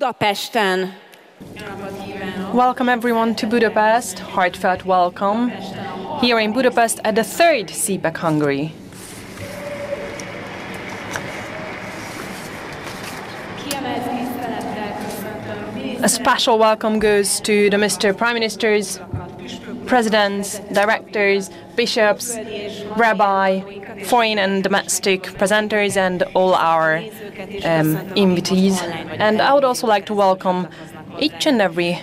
Budapesten. Welcome everyone to Budapest. Heartfelt welcome here in Budapest at the third CPAC Hungary. A special welcome goes to the Mr. Prime Ministers, presidents, directors, bishops, rabbi, foreign and domestic presenters and all our invitees. And I would also like to welcome each and every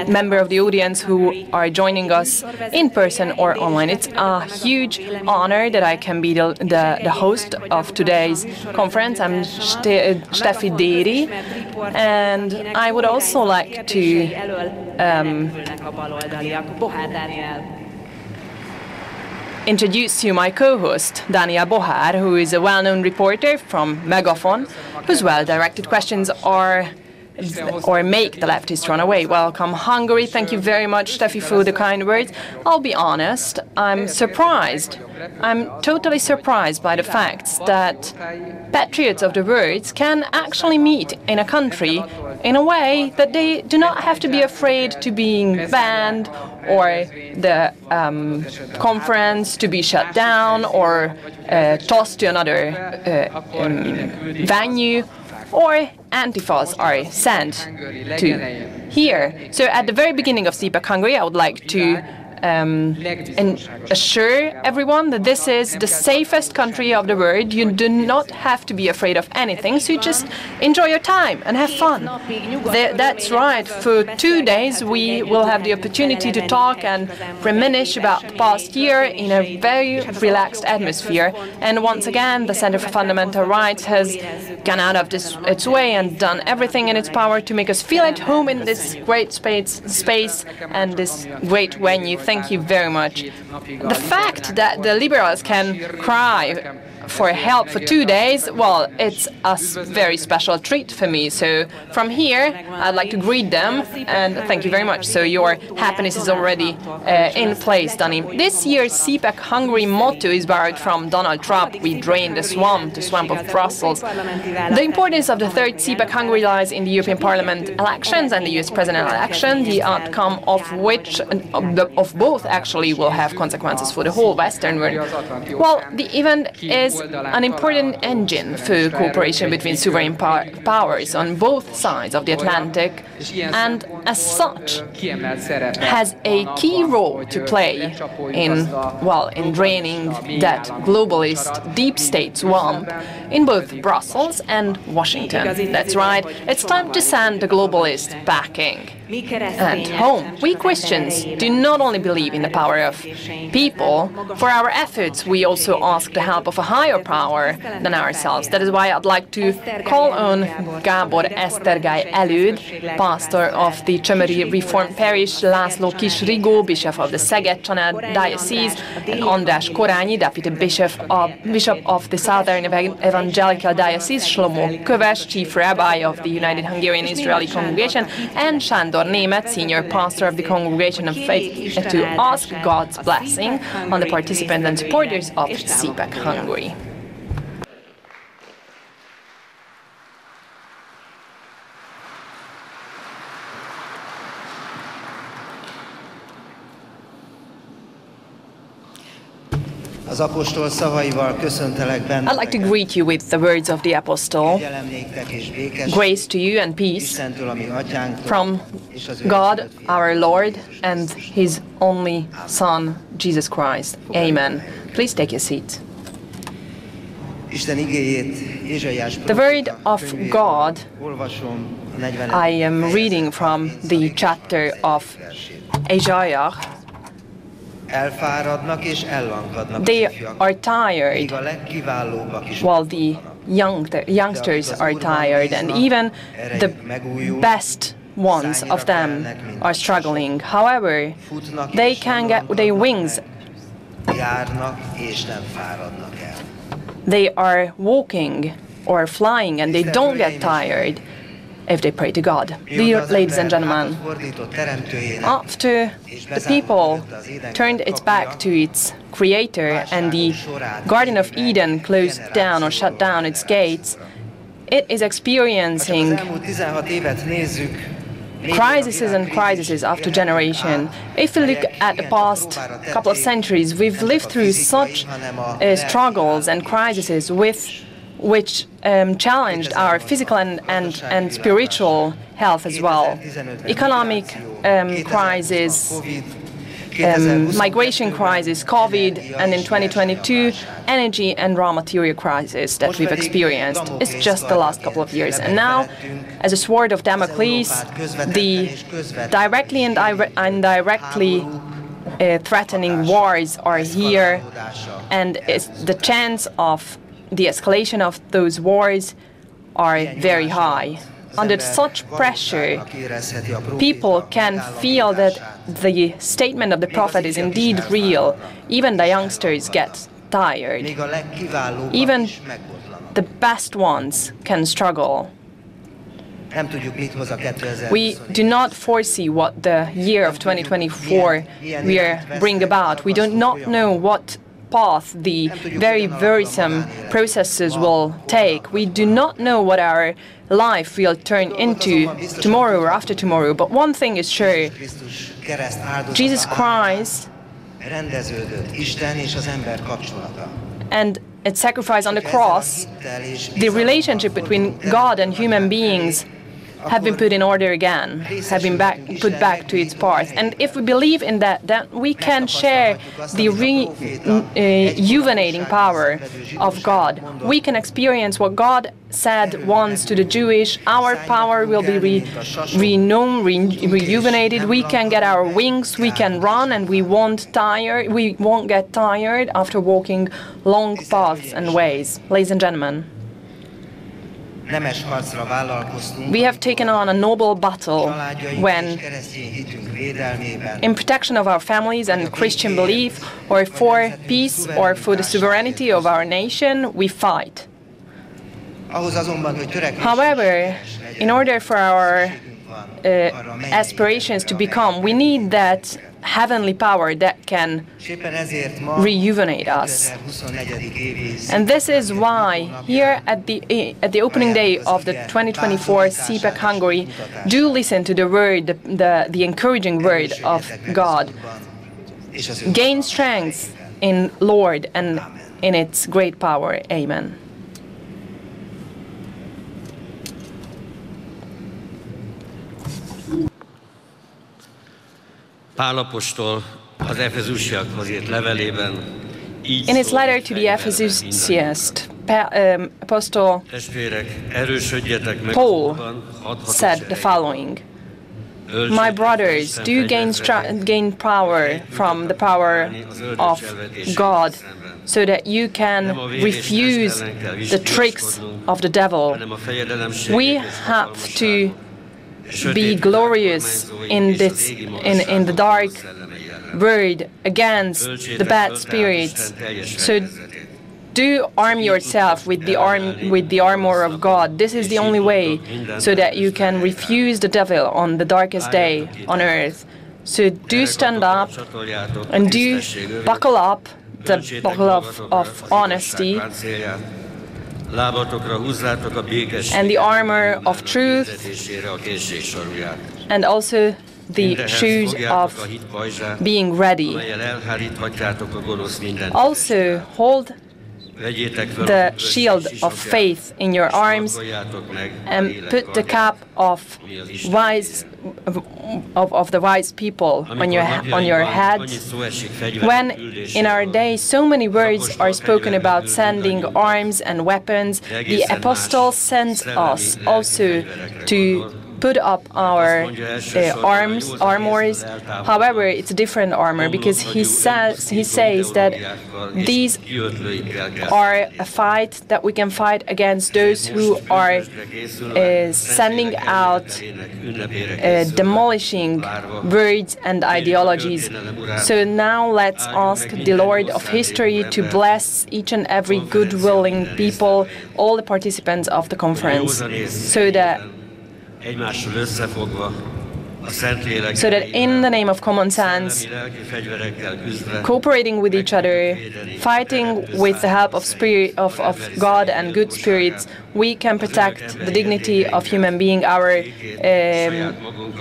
member of the audience who are joining us in person or online. It's a huge honor that I can be the host of today's conference. I'm Steffi Déri, and I would also like to introduce you my co-host, Daniel Bohár, who is a well-known reporter from Megaphone, whose well-directed questions make the leftists run away. Welcome, Hungary. Thank you very much, Steffi, for the kind words. I'll be honest, I'm surprised. I'm totally surprised by the facts that patriots of the words can actually meet in a country in a way that they do not have to be afraid to being banned or the conference to be shut down or tossed to another venue, or antifas are sent to here. So at the very beginning of CPAC Hungary, I would like to assure everyone that this is the safest country of the world. You do not have to be afraid of anything, so you just enjoy your time and have fun. That's right. For 2 days we will have the opportunity to talk and reminisce about the past year in a very relaxed atmosphere. And once again, the Center for Fundamental Rights has gone out of its way and done everything in its power to make us feel at home in this great space and this great venue. Thank you very much. The fact that the liberals can cry for help for 2 days, well, it's a very special treat for me. So from here, I'd like to greet them and thank you very much. So your happiness is already in place, Danny. This year's CPAC Hungary motto is borrowed from Donald Trump: "We drain the swamp of Brussels." The importance of the third CPAC Hungary lies in the European Parliament elections and the US president election, the outcome of which, of both actually, will have consequences for the whole Western world. Well, the event is an important engine for cooperation between sovereign powers on both sides of the Atlantic, and as such has a key role to play in draining that globalist deep state swamp in both Brussels and Washington. That's right, it's time to send the globalists packing and home. We Christians do not only believe in the power of people. For our efforts, we also ask the help of a higher power than ourselves. That is why I'd like to call on Gábor Esztergály Előd, pastor of the Csömöri Reformed Parish, László Kis Rigó, bishop of the Szeged-Csanád Diocese, and András Korányi, deputy bishop of the Southern Evangelical Diocese, Shlomo Köves, chief rabbi of the United Hungarian Israeli Congregation, and Sándor Németh, senior pastor of the Congregation of Faith, to ask God's blessing on the participants and supporters of CPAC Hungary. I'd like to greet you with the words of the Apostle. Grace to you and peace from God, our Lord, and His only Son, Jesus Christ. Amen. Please take your seat. The word of God, I am reading from the chapter of Isaiah. They are tired, while the youngsters are tired, and even the best ones of them are struggling. However, they can get their wings. They are walking or flying, and they don't get tired if they pray to God. Dear ladies and gentlemen, after the people turned its back to its Creator and the Garden of Eden closed down or shut down its gates, it is experiencing crises and crises after generation. If we look at the past couple of centuries, we've lived through such struggles and crises which challenged our physical and spiritual health as well. Economic crisis, migration crisis, COVID, and in 2022, energy and raw material crisis that we've experienced. It's just the last couple of years. And now, as a sword of Damocles, the directly and indirectly threatening wars are here, and the chance of the escalation of those wars are very high. Under such pressure, people can feel that the statement of the prophet is indeed real. Even the youngsters get tired. Even the best ones can struggle. We do not foresee what the year of 2024 will bring about. We do not know what path the very worrisome processes will take. We do not know what our life will turn into tomorrow or after tomorrow. But one thing is sure: Jesus Christ and its sacrifice on the cross, the relationship between God and human beings have been put in order again, have been put back to its path. And if we believe in that, then we can share the rejuvenating power of God. We can experience what God said once to the Jewish: our power will be rejuvenated. We can get our wings, we can run, and we won't get tired after walking long paths and ways. Ladies and gentlemen, we have taken on a noble battle when, in protection of our families and Christian belief, or for peace or for the sovereignty of our nation, we fight. However, in order for our aspirations to become, we need that heavenly power that can rejuvenate us. And this is why here at the opening day of the 2024 CPAC Hungary, do listen to the word, the encouraging word of God. Gain strength in Lord and in its great power. Amen. In his letter to the Ephesians, Apostle Paul said the following: "My brothers, do gain power from the power of God, so that you can refuse the tricks of the devil." We have to be glorious in the dark word against the bad spirits. So do arm yourself with the armor of God. This is the only way so that you can refuse the devil on the darkest day on earth. So do stand up and do buckle up the buckle of honesty and the armor of truth, and also the shoes of being ready. Also hold the shield of faith in your arms and put the cap of the wise people on your head. When in our day so many words are spoken about sending arms and weapons, the apostle sends us also to put up our armors. However, it's a different armor, because he says that these are a fight that we can fight against those who are sending out demolishing words and ideologies. So now let's ask the Lord of history to bless each and every good-willing people, all the participants of the conference, so that so that in the name of common sense, cooperating with each other, fighting with the help of God and good spirits, we can protect the dignity of human being, our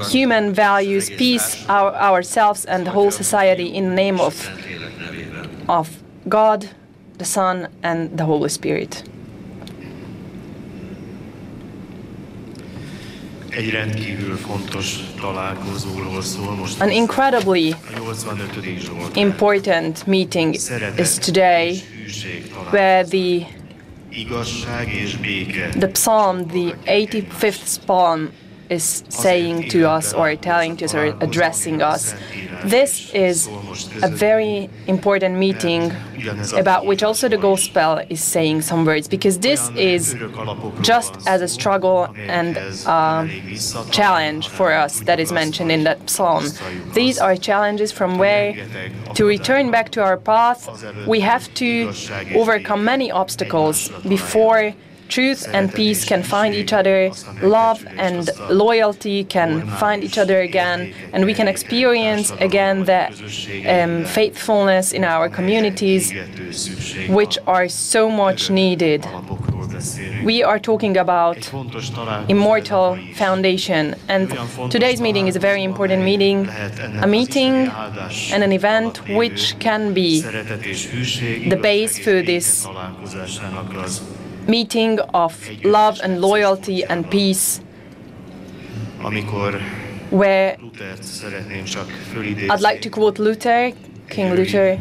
human values, peace, ourselves and the whole society in the name of God, the Son and the Holy Spirit. An incredibly important meeting is today, where the psalm, the 85th psalm, is saying to us or telling to us or addressing us. This is a very important meeting about which also the Gospel is saying some words, because this is just as a struggle and a challenge for us that is mentioned in that psalm. These are challenges from where to return back to our path. We have to overcome many obstacles before truth and peace can find each other, love and loyalty can find each other again, and we can experience again that faithfulness in our communities, which are so much needed. We are talking about immortal foundation, and today's meeting is a very important meeting, a meeting and an event which can be the base for this meeting of love and loyalty and peace, where I'd like to quote Luther, King Luther,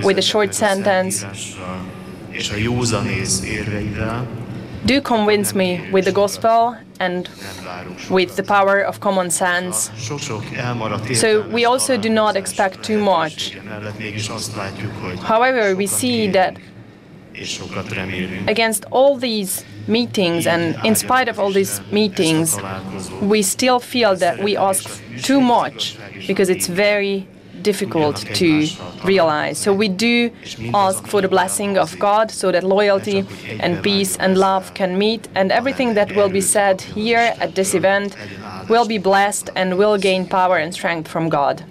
with a short sentence: "Do convince me with the gospel and with the power of common sense." So we also do not expect too much. However, we see that against all these meetings and in spite of all these meetings, we still feel that we ask too much, because it's very difficult to realize. So we do ask for the blessing of God so that loyalty and peace and love can meet, and everything that will be said here at this event will be blessed and will gain power and strength from God.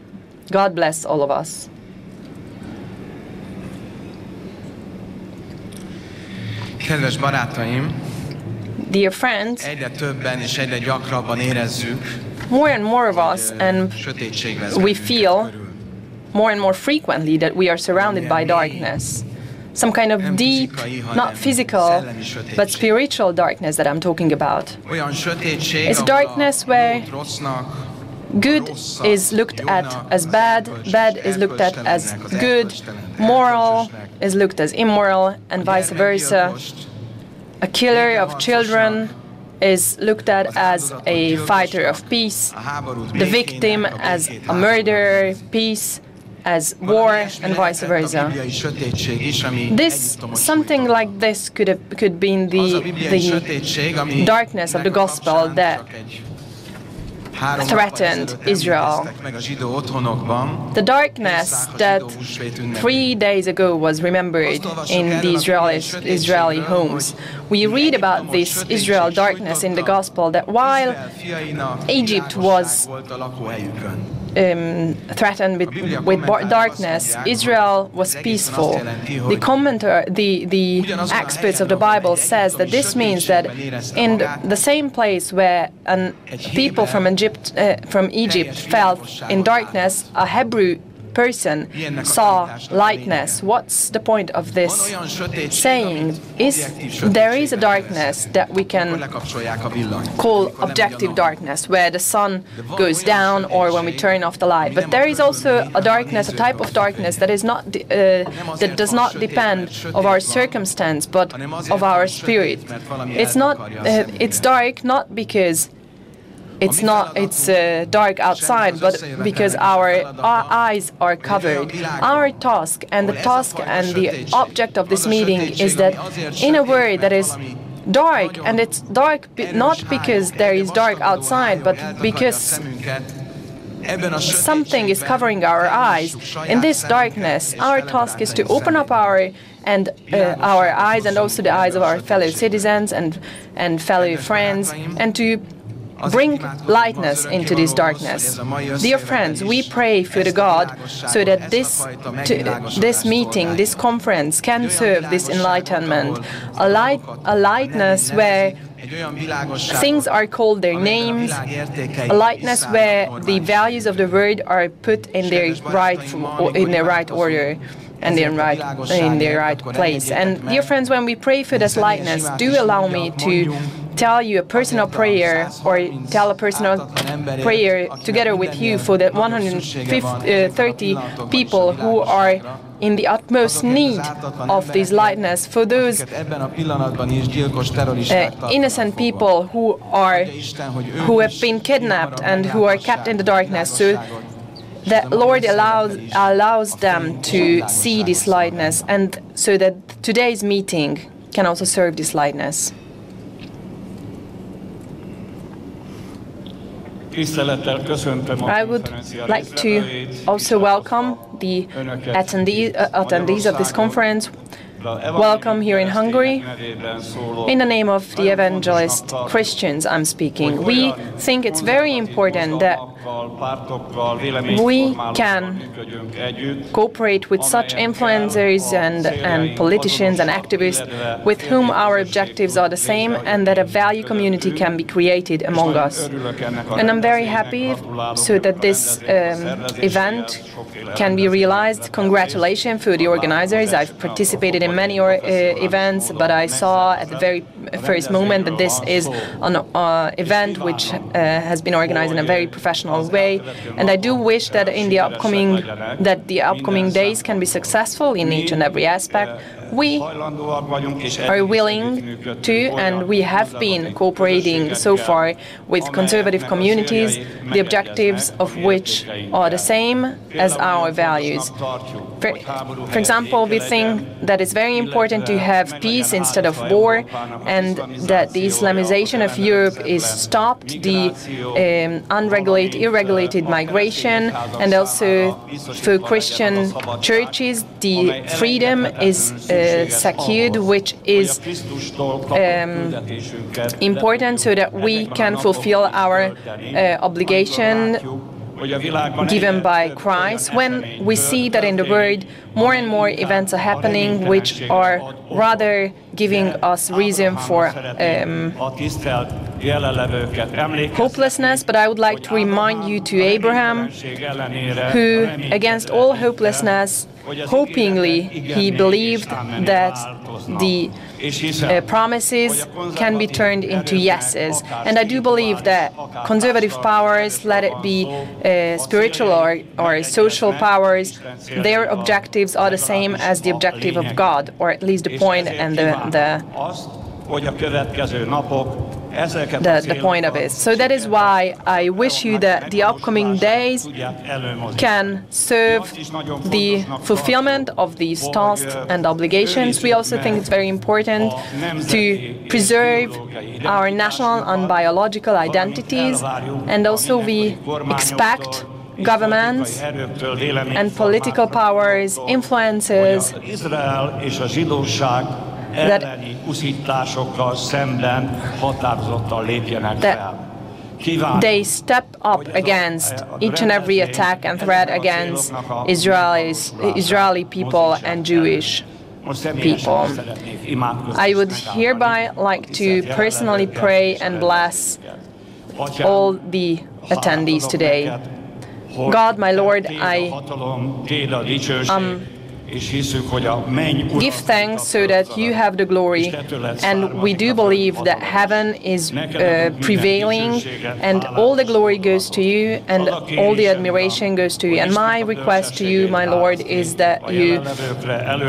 God bless all of us. Kedves barátaim, dear friends, egyre többen és egyre gyakrabban érezzük, more and more of us, and we feel more and more frequently that we are surrounded by darkness. Some kind of deep, not physical, but spiritual darkness that I'm talking about. It's darkness where good is looked at as bad, bad is looked at as good, moral is looked as immoral, and vice versa. A killer of children is looked at as a fighter of peace, the victim as a murderer, peace as war, and vice versa. Something like this could be in the darkness of the gospel that threatened Israel. The darkness that 3 days ago was remembered in the Israeli homes. We read about this Israel darkness in the gospel, that while Egypt was threatened with darkness, Israel was peaceful. The experts of the Bible says that this means that in the same place where people from Egypt felt in darkness, a Hebrew person saw lightness. What's the point of this saying? There is a darkness that we can call objective darkness, where the sun goes down or when we turn off the light. But there is also a darkness, a type of darkness that is not that does not depend of our circumstance, but of our spirit. It's dark not because it's dark outside, but because our eyes are covered. Our task and the object of this meeting is that, in a word that is dark, and it's dark not because there is dark outside, but because something is covering our eyes. In this darkness, our task is to open up our eyes and also the eyes of our fellow citizens and fellow friends, and to bring lightness into this darkness. Dear friends, we pray for the God so that this meeting, this conference can serve this enlightenment, a lightness where things are called their names, a lightness where the values of the word are put in their right order and in their right place. And dear friends, when we pray for this lightness, do allow me to tell you a personal prayer, or tell a personal prayer together with you for the 130 people who are in the utmost need of this lightness, for those innocent people who have been kidnapped and who are kept in the darkness, so that Lord allows them to see this lightness, and so that today's meeting can also serve this lightness. I would like to also welcome the attendees of this conference. Welcome here in Hungary. In the name of the evangelist Christians, I'm speaking. We think it's very important that we can cooperate with such influencers and politicians and activists with whom our objectives are the same, and that a value community can be created among us. And I'm very happy so that this event can be realized. Congratulations for the organizers. I've participated in many events, but I saw at the very first moment that this is an event which has been organized in a very professional way, and I do wish that in the upcoming days can be successful in each and every aspect. We are willing to, and we have been cooperating so far with conservative communities, the objectives of which are the same as our values. For example, we think that it's very important to have peace instead of war, and that the Islamization of Europe is stopped, the irregulated migration, and also for Christian churches, the freedom is secured, which is important so that we can fulfill our obligation given by Christ. When we see that in the world more and more events are happening which are rather giving us reason for hopelessness, but I would like to remind you to Abraham, who against all hopelessness, hopingly, he believed that the promises can be turned into yeses. And I do believe that conservative powers, let it be spiritual or social powers, their objectives are the same as the objective of God, or at least the point and the point of it. So that is why I wish you that the upcoming days can serve the fulfillment of these tasks and obligations. We also think it's very important to preserve our national and biological identities, and also we expect governments and political powers, influences, that they step up against each and every attack and threat against Israeli people and Jewish people. I would hereby like to personally pray and bless all the attendees today. God, my Lord, I give thanks so that you have the glory, and we do believe that heaven is prevailing, and all the glory goes to you, and all the admiration goes to you. And my request to you, my Lord, is that you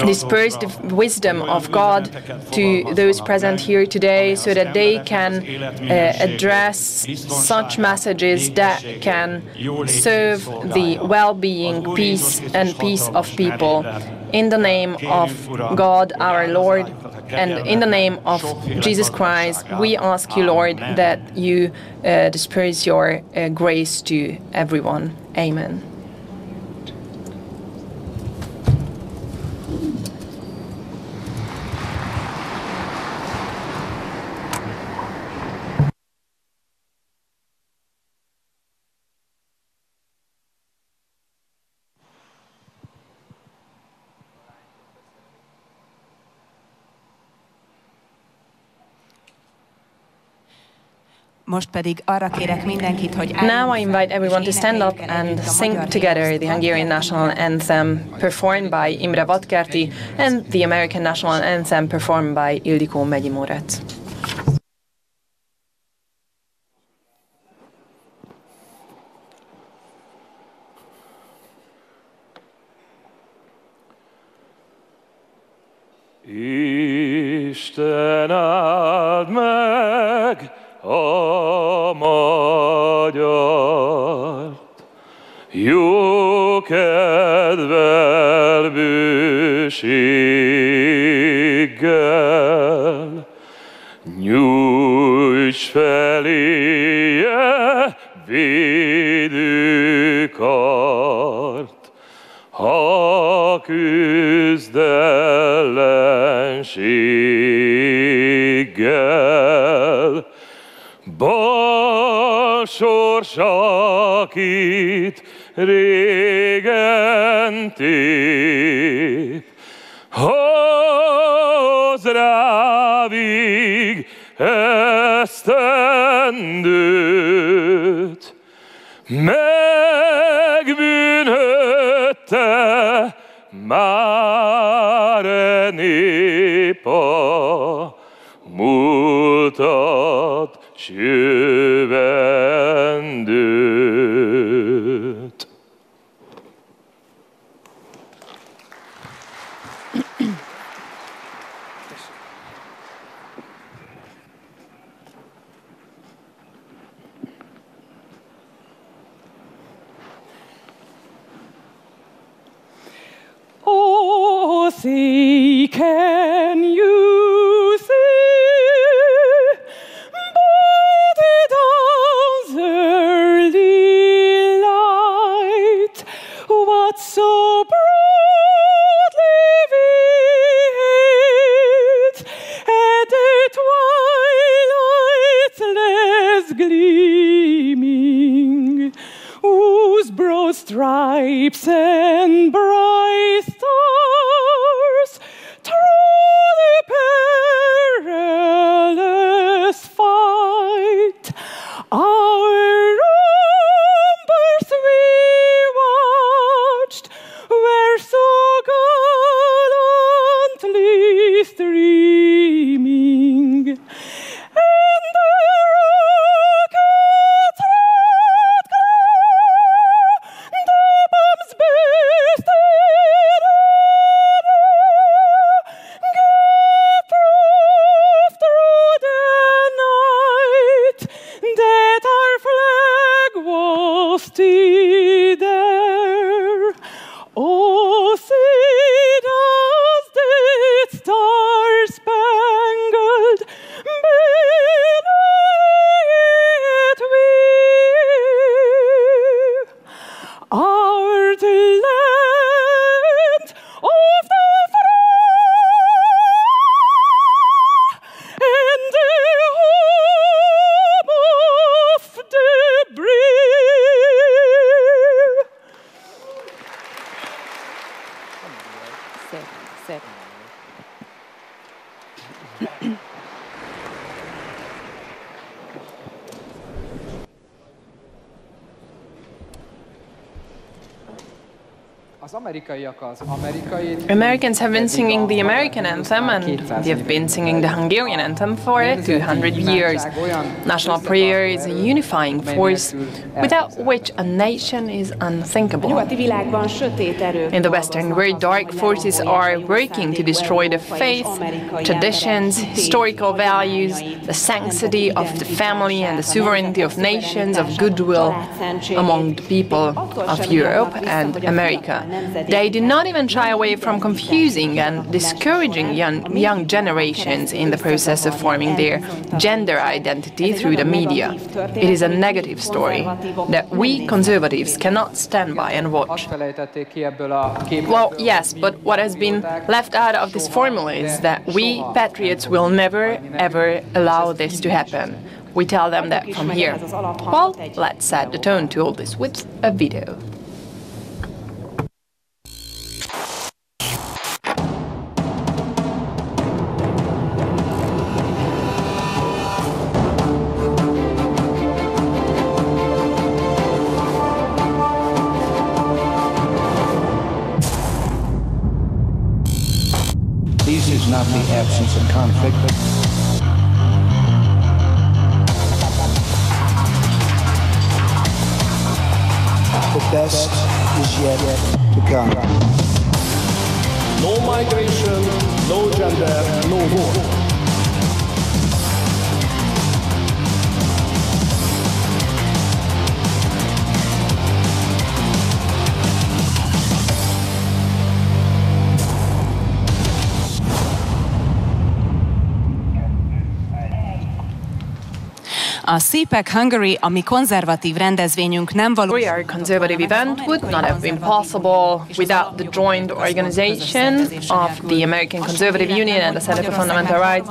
disperse the wisdom of God to those present here today, so that they can address such messages that can serve the well-being, peace of people. In the name of God, our Lord, and in the name of Jesus Christ, we ask you, Lord, that you disperse your grace to everyone. Amen. Now I invite everyone to stand up and sing together the Hungarian national anthem performed by Imre Vatkerti and the American national anthem performed by Ildikó Megyimórec. Isten áld meg a magyart, jó kedvel, bőséggel, nyújts feléje védőkart, ha küzd ellenséggel. Bal sors, akit régen tép, hoz rá víg esztendőt, megbűnhödte már nép a múltat s jövendőt. Oh, see, can you see by the dawn's early light what so broadly we hid at the twilight's last gleaming, whose broad stripes and bright stars through the perilous fight our numbers we watched were so gallantly streaming, and the rockets roared the bombs burst gave proof through the night that our flag was still there. Oh, see does that star-spangled banner yet wave our the land of the free and the home of the brave. Szép. Americans have been singing the American anthem and they have been singing the Hungarian anthem for 200 years. National prayer is a unifying force without which a nation is unthinkable. In the Western world, dark forces are working to destroy the faith, traditions, historical values, the sanctity of the family and the sovereignty of nations, of goodwill among the people of Europe and America. They do not even shy away from confusing and discouraging young generations in the process of forming their gender identity through the media. It is a negative story that we conservatives cannot stand by and watch. Well, yes, but what has been left out of this formula is that we patriots will never, ever allow this to happen. We tell them that from here. Well, let's set the tone to all this with a video. not the absence of conflict. The best is yet to come. No migration, no gender, no war. A CPAC Hungary, ami konzervatív rendezvényünk nem való. Our conservative event would not have been possible without the joint organization of the American Conservative Union and the Center for Fundamental Rights.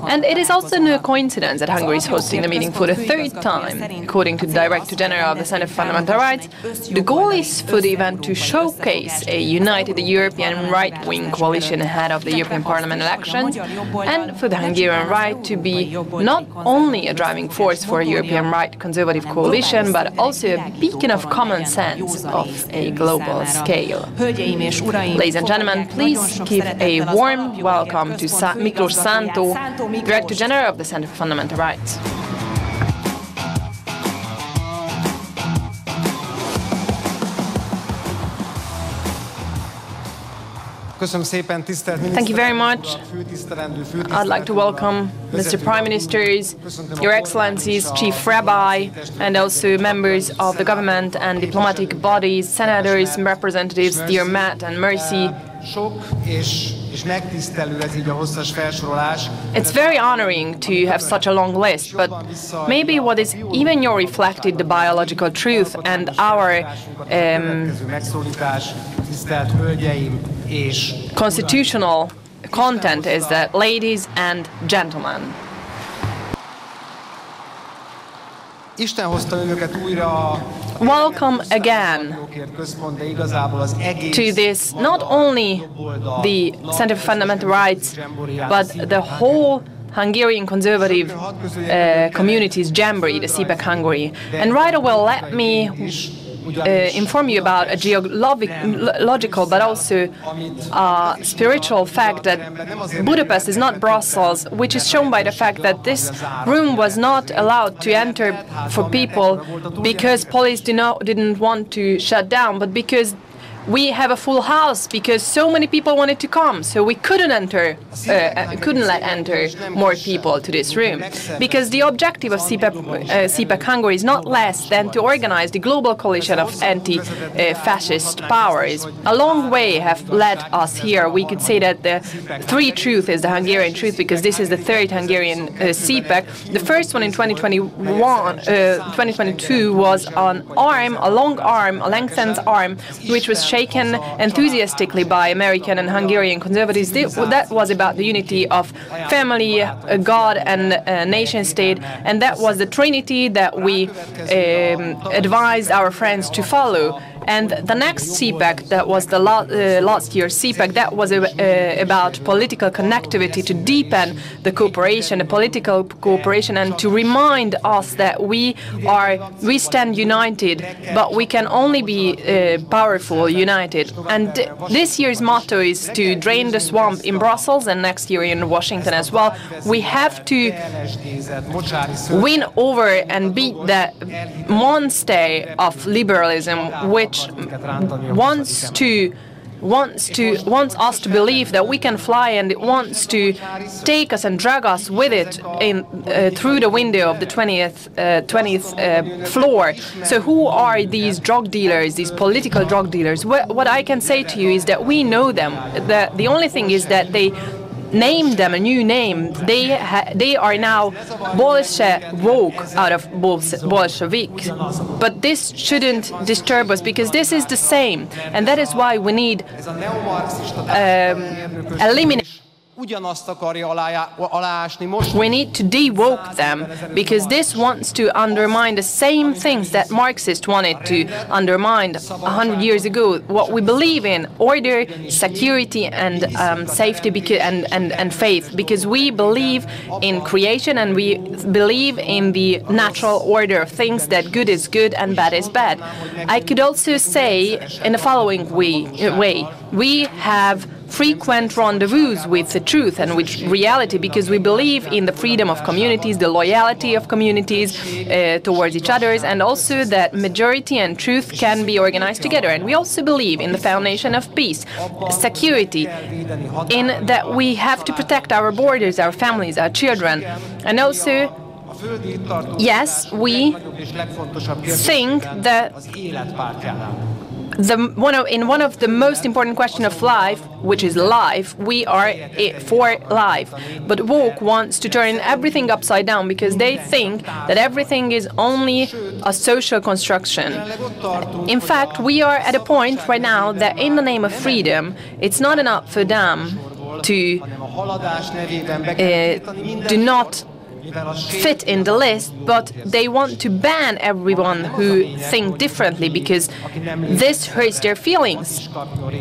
And it is also no coincidence that Hungary is hosting the meeting for the third time. According to the Director General of the Center for Fundamental Rights, the goal is for the event to showcase a united European right-wing coalition ahead of the European Parliament elections, and for the Hungarian right to be not only a driving force for a European right conservative coalition, but also a beacon of common sense of a global scale. Ladies and gentlemen, please give a warm welcome to Miklós Szántó, Director General of the Center for Fundamental Rights. Thank you very much. I'd like to welcome Mr. Prime Ministers, Your Excellencies, Chief Rabbi, and also members of the government and diplomatic bodies, senators and representatives, dear Matt and Mercy. It's very honoring to have such a long list, but maybe what is even more reflected the biological truth and our constitutional content is that, ladies and gentlemen, welcome again to this, not only the Center for Fundamental Rights, but the whole Hungarian conservative community's jamboree, the CPAC Hungary. And right away, let me inform you about a geological but also spiritual fact that Budapest is not Brussels, which is shown by the fact that this room was not allowed to enter for people because police didn't want to shut down, but because we have a full house, because so many people wanted to come, so we couldn't let enter more people to this room. Because the objective of CPAC Hungary is not less than to organize the global coalition of anti-fascist powers. A long way have led us here. We could say that the three truth is the Hungarian truth, because this is the third Hungarian CPAC. The first one in 2022 was an arm, a long arm, a lengthened arm, which was shaken enthusiastically by American and Hungarian conservatives. That was about the unity of family, God and nation state, and that was the trinity that we advised our friends to follow. And the next CPAC, that was the last year's CPAC, that was about political connectivity, to deepen the cooperation, the political cooperation, and to remind us that we stand united, but we can only be powerful united. And this year's motto is to drain the swamp in Brussels, and next year in Washington as well. We have to win over and beat that monster of liberalism, which wants us to believe that we can fly, and it wants to take us and drag us with it through the window of the 20th floor. So who are these drug dealers, these political drug dealers? What I can say to you is that we know them. The only thing is that they named them a new name. They are now Bolshevik out of Bolshevik. But this shouldn't disturb us, because this is the same, and that is why we need eliminate. We need to de-woke them, because this wants to undermine the same things that Marxists wanted to undermine 100 years ago. What we believe in: order, security, and safety, and faith. Because we believe in creation, and we believe in the natural order of things, that good is good and bad is bad. I could also say in the following way: we have frequent rendezvous with the truth and with reality, because we believe in the freedom of communities, the loyalty of communities towards each other, and also that majority and truth can be organized together. And we also believe in the foundation of peace, security, in that we have to protect our borders, our families, our children. And also, yes, we think that in one of the most important questions of life, which is life, we are for life. But woke wants to turn everything upside down because they think that everything is only a social construction. In fact, we are at a point right now that in the name of freedom, it's not enough for them to do not fit in the list, but they want to ban everyone who think differently because this hurts their feelings.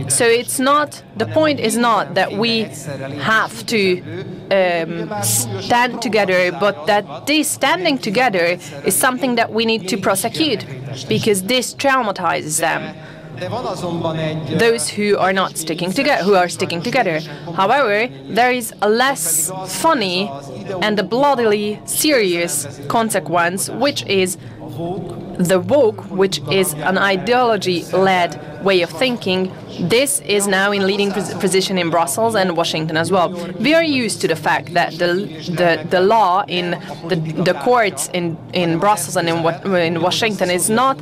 So it's not, the point is not that we have to stand together, but that this standing together is something that we need to prosecute because this traumatizes them, those who are not sticking together, who are sticking together. However, there is a less funny and a bloodily serious consequence, which is the woke, which is an ideology-led way of thinking. This is now in leading position in Brussels and Washington as well. We are used to the fact that the law in the courts in Brussels and in Washington is not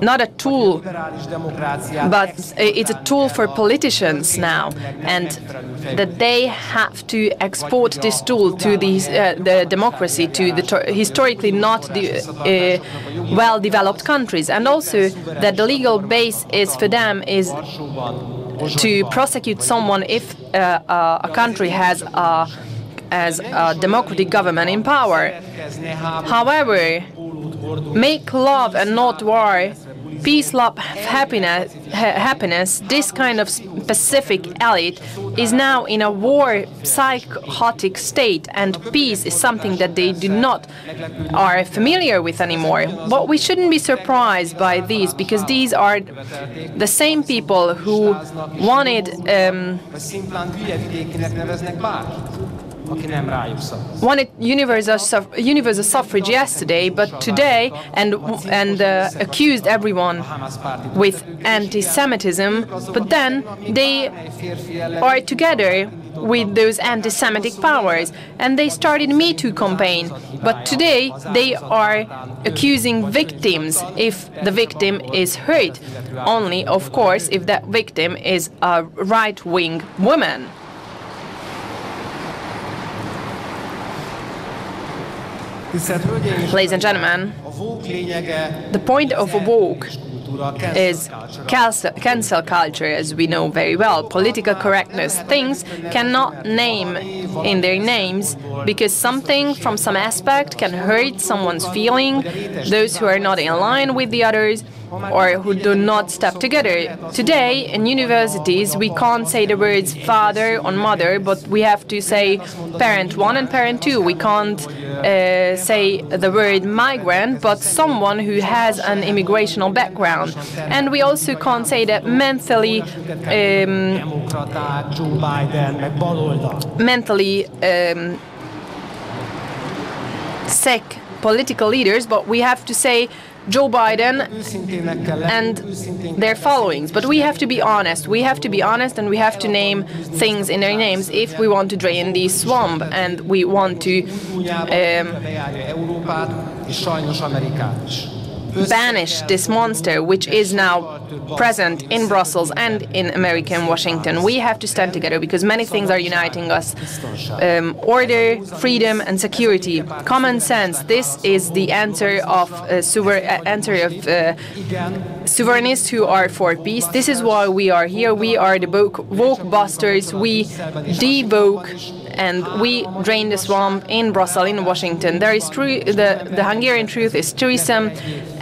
not a tool, but it's a tool for politicians now, and that they have to export this tool to the democracy, to the historically not well-developed countries, and also that the legal base is for them is to prosecute someone if a country has a democratic government in power. However, make love and not war, peace, love, happiness, this kind of specific elite is now in a war psychotic state, and peace is something that they do not are familiar with anymore. But we shouldn't be surprised by these, because these are the same people who wanted universal suffrage yesterday, but today and accused everyone with anti-Semitism, but then they are together with those anti-Semitic powers, and they started Me Too campaign. But today they are accusing victims if the victim is hurt, only of course if that victim is a right-wing woman. Ladies and gentlemen, the point of a woke is cancel culture, as we know very well. Political correctness. Things cannot name in their names because something from some aspect can hurt someone's feeling, those who are not in line with the others, or who do not step together. Today, in universities, we can't say the words father or mother, but we have to say parent 1 and parent 2. We can't say the word migrant, but someone who has an immigrational background. And we also can't say that mentally sick political leaders, but we have to say Joe Biden and their followings. But we have to be honest. We have to be honest, and we have to name things in their names if we want to drain the swamp and we want to banish this monster which is now present in Brussels and in America and Washington. We have to stand together because many things are uniting us. Order, freedom and security. Common sense. This is the answer of sovereignists who are for peace. This is why we are here. We are the woke busters. We de-woke and we drain the swamp in Brussels, in Washington. There is the Hungarian truth is truism.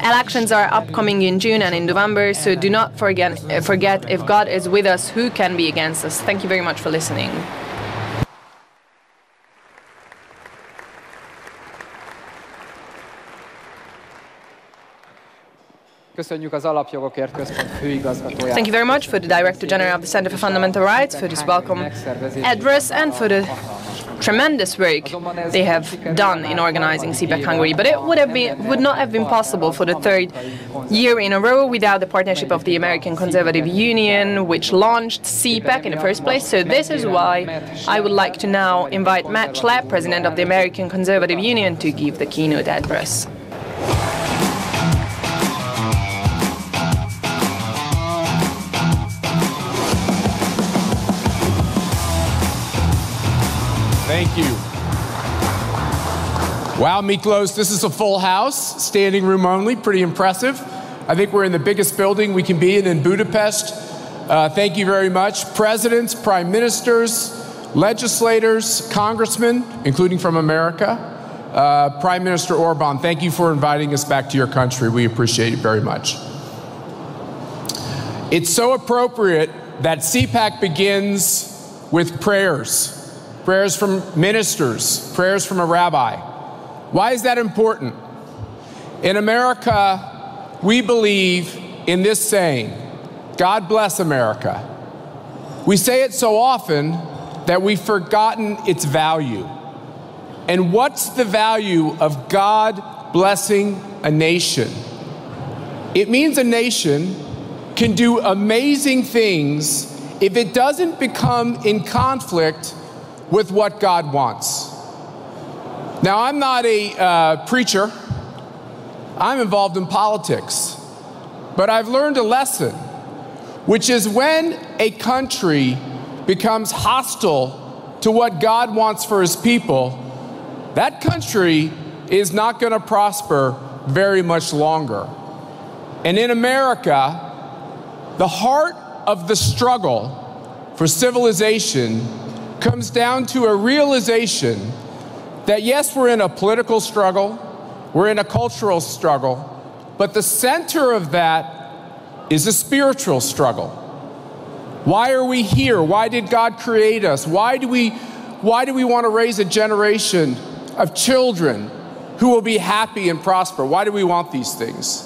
Elections are upcoming in June and in November, so do not forget if God is with us, who can be against us? Thank you very much for listening. Köszönjük az Alapjogokért Központ főigazgatójának. Thank you very much for the Director General of the Center for Fundamental Rights for this welcome address and for the tremendous work they have done in organizing CPAC Hungary. But it would not have been possible for the third year in a row without the partnership of the American Conservative Union, which launched CPAC in the first place. So this is why I would like to now invite Matt Schlapp, President of the American Conservative Union, to give the keynote address. Thank you. Wow, Miklos, this is a full house, standing room only, pretty impressive. I think we're in the biggest building we can be in Budapest. Thank you very much. Presidents, prime ministers, legislators, congressmen, including from America. Prime Minister Orban, thank you for inviting us back to your country. We appreciate it very much. It's so appropriate that CPAC begins with prayers. Prayers from ministers, prayers from a rabbi. Why is that important? In America, we believe in this saying, God bless America. We say it so often that we've forgotten its value. And what's the value of God blessing a nation? It means a nation can do amazing things if it doesn't become in conflict with what God wants. Now, I'm not a preacher. I'm involved in politics. But I've learned a lesson, which is when a country becomes hostile to what God wants for his people, that country is not going to prosper very much longer. And in America, the heart of the struggle for civilization comes down to a realization that yes, we're in a political struggle, we're in a cultural struggle, but the center of that is a spiritual struggle. Why are we here? Why did God create us? Why do we want to raise a generation of children who will be happy and prosper? Why do we want these things?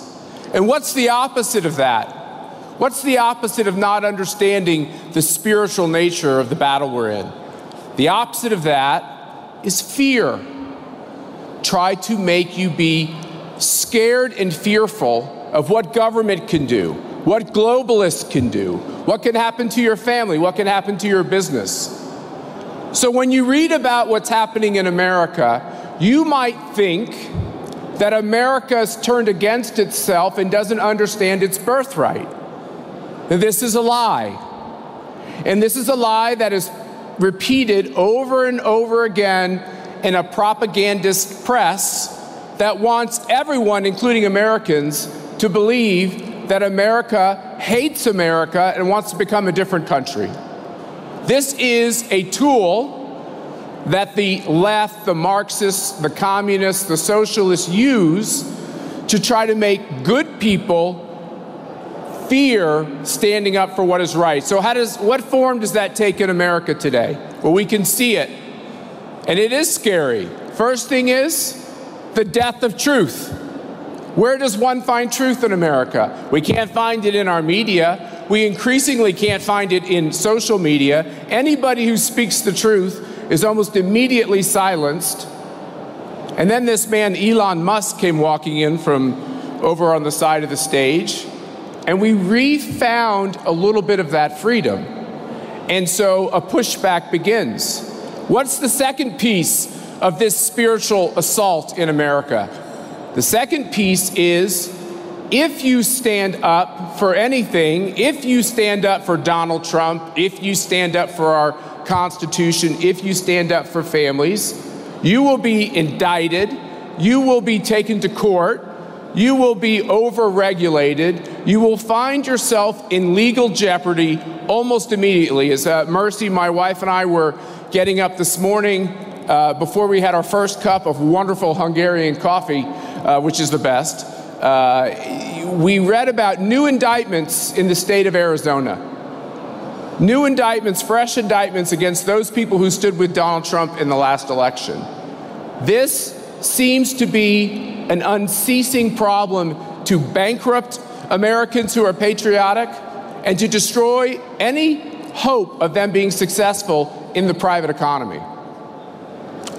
And what's the opposite of that? What's the opposite of not understanding the spiritual nature of the battle we're in? The opposite of that is fear. Try to make you be scared and fearful of what government can do, what globalists can do, what can happen to your family, what can happen to your business. So when you read about what's happening in America, you might think that America's turned against itself and doesn't understand its birthright. This is a lie. And this is a lie that is repeated over and over again in a propagandist press that wants everyone, including Americans, to believe that America hates America and wants to become a different country. This is a tool that the left, the Marxists, the communists, the socialists use to try to make good people fear standing up for what is right. So what form does that take in America today? Well, we can see it, and it is scary. First thing is the death of truth. Where does one find truth in America? We can't find it in our media. We increasingly can't find it in social media. Anybody who speaks the truth is almost immediately silenced. And then this man, Elon Musk, came walking in from over on the side of the stage, and we refound a little bit of that freedom. And so a pushback begins. What's the second piece of this spiritual assault in America? The second piece is, if you stand up for anything, if you stand up for Donald Trump, if you stand up for our Constitution, if you stand up for families, you will be indicted, you will be taken to court, you will be over-regulated, you will find yourself in legal jeopardy almost immediately. As Mercy, my wife, and I were getting up this morning before we had our first cup of wonderful Hungarian coffee, which is the best, we read about new indictments in the state of Arizona. New indictments, fresh indictments against those people who stood with Donald Trump in the last election. This seems to be an unceasing problem to bankrupt Americans who are patriotic and to destroy any hope of them being successful in the private economy.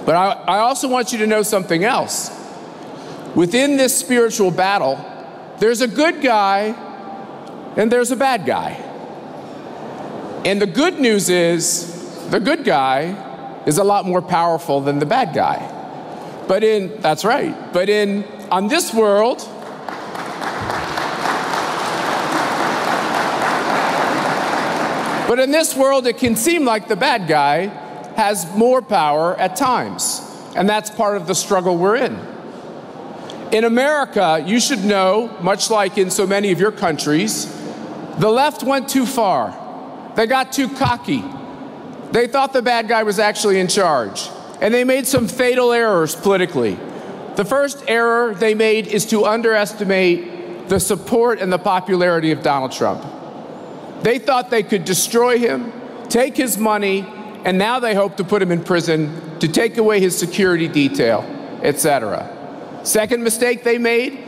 But I also want you to know something else. Within this spiritual battle, there's a good guy and there's a bad guy. And the good news is, the good guy is a lot more powerful than the bad guy. That's right. On this world, but in this world, it can seem like the bad guy has more power at times. And that's part of the struggle we're in. In America, you should know, much like in so many of your countries, the left went too far. They got too cocky. They thought the bad guy was actually in charge. And they made some fatal errors politically. The first error they made is to underestimate the support and the popularity of Donald Trump. They thought they could destroy him, take his money, and now they hope to put him in prison to take away his security detail, etc. Second mistake they made,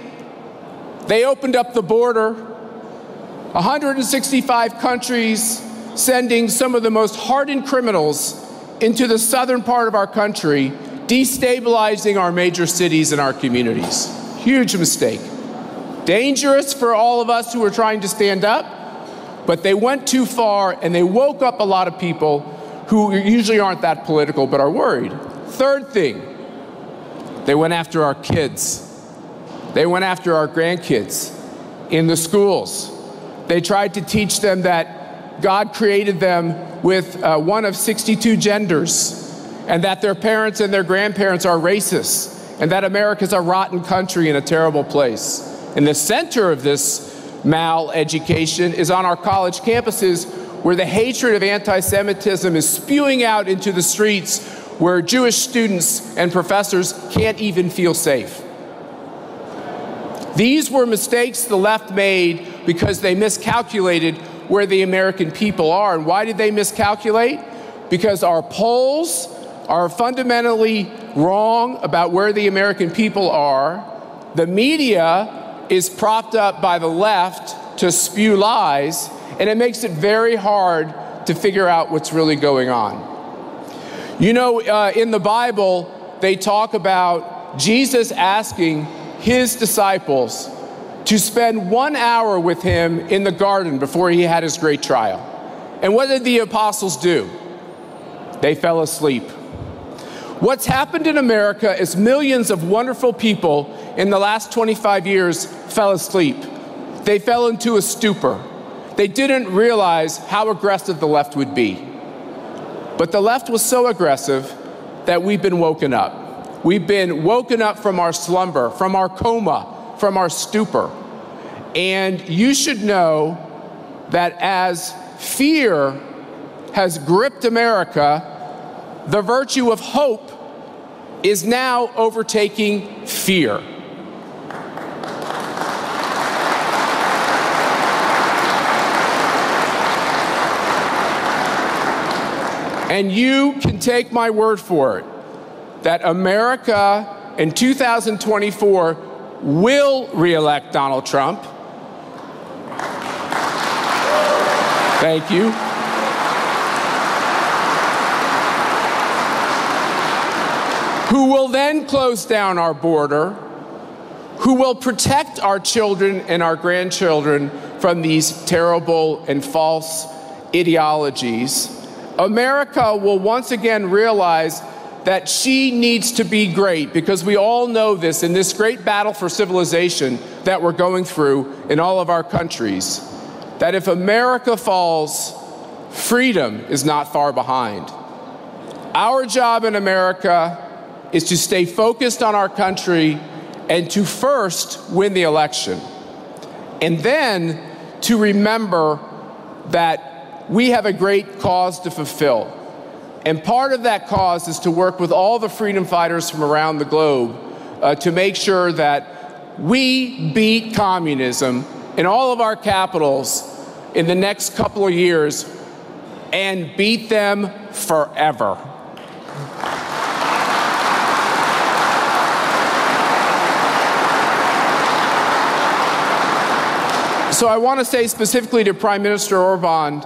they opened up the border. 165 countries sending some of the most hardened criminals into the southern part of our country, destabilizing our major cities and our communities. Huge mistake. Dangerous for all of us who are trying to stand up, but they went too far and they woke up a lot of people who usually aren't that political but are worried. Third thing, they went after our kids. They went after our grandkids in the schools. They tried to teach them that God created them with one of 62 genders, and that their parents and their grandparents are racist, and that America's a rotten country and a terrible place. And the center of this mal-education is on our college campuses, where the hatred of anti-Semitism is spewing out into the streets, where Jewish students and professors can't even feel safe. These were mistakes the left made because they miscalculated where the American people are. And why did they miscalculate? Because our polls are fundamentally wrong about where the American people are. The media is propped up by the left to spew lies, and it makes it very hard to figure out what's really going on. You know, in the Bible, they talk about Jesus asking his disciples to spend 1 hour with him in the garden before he had his great trial. And what did the apostles do? They fell asleep. What's happened in America is millions of wonderful people in the last 25 years fell asleep. They fell into a stupor. They didn't realize how aggressive the left would be. But the left was so aggressive that we've been woken up. We've been woken up from our slumber, from our coma, from our stupor. And you should know that as fear has gripped America, the virtue of hope is now overtaking fear. And you can take my word for it that America in 2024 will re-elect Donald Trump. Thank you. Who will then close down our border, who will protect our children and our grandchildren from these terrible and false ideologies. America will once again realize that she needs to be great, because we all know this in this great battle for civilization that we're going through in all of our countries, that if America falls, freedom is not far behind. Our job in America is to stay focused on our country and to first win the election, and then to remember that we have a great cause to fulfill. And part of that cause is to work with all the freedom fighters from around the globe to make sure that we beat communism in all of our capitals in the next couple of years and beat them forever. So I want to say specifically to Prime Minister Orban,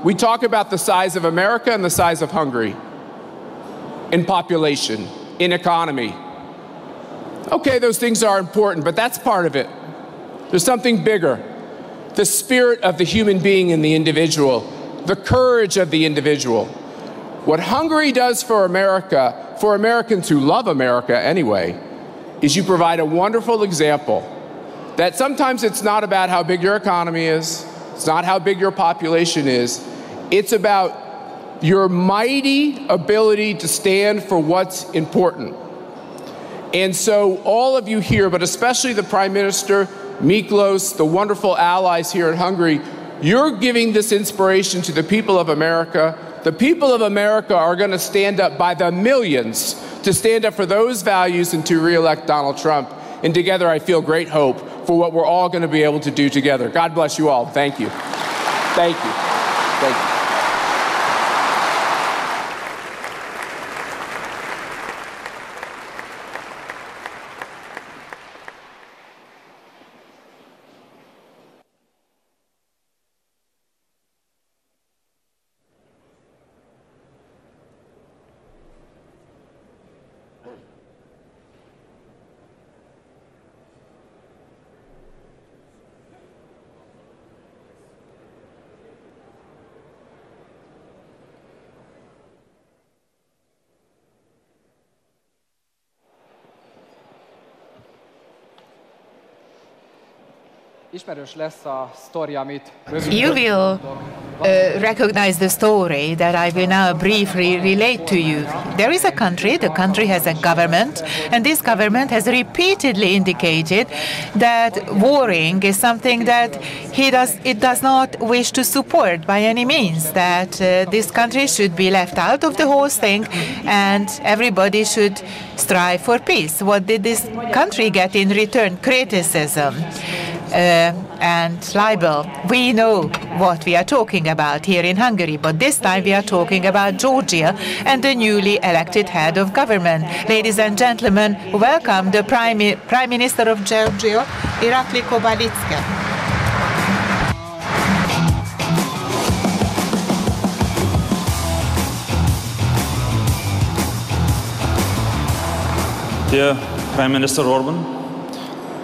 we talk about the size of America and the size of Hungary in population, in economy. Okay, those things are important, but that's part of it. There's something bigger. The spirit of the human being in the individual, the courage of the individual. What Hungary does for America, for Americans who love America anyway, is you provide a wonderful example that sometimes it's not about how big your economy is, it's not how big your population is, it's about your mighty ability to stand for what's important. And so all of you here, but especially the Prime Minister, Miklos, the wonderful allies here in Hungary, you're giving this inspiration to the people of America. The people of America are going to stand up by the millions to stand up for those values and to re-elect Donald Trump. And together I feel great hope for what we're all going to be able to do together. God bless you all. Thank you. Thank you. Thank you. Ismerős lesz a sztori, amit You will recognize the story that I will now briefly relate to you. There is a country, the country has a government, and this government has repeatedly indicated that warring is something that it does not wish to support by any means, that this country should be left out of the whole thing and everybody should strive for peace. What did this country get in return? Criticism. And libel. We know what we are talking about here in Hungary, but this time we are talking about Georgia and the newly elected head of government. Ladies and gentlemen, welcome the Prime Minister of Georgia, Irakli Kobylitsky. Dear Prime Minister Orban,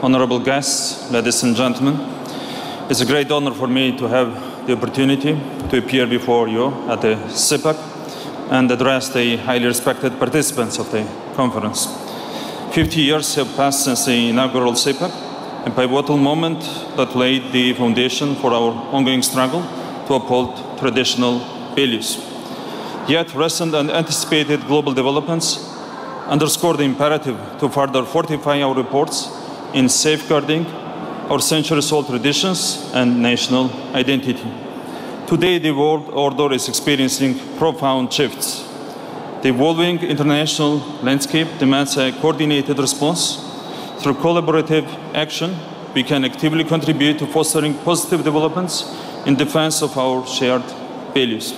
honorable guests, ladies and gentlemen, it's a great honor for me to have the opportunity to appear before you at the CPAC and address the highly respected participants of the conference. 50 years have passed since the inaugural CPAC, a pivotal moment that laid the foundation for our ongoing struggle to uphold traditional values. Yet recent and anticipated global developments underscore the imperative to further fortify our reports in safeguarding our centuries-old traditions and national identity. Today, the world order is experiencing profound shifts. The evolving international landscape demands a coordinated response. Through collaborative action, we can actively contribute to fostering positive developments in defense of our shared values.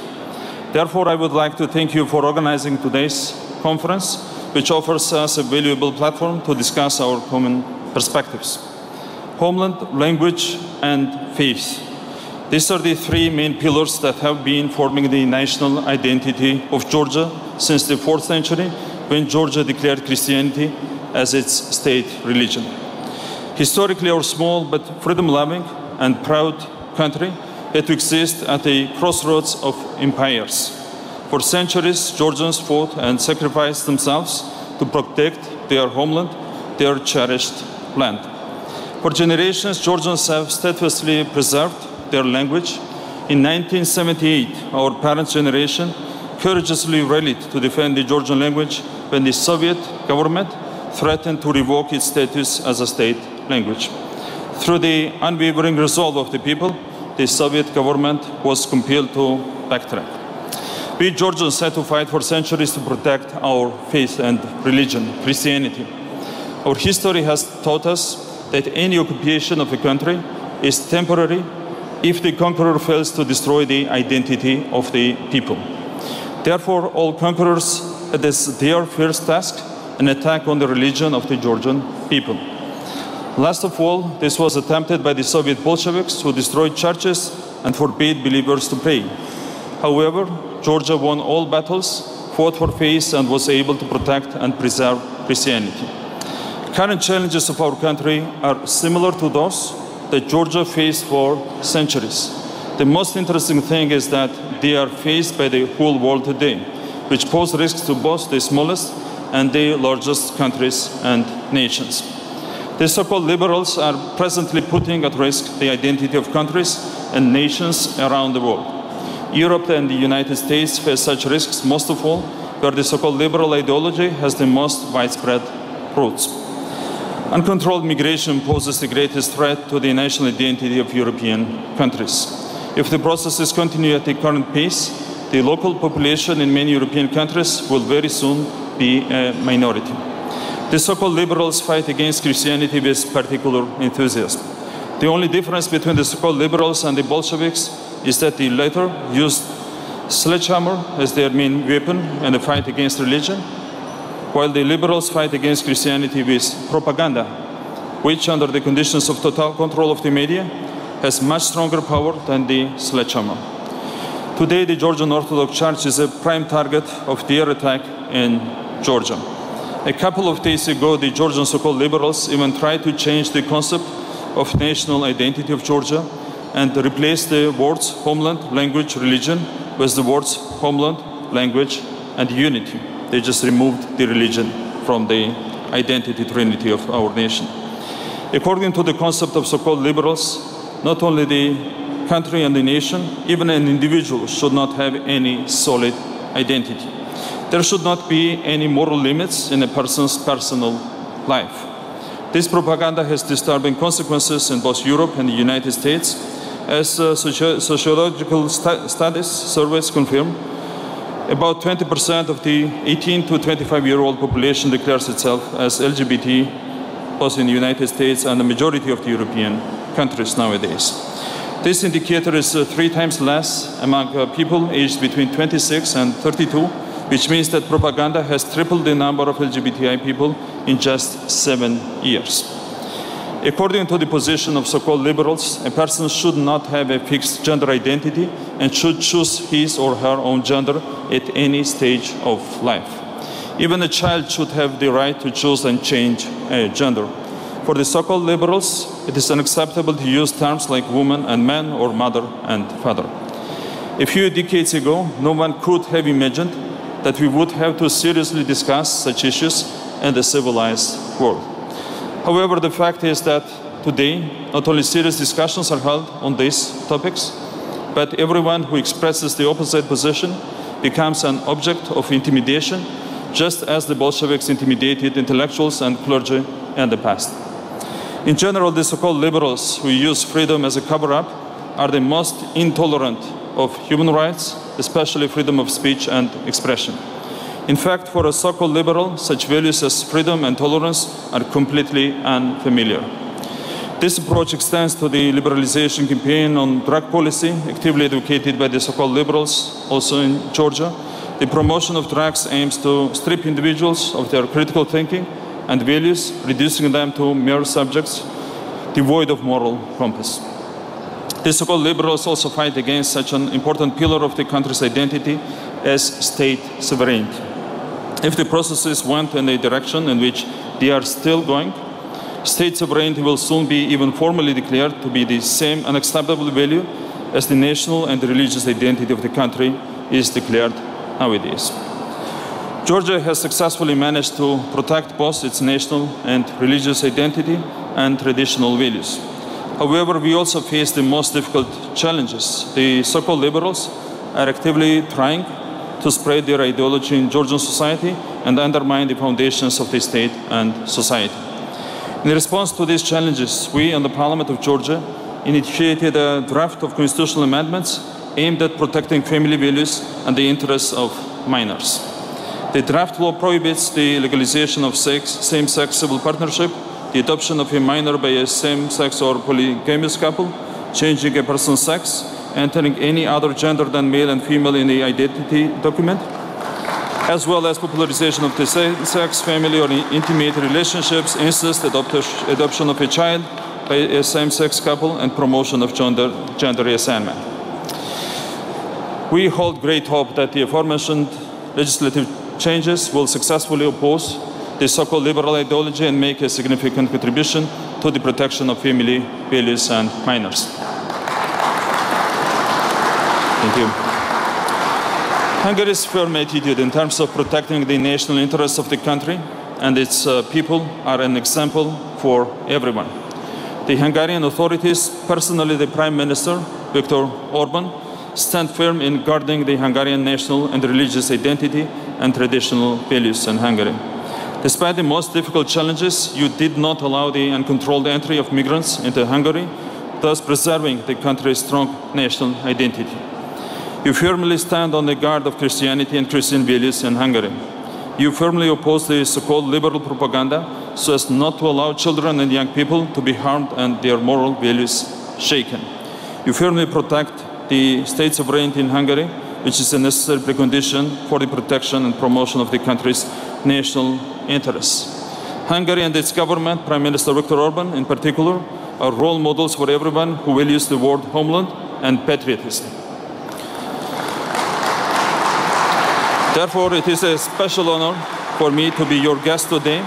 Therefore, I would like to thank you for organizing today's conference, which offers us a valuable platform to discuss our common perspectives. Homeland, language, and faith. These are the three main pillars that have been forming the national identity of Georgia since the 4th century, when Georgia declared Christianity as its state religion. Historically, our small but freedom-loving and proud country had to exist at the crossroads of empires. For centuries, Georgians fought and sacrificed themselves to protect their homeland, their cherished land. For generations, Georgians have steadfastly preserved their language. In 1978, our parents' generation courageously rallied to defend the Georgian language when the Soviet government threatened to revoke its status as a state language. Through the unwavering resolve of the people, the Soviet government was compelled to backtrack. We Georgians had to fight for centuries to protect our faith and religion, Christianity. Our history has taught us that any occupation of a country is temporary if the conqueror fails to destroy the identity of the people. Therefore, all conquerors had as their first task an attack on the religion of the Georgian people. Last of all, this was attempted by the Soviet Bolsheviks, who destroyed churches and forbade believers to pray. However, Georgia won all battles, fought for faith, and was able to protect and preserve Christianity. Current challenges of our country are similar to those that Georgia faced for centuries. The most interesting thing is that they are faced by the whole world today, which pose risks to both the smallest and the largest countries and nations. The so-called liberals are presently putting at risk the identity of countries and nations around the world. Europe and the United States face such risks most of all, where the so-called liberal ideology has the most widespread roots. Uncontrolled migration poses the greatest threat to the national identity of European countries. If the processes continue at the current pace, the local population in many European countries will very soon be a minority. The so-called liberals fight against Christianity with particular enthusiasm. The only difference between the so-called liberals and the Bolsheviks is that the latter used sledgehammer as their main weapon in the fight against religion, while the liberals fight against Christianity with propaganda, which, under the conditions of total control of the media, has much stronger power than the sledgehammer. Today, the Georgian Orthodox Church is a prime target of their attack in Georgia. A couple of days ago, the Georgian so-called liberals even tried to change the concept of national identity of Georgia and replace the words homeland, language, religion with the words homeland, language, and unity. They just removed the religion from the identity trinity of our nation. According to the concept of so-called liberals, not only the country and the nation, even an individual should not have any solid identity. There should not be any moral limits in a person's personal life. This propaganda has disturbing consequences in both Europe and the United States, as sociological studies surveys confirm. About 20% of the 18 to 25-year-old population declares itself as LGBT, both in the United States and the majority of the European countries nowadays. This indicator is 3 times less among people aged between 26 and 32, which means that propaganda has tripled the number of LGBTI people in just 7 years. According to the position of so-called liberals, a person should not have a fixed gender identity and should choose his or her own gender at any stage of life. Even a child should have the right to choose and change gender. For the so-called liberals, it is unacceptable to use terms like woman and man or mother and father. A few decades ago, no one could have imagined that we would have to seriously discuss such issues in the civilized world. However, the fact is that today, not only serious discussions are held on these topics, but everyone who expresses the opposite position becomes an object of intimidation, just as the Bolsheviks intimidated intellectuals and clergy in the past. In general, the so-called liberals who use freedom as a cover-up are the most intolerant of human rights, especially freedom of speech and expression. In fact, for a so-called liberal, such values as freedom and tolerance are completely unfamiliar. This approach extends to the liberalization campaign on drug policy, actively advocated by the so-called liberals, also in Georgia. The promotion of drugs aims to strip individuals of their critical thinking and values, reducing them to mere subjects devoid of moral compass. The so-called liberals also fight against such an important pillar of the country's identity as state sovereignty. If the processes went in a direction in which they are still going, state sovereignty will soon be even formally declared to be the same unacceptable value as the national and religious identity of the country is declared nowadays. Georgia has successfully managed to protect both its national and religious identity and traditional values. However, we also face the most difficult challenges. The so-called liberals are actively trying to spread their ideology in Georgian society and undermine the foundations of the state and society. In response to these challenges, we in the Parliament of Georgia initiated a draft of constitutional amendments aimed at protecting family values and the interests of minors. The draft law prohibits the legalization of same-sex civil partnership, the adoption of a minor by a same-sex or polygamous couple, changing a person's sex, entering any other gender than male and female in the identity document, as well as popularization of the same-sex, family or intimate relationships, incest, adoption of a child by a same-sex couple, and promotion of gender reassignment. We hold great hope that the aforementioned legislative changes will successfully oppose the so-called liberal ideology and make a significant contribution to the protection of family values and minors. Thank you. Hungary's firm attitude in terms of protecting the national interests of the country and its people are an example for everyone. The Hungarian authorities, personally the Prime Minister, Viktor Orban, stand firm in guarding the Hungarian national and religious identity and traditional values in Hungary. Despite the most difficult challenges, you did not allow the uncontrolled entry of migrants into Hungary, thus preserving the country's strong national identity. You firmly stand on the guard of Christianity and Christian values in Hungary. You firmly oppose the so-called liberal propaganda so as not to allow children and young people to be harmed and their moral values shaken. You firmly protect the state sovereignty in Hungary, which is a necessary precondition for the protection and promotion of the country's national interests. Hungary and its government, Prime Minister Viktor Orban in particular, are role models for everyone who values the word homeland and patriotism. Therefore, it is a special honor for me to be your guest today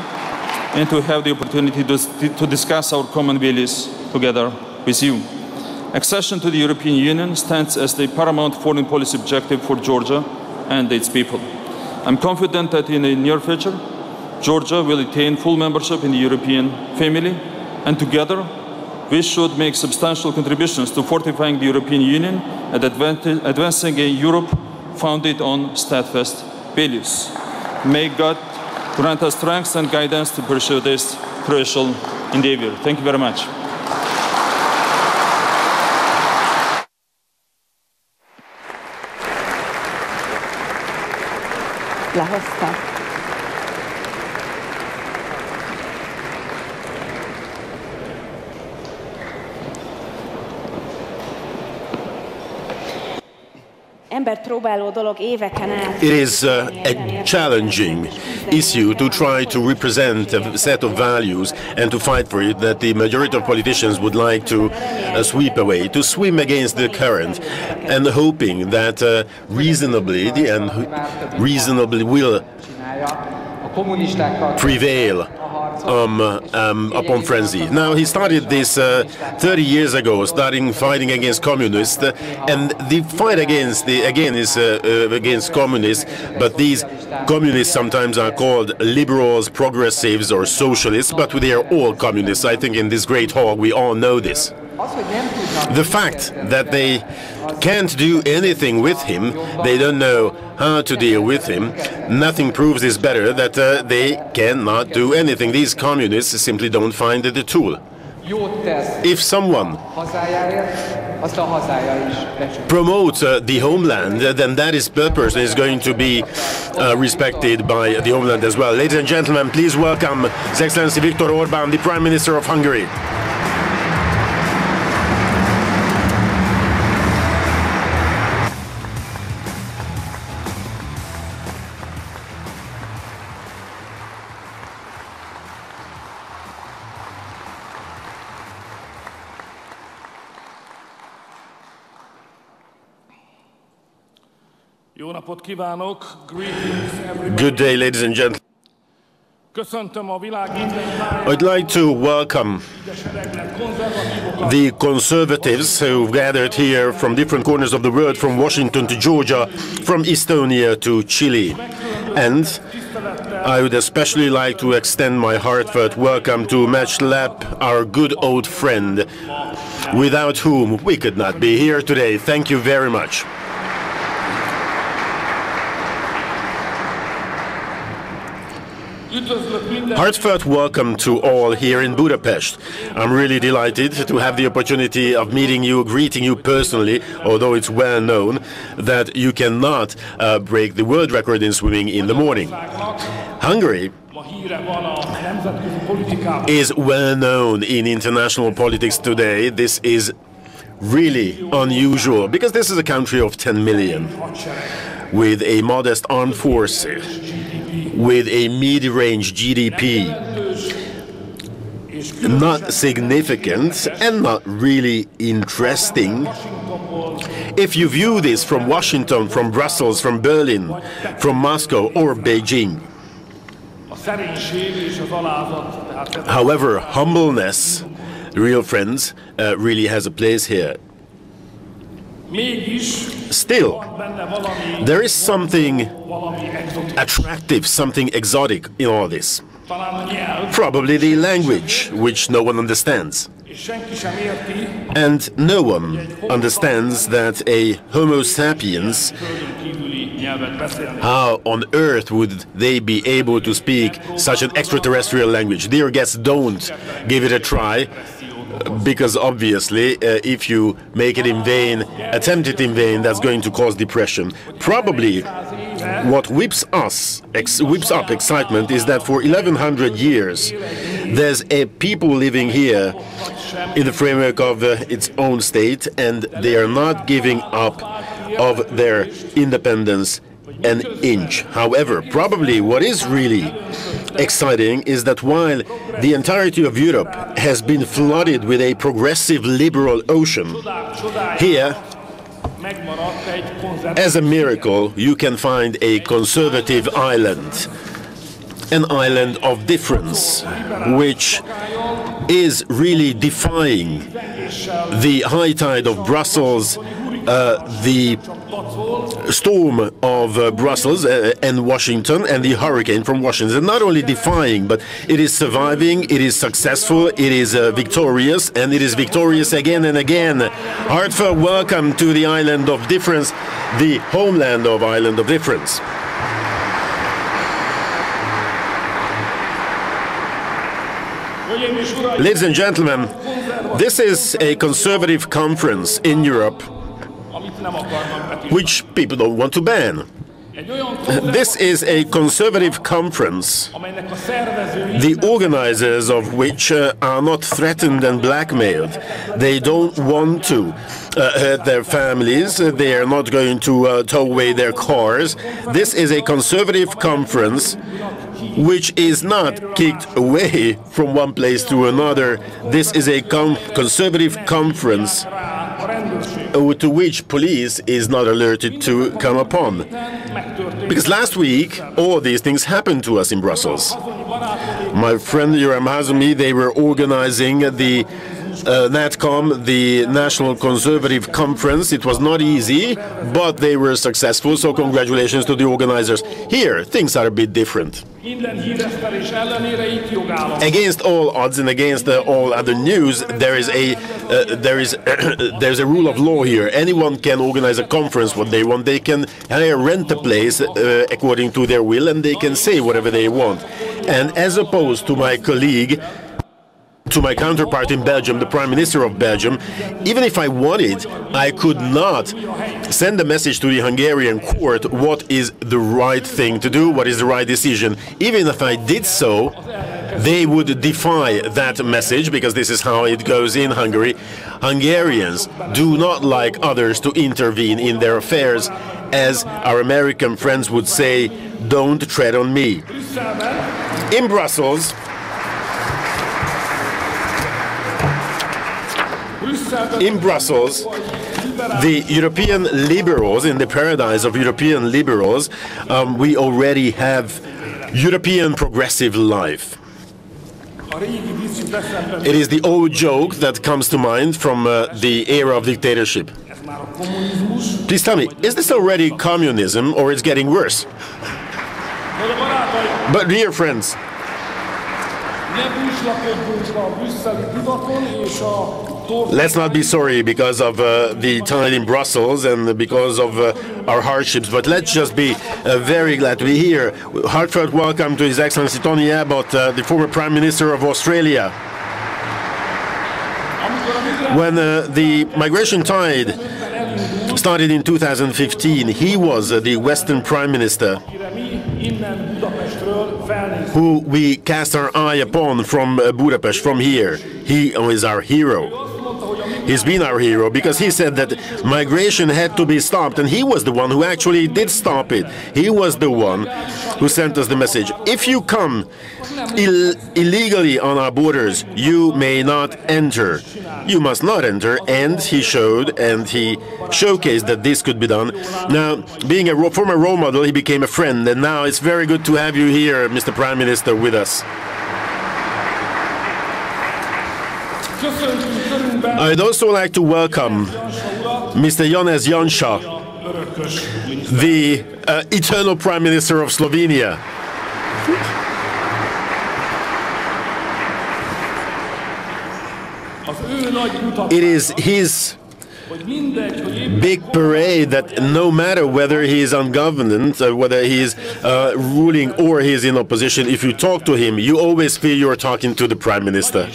and to have the opportunity to discuss our common values together with you. Accession to the European Union stands as the paramount foreign policy objective for Georgia and its people. I'm confident that in the near future, Georgia will attain full membership in the European family, and together we should make substantial contributions to fortifying the European Union and advancing a Europe founded on steadfast values. May God grant us strength and guidance to pursue this crucial endeavor. Thank you very much. It is a challenging issue to try to represent a set of values and to fight for it that the majority of politicians would like to sweep away, to swim against the current, and hoping that reasonably will prevail upon frenzy. Now, he started this 30 years ago, starting fighting against communists, and the fight against is against communists, but these communists sometimes are called liberals, progressives, or socialists, but they are all communists. I think in this great hall we all know this. The fact that they can't do anything with him, they don't know how to deal with him, nothing proves this better that they cannot do anything. These communists simply don't find the tool. If someone promotes the homeland, then that person is going to be respected by the homeland as well. Ladies and gentlemen, please welcome His Excellency Viktor Orban, the Prime Minister of Hungary. Good day, ladies and gentlemen. I'd like to welcome the conservatives who gathered here from different corners of the world, from Washington to Georgia, from Estonia to Chile. And I would especially like to extend my heartfelt welcome to Mechthlep, our good old friend, without whom we could not be here today. Thank you very much. Heartfelt welcome to all here in Budapest. I'm really delighted to have the opportunity of meeting you, greeting you personally, although it's well known that you cannot break the world record in swimming in the morning. Hungary is well known in international politics today. This is really unusual because this is a country of 10 million. with a modest armed force, with a mid-range GDP, not significant and not really interesting. If you view this from Washington, from Brussels, from Berlin, from Moscow or Beijing. However, humbleness, real friends, really has a place here. Still, there is something attractive, something exotic in all this. Probably the language, which no one understands. And no one understands that a Homo sapiens, how on earth would they be able to speak such an extraterrestrial language? Dear guests, don't give it a try, because obviously if you make it in vain, attempt it in vain, that's going to cause depression. Probably what whips up excitement is that for 1100 years there's a people living here in the framework of its own state, and they are not giving up of their independence an inch. However, probably what is really exciting is that while the entirety of Europe has been flooded with a progressive liberal ocean, here, as a miracle, you can find a conservative island, an island of difference, which is really defying the high tide of Brussels, the storm of Brussels and Washington, and the hurricane from Washington. Not only defying, but it is surviving, it is successful, it is victorious, and it is victorious again and again. Heartfelt welcome to the island of difference, the homeland of Island of Difference. Ladies and gentlemen, this is a conservative conference in Europe which people don't want to ban. This is a conservative conference, the organizers of which are not threatened and blackmailed. They don't want to hurt their families. They are not going to tow away their cars. This is a conservative conference which is not kicked away from one place to another. This is a conservative conference to which police is not alerted to come upon. Because last week, all these things happened to us in Brussels. My friend Yoram Hazmi, they were organizing the NatCom, the National Conservative Conference. It was not easy, but they were successful, so congratulations to the organizers. Here, things are a bit different. Against all odds and against all other news, there's a rule of law here. Anyone can organize a conference what they want. They can rent a place according to their will, and they can say whatever they want. And as opposed to my colleague, to my counterpart in Belgium, the Prime Minister of Belgium, even if I wanted, I could not send a message to the Hungarian court what is the right thing to do, what is the right decision. Even if I did so, they would defy that message, because this is how it goes in Hungary. Hungarians do not like others to intervene in their affairs. As our American friends would say, don't tread on me. In Brussels, the European liberals, in the paradise of European liberals, we already have European progressive life. It is the old joke that comes to mind from the era of dictatorship. Please tell me, is this already communism, or it's getting worse? But dear friends, let's not be sorry because of the tide in Brussels and because of our hardships, but let's just be very glad to be here. Heartfelt welcome to His Excellency Tony Abbott, the former Prime Minister of Australia. When the migration tide started in 2015, he was the Western Prime Minister who we cast our eye upon from Budapest, from here. He is our hero. He's been our hero because he said that migration had to be stopped, and he was the one who actually did stop it. He was the one who sent us the message. If you come illegally on our borders, you may not enter. You must not enter, and he showed and he showcased that this could be done. Now, being a former role model, he became a friend, and now it's very good to have you here, Mr. Prime Minister, with us. I'd also like to welcome Mr. Janez Janša, the eternal Prime Minister of Slovenia. It is his big parade that no matter whether he is on government, whether he is ruling or he is in opposition, if you talk to him, you always feel you're talking to the Prime Minister.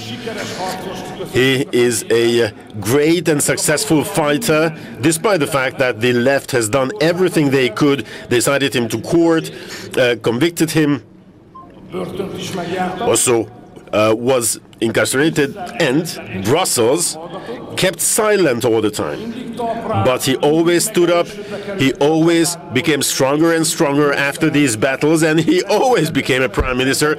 He is a great and successful fighter, despite the fact that the left has done everything they could. They cited him to court, convicted him, also was incarcerated, and Brussels kept silent all the time. But he always stood up, he always became stronger and stronger after these battles, and he always became a prime minister.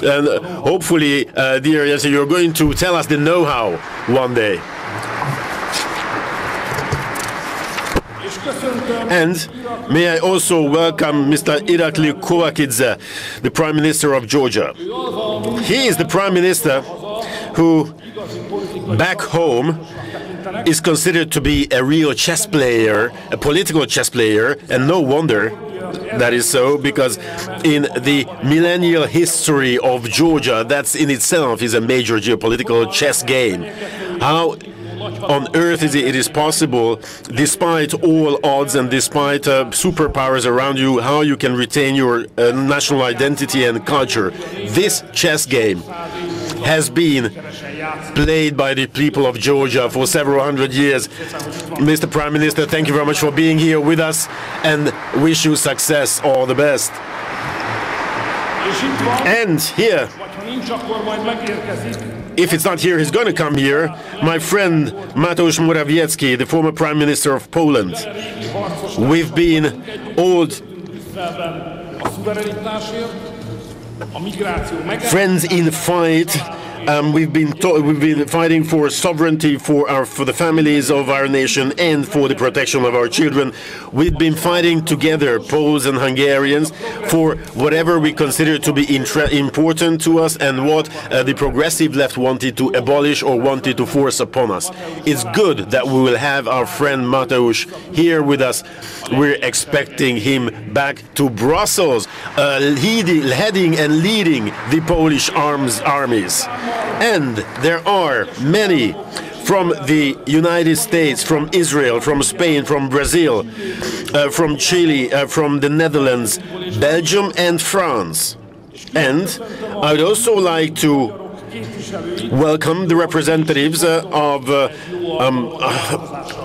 And hopefully, dear Jens, you're going to tell us the know-how one day. And may I also welcome Mr. Irakli Kovakidze, the Prime Minister of Georgia. He is the Prime Minister who, back home, is considered to be a real chess player, a political chess player, and no wonder that is so, because in the millennial history of Georgia, that's in itself is a major geopolitical chess game. How on earth it is possible, despite all odds and despite superpowers around you, how you can retain your national identity and culture? This chess game has been played by the people of Georgia for several hundred years. Mr. Prime Minister, thank you very much for being here with us, and wish you success, all the best. And here, if it's not here, he's going to come here, my friend Mateusz Morawiecki, the former Prime Minister of Poland. We've been old friends in fight. We've been fighting for sovereignty for the families of our nation and for the protection of our children. We've been fighting together, Poles and Hungarians, for whatever we consider to be important to us and what the progressive left wanted to abolish or wanted to force upon us. It's good that we will have our friend Mateusz here with us. We're expecting him back to Brussels, heading and leading the Polish armies. And there are many from the United States, from Israel, from Spain, from Brazil, from Chile, from the Netherlands, Belgium and France. And I would also like to welcome the representatives of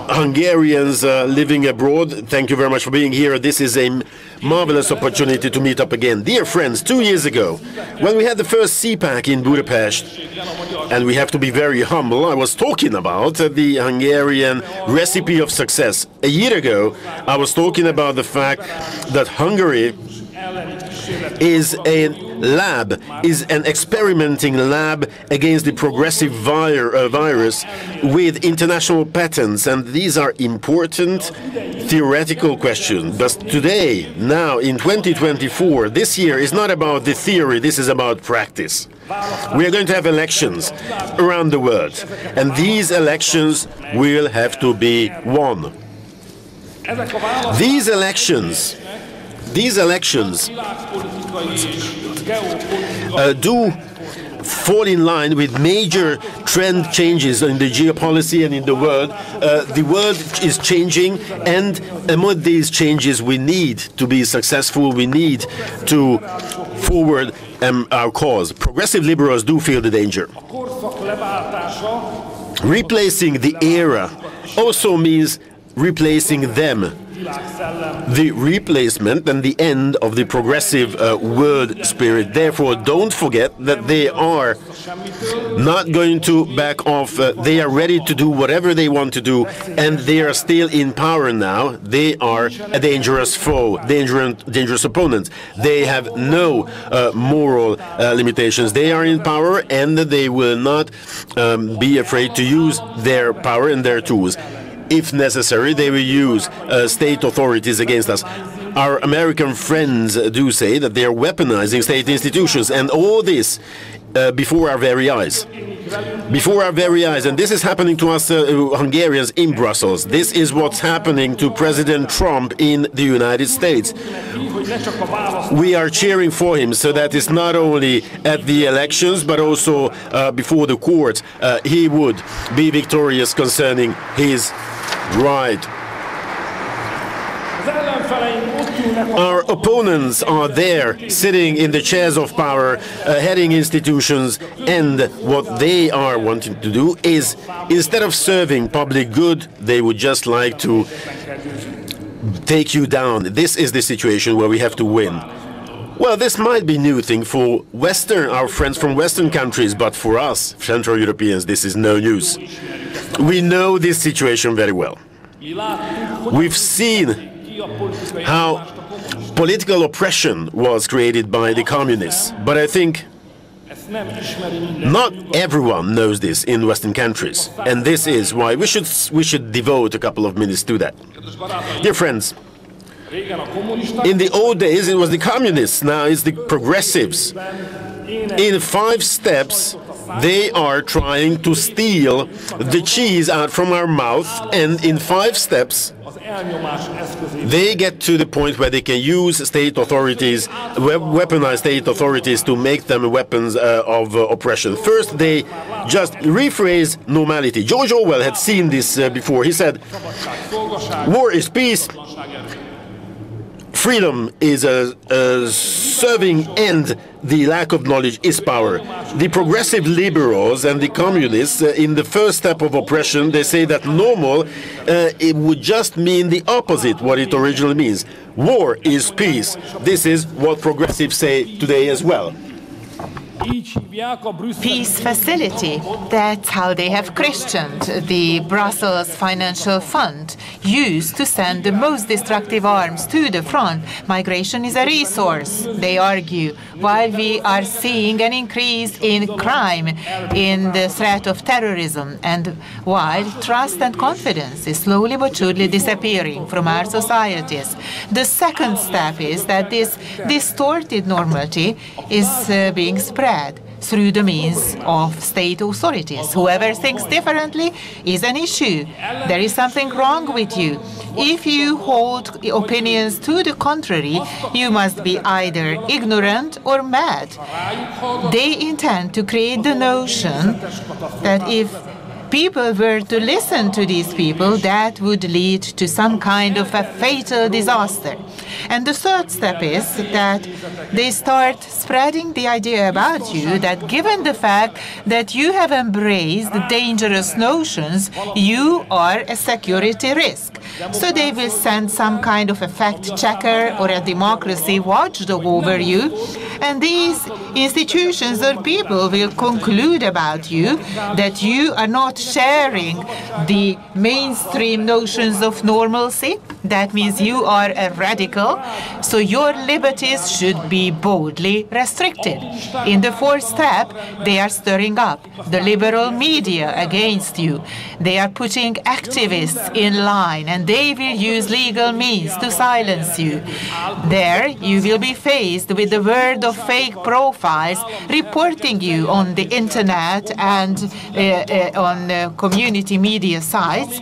Hungarians living abroad. Thank you very much for being here. This is a marvelous opportunity to meet up again. Dear friends, 2 years ago, when we had the first CPAC in Budapest, and we have to be very humble, I was talking about the Hungarian recipe of success. A year ago, I was talking about the fact that Hungary is a lab, is an experimenting lab against the progressive virus with international patents, and these are important theoretical questions. But today, now in 2024, this year is not about the theory, this is about practice. We are going to have elections around the world, and these elections will have to be won. These elections do fall in line with major trend changes in the geopolitics and in the world. The world is changing, and among these changes we need to be successful, we need to forward our cause. Progressive liberals do feel the danger. Replacing the era also means replacing them. the replacement and the end of the progressive world spirit. Therefore, don't forget that they are not going to back off. They are ready to do whatever they want to do, and they are still in power now. They are a dangerous foe, dangerous opponent. They have no moral limitations. They are in power, and they will not be afraid to use their power and their tools. If necessary, they will use state authorities against us. Our American friends do say that they are weaponizing state institutions, and all this before our very eyes. Before our very eyes. And this is happening to us Hungarians in Brussels. This is what's happening to President Trump in the United States. We are cheering for him, so that it's not only at the elections, but also before the courts, he would be victorious concerning his right. Our opponents are there, sitting in the chairs of power, heading institutions, and what they are wanting to do is, instead of serving public good, they would just like to take you down. This is the situation where we have to win. Well, this might be a new thing for our friends from Western countries, but for us, Central Europeans, this is no news. We know this situation very well. We've seen how political oppression was created by the communists, but I think not everyone knows this in Western countries, and this is why we should devote a couple of minutes to that. Dear friends, in the old days it was the communists, now it's the progressives. In 5 steps they are trying to steal the cheese out from our mouth, and in 5 steps they get to the point where they can use state authorities, weaponize state authorities to make them weapons of oppression. First, they just rephrase normality. George Orwell had seen this before. He said, war is peace, freedom is a serving end, the lack of knowledge is power. The progressive liberals and the communists, in the first step of oppression, they say that normal, it would just mean the opposite what it originally means. War is peace. This is what progressives say today as well. Peace facility. That's how they have christened the Brussels Financial Fund, used to send the most destructive arms to the front. Migration is a resource, they argue, while we are seeing an increase in crime, in the threat of terrorism, and while trust and confidence is slowly but surely disappearing from our societies. The second step is that this distorted normality is being spread through the means of state authorities. Whoever thinks differently is an issue. There is something wrong with you. If you hold opinions to the contrary, you must be either ignorant or mad. They intend to create the notion that if people were to listen to these people, that would lead to some kind of a fatal disaster. And the third step is that they start spreading the idea about you that given the fact that you have embraced the dangerous notions, you are a security risk. So they will send some kind of a fact checker or a democracy watchdog over you, and these institutions or people will conclude about you that you are not sharing the mainstream notions of normalcy. That means you are a radical, so your liberties should be boldly restricted. In the fourth step, they are stirring up the liberal media against you. They are putting activists in line, and they will use legal means to silence you. There, you will be faced with the word of fake profiles reporting you on the internet and on community media sites,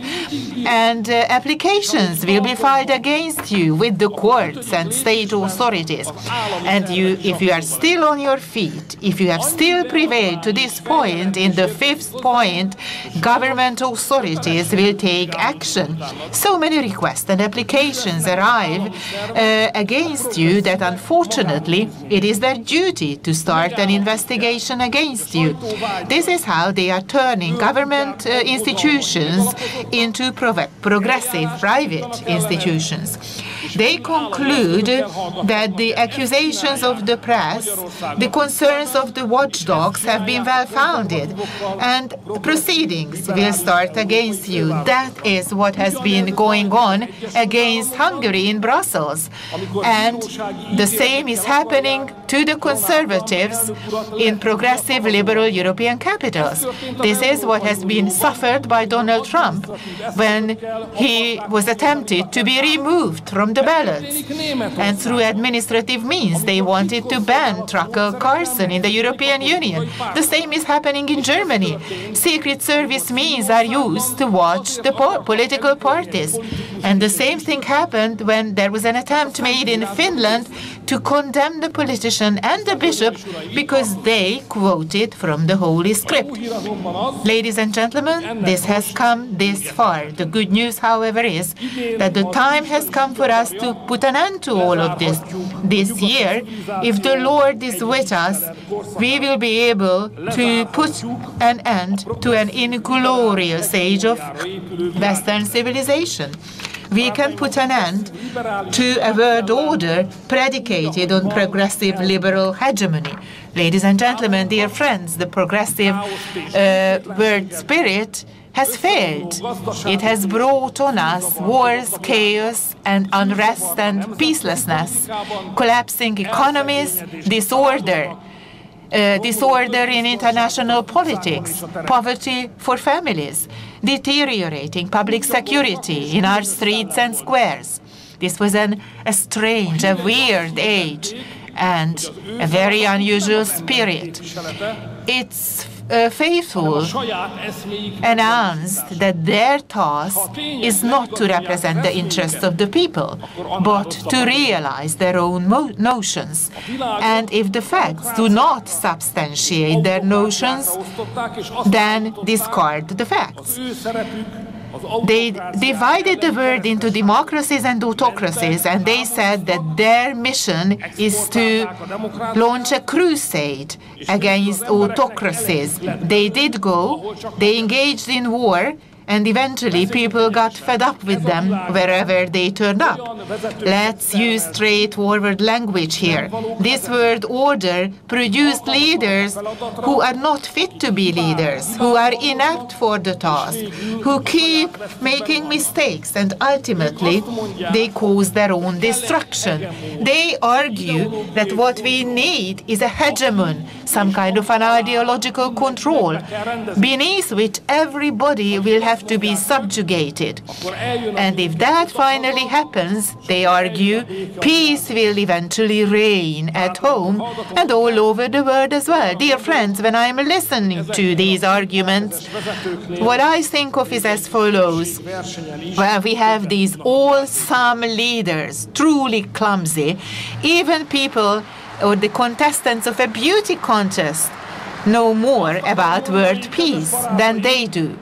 and applications will be filed against you with the courts and state authorities. And if you are still on your feet, if you have still prevailed to this point, in the fifth point, government authorities will take action. So so many requests and applications arrive against you that unfortunately it is their duty to start an investigation against you. This is how they are turning government institutions into progressive private institutions. They conclude that the accusations of the press, the concerns of the watchdogs have been well-founded, and proceedings will start against you. That is what has been going on against Hungary in Brussels. And the same is happening to the conservatives in progressive liberal European capitals. This is what has been suffered by Donald Trump when he was attempted to be removed from the ballots. And through administrative means, they wanted to ban Tucker Carlson in the European Union. The same is happening in Germany. Secret service means are used to watch the political parties. And the same thing happened when there was an attempt made in Finland to condemn the politician and the bishop because they quoted from the Holy Script. Ladies and gentlemen, this has come this far. The good news, however, is that the time has come for us to put an end to all of this. This year, if the Lord is with us, we will be able to put an end to an inglorious age of Western civilization. We can put an end to a world order predicated on progressive liberal hegemony. Ladies and gentlemen, dear friends, the progressive world spirit has failed. It has brought on us wars, chaos, and unrest and peacelessness, collapsing economies, disorder in international politics, poverty for families, deteriorating public security in our streets and squares. This was a strange, a weird age and a very unusual spirit. Its faithful announced that their task is not to represent the interests of the people, but to realize their own notions. And if the facts do not substantiate their notions, then discard the facts. They divided the world into democracies and autocracies, and they said that their mission is to launch a crusade against autocracies. They did go, they engaged in war, and eventually people got fed up with them wherever they turned up. Let's use straightforward language here. This world order produced leaders who are not fit to be leaders, who are inept for the task, who keep making mistakes, and ultimately they cause their own destruction. They argue that what we need is a hegemon, some kind of an ideological control, beneath which everybody will have to be subjugated. And if that finally happens, they argue, peace will eventually reign at home and all over the world as well. Dear friends, when I'm listening to these arguments, what I think of is as follows. Well, we have these awesome leaders, truly clumsy. Even people or the contestants of a beauty contest know more about world peace than they do.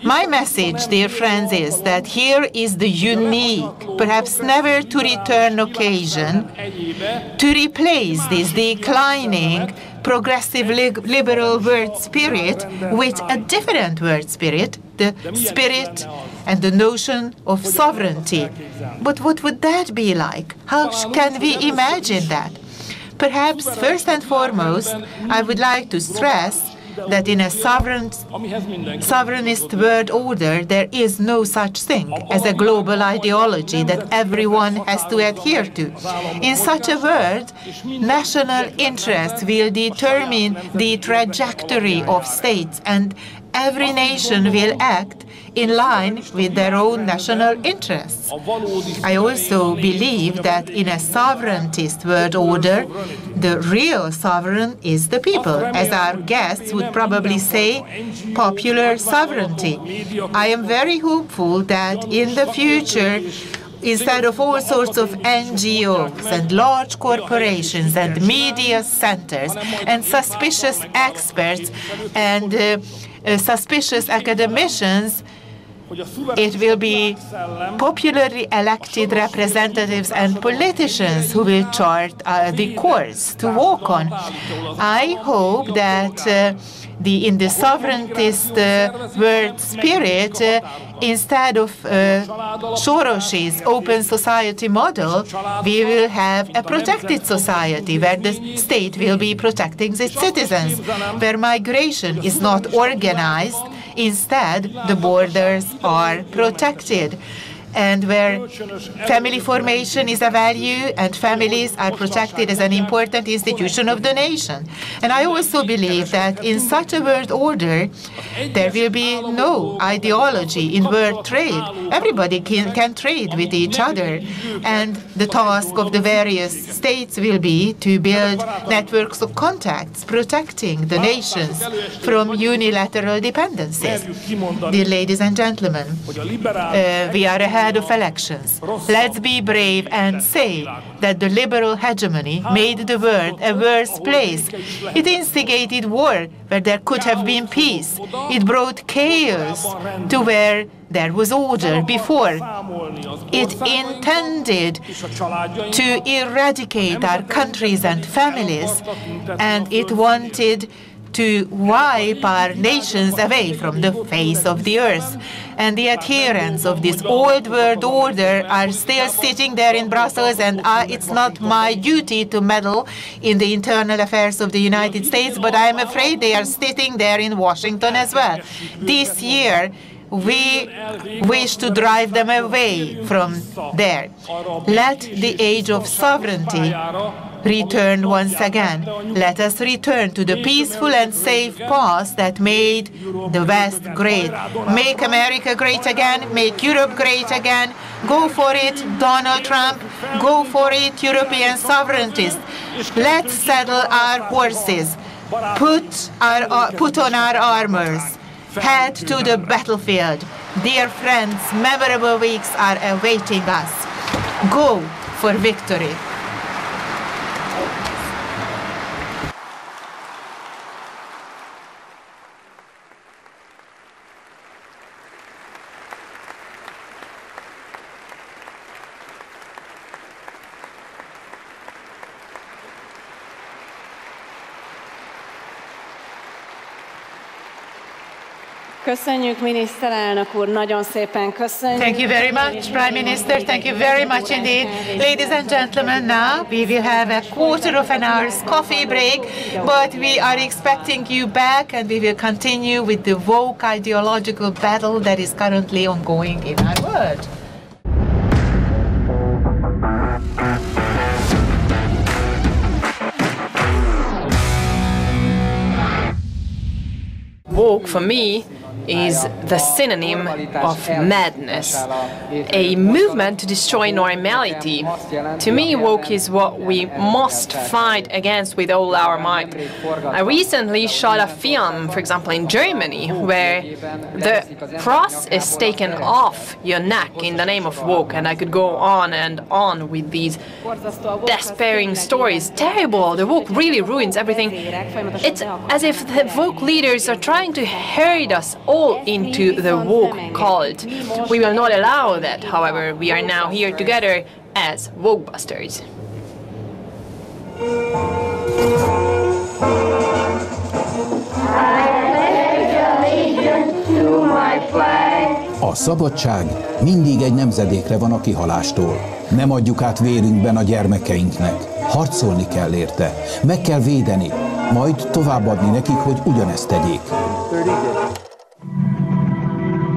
My message, dear friends, is that here is the unique, perhaps never to return occasion to replace this declining progressive liberal world spirit with a different world spirit, the spirit and the notion of sovereignty. But what would that be like? How can we imagine that? Perhaps first and foremost, I would like to stress that in a sovereignist world order, there is no such thing as a global ideology that everyone has to adhere to. In such a world, national interests will determine the trajectory of states, and every nation will act in line with their own national interests. I also believe that in a sovereigntist world order, the real sovereign is the people. As our guests would probably say, popular sovereignty. I am very hopeful that in the future, instead of all sorts of NGOs and large corporations and media centers and suspicious experts and suspicious academicians, It will be popularly elected representatives and politicians who will chart the course to walk on. I hope that in the sovereigntist world spirit, instead of Soros's open society model, we will have a protected society where the state will be protecting its citizens, where migration is not organized. Instead, the borders are protected, and where family formation is a value and families are protected as an important institution of the nation. And I also believe that in such a world order, there will be no ideology in world trade. Everybody can trade with each other, and the task of the various states will be to build networks of contacts, protecting the nations from unilateral dependencies. Dear ladies and gentlemen, we are ahead of elections. Let's be brave and say that the liberal hegemony made the world a worse place. It instigated war where there could have been peace. It brought chaos to where there was order before. It intended to eradicate our countries and families, and it wanted to wipe our nations away from the face of the earth. And the adherents of this old world order are still sitting there in Brussels, and it's not my duty to meddle in the internal affairs of the United States, but I'm afraid they are sitting there in Washington as well. This year, we wish to drive them away from there. Let the age of sovereignty return once again. Let us return to the peaceful and safe past that made the West great. Make America great again. Make Europe great again. Go for it, Donald Trump. Go for it, European sovereigntists. Let's saddle our horses. Put on our armors. Head to the battlefield. Dear friends, memorable weeks are awaiting us. Go for victory. Köszönjük, miniszterelnök úr, nagyon szépen köszönjük. Thank you very much, Prime Minister. Thank you very much indeed. Ladies and gentlemen, now we will have a quarter of an hour's coffee break, but we are expecting you back, and we will continue with the woke ideological battle that is currently ongoing in our world. Woke, for me, is the synonym of madness, a movement to destroy normality. To me, woke is what we must fight against with all our might. I recently shot a film, for example, in Germany, where the cross is taken off your neck in the name of woke, and I could go on and on with these despairing stories. Terrible, the woke really ruins everything. It's as if the woke leaders are trying to herd us all into the woke cult. We will not allow that, however. We are now here together as woke busters. A szabadság mindig egy nemzedékre van a kihalástól. Nem adjuk át vérünkben a gyermekeinknek. Harcolni kell érte, meg kell védeni, majd továbbadni nekik, hogy ugyanezt tegyék.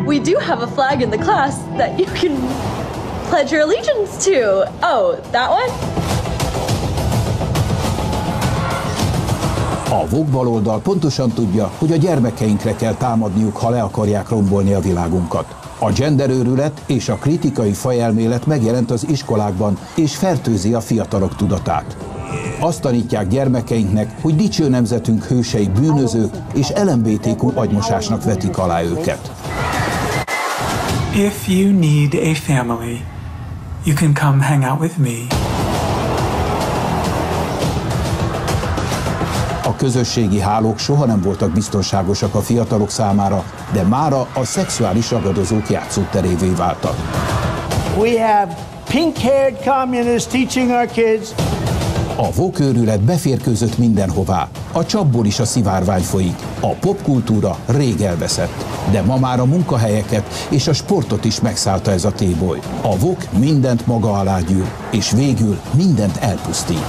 We do have a flag in the class that you can pledge your allegiance to. Oh, that one? A woke baloldal pontosan tudja, hogy a gyermekeinkre kell támadniuk, ha le akarják rombolni a világunkat. A genderőrület és a kritikai fajelmélet megjelent az iskolákban, és fertőzi a fiatalok tudatát. Azt tanítják gyermekeinknek, hogy dicső nemzetünk hősei bűnözők és LMBTQ agymosásnak vetik alá őket. If you need a family, you can come hang out with me. A közösségi hálók soha nem voltak biztonságosak a fiatalok számára, de mára a szexuális ragadozók játszóterévé váltak. We have pink-haired communists teaching our kids. A woke őrület beférkőzött mindenhová. A csapból is a szivárvány folyik. A popkultúra rég elveszett. De ma már a munkahelyeket és a sportot is megszállta ez a téboly. A woke mindent maga alá gyűr, és végül mindent elpusztít.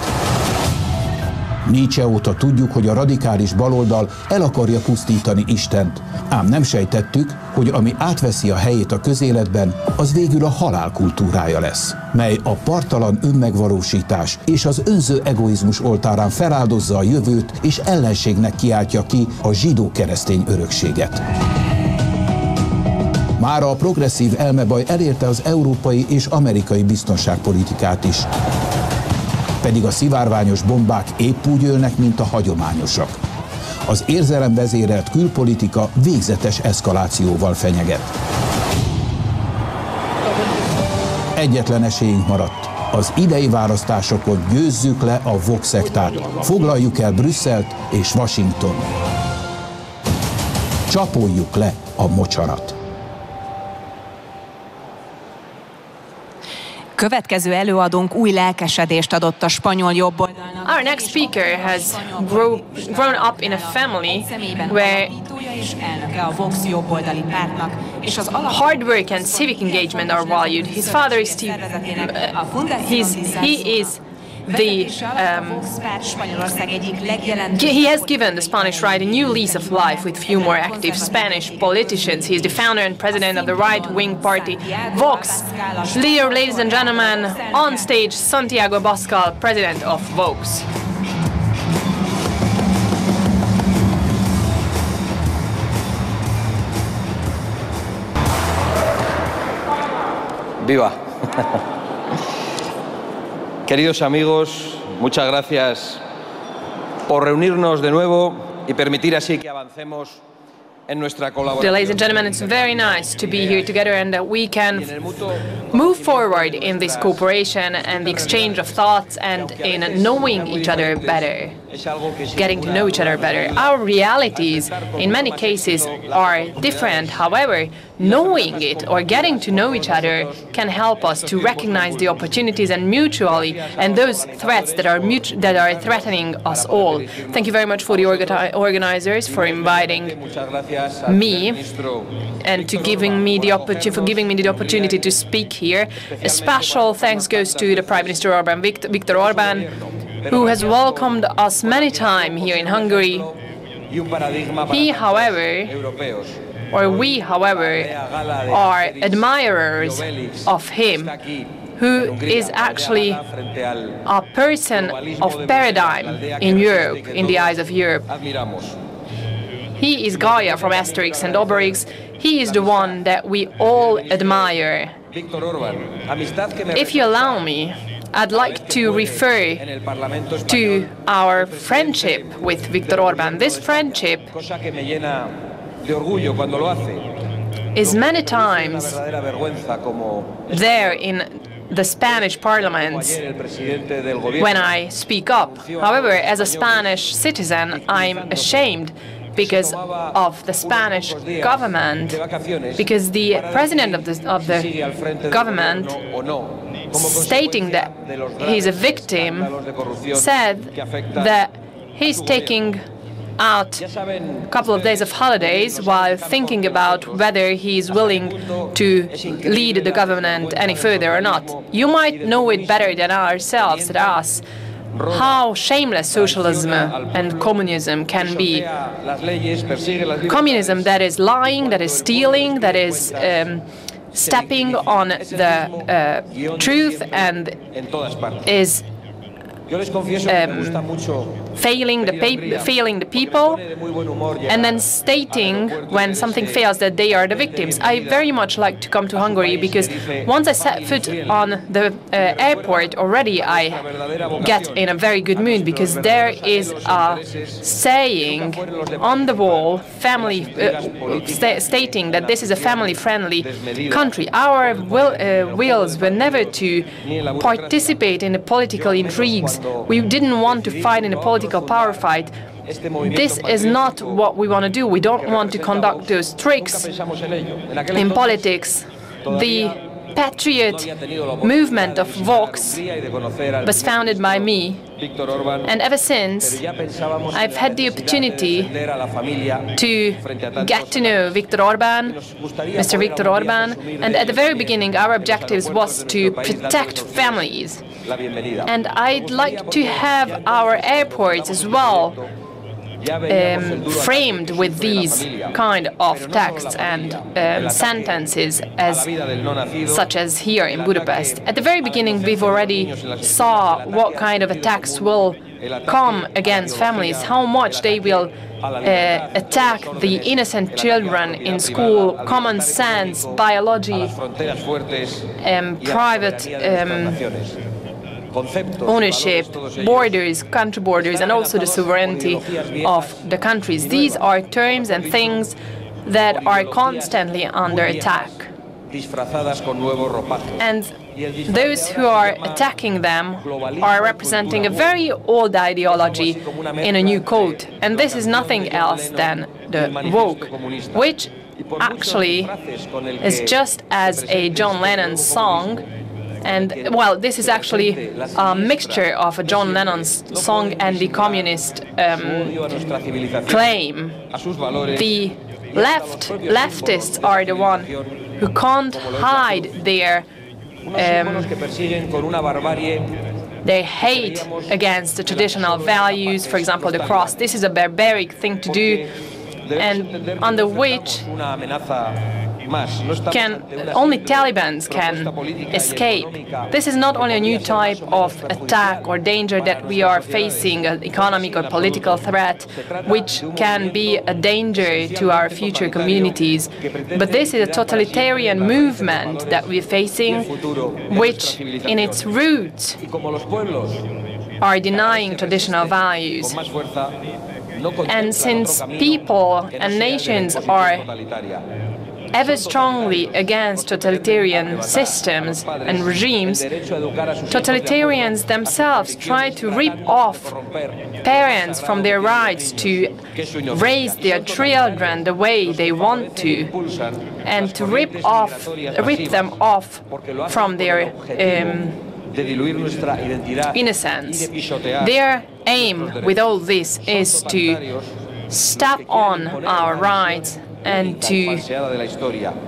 Nietzsche óta tudjuk, hogy a radikális baloldal el akarja pusztítani Istent, ám nem sejtettük, hogy ami átveszi a helyét a közéletben, az végül a halál kultúrája lesz, mely a parttalan önmegvalósítás és az önző egoizmus oltárán feláldozza a jövőt és ellenségnek kiáltja ki a zsidó-keresztény örökséget. Mára a progresszív elmebaj elérte az európai és amerikai biztonságpolitikát is. Pedig a szivárványos bombák épp úgy ölnek, mint a hagyományosak. Az érzelemvezérelt külpolitika végzetes eszkalációval fenyeget. Egyetlen esélyünk maradt. Az idei választásokon győzzük le a woke szektát, foglaljuk el Brüsszelt és Washington. Csapoljuk le a mocsarat. Következő előadónk új lelkesedést adott a spanyol jobboldalnak. Our next speaker has grown up in a family where hard work and civic engagement are valued. His father is he has given the Spanish right a new lease of life with few more active Spanish politicians. He is the founder and president of the right-wing party Vox. Ladies and gentlemen, on stage Santiago Abascal, president of Vox. Viva. Queridos amigos, muchas gracias por reunirnos de nuevo y permitir así que avancemos en nuestra colaboración. Ladies and gentlemen, it's very nice to be here together and that we can move forward in this cooperation and the exchange of thoughts and in knowing each other better, getting to know each other better. Our realities, in many cases, are different. However, knowing it or getting to know each other can help us to recognize the opportunities and mutually and those threats that are threatening us all. Thank you very much for the organizers for inviting me and for giving me the opportunity to speak here. A special thanks goes to the Prime Minister Orbán, Viktor Orbán, who has welcomed us many times here in Hungary. We, however, are admirers of him, who is actually a person of paradigm in Europe, in the eyes of Europe. He is Gaia from Asterix and Obelix. He is the one that we all admire. If you allow me, I'd like to refer to our friendship with Viktor Orbán. This friendship is many times there in the Spanish parliament when I speak up. However, as a Spanish citizen, I'm ashamed because of the Spanish government, because the president of the government, stating that he's a victim, said that he's taking out a couple of days of holidays while thinking about whether he's willing to lead the government any further or not. You might know it better than ourselves, than us, how shameless socialism and communism can be. Communism that is lying, that is stealing, that is stepping on the truth and is failing the people, and then stating when something fails that they are the victims. I very much like to come to Hungary because once I set foot on the airport already I get in a very good mood, because there is a saying on the wall, stating that this is a family-friendly country. Our wills were never to participate in the political intrigues. We didn't want to fight in a political power fight. this is not what we want to do. We don't want to conduct those tricks in politics. The Patriot movement of Vox was founded by me, and ever since I've had the opportunity to get to know Viktor Orbán, Mr. Viktor Orbán, and at the very beginning our objective was to protect families. And I'd like to have our airports as well framed with these kind of texts and sentences, such as here in Budapest. At the very beginning, we've already saw what kind of attacks will come against families, how much they will attack the innocent children in school, common sense, biology, private ownership, borders, country borders, and also the sovereignty of the countries. These are terms and things that are constantly under attack. And those who are attacking them are representing a very old ideology in a new coat. And this is nothing else than the woke, which actually is just as a John Lennon song. And, well, this is actually a mixture of a John Lennon's song and the communist claim. The leftists are the one who can't hide their hate against the traditional values, for example, the cross. This is a barbaric thing to do, and under which only Taliban can escape. This is not only a new type of attack or danger that we are facing, an economic or political threat, which can be a danger to our future communities, but this is a totalitarian movement that we're facing, which in its roots are denying traditional values. And since people and nations are ever strongly against totalitarian systems and regimes, totalitarians themselves try to rip off parents from their rights to raise their children the way they want to, and to rip them off from their innocence. Their aim with all this is to step on our rights and to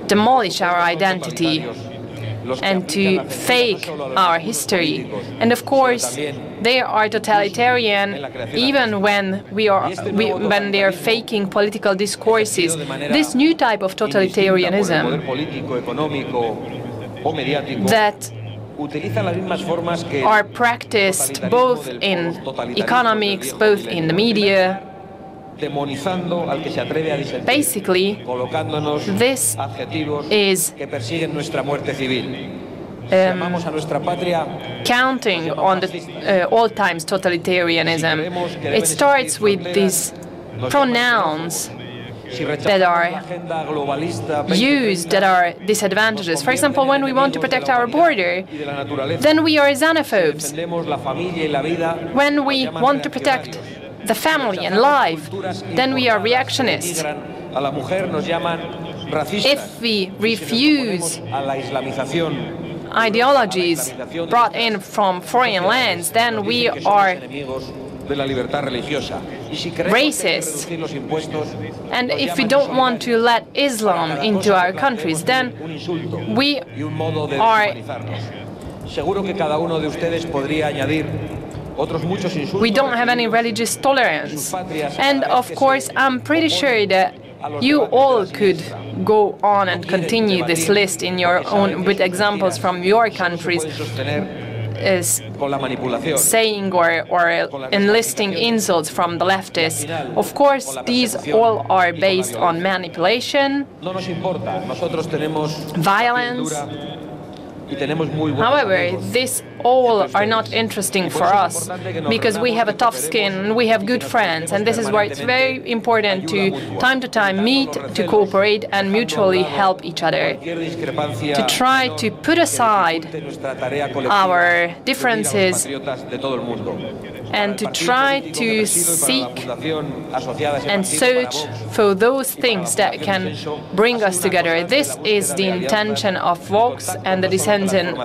demolish our identity and to fake our history. And of course, they are totalitarian even when when they are faking political discourses. This new type of totalitarianism that are practiced both in economics, both in the media. Basically, this is counting on the old times totalitarianism. It starts with these pronouns that are used that are disadvantages. For example, when we want to protect our border, then we are xenophobes. When we want to protect the family and life, then we are reactionists. If we refuse ideologies brought in from foreign lands, then we are racists. And if we don't want to let Islam into our countries, then we are... We don't have any religious tolerance. And of course, I'm pretty sure that you all could go on and continue this list in your own, with examples from your countries, saying or enlisting insults from the leftists. Of course, these all are based on manipulation, violence. However, these all are not interesting for us because we have a tough skin and we have good friends, and this is why it's very important to time meet, to cooperate and mutually help each other, to try to put aside our differences and to try to seek and search for those things that can bring us together. This is the intention of Vox and the Descendant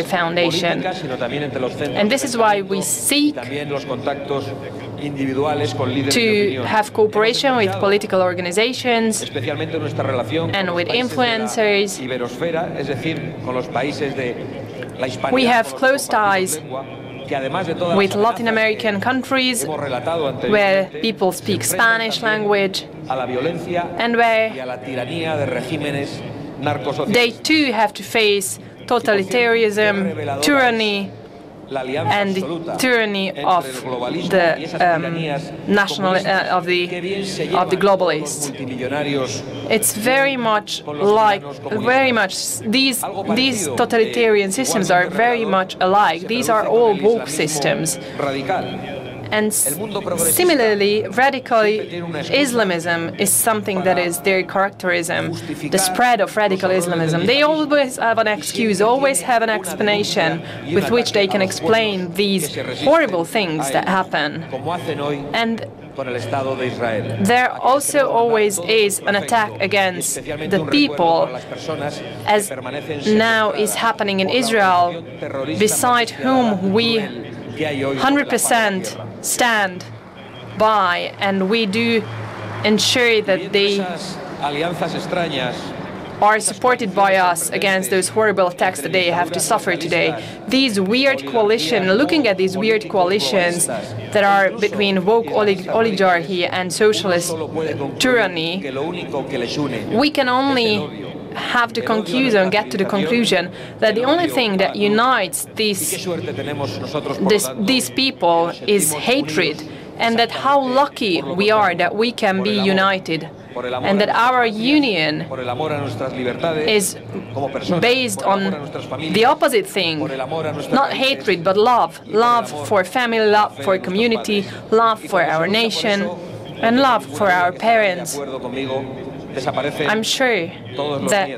Foundation. And this is why we seek to have cooperation with political organizations and with influencers. We have close ties with Latin American countries where people speak Spanish language and where they too have to face totalitarianism, tyranny, and the tyranny of the of the globalists. It's very much these totalitarian systems are very much alike. These are all woke systems. And similarly, radical Islamism is something that is their characterism, the spread of radical Islamism. They always have an excuse, always have an explanation with which they can explain these horrible things that happen. And there also always is an attack against the people, as now is happening in Israel, beside whom we 100% stand by, and we do ensure that they are supported by us against those horrible attacks that they have to suffer today. These weird coalitions, looking at these weird coalitions that are between woke oligarchy and socialist tyranny, we can only have to get to the conclusion that the only thing that unites these people is hatred, and that how lucky we are that we can be united, and that our union is based on the opposite thing, not hatred but love. Love for family, love for community, love for our nation, and love for our parents. I'm sure that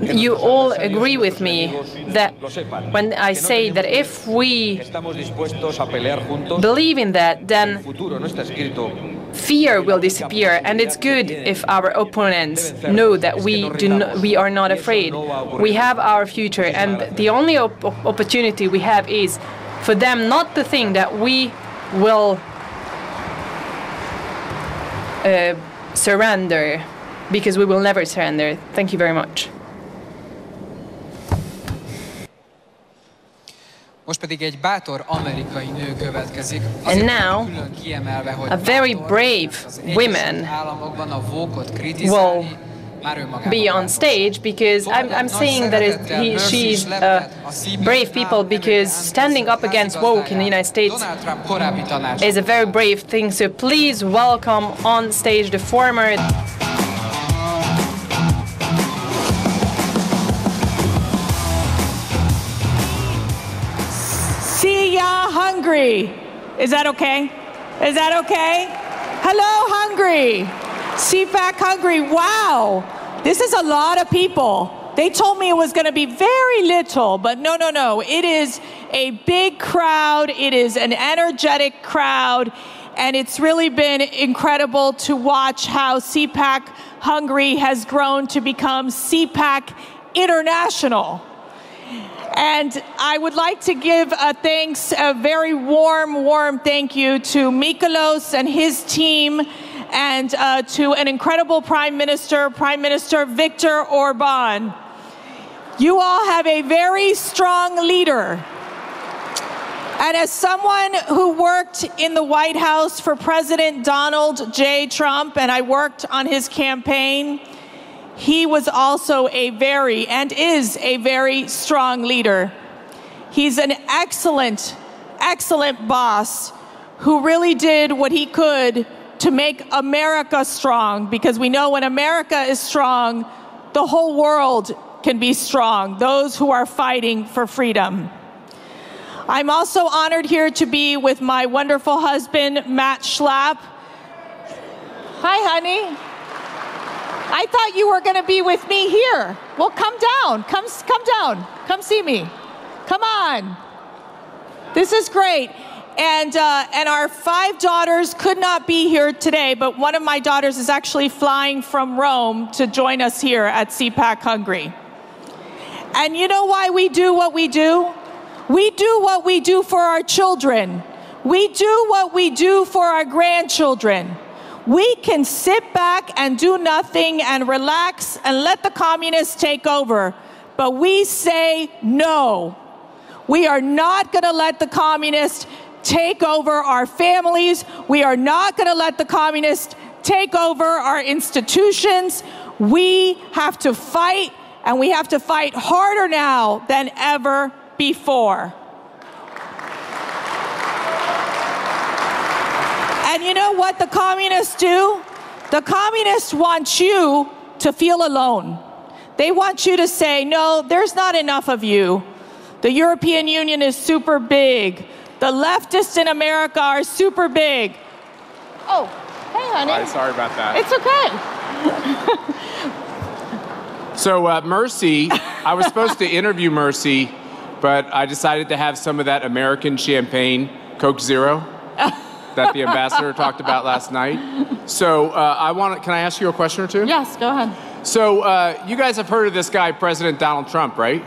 you all agree with me that when I say that if we believe in that, then fear will disappear, and it's good if our opponents know that we are not afraid. We have our future, and the only opportunity we have is for them not to think that we will surrender, because we will never surrender. Thank you very much. And now, a very brave woman will be on stage, because I'm saying that she's brave people, because standing up against woke in the United States is a very brave thing. So please welcome on stage the former See ya, Hungary. Is that okay? Is that okay? Hello, Hungary. CPAC Hungary. Wow. This is a lot of people. They told me it was going to be very little, but no. It is a big crowd. It is an energetic crowd. And it's really been incredible to watch how CPAC Hungary has grown to become CPAC International. And I would like to give a very warm thank you to Mikolos and his team, and to an incredible Prime Minister Viktor Orban. You all have a very strong leader. And as someone who worked in the White House for President Donald J. Trump, and I worked on his campaign, he was also is a very strong leader. He's an excellent boss who really did what he could to make America strong, because we know when America is strong, the whole world can be strong, those who are fighting for freedom. I'm also honored here to be with my wonderful husband, Matt Schlapp. Hi, honey. I thought you were going to be with me here. Well, come down. Come down. Come see me. Come on. This is great. And our 5 daughters could not be here today, but one of my daughters is actually flying from Rome to join us here at CPAC Hungary. And you know why we do what we do? We do what we do for our children. We do what we do for our grandchildren. We can sit back and do nothing and relax and let the communists take over. But we say no. We are not going to let the communists take over our families. We are not going to let the communists take over our institutions. We have to fight, and we have to fight harder now than ever before. And you know what the communists do? The communists want you to feel alone. They want you to say, no, there's not enough of you. The European Union is super big. The leftists in America are super big. Oh, hey, honey. Hi, sorry about that. It's okay. So, Mercy, I was supposed to interview Mercy, but I decided to have some of that American champagne, Coke Zero, that the ambassador talked about last night. So, can I ask you a question or two? Yes, go ahead. So, you guys have heard of this guy, President Donald Trump, right?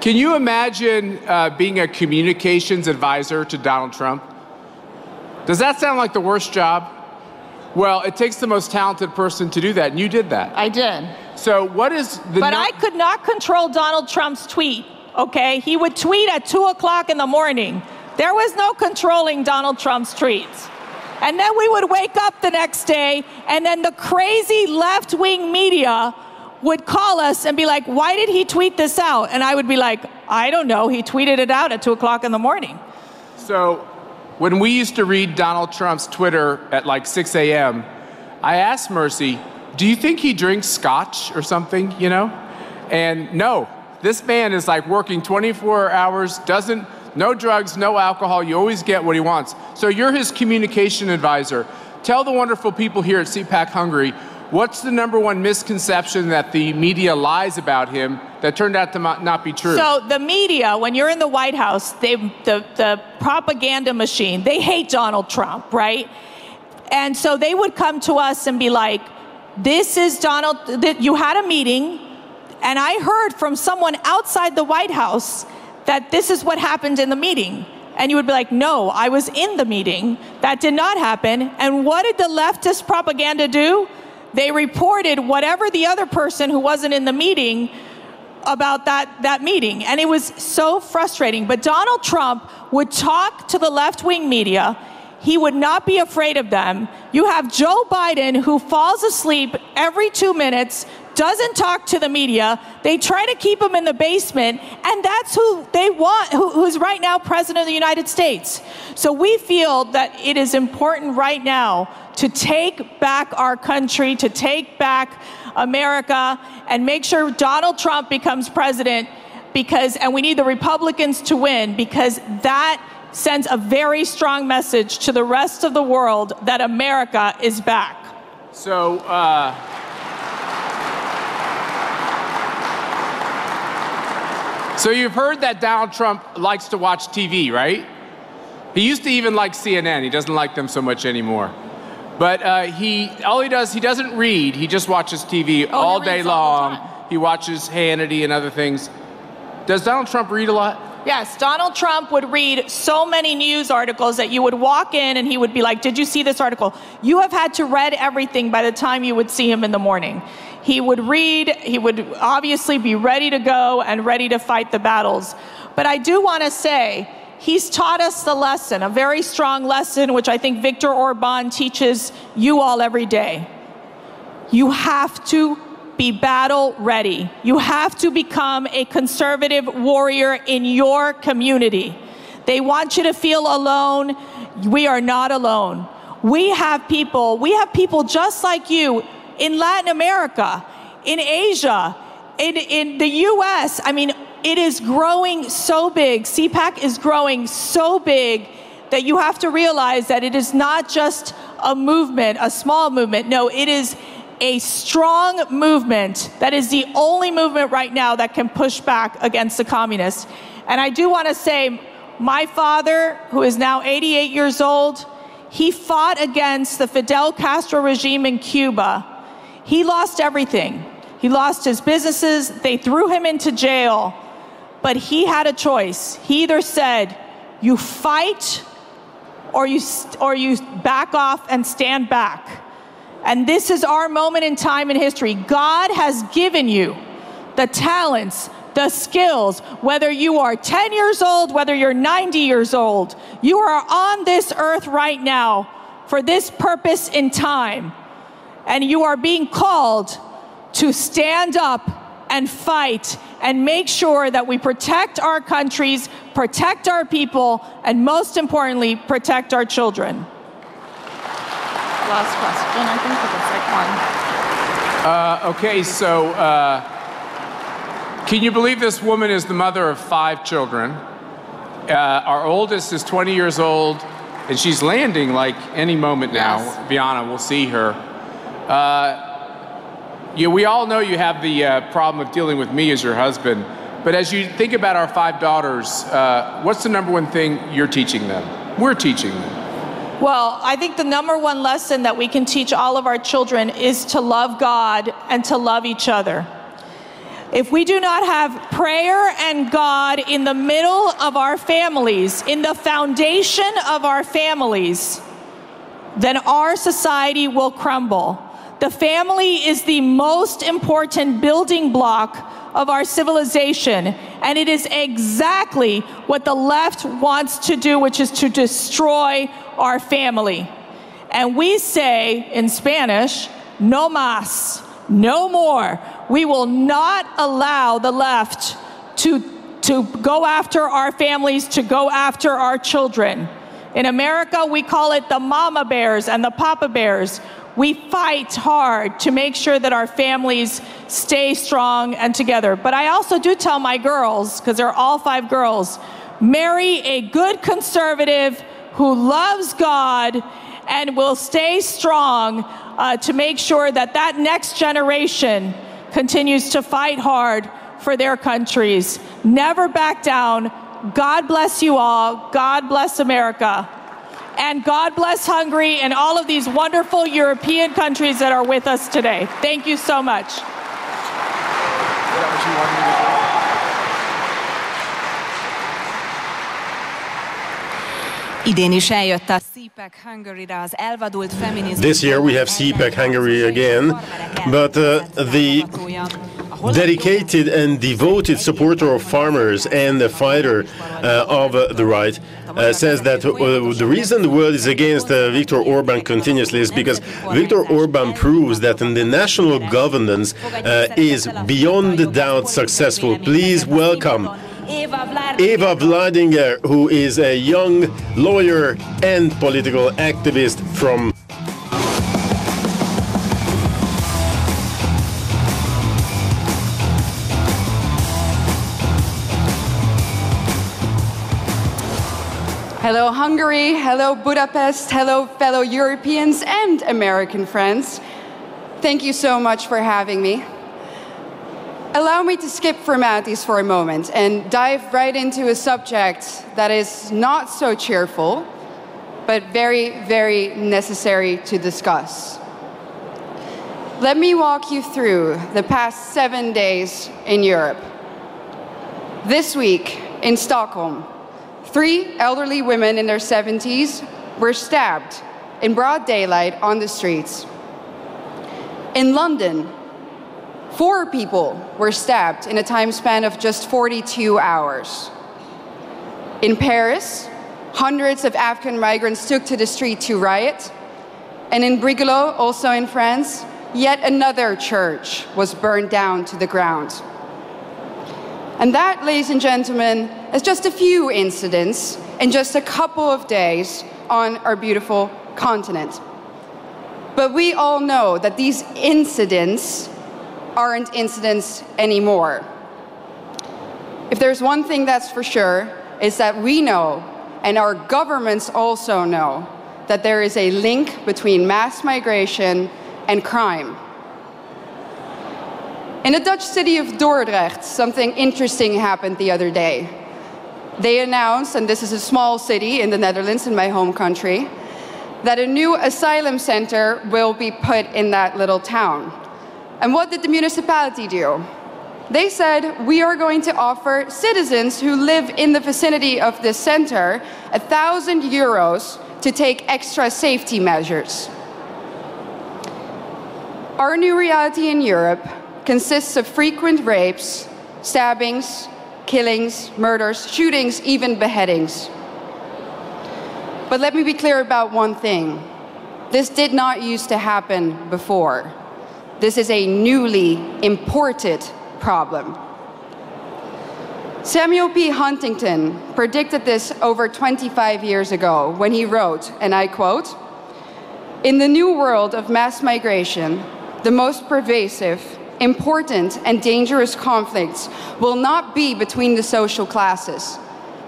Can you imagine being a communications advisor to Donald Trump? Does that sound like the worst job? Well, it takes the most talented person to do that, and you did that. I did. So what is the... But I could not control Donald Trump's tweet, okay? He would tweet at 2 o'clock in the morning. There was no controlling Donald Trump's tweets. And then we would wake up the next day, and then the crazy left-wing media would call us and be like, why did he tweet this out? And I would be like, I don't know. He tweeted it out at 2 o'clock in the morning. So when we used to read Donald Trump's Twitter at like 6 a.m., I asked Mercy, do you think he drinks scotch or something, you know? And no, this man is like working 24 hours, no drugs, no alcohol. You always get what he wants. So you're his communication advisor. Tell the wonderful people here at CPAC Hungary, what's the #1 misconception that the media lies about him that turned out to not be true? So the media, when you're in the White House, the propaganda machine, they hate Donald Trump, right? And so they would come to us and be like, this is Donald, you had a meeting, and I heard from someone outside the White House that this is what happened in the meeting. And you would be like, no, I was in the meeting. That did not happen. And what did the leftist propaganda do? They reported whatever the other person who wasn't in the meeting about that meeting. And it was so frustrating. But Donald Trump would talk to the left-wing media. He would not be afraid of them. You have Joe Biden, who falls asleep every 2 minutes, doesn't talk to the media. They try to keep him in the basement, and that's who they want, who's right now president of the United States. So we feel that it is important right now to take back our country, to take back America, and make sure Donald Trump becomes president, and we need the Republicans to win, because that sends a very strong message to the rest of the world that America is back. So, so you've heard that Donald Trump likes to watch TV, right? He used to even like CNN. He doesn't like them so much anymore. But he doesn't read. He just watches TV all day long. He watches Hannity and other things. Does Donald Trump read a lot? Yes, Donald Trump would read so many news articles that you would walk in and he would be like, did you see this article? You have had to read everything by the time you would see him in the morning. He would read, he would obviously be ready to go and ready to fight the battles. But I do want to say, he's taught us the lesson, a very strong lesson, which I think Viktor Orban teaches you all every day. You have to be battle ready. You have to become a conservative warrior in your community. They want you to feel alone. We are not alone. We have people just like you in Latin America, in Asia, in the US. I mean, it is growing so big. CPAC is growing so big that you have to realize that it is not just a movement, a small movement. No, it is a strong movement that is the only movement right now that can push back against the communists. And I do want to say, my father, who is now 88 years old, he fought against the Fidel Castro regime in Cuba. He lost everything. He lost his businesses. They threw him into jail. But he had a choice. He either said, you fight or you back off and stand back. And this is our moment in time in history. God has given you the talents, the skills, whether you are 10 years old, whether you're 90 years old, you are on this earth right now for this purpose in time. And you are being called to stand up and fight and make sure that we protect our countries, protect our people, and most importantly, protect our children. Last question, I think, for the second one. Okay, so can you believe this woman is the mother of 5 children? Our oldest is 20 years old, and she's landing like any moment now. Yes. Viana, we'll see her. We all know you have the problem of dealing with me as your husband, but as you think about our 5 daughters, what's the number one thing you're teaching them? We're teaching them. Well, I think the number one lesson that we can teach all of our children is to love God and to love each other. If we do not have prayer and God in the middle of our families, in the foundation of our families, then our society will crumble. The family is the most important building block of our civilization, and it is exactly what the left wants to do, which is to destroy our family. And we say in Spanish, no más, no more. We will not allow the left to go after our families, to go after our children. In America, we call it the mama bears and the papa bears. We fight hard to make sure that our families stay strong and together. But I also do tell my girls, because they're all 5 girls, marry a good conservative who loves God and will stay strong to make sure that that next generation continues to fight hard for their countries. Never back down. God bless you all. God bless America. And God bless Hungary and all of these wonderful European countries that are with us today. Thank you so much. Idén is eljött a CPAC Hungary-ra az elvadult feminizmus. This year we have CPAC Hungary again, but the dedicated and devoted supporter of farmers and the fighter of the right says that the reason the world is against Viktor Orban continuously is because Viktor Orban proves that the national governance is beyond doubt successful. Please welcome Eva Vladinger, who is a young lawyer and political activist from Hello Hungary, hello Budapest, hello fellow Europeans and American friends. Thank you so much for having me. Allow me to skip formalities for a moment and dive right into a subject that is not so cheerful, but very, very necessary to discuss. Let me walk you through the past 7 days in Europe. This week in Stockholm, 3 elderly women in their 70s were stabbed in broad daylight on the streets. In London, 4 people were stabbed in a time span of just 42 hours. In Paris, hundreds of Afghan migrants took to the street to riot. And in Brigalow, also in France, yet another church was burned down to the ground. And that, ladies and gentlemen, is just a few incidents in just a couple of days on our beautiful continent. But we all know that these incidents aren't incidents anymore. If there's one thing that's for sure, is that we know, and our governments also know, that there is a link between mass migration and crime. In the Dutch city of Dordrecht, something interesting happened the other day. They announced, and this is a small city in the Netherlands, in my home country, that a new asylum center will be put in that little town. And what did the municipality do? They said, we are going to offer citizens who live in the vicinity of this center 1,000 euros to take extra safety measures. Our new reality in Europe consists of frequent rapes, stabbings, killings, murders, shootings, even beheadings. But let me be clear about one thing. This did not used to happen before. This is a newly imported problem. Samuel P. Huntington predicted this over 25 years ago when he wrote, and I quote, "In the new world of mass migration, the most pervasive, important, and dangerous conflicts will not be between the social classes.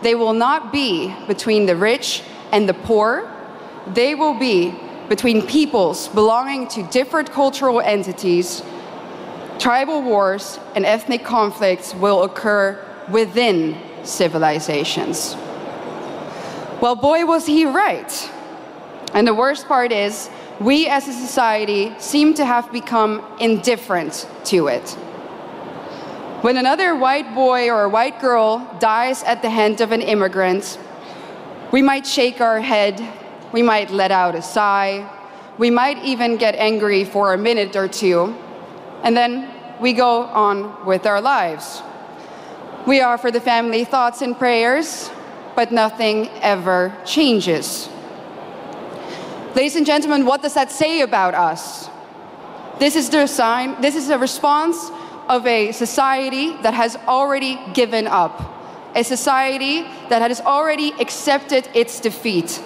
They will not be between the rich and the poor. They will be between peoples belonging to different cultural entities. Tribal wars and ethnic conflicts will occur within civilizations." Well, boy, was he right. And the worst part is, we as a society seem to have become indifferent to it. When another white boy or a white girl dies at the hand of an immigrant, we might shake our head, we might let out a sigh, we might even get angry for a minute or two, and then we go on with our lives. We offer the family thoughts and prayers, but nothing ever changes. Ladies and gentlemen, what does that say about us? This is a response of a society that has already given up, a society that has already accepted its defeat.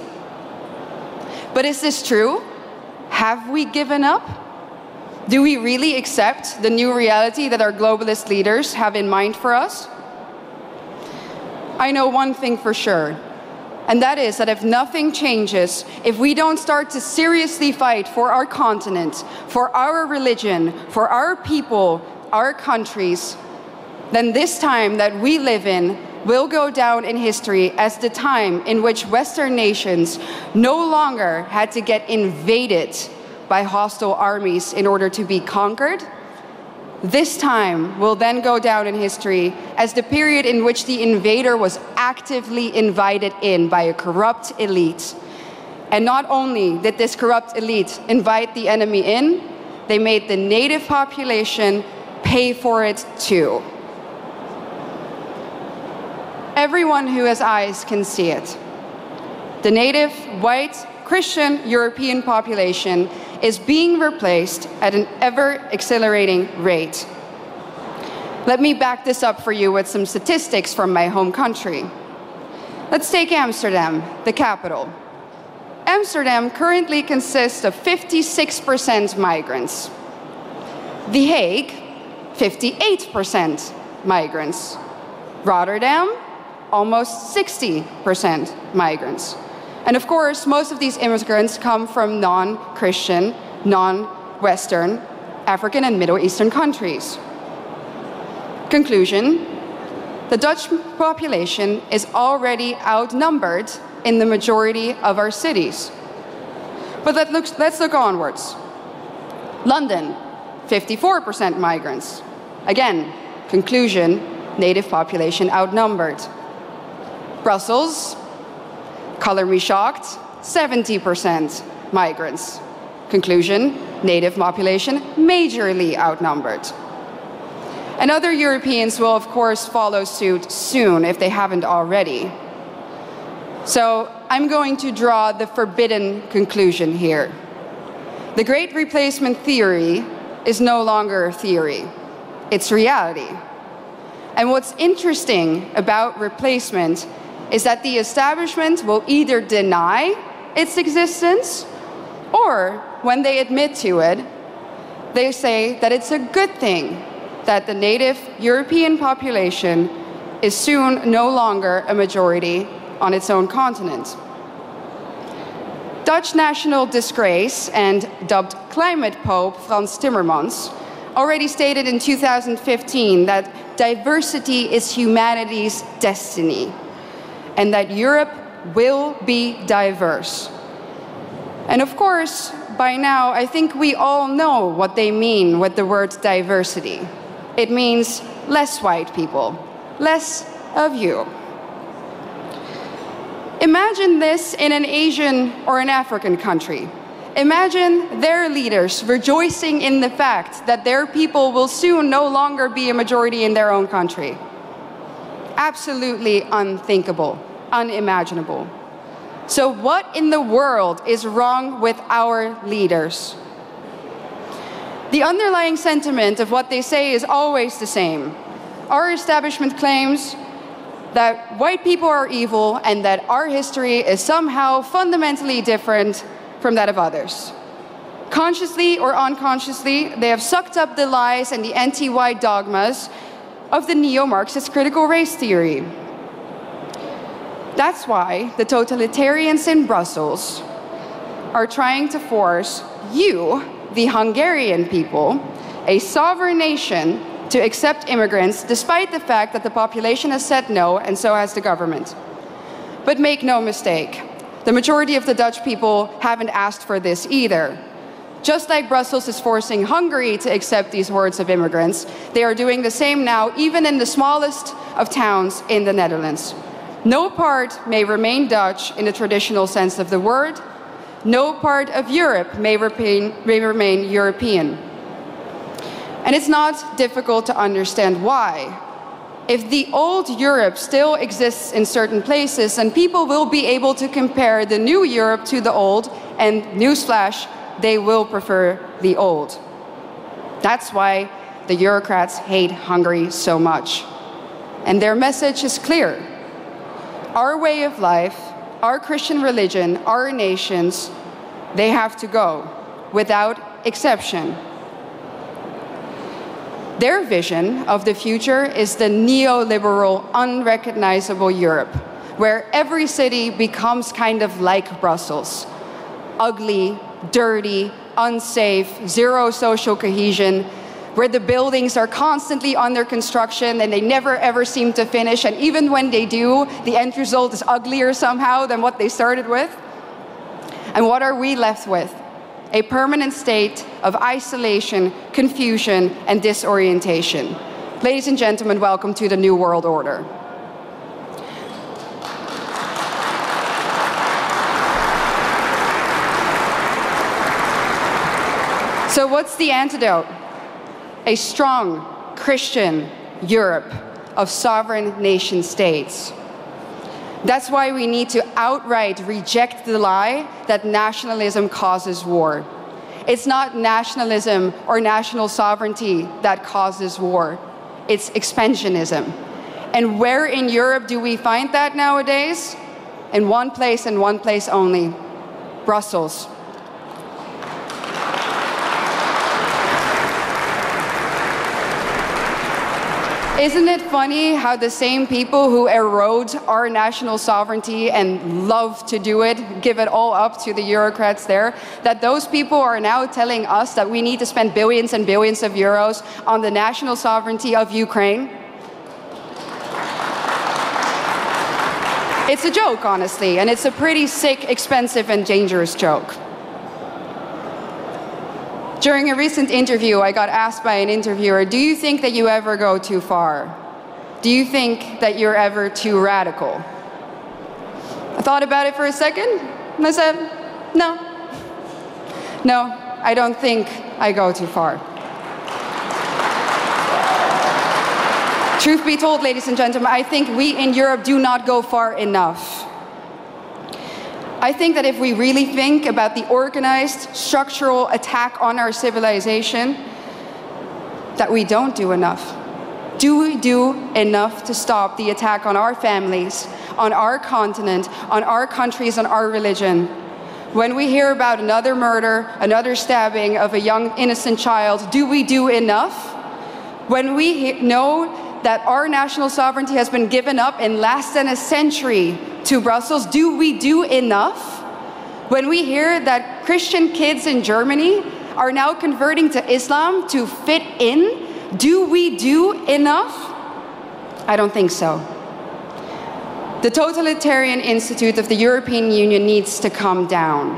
But is this true? Have we given up? Do we really accept the new reality that our globalist leaders have in mind for us? I know one thing for sure, and that is that if nothing changes, if we don't start to seriously fight for our continent, for our religion, for our people, our countries, then this time that we live in will go down in history as the time in which Western nations no longer had to get invaded by hostile armies in order to be conquered. This time will then go down in history as the period in which the invader was actively invited in by a corrupt elite. And not only did this corrupt elite invite the enemy in, they made the native population pay for it too. Everyone who has eyes can see it. The native, white, Christian European population is being replaced at an ever-accelerating rate. Let me back this up for you with some statistics from my home country. Let's take Amsterdam, the capital. Amsterdam currently consists of 56% migrants. The Hague, 58% migrants. Rotterdam, almost 60% migrants. And of course, most of these immigrants come from non-Christian, non-Western, African and Middle Eastern countries. Conclusion, the Dutch population is already outnumbered in the majority of our cities. But let's look onwards. London, 54% migrants. Again, conclusion, native population outnumbered. Brussels, color me shocked, 70% migrants. Conclusion, native population majorly outnumbered. And other Europeans will of course follow suit soon if they haven't already. So I'm going to draw the forbidden conclusion here. The Great Replacement theory is no longer a theory, it's reality. And what's interesting about replacement is that the establishment will either deny its existence, or when they admit to it, they say that it's a good thing that the native European population is soon no longer a majority on its own continent. Dutch national disgrace and dubbed climate pope Frans Timmermans already stated in 2015 that diversity is humanity's destiny. and that Europe will be diverse. And of course, by now, I think we all know what they mean with the word diversity. It means less white people, less of you. Imagine this in an Asian or an African country. Imagine their leaders rejoicing in the fact that their people will soon no longer be a majority in their own country. Absolutely unthinkable, unimaginable. So what in the world is wrong with our leaders? The underlying sentiment of what they say is always the same. Our establishment claims that white people are evil and that our history is somehow fundamentally different from that of others. Consciously or unconsciously, they have sucked up the lies and the anti-white dogmas of the neo-Marxist critical race theory. That's why the totalitarians in Brussels are trying to force you, the Hungarian people, a sovereign nation, to accept immigrants despite the fact that the population has said no, and so has the government. But make no mistake, the majority of the Dutch people haven't asked for this either. Just like Brussels is forcing Hungary to accept these hordes of immigrants, they are doing the same now, even in the smallest of towns in the Netherlands. No part may remain Dutch in the traditional sense of the word. No part of Europe may remain European. And it's not difficult to understand why. If the old Europe still exists in certain places, then people will be able to compare the new Europe to the old, and newsflash, they will prefer the old. That's why the Eurocrats hate Hungary so much. And their message is clear. Our way of life, our Christian religion, our nations, they have to go, without exception. Their vision of the future is the neoliberal, unrecognizable Europe, where every city becomes kind of like Brussels. Ugly, dirty, unsafe, zero social cohesion, where the buildings are constantly under construction and they never ever seem to finish, and even when they do, the end result is uglier somehow than what they started with. And what are we left with? A permanent state of isolation, confusion, and disorientation. Ladies and gentlemen, welcome to the New World Order. So what's the antidote? A strong Christian Europe of sovereign nation states. That's why we need to outright reject the lie that nationalism causes war. It's not nationalism or national sovereignty that causes war. It's expansionism. And where in Europe do we find that nowadays? In one place and one place only: Brussels. Isn't it funny how the same people who erode our national sovereignty and love to do it, give it all up to the Eurocrats there, that those people are now telling us that we need to spend billions and billions of euros on the national sovereignty of Ukraine? It's a joke, honestly, and it's a pretty sick, expensive, and dangerous joke. During a recent interview, I got asked by an interviewer, do you think that you ever go too far? Do you think that you're ever too radical? I thought about it for a second, and I said, no. No, I don't think I go too far. Truth be told, ladies and gentlemen, I think we in Europe do not go far enough. I think that if we really think about the organized, structural attack on our civilization, that we don't do enough. Do we do enough to stop the attack on our families, on our continent, on our countries, on our religion? When we hear about another murder, another stabbing of a young innocent child, do we do enough? When we know that our national sovereignty has been given up in less than a century to Brussels, do we do enough? When we hear that Christian kids in Germany are now converting to Islam to fit in, do we do enough? I don't think so. The totalitarian institute of the European Union needs to come down.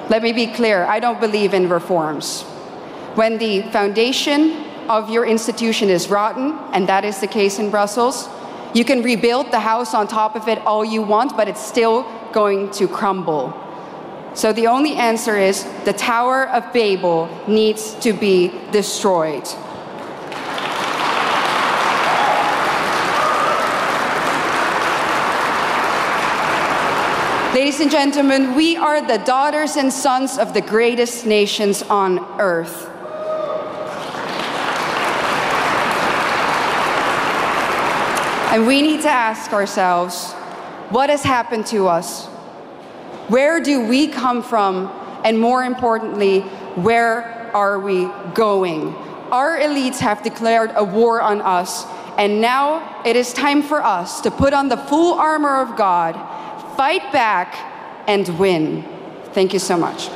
Let me be clear, I don't believe in reforms. When the foundation of your institution is rotten, and that is the case in Brussels, you can rebuild the house on top of it all you want, but it's still going to crumble. So the only answer is the Tower of Babel needs to be destroyed. Ladies and gentlemen, we are the daughters and sons of the greatest nations on earth. And we need to ask ourselves, what has happened to us? Where do we come from? And more importantly, where are we going? Our elites have declared a war on us, and now it is time for us to put on the full armor of God, fight back, and win. Thank you so much.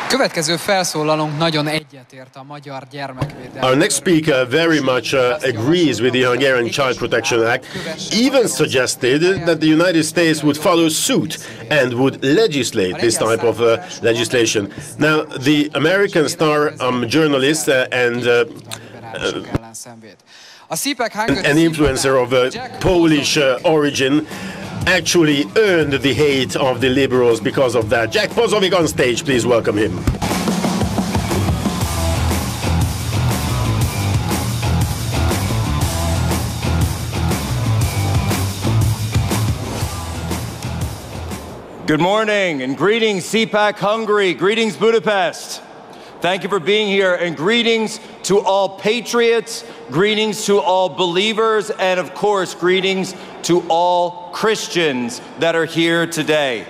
Következő felszólalónk nagyon egyetért a magyar gyermekvédelmi. Our next speaker very much agrees with the Hungarian Child Protection Act, even suggested that the United States would follow suit and would legislate this type of legislation. Now, the American star journalist and an influencer of Polish origin actually earned the hate of the liberals because of that. Jack Posovic on stage, please welcome him. Good morning and greetings CPAC Hungary, greetings Budapest. Thank you for being here, and greetings to all patriots, greetings to all believers, and of course, greetings to all Christians that are here today.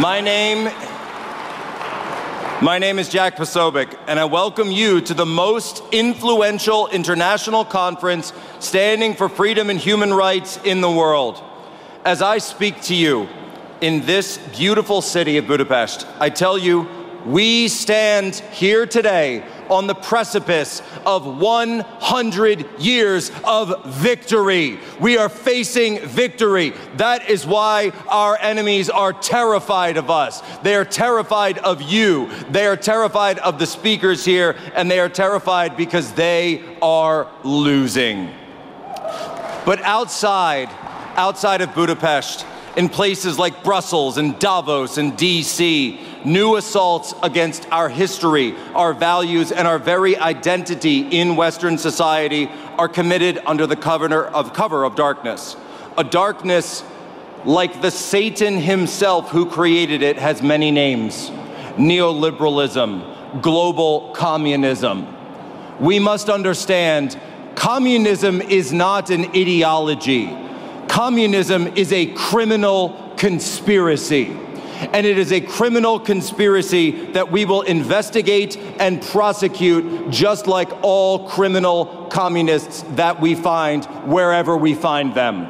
My name is Jack Posobiec, and I welcome you to the most influential international conference standing for freedom and human rights in the world. As I speak to you in this beautiful city of Budapest, I tell you, we stand here today on the precipice of 100 years of victory. We are facing victory. That is why our enemies are terrified of us. They are terrified of you. They are terrified of the speakers here, and they are terrified because they are losing. But outside of Budapest, in places like Brussels and Davos and DC, new assaults against our history, our values, and our very identity in Western society are committed under the cover of darkness. A darkness like the Satan himself who created it has many names: neoliberalism, global communism. We must understand, communism is not an ideology. Communism is a criminal conspiracy, and it is a criminal conspiracy that we will investigate and prosecute, just like all criminal communists that we find wherever we find them.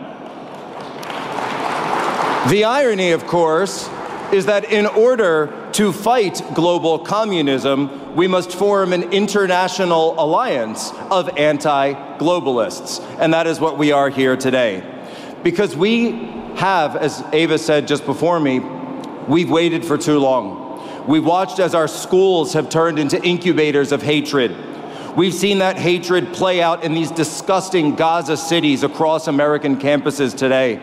The irony, of course, is that in order to fight global communism, we must form an international alliance of anti-globalists, and that is what we are here today. Because we have, as Ava said just before me, we've waited for too long. We've watched as our schools have turned into incubators of hatred. We've seen that hatred play out in these disgusting Gaza cities across American campuses today.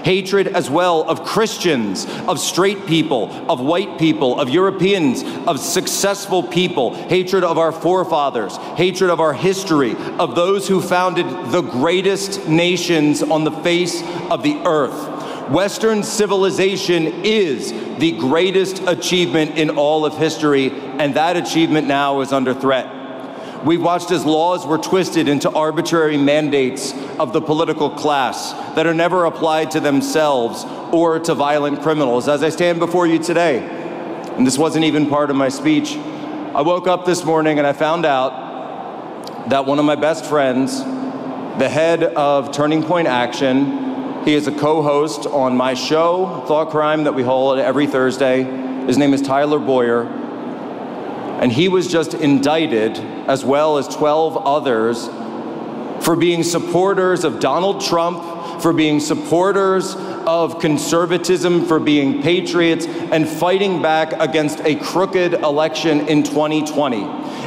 Hatred as well of Christians, of straight people, of white people, of Europeans, of successful people. Hatred of our forefathers, hatred of our history, of those who founded the greatest nations on the face of the earth. Western civilization is the greatest achievement in all of history, and that achievement now is under threat. We've watched as laws were twisted into arbitrary mandates of the political class that are never applied to themselves or to violent criminals. As I stand before you today, and this wasn't even part of my speech, I woke up this morning and I found out that one of my best friends, the head of Turning Point Action, He is a co-host on my show, Thought Crime, that we hold every Thursday. His name is Tyler Boyer. And he was just indicted, as well as 12 others, for being supporters of Donald Trump, for being supporters of conservatism, for being patriots, and fighting back against a crooked election in 2020.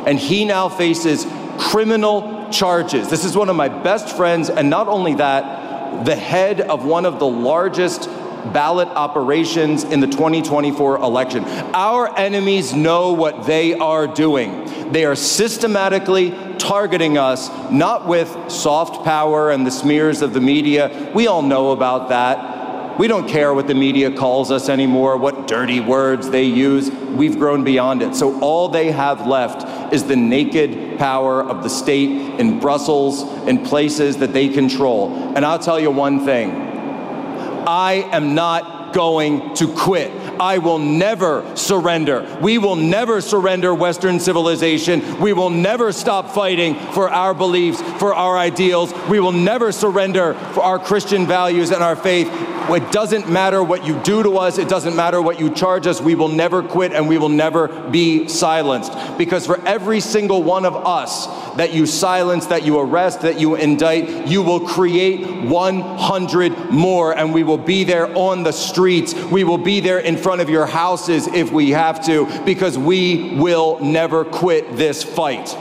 And he now faces criminal charges. This is one of my best friends, and not only that, the head of one of the largest ballot operations in the 2024 election. Our enemies know what they are doing. They are systematically targeting us, not with soft power and the smears of the media. We all know about that. We don't care what the media calls us anymore, what dirty words they use. We've grown beyond it. So all they have left is the naked power of the state in Brussels, in places that they control. And I'll tell you one thing. I am not going to quit. I will never surrender. We will never surrender Western civilization. We will never stop fighting for our beliefs, for our ideals. We will never surrender for our Christian values and our faith. It doesn't matter what you do to us. It doesn't matter what you charge us. We will never quit, and we will never be silenced. Because for every single one of us that you silence, that you arrest, that you indict, you will create 100 more, and we will be there on the streets. We will be there in front of your houses if we have to, because we will never quit this fight.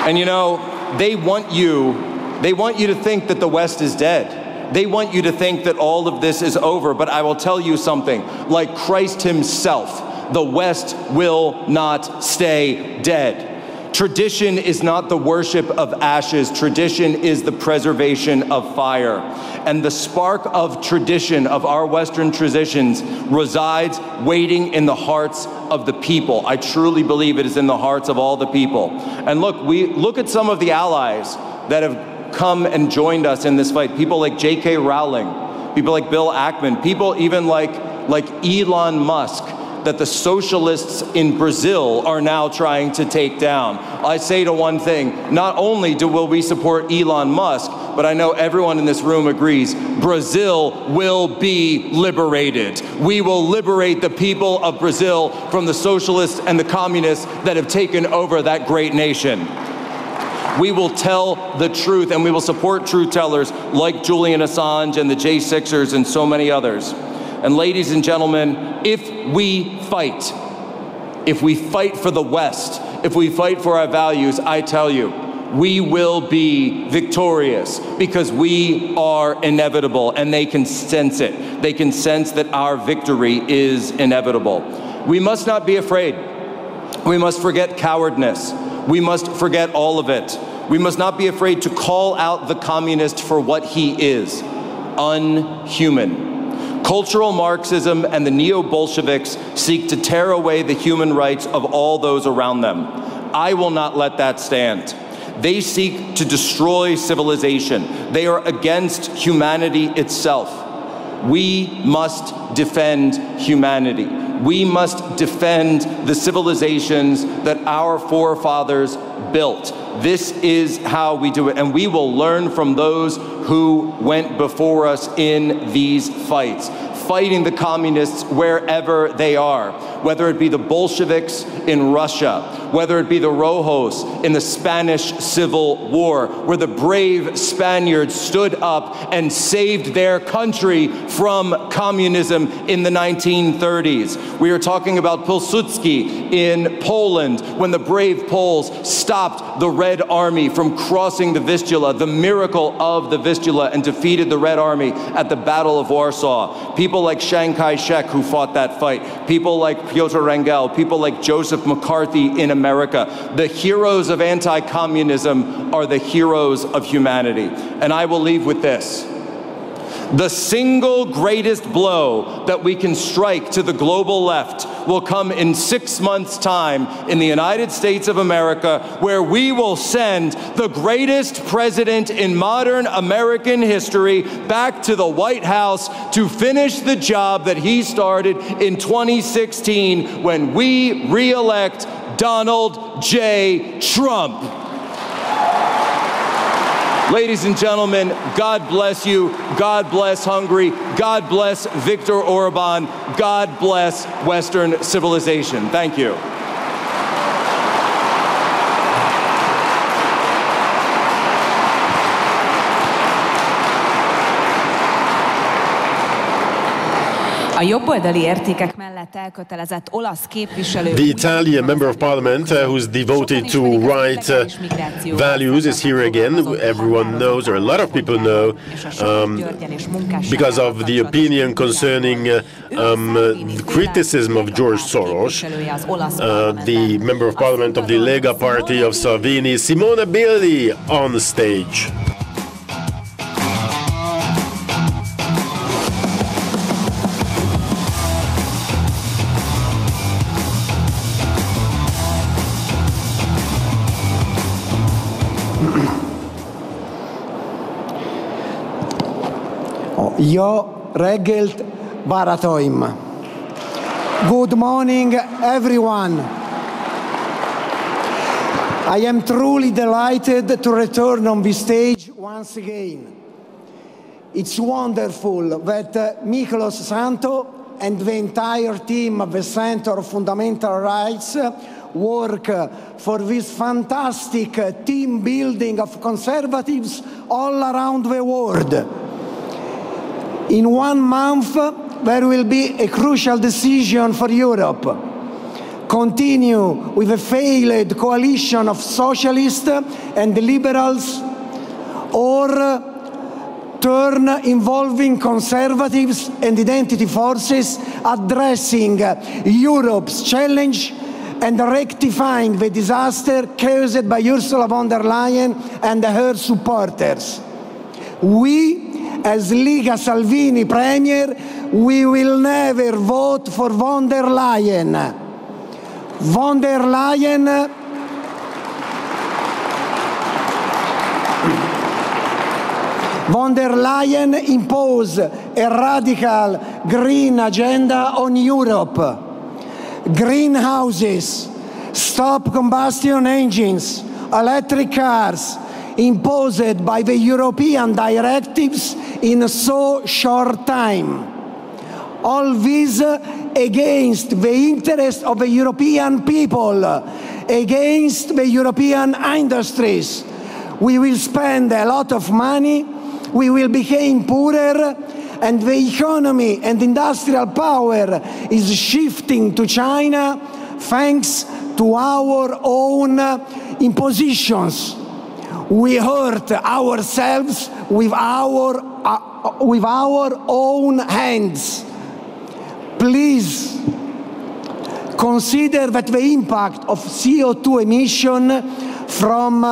And you know, they want you to think that the West is dead. They want you to think that all of this is over. But I will tell you something, like Christ himself, the West will not stay dead. Tradition is not the worship of ashes. Tradition is the preservation of fire. And the spark of tradition, of our Western traditions, resides waiting in the hearts of the people. I truly believe it is in the hearts of all the people. And look at some of the allies that have come and joined us in this fight. People like J.K. Rowling, people like Bill Ackman, people even like Elon Musk, that the socialists in Brazil are now trying to take down. I say to one thing, not only will we support Elon Musk, but I know everyone in this room agrees, Brazil will be liberated. We will liberate the people of Brazil from the socialists and the communists that have taken over that great nation. We will tell the truth, and we will support truth tellers like Julian Assange and the J6ers and so many others. And ladies and gentlemen, if we fight for the West, if we fight for our values, I tell you, we will be victorious, because we are inevitable, and they can sense it. They can sense that our victory is inevitable. We must not be afraid. We must forget cowardness. We must forget all of it. We must not be afraid to call out the communist for what he is, unhuman. Cultural Marxism and the neo-Bolsheviks seek to tear away the human rights of all those around them. I will not let that stand. They seek to destroy civilization. They are against humanity itself. We must defend humanity. We must defend the civilizations that our forefathers built. This is how we do it, and we will learn from those who went before us in these fights, fighting the communists wherever they are, whether it be the Bolsheviks in Russia, whether it be the Rojos in the Spanish Civil War, where the brave Spaniards stood up and saved their country from communism in the 1930s. We are talking about Pilsudski in Poland, when the brave Poles stopped the Red Army from crossing the Vistula, the miracle of the Vistula, and defeated the Red Army at the Battle of Warsaw. People like Chiang Kai-shek who fought that fight. People like Pyotr Wrangel, people like Joseph McCarthy in America. The heroes of anti-communism are the heroes of humanity. And I will leave with this. The single greatest blow that we can strike to the global left will come in 6 months' time in the United States of America, where we will send the greatest president in modern American history back to the White House to finish the job that he started in 2016 when we re-elect Donald J. Trump. Ladies and gentlemen, God bless you. God bless Hungary. God bless Viktor Orbán. God bless Western civilization. Thank you. A jobboldali értékek mellett elkötelezett olasz képviselő. The Italian member of parliament who's devoted to right values is here again. Everyone knows, or a lot of people know, because of the opinion concerning criticism of George Soros. The member of parliament of the Lega party of Salvini, Simona Bildi, on stage. Jó reggelt, barátaim! Good morning, everyone! I am truly delighted to return on this stage once again. It's wonderful that Michelos Santo and the entire team of the Center of Fundamental Rights work for this fantastic team building of conservatives all around the world. In 1 month, there will be a crucial decision for Europe. Continue with a failed coalition of socialists and liberals, or turn involving conservatives and identity forces, addressing Europe's challenge and rectifying the disaster caused by Ursula von der Leyen and her supporters. We, as Lega Salvini Premier, we will never vote for von der Leyen. Von der Leyen imposed a radical green agenda on Europe. Greenhouses, stop combustion engines, electric cars, imposed by the European directives in so short time. All this against the interest of the European people, against the European industries. We will spend a lot of money, we will become poorer, and the economy and industrial power is shifting to China thanks to our own impositions. We hurt ourselves with our own hands. Please consider that the impact of CO2 emission from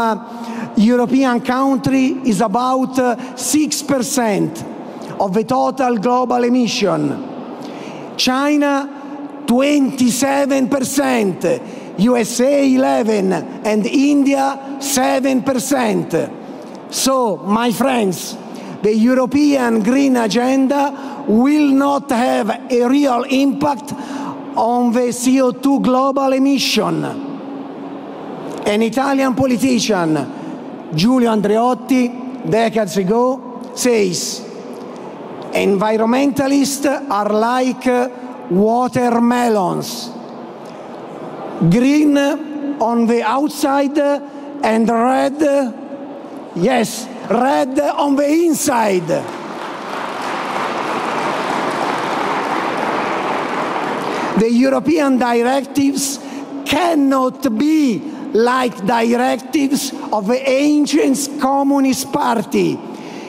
European country is about 6% of the total global emission. China 27%, USA 11%, and India 7%. So, my friends, the European Green Agenda will not have a real impact on the CO2 global emission. An Italian politician, Giulio Andreotti, decades ago, says, environmentalists are like watermelons. Green on the outside and red, yes, red on the inside. The European directives cannot be like directives of the ancient Communist Party,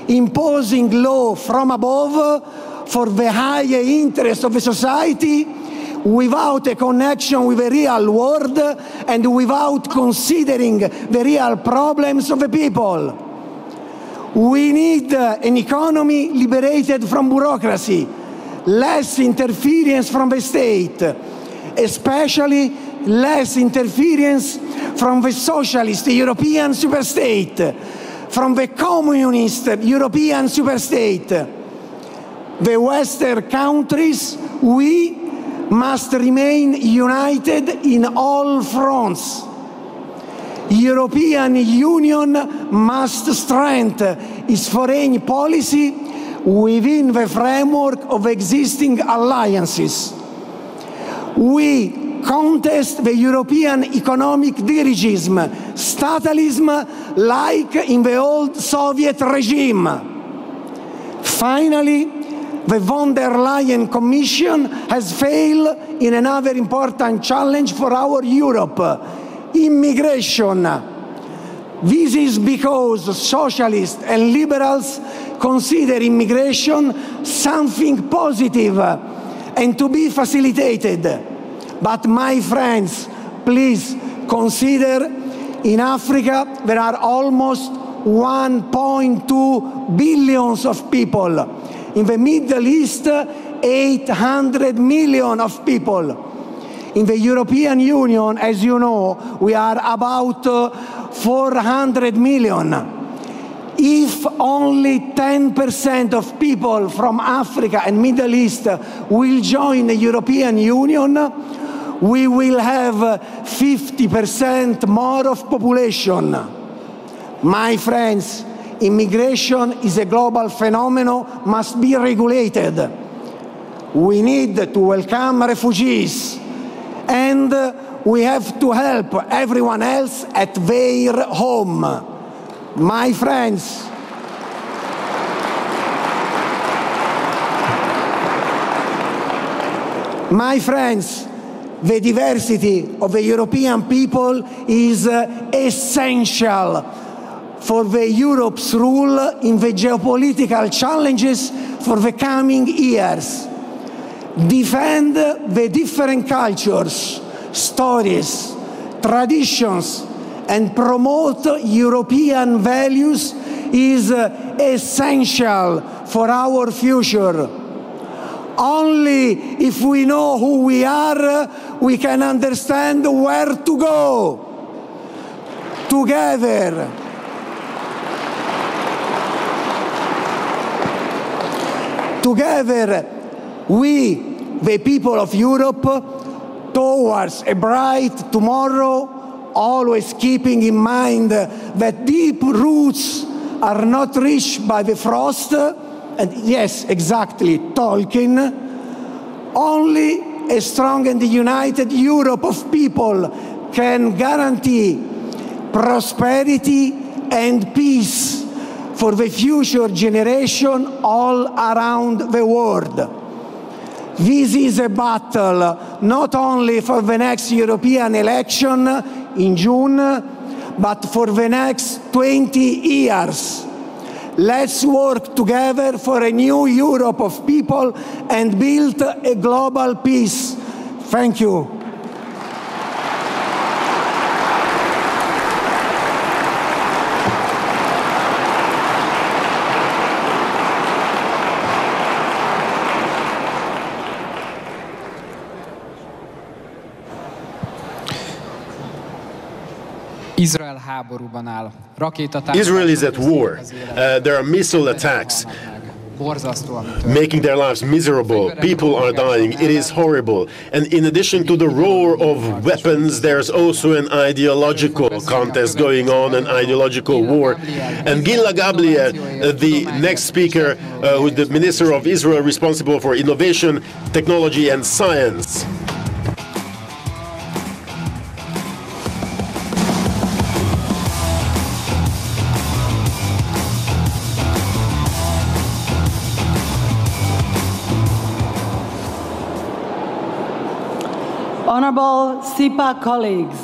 imposing law from above for the higher interest of the society without a connection with the real world and without considering the real problems of the people. We need an economy liberated from bureaucracy, less interference from the state, especially less interference from the socialist European superstate, from the communist European superstate. The Western countries, we must remain united in all fronts. European Union must strengthen its foreign policy within the framework of existing alliances. We contest the European economic dirigism, statalism like in the old Soviet regime. Finally, the von der Leyen Commission has failed in another important challenge for our Europe: immigration. This is because socialists and liberals consider immigration something positive and to be facilitated. But my friends, please consider in Africa there are almost 1.2 billion of people. In the Middle East, 800 million of people. In the European Union, as you know, we are about 400 million. If only 10% of people from Africa and Middle East will join the European Union, we will have 50% more of population. My friends, immigration is a global phenomenon, must be regulated. We need to welcome refugees, and we have to help everyone else at their home. My friends, the diversity of the European people is essential for the Europe's role in the geopolitical challenges for the coming years. Defend the different cultures, stories, traditions, and promote European values is essential for our future. Only if we know who we are, we can understand where to go. Together. Together, we, the people of Europe, towards a bright tomorrow, always keeping in mind that deep roots are not reached by the frost, and yes, exactly, Tolkien. Only a strong and united Europe of people can guarantee prosperity and peace for the future generation all around the world. This is a battle not only for the next European election in June, but for the next 20 years. Let's work together for a new Europe of people and build a global peace. Thank you. Izrael háborúban áll. Israel is at war. There are missile attacks, making their lives miserable. People are dying. It is horrible. And in addition to the roar of weapons, there's also an ideological contest going on, an ideological war. And Gila Gabriel, the next speaker, who is the Minister of Israel responsible for innovation, technology and science. Honorable CPAC colleagues,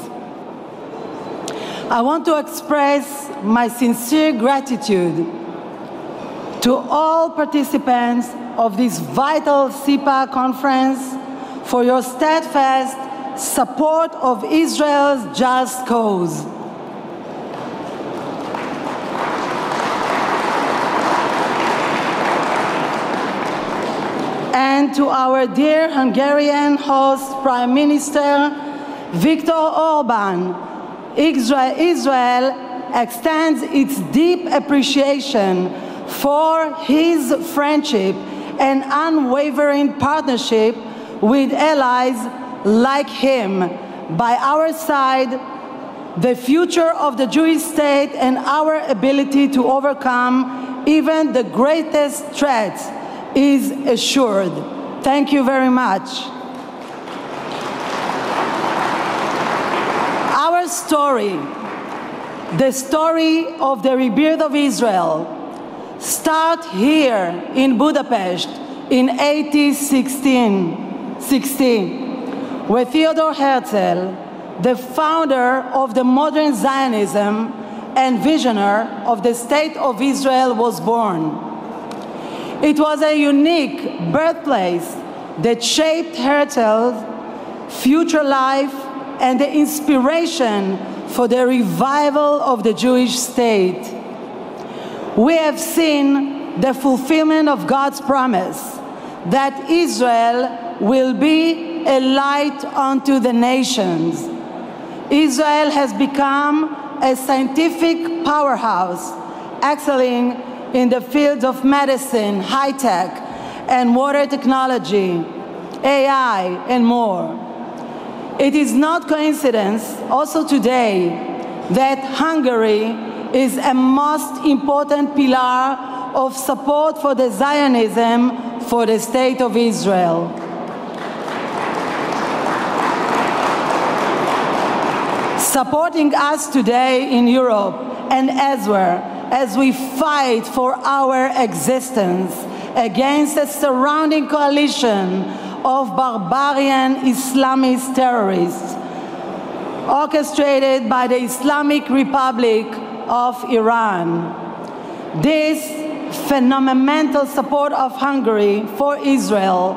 I want to express my sincere gratitude to all participants of this vital CPAC conference for your steadfast support of Israel's just cause. And to our dear Hungarian host, Prime Minister Viktor Orbán, Israel extends its deep appreciation for his friendship and unwavering partnership with allies like him. By our side, the future of the Jewish state and our ability to overcome even the greatest threats is assured. Thank you very much. Our story, the story of the rebirth of Israel, starts here in Budapest in 1816, where Theodor Herzl, the founder of the modern Zionism and visionary of the State of Israel, was born. It was a unique birthplace that shaped Herzl's future life and the inspiration for the revival of the Jewish state. We have seen the fulfillment of God's promise that Israel will be a light unto the nations. Israel has become a scientific powerhouse, excelling in the fields of medicine, high-tech, and water technology, AI, and more. It is not coincidence also today that Hungary is a most important pillar of support for the Zionism for the State of Israel. Supporting us today in Europe and elsewhere as we fight for our existence against a surrounding coalition of barbarian Islamist terrorists orchestrated by the Islamic Republic of Iran. This phenomenal support of Hungary for Israel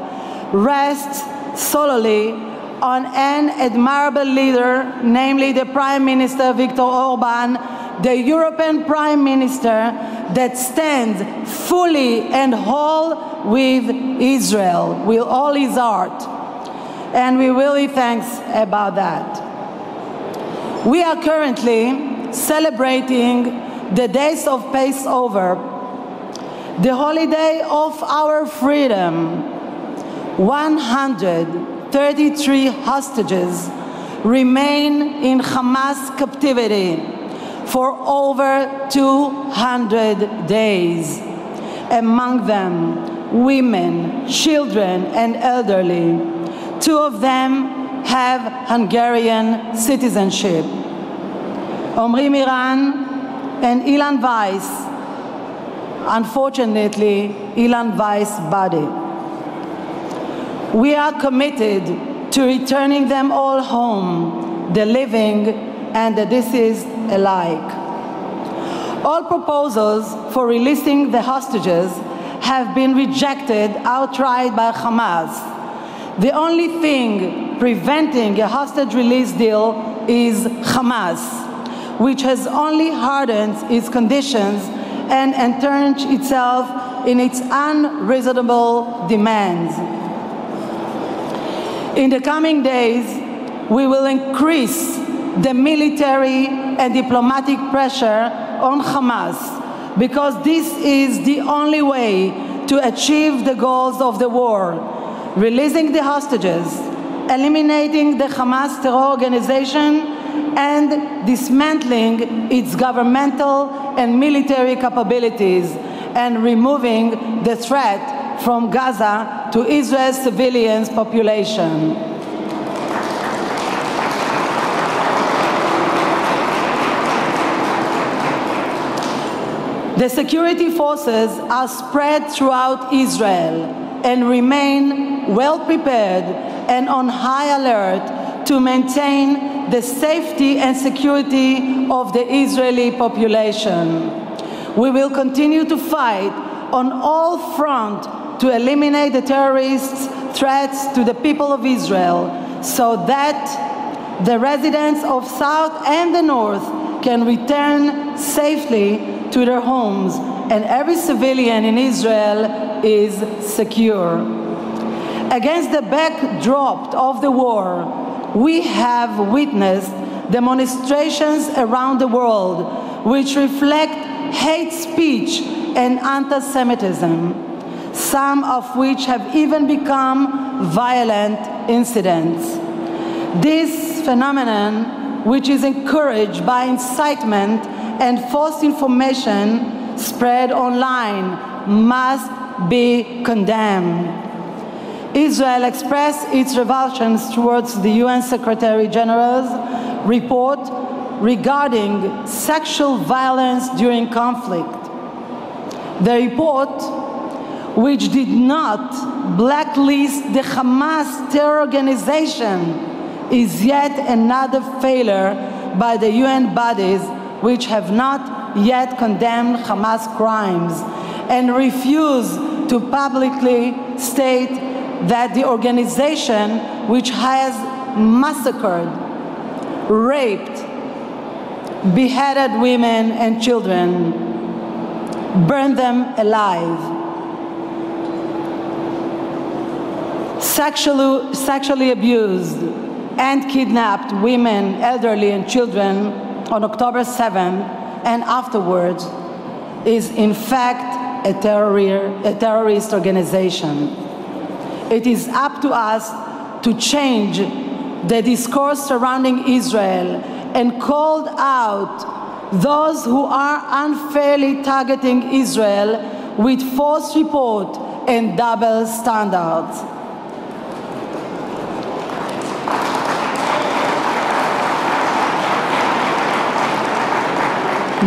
rests solely on an admirable leader, namely the Prime Minister Viktor Orban, the European Prime Minister that stands fully and whole with Israel, with all his heart. And we really thanks about that. We are currently celebrating the days of Passover, the holiday of our freedom. 133 hostages remain in Hamas captivity for over 200 days. Among them, women, children, and elderly. 2 of them have Hungarian citizenship. Omri Miran and Ilan Weiss. Unfortunately, Ilan Weiss' body. We are committed to returning them all home, the living and the deceased alike. All proposals for releasing the hostages have been rejected outright by Hamas. The only thing preventing a hostage release deal is Hamas, which has only hardened its conditions and entrenched itself in its unreasonable demands. In the coming days, we will increase the military and diplomatic pressure on Hamas, because this is the only way to achieve the goals of the war: releasing the hostages, eliminating the Hamas terror organization, and dismantling its governmental and military capabilities, and removing the threat from Gaza to Israel's civilian population. The security forces are spread throughout Israel and remain well prepared and on high alert to maintain the safety and security of the Israeli population. We will continue to fight on all fronts to eliminate the terrorists' threats to the people of Israel, so that the residents of South and the North can return safely to their homes and every civilian in Israel is secure. Against the backdrop of the war, we have witnessed demonstrations around the world which reflect hate speech and anti-Semitism, some of which have even become violent incidents. This phenomenon which is encouraged by incitement and false information spread online, must be condemned. Israel expressed its revulsions towards the UN Secretary General's report regarding sexual violence during conflict. The report, which did not blacklist the Hamas terror organization, is yet another failure by the UN bodies which have not yet condemned Hamas crimes and refuse to publicly state that the organization which has massacred, raped, beheaded women and children, burned them alive, sexually abused and kidnapped women, elderly and children on October 7th and afterwards is in fact a terrorist organization. It is up to us to change the discourse surrounding Israel and call out those who are unfairly targeting Israel with false report and double standards.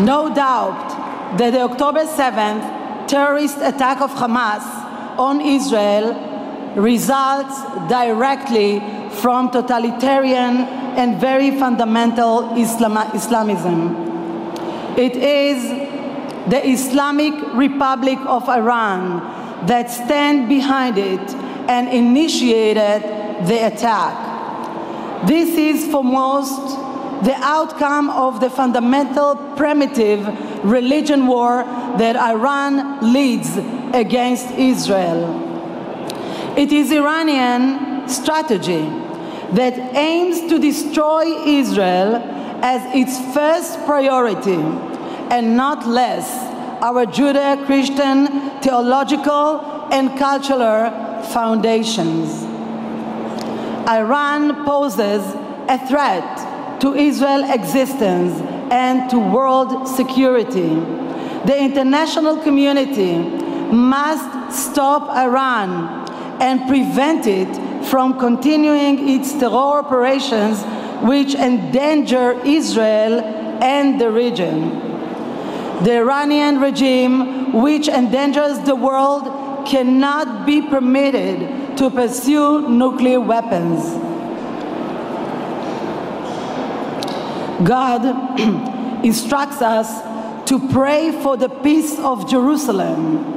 No doubt that the October 7th terrorist attack of Hamas on Israel results directly from totalitarian and very fundamental Islamism. It is the Islamic Republic of Iran that stands behind it and initiated the attack. This is foremost the outcome of the fundamental primitive religion war that Iran leads against Israel. It is Iranian strategy that aims to destroy Israel as its first priority and not less our Judeo-Christian theological and cultural foundations. Iran poses a threat to Israel's existence and to world security. The international community must stop Iran and prevent it from continuing its terror operations which endanger Israel and the region. The Iranian regime, which endangers the world, cannot be permitted to pursue nuclear weapons. God instructs us to pray for the peace of Jerusalem.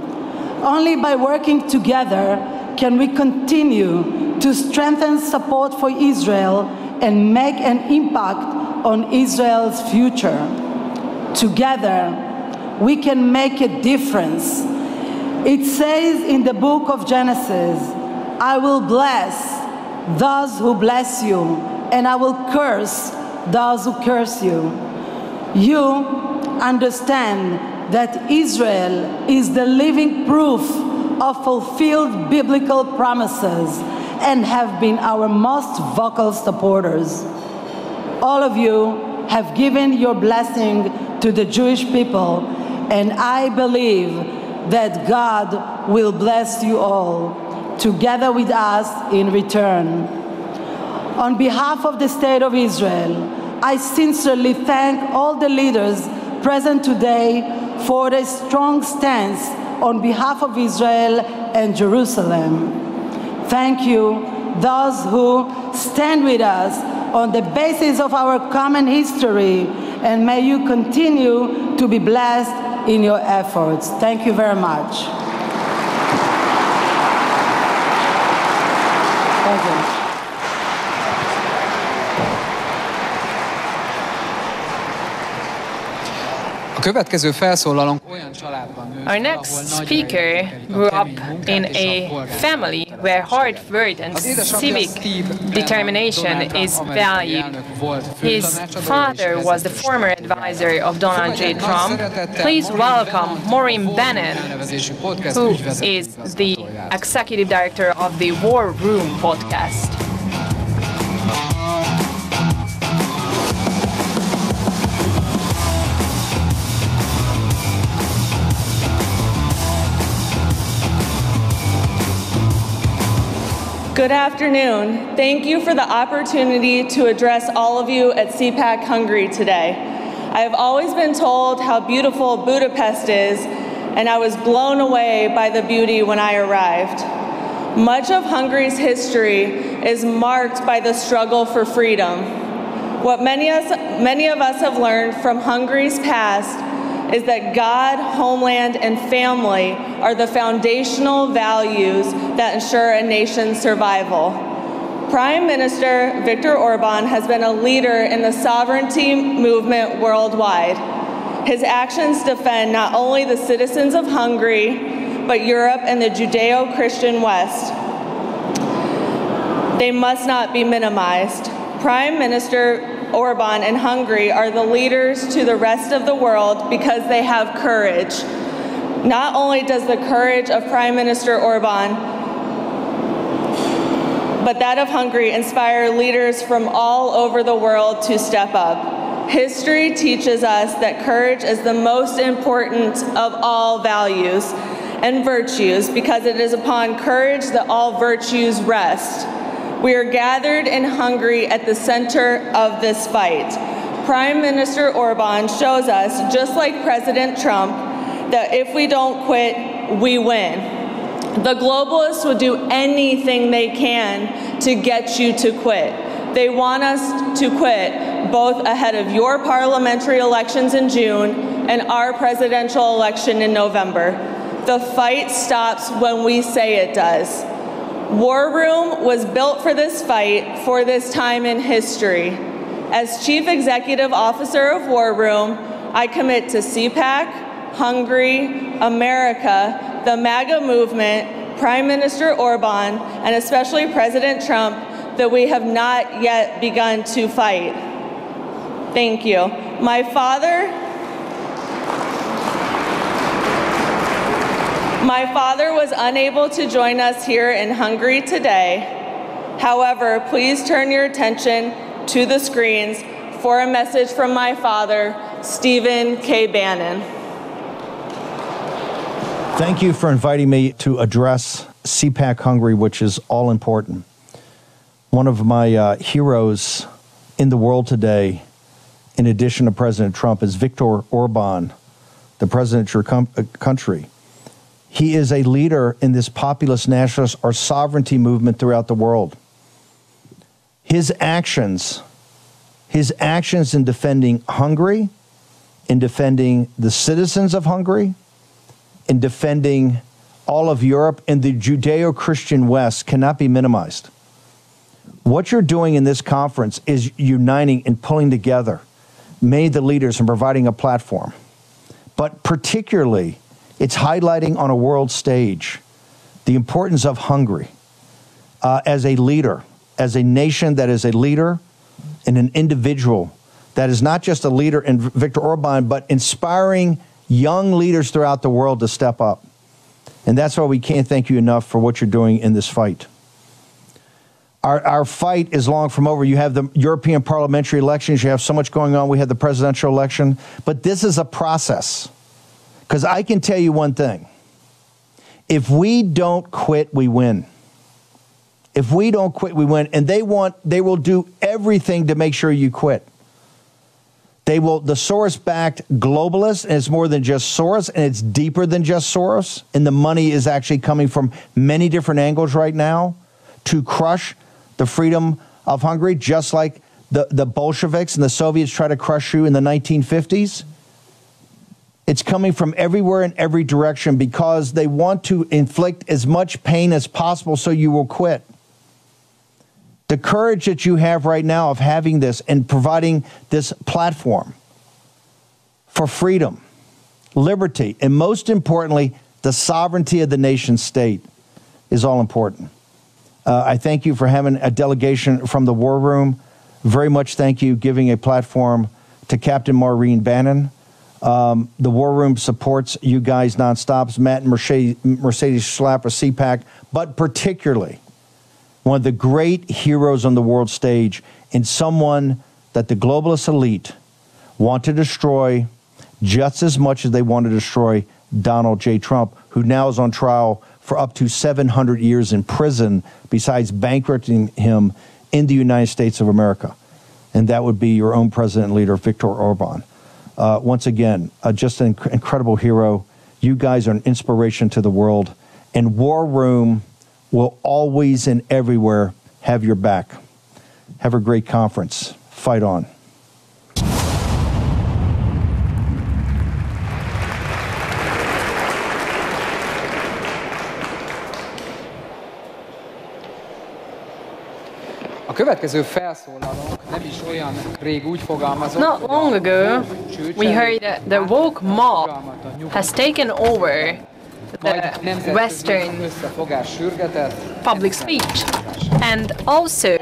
Only by working together can we continue to strengthen support for Israel and make an impact on Israel's future. Together, we can make a difference. It says in the book of Genesis, I will bless those who bless you, and I will curse those who curse you. You understand that Israel is the living proof of fulfilled biblical promises and have been our most vocal supporters. All of you have given your blessing to the Jewish people, and I believe that God will bless you all, together with us in return. On behalf of the State of Israel, I sincerely thank all the leaders present today for their strong stance on behalf of Israel and Jerusalem. Thank you, those who stand with us on the basis of our common history, and may you continue to be blessed in your efforts. Thank you very much. Thank you. Következő felszólalónk olyan családban nőtt. Our next speaker grew up in a family where hard work and civic determination is valued. His father was the former advisor of Donald J. Trump. Please welcome Maureen Bennett, who is the executive director of the War Room podcast. Good afternoon. Thank you for the opportunity to address all of you at CPAC Hungary today. I have always been told how beautiful Budapest is, and I was blown away by the beauty when I arrived. Much of Hungary's history is marked by the struggle for freedom. What many of us have learned from Hungary's past is that God, homeland, and family are the foundational values that ensure a nation's survival. Prime Minister Viktor Orban has been a leader in the sovereignty movement worldwide. His actions defend not only the citizens of Hungary, but Europe and the Judeo-Christian West. They must not be minimized. Prime Minister Orban and Hungary are the leaders to the rest of the world because they have courage. Not only does the courage of Prime Minister Orban, but that of Hungary inspire leaders from all over the world to step up. History teaches us that courage is the most important of all values and virtues because it is upon courage that all virtues rest. We are gathered in Hungary at the center of this fight. Prime Minister Orban shows us, just like President Trump, that if we don't quit, we win. The globalists will do anything they can to get you to quit. They want us to quit both ahead of your parliamentary elections in June and our presidential election in November. The fight stops when we say it does. War Room was built for this fight, for this time in history. As Chief Executive Officer of War Room, I commit to CPAC, Hungary, America, the MAGA movement, Prime Minister Orban, and especially President Trump, that we have not yet begun to fight. Thank you. My father was unable to join us here in Hungary today. However, please turn your attention to the screens for a message from my father, Stephen K. Bannon. Thank you for inviting me to address CPAC Hungary, which is all important. One of my heroes in the world today, in addition to President Trump, is Viktor Orban, the president of your country. He is a leader in this populist nationalist or sovereignty movement throughout the world. His actions in defending Hungary, in defending the citizens of Hungary, in defending all of Europe and the Judeo-Christian West cannot be minimized. What you're doing in this conference is uniting and pulling together many of the leaders and providing a platform. But particularly, it's highlighting on a world stage the importance of Hungary as a leader, as a nation that is a leader and an individual that is not just a leader in Viktor Orban, but inspiring young leaders throughout the world to step up. And that's why we can't thank you enough for what you're doing in this fight. Our fight is long from over. You have the European parliamentary elections. You have so much going on. We have the presidential election. But this is a process. Because I can tell you one thing. If we don't quit, we win. If we don't quit, we win. And they will do everything to make sure you quit. The Soros-backed globalists, and it's more than just Soros, and it's deeper than just Soros, and the money is actually coming from many different angles right now to crush the freedom of Hungary, just like the Bolsheviks and the Soviets tried to crush you in the 1950s. It's coming from everywhere in every direction because they want to inflict as much pain as possible so you will quit. The courage that you have right now of having this and providing this platform for freedom, liberty, and most importantly, the sovereignty of the nation state is all important. I thank you for having a delegation from the War Room. Very much thank you giving a platform to Captain Maureen Bannon. The War Room supports you guys nonstop, Matt and Mercedes Schlapp of CPAC, but particularly one of the great heroes on the world stage and someone that the globalist elite want to destroy just as much as they want to destroy Donald J. Trump, who now is on trial for up to 700 years in prison, besides bankrupting him in the United States of America. And that would be your own president and leader, Viktor Orban. Once again, just an incredible hero. You guys are an inspiration to the world. And War Room will always and everywhere have your back. Have a great conference. Fight on. A következő felszólalónk nem is olyan rég úgy fogalmazott. Not long ago, we heard that the woke mob has taken over the Western public speech and also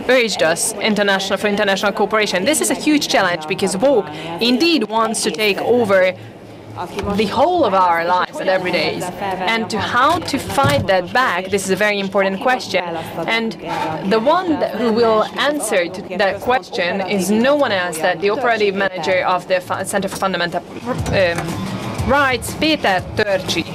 urged us for international cooperation. This is a huge challenge because woke indeed wants to take over the whole of our lives and every days. And how to fight that back, this is a very important question. And the one who will answer to that question is no one else than the operative manager of the Center for Fundamental Rights, Péter Törcsi.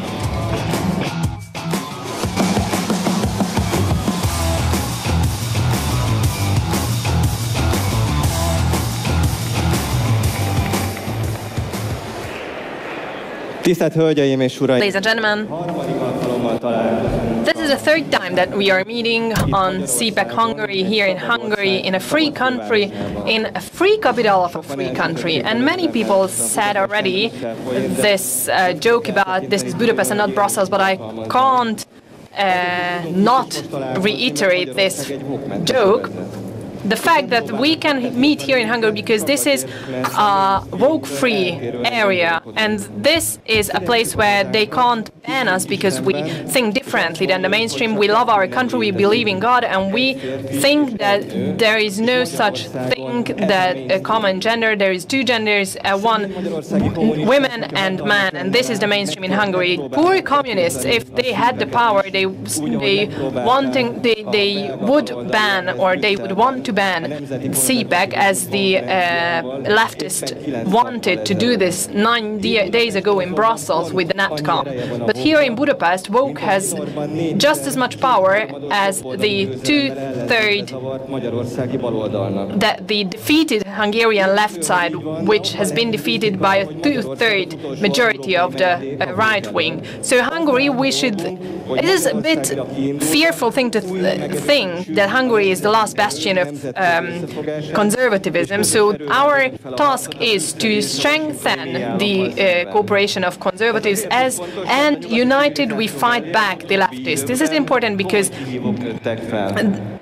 Tisztelt Hölgyeim és Uraim! Ladies and gentlemen, this is the third time that we are meeting on CPAC Hungary, here in Hungary, in a free country, in a free capital of a free country. And many people said already this joke about this is Budapest and not Brussels, but I can't not reiterate this joke. The fact that we can meet here in Hungary because this is a woke-free area, and this is a place where they can't ban us because we think differently than the mainstream. We love our country, we believe in God, and we think that there is no such thing that a common gender. There is two genders, one women and man, and this is the mainstream in Hungary. Poor communists, if they had the power, they would ban, or they would want to ban CPAC, as the leftist wanted to do this 9 days ago in Brussels with the NatCom. But here in Budapest, woke has just as much power as the the defeated Hungarian left side, which has been defeated by a 2/3 majority of the right wing. So Hungary, it is a bit fearful thing to think that Hungary is the last bastion of conservatism. So our task is to strengthen the cooperation of conservatives, and united we fight back the leftists. This is important because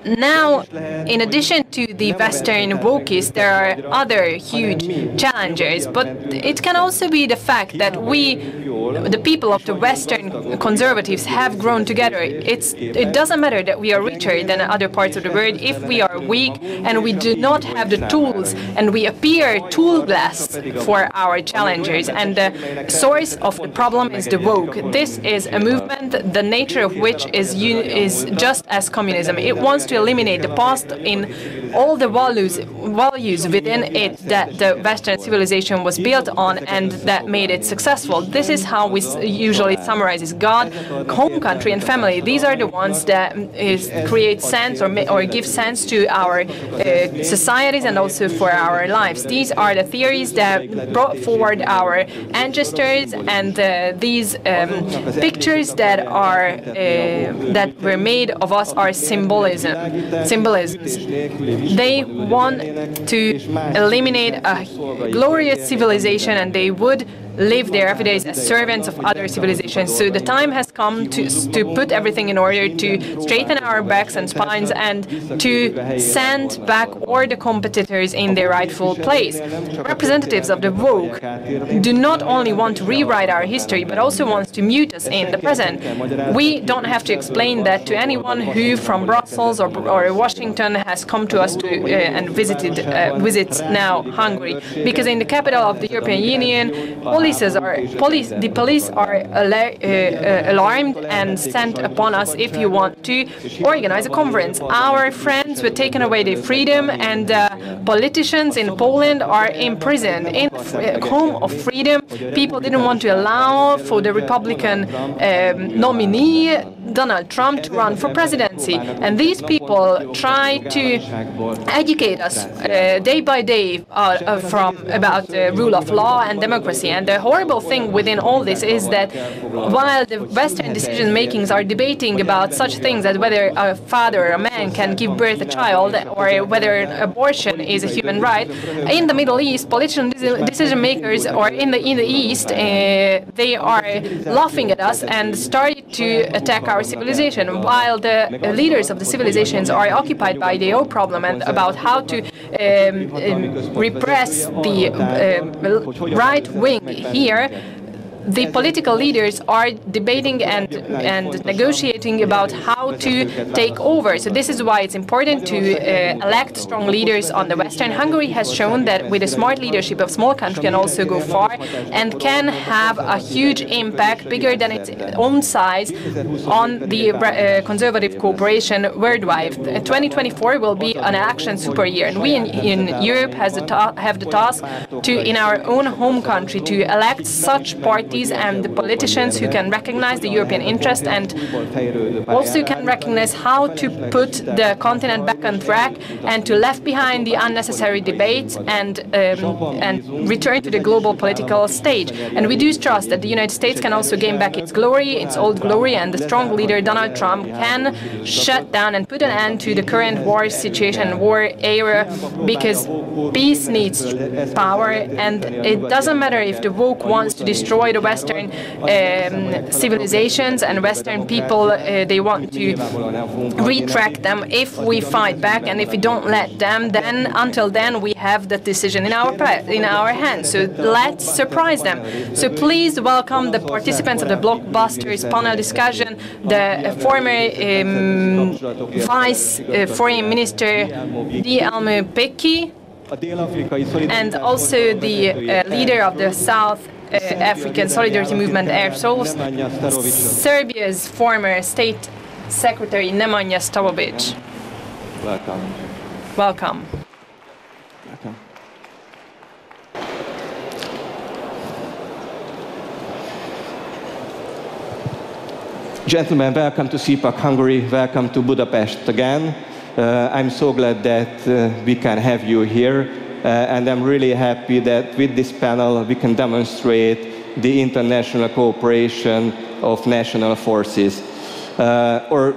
now, in addition to the Western wokies, there are other huge challengers. But it can also be the fact that we, the people of the Western conservatives, have grown together. It doesn't matter that we are richer than other parts of the world if we are weak and we do not have the tools, and we appear toolless for our challengers. And the source of the problem is the woke. This is a movement, the nature of which is just as communism. It wants to eliminate the past in all the values within it that the Western civilization was built on and that made it successful. This is how we usually summarize it: God, home country, and family. These are the ones that create sense or give sense to our societies and also for our lives. These are the theories that brought forward our ancestors, and these pictures that were made of us are symbolisms. They want to eliminate a glorious civilization, and they would live their every days as servants of other civilizations. So the time has come to put everything in order, to straighten our backs and spines, and to send back all the competitors in their rightful place. Representatives of the woke do not only want to rewrite our history, but also want to mute us in the present. We don't have to explain that to anyone who from Brussels or Washington has come to us and visits now Hungary, because in the capital of the European Union, all the police are alarmed and sent upon us if you want to organize a conference. Our friends were taken away their freedom, and politicians in Poland are imprisoned. In home of freedom, people didn't want to allow for the Republican nominee, Donald Trump, to run for presidency. And these people try to educate us day by day about the rule of law and democracy. And the horrible thing within all this is that while the Western decision makings are debating about such things as whether a father or a man can give birth a child or whether abortion is a human right, in the Middle East, political decision makers, or in the East, they are laughing at us and started to attack our civilization, while the leaders of the civilizations are occupied by their own problem and about how to repress the right wing here. The political leaders are debating and negotiating about how to take over. So this is why it's important to elect strong leaders on the Western. Hungary has shown that with a smart leadership, a small country can also go far and can have a huge impact, bigger than its own size, on the conservative cooperation worldwide. 2024 will be an action super year, and we in Europe have the task to, in our own home country, to elect such parties and the politicians who can recognize the European interest and also can recognize how to put the continent back on track and to left behind the unnecessary debates and return to the global political stage. And we do trust that the United States can also gain back its glory, its old glory, and the strong leader Donald Trump can shut down and put an end to the current war situation, war era, because peace needs power, and it doesn't matter if the woke wants to destroy the Western civilizations and Western people, they want to retract them. If we fight back and if we don't let them, then until then we have that decision in our hands. So let's surprise them. So please welcome the participants of the Blockbusters panel discussion, the former Vice Foreign Minister Dielmű Peki, and also the leader of the South African Solidarity Movement, Serbia's former State Secretary Nemanja Stavovic. Welcome. Welcome. Gentlemen, welcome to CPAC Hungary. Welcome to Budapest again. I'm so glad that we can have you here. And I'm really happy that with this panel we can demonstrate the international cooperation of national forces. The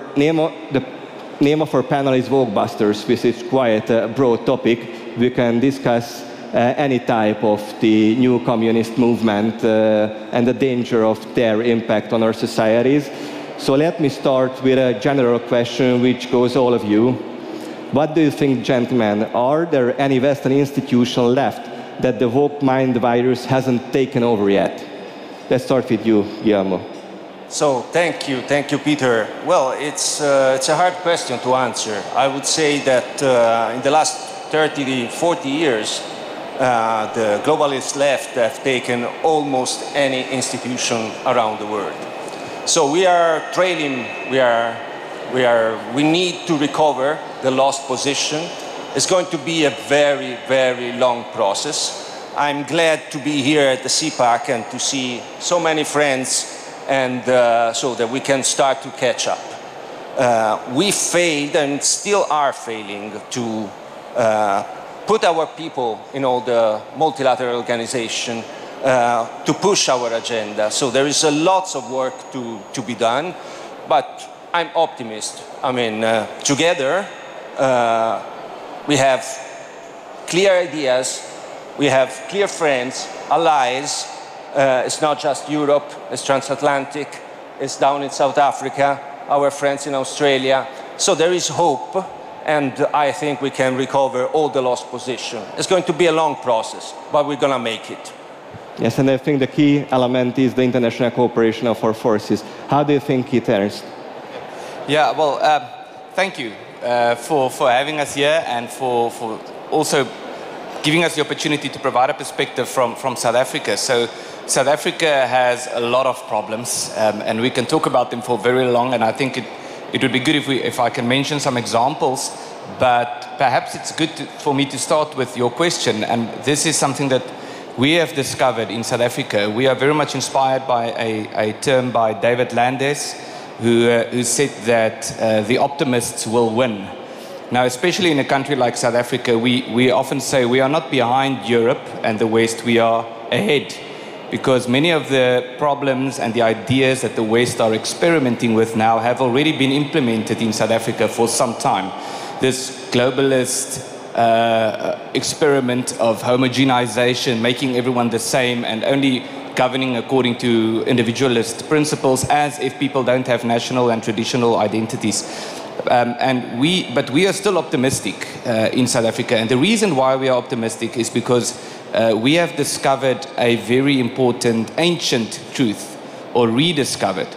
name of our panel is Blockbusters, which is quite a broad topic. We can discuss any type of the new communist movement and the danger of their impact on our societies. So let me start with a general question which goes all of you. What do you think, gentlemen? Are there any Western institutions left that the woke mind virus hasn't taken over yet? Let's start with you, Guillermo. So thank you, Peter. Well, it's a hard question to answer. I would say that in the last 30 to 40 years, the globalist left have taken almost any institution around the world. So we are trailing. We need to recover the lost position. It's going to be a very, very long process. I'm glad to be here at the CPAC and to see so many friends, and so that we can start to catch up. We failed and still are failing to put our people in all the multilateral organization to push our agenda. So there is a lot of work to be done, but I'm optimist. I mean, together we have clear ideas, we have clear friends, allies. It's not just Europe, it's transatlantic, it's down in South Africa, our friends in Australia. So there is hope, and I think we can recover all the lost position. It's going to be a long process, but we're going to make it. Yes, and I think the key element is the international cooperation of our forces. How do you think it ends? Yeah, well, thank you for having us here and for also giving us the opportunity to provide a perspective from South Africa. So South Africa has a lot of problems, and we can talk about them for very long, and I think it would be good if I can mention some examples, but perhaps it's good for me to start with your question, and this is something that we have discovered in South Africa. We are very much inspired by a term by David Landes, who said that the optimists will win. Now, especially in a country like South Africa, we often say we are not behind Europe and the West, we are ahead. Because many of the problems and the ideas that the West are experimenting with now have already been implemented in South Africa for some time. This globalist experiment of homogenization, making everyone the same and only governing according to individualist principles, as if people don't have national and traditional identities. But we are still optimistic in South Africa, and the reason why we are optimistic is because we have discovered a very important ancient truth, or rediscovered,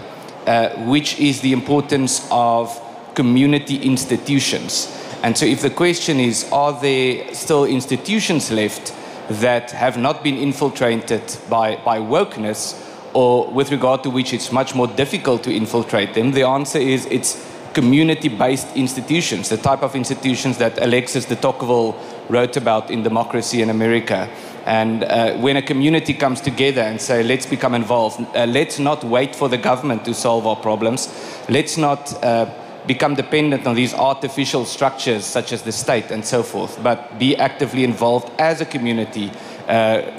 which is the importance of community institutions. And so if the question is, are there still institutions left that have not been infiltrated by wokeness, or with regard to which it's much more difficult to infiltrate them, the answer is it's community-based institutions, the type of institutions that Alexis de Tocqueville wrote about in Democracy in America. And when a community comes together and say, let's become involved, let's not wait for the government to solve our problems, let's not become dependent on these artificial structures such as the state and so forth, but be actively involved as a community,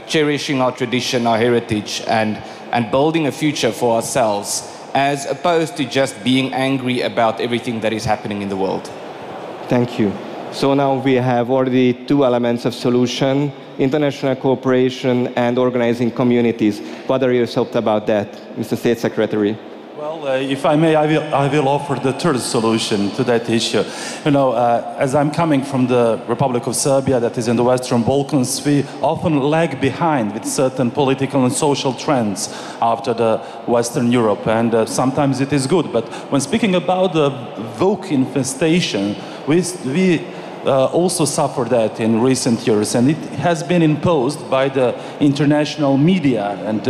cherishing our tradition, our heritage, and building a future for ourselves, as opposed to just being angry about everything that is happening in the world. Thank you. So now we have already two elements of solution: international cooperation and organizing communities. What are your thoughts about that, Mr. State Secretary? Well, if I may, I will offer the third solution to that issue. You know, as I'm coming from the Republic of Serbia, that is in the Western Balkans, we often lag behind with certain political and social trends after the Western Europe, and sometimes it is good. But when speaking about the woke infestation, we also suffer that in recent years, and it has been imposed by the international media and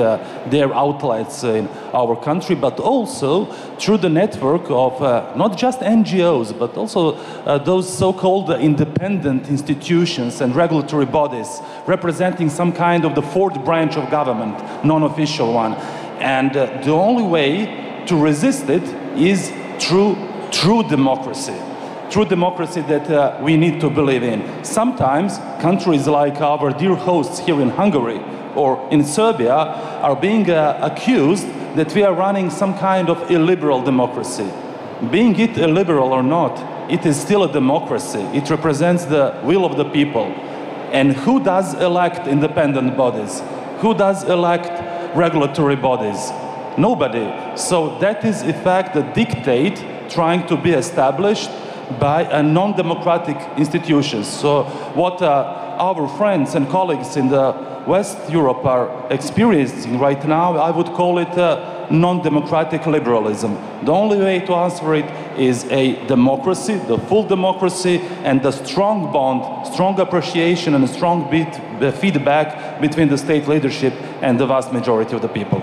their outlets in our country, but also through the network of not just NGOs, but also those so-called independent institutions and regulatory bodies representing some kind of the fourth branch of government, non-official one. And the only way to resist it is through true democracy. True democracy that we need to believe in. Sometimes countries like our dear hosts here in Hungary or in Serbia are being accused that we are running some kind of illiberal democracy. Being it illiberal or not, it is still a democracy. It represents the will of the people. And who does elect independent bodies? Who does elect regulatory bodies? Nobody. So that is in fact the dictate trying to be established by a non-democratic institutions. So what our friends and colleagues in the West Europe are experiencing right now, I would call it non-democratic liberalism. The only way to answer it is a democracy, the full democracy, and the strong bond, strong appreciation and a strong feedback between the state leadership and the vast majority of the people.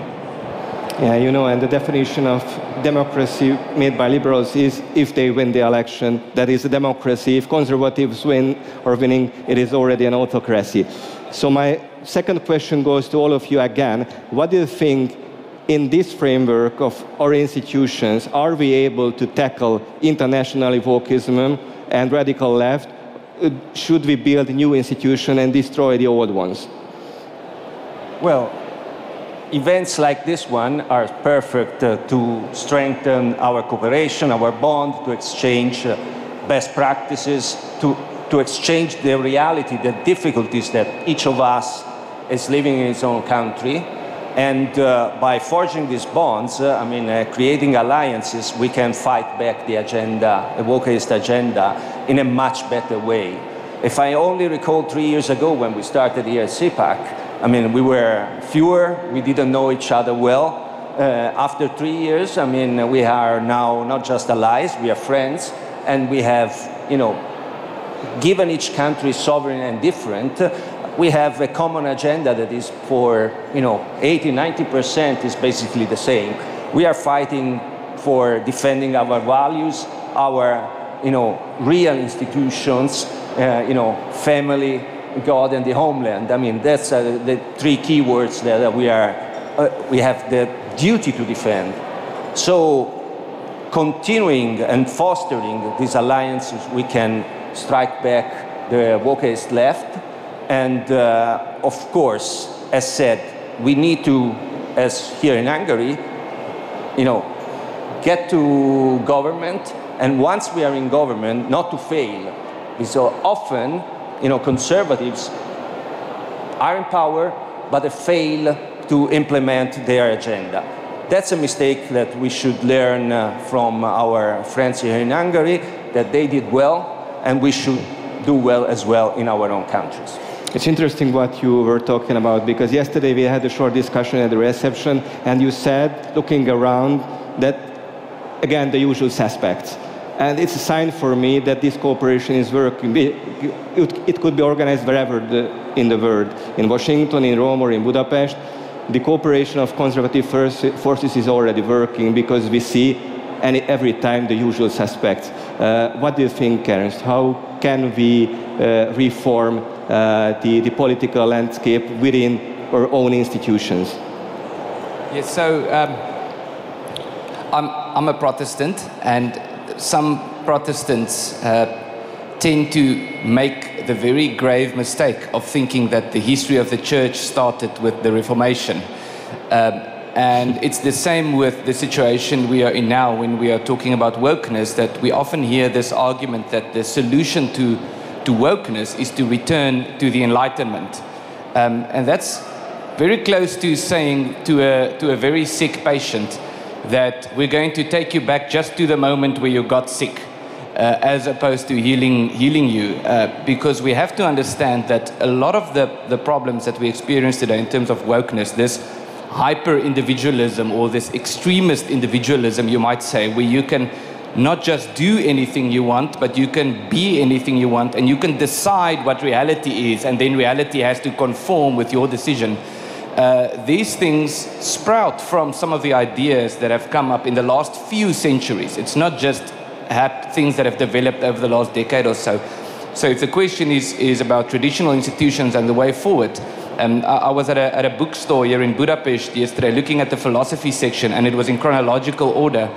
Yeah, you know, and the definition of democracy made by liberals is if they win the election, that is a democracy. If conservatives win or winning, it is already an autocracy. So my second question goes to all of you again. What do you think, in this framework of our institutions, are we able to tackle international wokeism and radical left? Should we build new institutions and destroy the old ones? Well, events like this one are perfect to strengthen our cooperation, our bond, to exchange best practices, to exchange the reality, the difficulties that each of us is living in his own country. And by forging these bonds, creating alliances, we can fight back the agenda, the wokeist agenda, in a much better way. If I only recall 3 years ago when we started here at CPAC, we were fewer, we didn't know each other well. After 3 years, we are now not just allies, we are friends, and we have, given each country sovereign and different, we have a common agenda that is for, 80–90% is basically the same. We are fighting for defending our values, our, real institutions, family, God, and the homeland. I mean, that's the three keywords that we have the duty to defend. So, continuing and fostering these alliances, we can strike back the wokist left. And of course, as said, we need to, as here in Hungary, get to government. And once we are in government, not to fail. Because often, conservatives are in power, but they fail to implement their agenda. That's a mistake that we should learn from our friends here in Hungary, that they did well, and we should do well as well in our own countries. It's interesting what you were talking about, because yesterday we had a short discussion at the reception, and you said, looking around, that, again, the usual suspects. And it's a sign for me that this cooperation is working. It could be organized wherever in the world, in Washington, in Rome, or in Budapest. The cooperation of conservative forces is already working, because we see every time the usual suspects. What do you think, Ernst? How can we reform the political landscape within our own institutions? Yes, so I'm a Protestant, and some Protestants tend to make the very grave mistake of thinking that the history of the church started with the Reformation. And it's the same with the situation we are in now when we are talking about wokeness, that we often hear this argument that the solution to wokeness is to return to the Enlightenment. And that's very close to saying to a very sick patient that we're going to take you back just to the moment where you got sick, as opposed to healing you, because we have to understand that a lot of the problems that we experience today in terms of wokeness, this hyper-individualism or this extremist individualism, you might say, where you can not just do anything you want, but you can be anything you want, and you can decide what reality is, and then reality has to conform with your decision. These things sprout from some of the ideas that have come up in the last few centuries. It's not just things that have developed over the last decade or so. So if the question is about traditional institutions and the way forward, I was at a bookstore here in Budapest yesterday looking at the philosophy section, and it was in chronological order.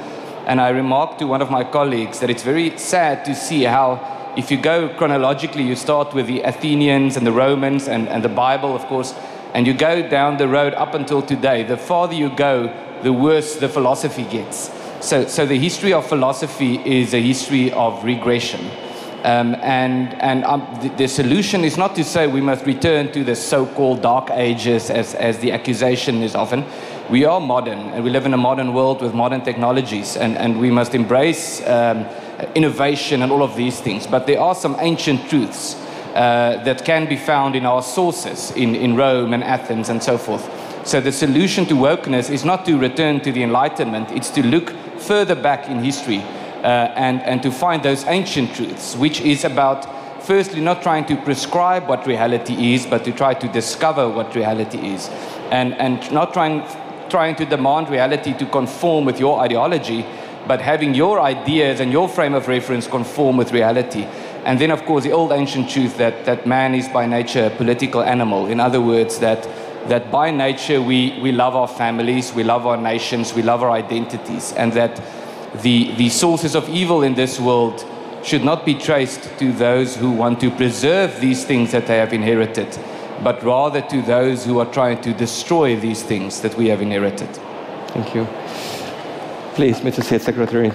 And I remarked to one of my colleagues that it's very sad to see how, if you go chronologically, you start with the Athenians and the Romans and the Bible, of course, and you go down the road up until today. The farther you go, the worse the philosophy gets. So the history of philosophy is a history of regression. The solution is not to say we must return to the so-called dark ages, as the accusation is often. We are modern, and we live in a modern world with modern technologies, and we must embrace innovation and all of these things. But there are some ancient truths that can be found in our sources, in Rome and Athens and so forth. So the solution to wokeness is not to return to the Enlightenment, it's to look further back in history and to find those ancient truths, which is about, firstly, not trying to prescribe what reality is, but to try to discover what reality is. And not trying to demand reality to conform with your ideology, but having your ideas and your frame of reference conform with reality. And then, of course, the old ancient truth that man is by nature a political animal. In other words, that by nature we love our families, we love our nations, we love our identities, and that the sources of evil in this world should not be traced to those who want to preserve these things that they have inherited, but rather to those who are trying to destroy these things that we have inherited. Thank you. Please, Mr. State Secretary.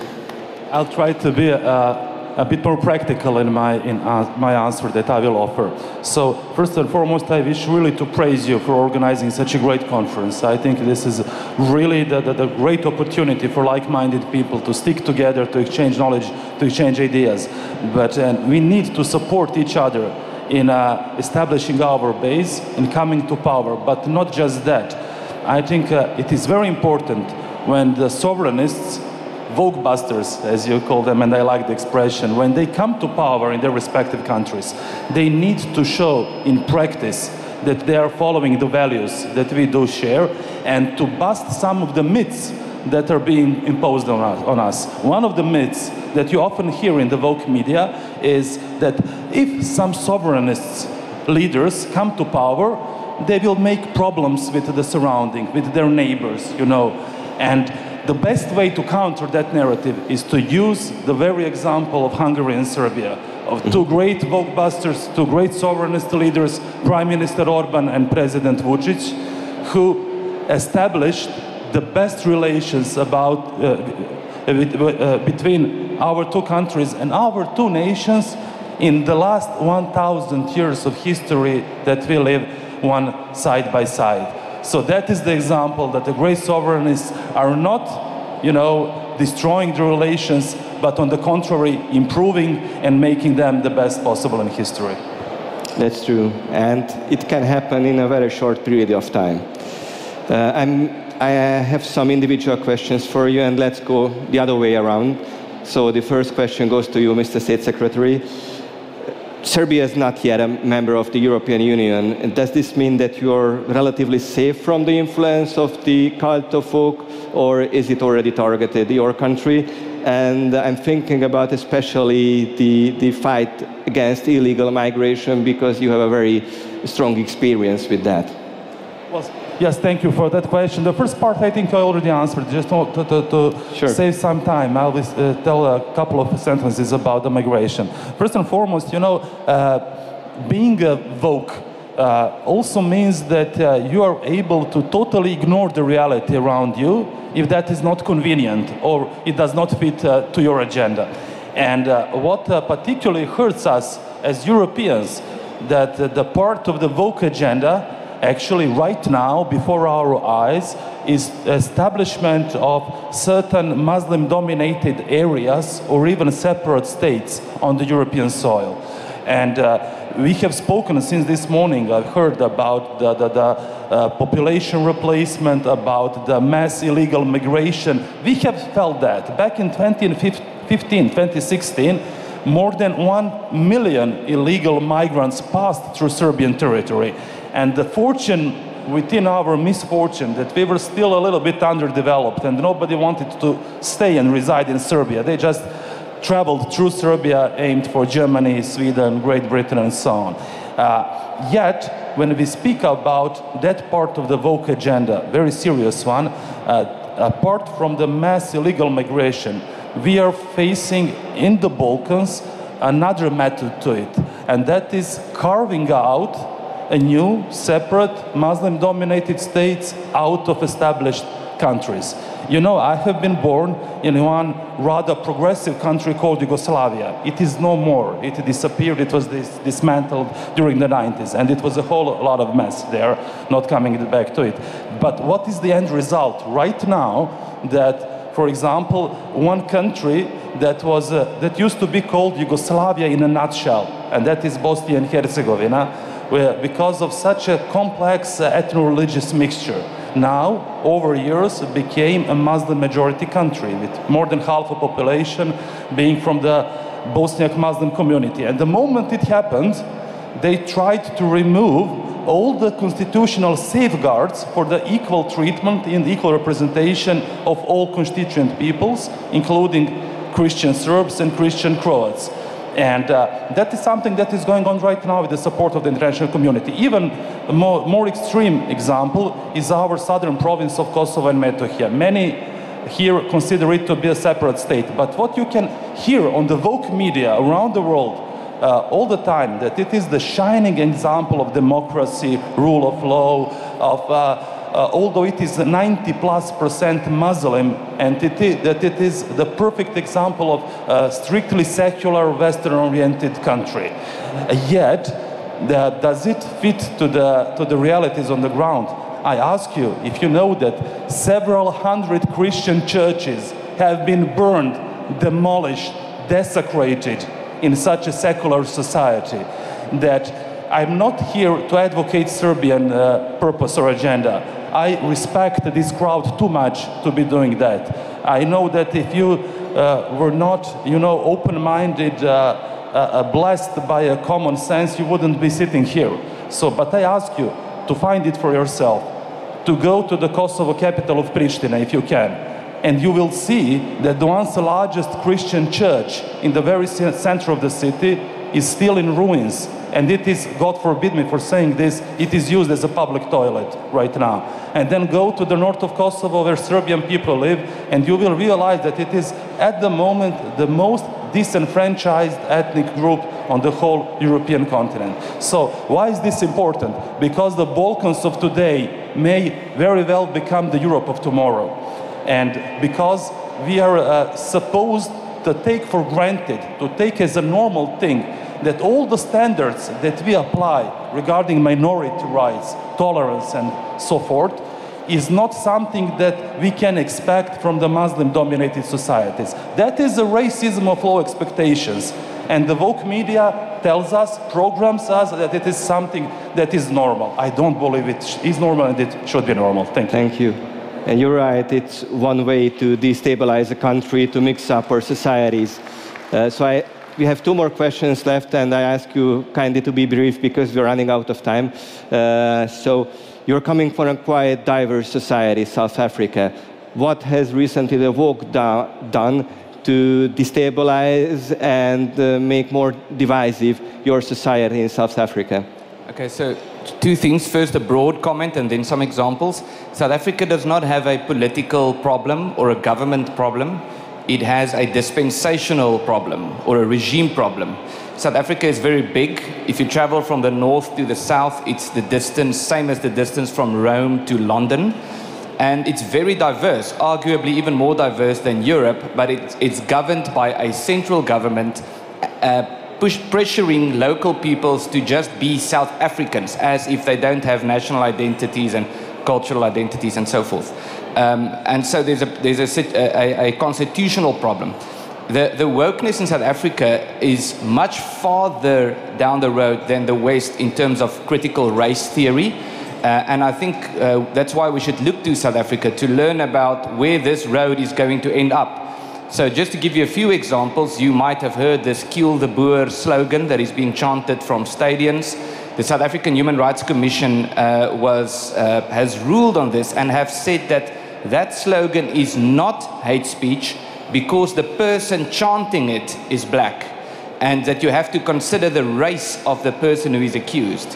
I'll try to be a bit more practical in my answer that I will offer. So first and foremost, I wish really to praise you for organizing such a great conference. I think this is really the great opportunity for like-minded people to stick together, to exchange knowledge, to exchange ideas. But we need to support each other in establishing our base and coming to power. But not just that. I think it is very important when the sovereignists vogue busters, as you call them, and I like the expression, when they come to power in their respective countries, they need to show in practice that they are following the values that we do share, and to bust some of the myths that are being imposed on us. One of the myths that you often hear in the woke media is that if some sovereignist leaders come to power, they will make problems with the surrounding, with their neighbors, you know. And the best way to counter that narrative is to use the very example of Hungary and Serbia, of two great vogue busters, two great sovereignist leaders, Prime Minister Orban and President Vučić, who established the best relations between our two countries and our two nations in the last 1,000 years of history that we live one side by side. So that is the example that the great sovereignists are not, you know, destroying the relations, but on the contrary, improving and making them the best possible in history. That's true, and it can happen in a very short period of time. I have some individual questions for you, and let's go the other way around. So the first question goes to you, Mr. State Secretary. Serbia is not yet a member of the European Union. Does this mean that you're relatively safe from the influence of the cult of folk, or is it already targeted your country? And I'm thinking about especially the fight against illegal migration, because you have a very strong experience with that. Well, yes, thank you for that question. The first part I think I already answered. Just to sure. Save some time, I will tell a couple of sentences about the migration. First and foremost, you know, being a woke also means that you are able to totally ignore the reality around you if that is not convenient or it does not fit to your agenda. And what particularly hurts us as Europeans, that the part of the woke agenda actually right now before our eyes is establishment of certain Muslim-dominated areas or even separate states on the European soil. And we have spoken since this morning. I've heard about the population replacement, about the mass illegal migration. We have felt that. Back in 2015, 2016, more than 1 million illegal migrants passed through Serbian territory. And the fortune within our misfortune that we were still a little bit underdeveloped and nobody wanted to stay and reside in Serbia. They just traveled through Serbia, aimed for Germany, Sweden, Great Britain, and so on. Yet, when we speak about that part of the woke agenda, very serious one, apart from the mass illegal migration, we are facing in the Balkans another method to it, and that is carving out a new, separate, Muslim-dominated states out of established countries. You know, I have been born in one rather progressive country called Yugoslavia. It is no more. It disappeared. It was dismantled during the 90s, and it was a whole lot of mess there, not coming back to it. But what is the end result? Right now, that, for example, one country that used to be called Yugoslavia in a nutshell, and that is Bosnia and Herzegovina, where because of such a complex ethno-religious mixture, now, over years, it became a Muslim-majority country, with more than half a population being from the Bosniak Muslim community. And the moment it happened, they tried to remove all the constitutional safeguards for the equal treatment and equal representation of all constituent peoples, including Christian Serbs and Christian Croats. And that is something that is going on right now with the support of the international community. Even a more extreme example is our southern province of Kosovo and Metohija. Many here consider it to be a separate state. But what you can hear on the woke media around the world all the time, that it is the shining example of democracy, rule of law, of although it is 90+% Muslim entity, that it is the perfect example of a strictly secular, Western-oriented country. Yet, does it fit to the realities on the ground? I ask you, if you know that several hundred Christian churches have been burned, demolished, desecrated in such a secular society, that I'm not here to advocate Serbian purpose or agenda. I respect this crowd too much to be doing that. I know that if you were not, open-minded, blessed by a common sense, you wouldn't be sitting here. So, but I ask you to find it for yourself, to go to the Kosovo capital of Pristina if you can, and you will see that the once largest Christian church in the very center of the city is still in ruins. And it is, God forbid me for saying this, it is used as a public toilet right now. And then go to the north of Kosovo where Serbian people live, and you will realize that it is at the moment the most disenfranchised ethnic group on the whole European continent. So why is this important? Because the Balkans of today may very well become the Europe of tomorrow. And because we are supposed to take for granted, to take as a normal thing, that all the standards that we apply regarding minority rights, tolerance and so forth, is not something that we can expect from the Muslim-dominated societies. That is a racism of low expectations. And the woke media tells us, programs us, that it is something that is normal. I don't believe it is normal, and it should be normal. Thank you. Thank you. And you're right, it's one way to destabilize a country, to mix up our societies. We have 2 more questions left, and I ask you kindly to be brief because we're running out of time. So you're coming from a quite diverse society, South Africa. What has recently the woke done to destabilize and make more divisive your society in South Africa? Okay, so 2 things. First, a broad comment and then some examples. South Africa does not have a political problem or a government problem. It has a dispensational problem or a regime problem. South Africa is very big. If you travel from the north to the south, it's the distance, same as the distance from Rome to London. And it's very diverse, arguably even more diverse than Europe, but it's governed by a central government pressuring local peoples to just be South Africans, as if they don't have national identities and cultural identities and so forth. And so there's a constitutional problem. The wokeness in South Africa is much farther down the road than the West in terms of critical race theory. And I think that's why we should look to South Africa to learn about where this road is going to end up. So just to give you a few examples, you might have heard this Kill the Boer slogan that is being chanted from stadiums. The South African Human Rights Commission has ruled on this and have said that that slogan is not hate speech because the person chanting it is black, and that you have to consider the race of the person who is accused.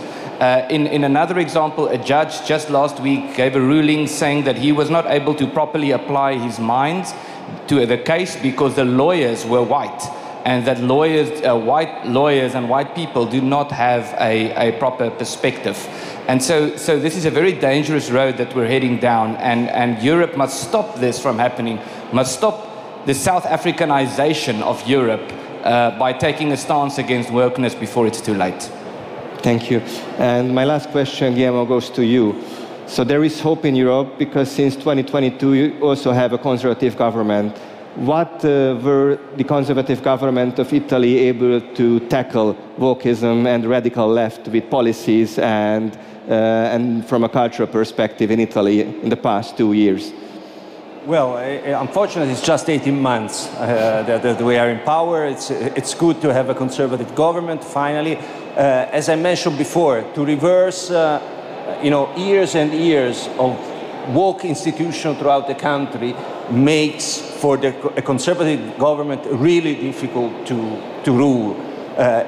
In another example, a judge just last week gave a ruling saying that he was not able to properly apply his mind to the case because the lawyers were white, and that white lawyers and white people do not have a proper perspective. And so this is a very dangerous road that we're heading down, and Europe must stop this from happening, must stop the South Africanization of Europe by taking a stance against wokeness before it's too late. Thank you. And my last question, Guillermo, goes to you. So there is hope in Europe because since 2022 you also have a conservative government. What were the conservative government of Italy able to tackle wokeism and radical left with policies and from a cultural perspective in Italy in the past 2 years? Well, unfortunately, it's just 18 months that we are in power. It's good to have a conservative government, finally. As I mentioned before, to reverse years and years of woke institution throughout the country makes for a conservative government really difficult to rule.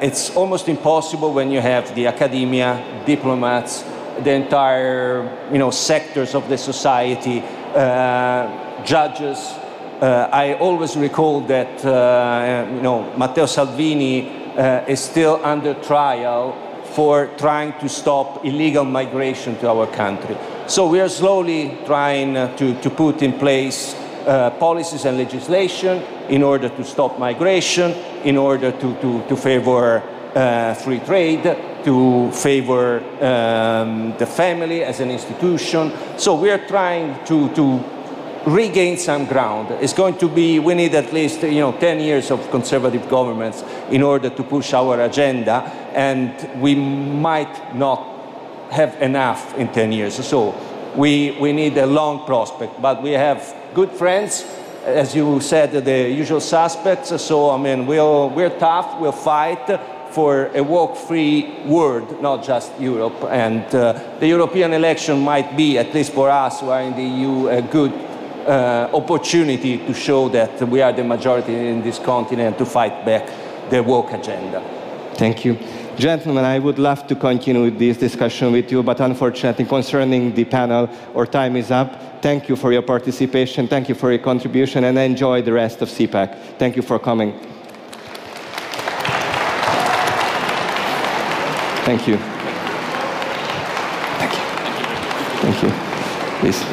It's almost impossible when you have the academia, diplomats, the entire sectors of the society, judges. I always recall that Matteo Salvini is still under trial for trying to stop illegal migration to our country. So we are slowly trying to put in place policies and legislation in order to stop migration, in order to favor free trade, to favor the family as an institution. So we are trying to regain some ground. It's going to be, we need at least 10 years of conservative governments in order to push our agenda, and we might not have enough in 10 years. So we need a long prospect, but we have good friends as you said, the usual suspects. So, I mean, we're tough, we'll fight for a woke-free world, not just Europe. And the European election might be, at least for us who are in the EU, a good opportunity to show that we are the majority in this continent to fight back the woke agenda. Thank you. Gentlemen, I would love to continue this discussion with you, but unfortunately, concerning the panel, our time is up. Thank you for your participation, thank you for your contribution, and enjoy the rest of CPAC. Thank you for coming. Thank you. Thank you. Thank you. Please.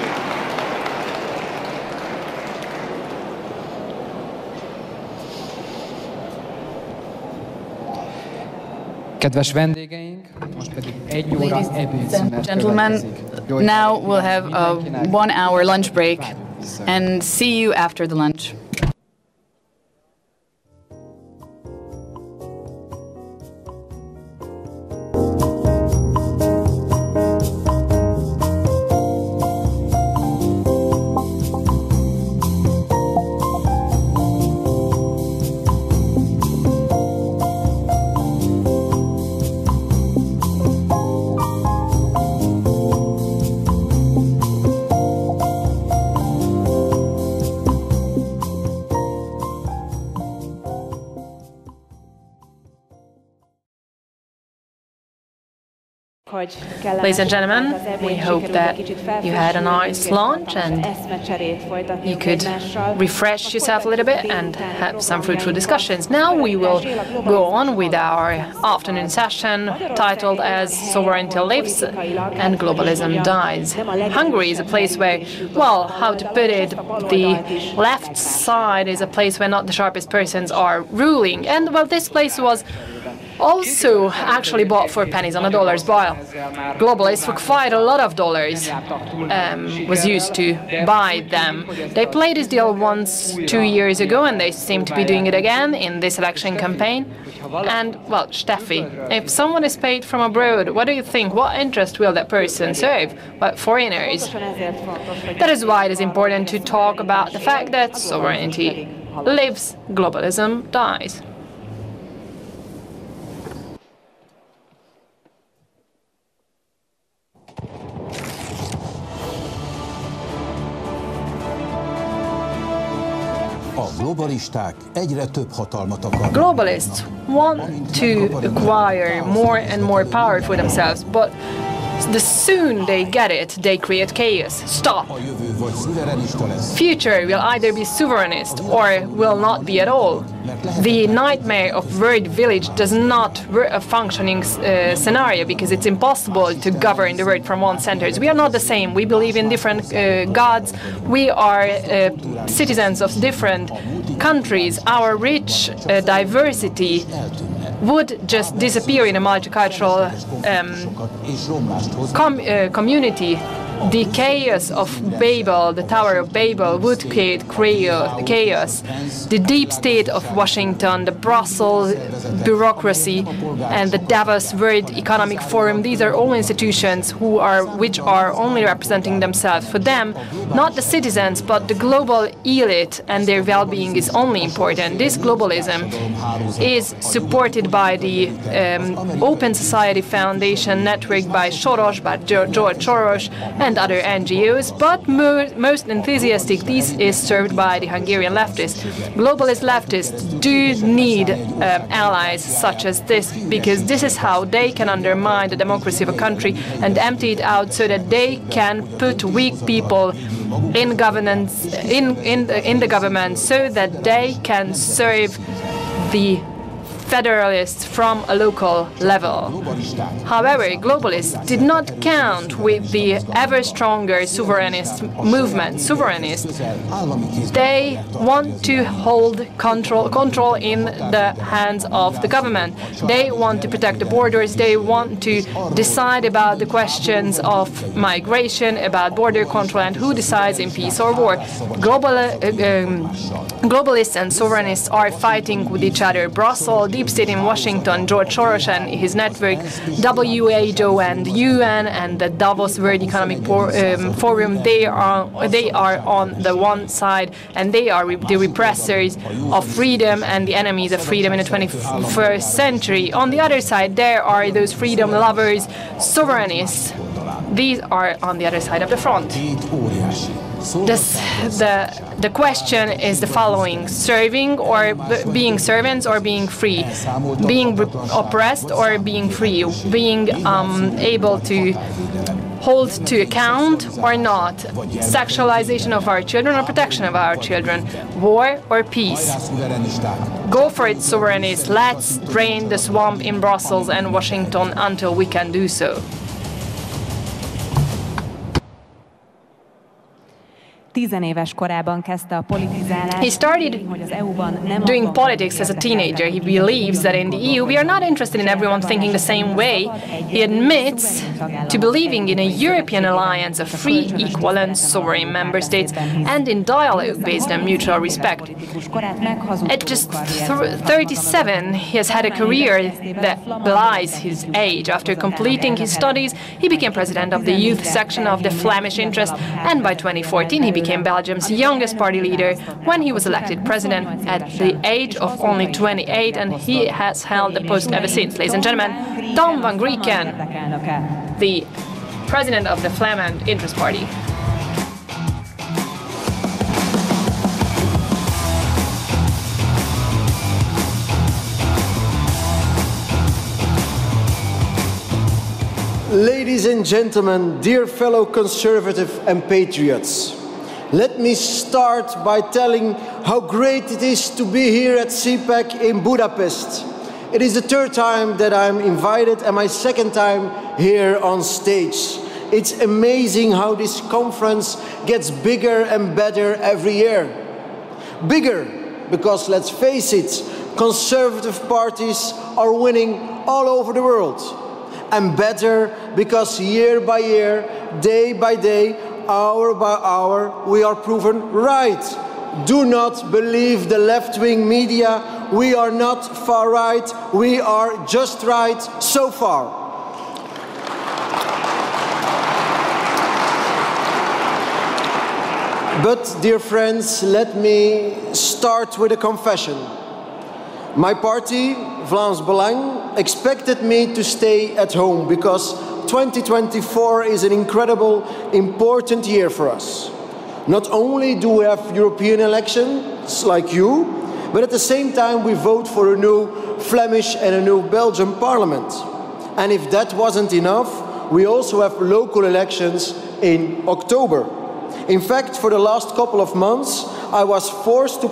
Kedves vendégeink, most pedig 1 óra ebédszünet Gentlemen, now we'll have a 1 hour lunch break and see you after the lunch. Ladies and gentlemen, we hope that you had a nice lunch and you could refresh yourself a little bit and have some fruitful discussions. Now we will go on with our afternoon session titled as Sovereignty Lives and Globalism Dies. Hungary is a place where, well, how to put it, the left side is a place where not the sharpest persons are ruling. And, well, this place was also actually bought for pennies on a dollar's bill. Globalists for quite a lot of dollars was used to buy them. They played this deal once 2 years ago, and they seem to be doing it again in this election campaign. And, well, Steffi, if someone is paid from abroad, what do you think? What interest will that person serve? But foreigners. That is why it is important to talk about the fact that sovereignty lives, globalism dies. Globalists want to acquire more and more power for themselves, but the soon they get it, they create chaos. Stop. Future will either be sovereignist or will not be at all. The nightmare of world village does not a functioning scenario because it's impossible to govern the world from one center. We are not the same. We believe in different gods. We are citizens of different countries. Our rich diversity would just disappear in a multicultural community. The chaos of Babel, the Tower of Babel, would create chaos. The deep state of Washington, the Brussels bureaucracy, and the Davos World Economic Forum, these are all institutions which are only representing themselves. For them, not the citizens, but the global elite and their well-being is only important. This globalism is supported by the Open Society Foundation network by Soros, by George Soros, and other NGOs, but most enthusiastic, this is served by the Hungarian leftists. Globalist leftists do need allies such as this, because this is how they can undermine the democracy of a country and empty it out so that they can put weak people in governance, in the government, so that they can serve the federalists from a local level. However, globalists did not count with the ever stronger sovereignist movement. Sovereignists, they want to hold control in the hands of the government. They want to protect the borders. They want to decide about the questions of migration, about border control, and who decides in peace or war. Globalists and sovereignists are fighting with each other. Brussels, deep state in Washington, George Soros and his network, WHO and UN and the Davos World Economic Forum, they are on the one side, and they are the repressors of freedom and the enemies of freedom in the 21st century. On the other side, there are those freedom lovers, sovereignists. These are on the other side of the front. The question is the following: serving or being servants or being free, being oppressed or being free, being able to hold to account or not, sexualization of our children or protection of our children, war or peace. Go for it, sovereignists. Let's drain the swamp in Brussels and Washington until we can do so. 10 éves korában kezdte a politizálást. He started doing politics as a teenager. He believes that in the EU we are not interested in everyone thinking the same way. He admits to believing in a European alliance of free, equal and sovereign member states and in dialogue based on mutual respect. At just 37, he has had a career that belies his age. After completing his studies, he became president of the youth section of the Flemish Interest, and by 2014 he became Belgium's youngest party leader when he was elected president at the age of only 28, and he has held the post ever since. Ladies and gentlemen, Tom van Grieken, the president of the Flemish Interest Party. Ladies and gentlemen, dear fellow conservative and patriots, let me start by telling how great it is to be here at CPAC in Budapest. It is the third time that I'm invited and my second time here on stage. It's amazing how this conference gets bigger and better every year. Bigger because, let's face it, conservative parties are winning all over the world. And better because year by year, day by day, hour by hour, we are proven right. Do not believe the left-wing media. We are not far right. We are just right so far. But, dear friends, let me start with a confession. My party, Vlaams Belang, expected me to stay at home because 2024 is an incredible, important year for us. Not only do we have European elections like you, but at the same time we vote for a new Flemish and a new Belgian parliament. And if that wasn't enough, we also have local elections in October. In fact, for the last couple of months, I was forced to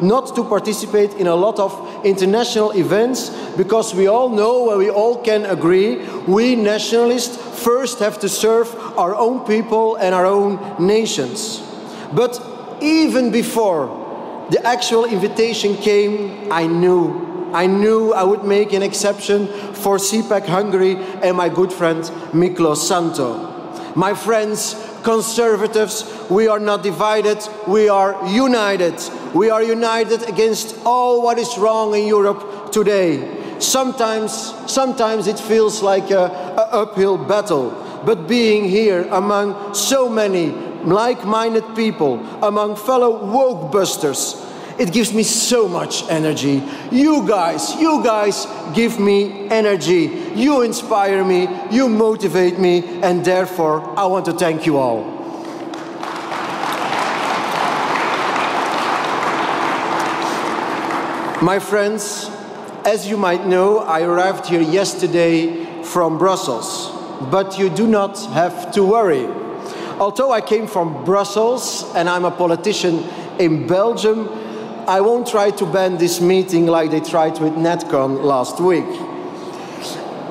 not to participate in a lot of international events because we all know and we all can agree, we nationalists first have to serve our own people and our own nations. But even before the actual invitation came, I knew I would make an exception for CPAC Hungary and my good friend Miklos Santo. My friends, conservatives, we are not divided, we are united. We are united against all what is wrong in Europe today. Sometimes it feels like an uphill battle, but being here among so many like-minded people, among fellow woke busters, it gives me so much energy. You guys give me energy. You inspire me, you motivate me, and therefore I want to thank you all. My friends, as you might know, I arrived here yesterday from Brussels, but you do not have to worry. Although I came from Brussels and I'm a politician in Belgium, I won't try to ban this meeting like they tried with NatCon last week.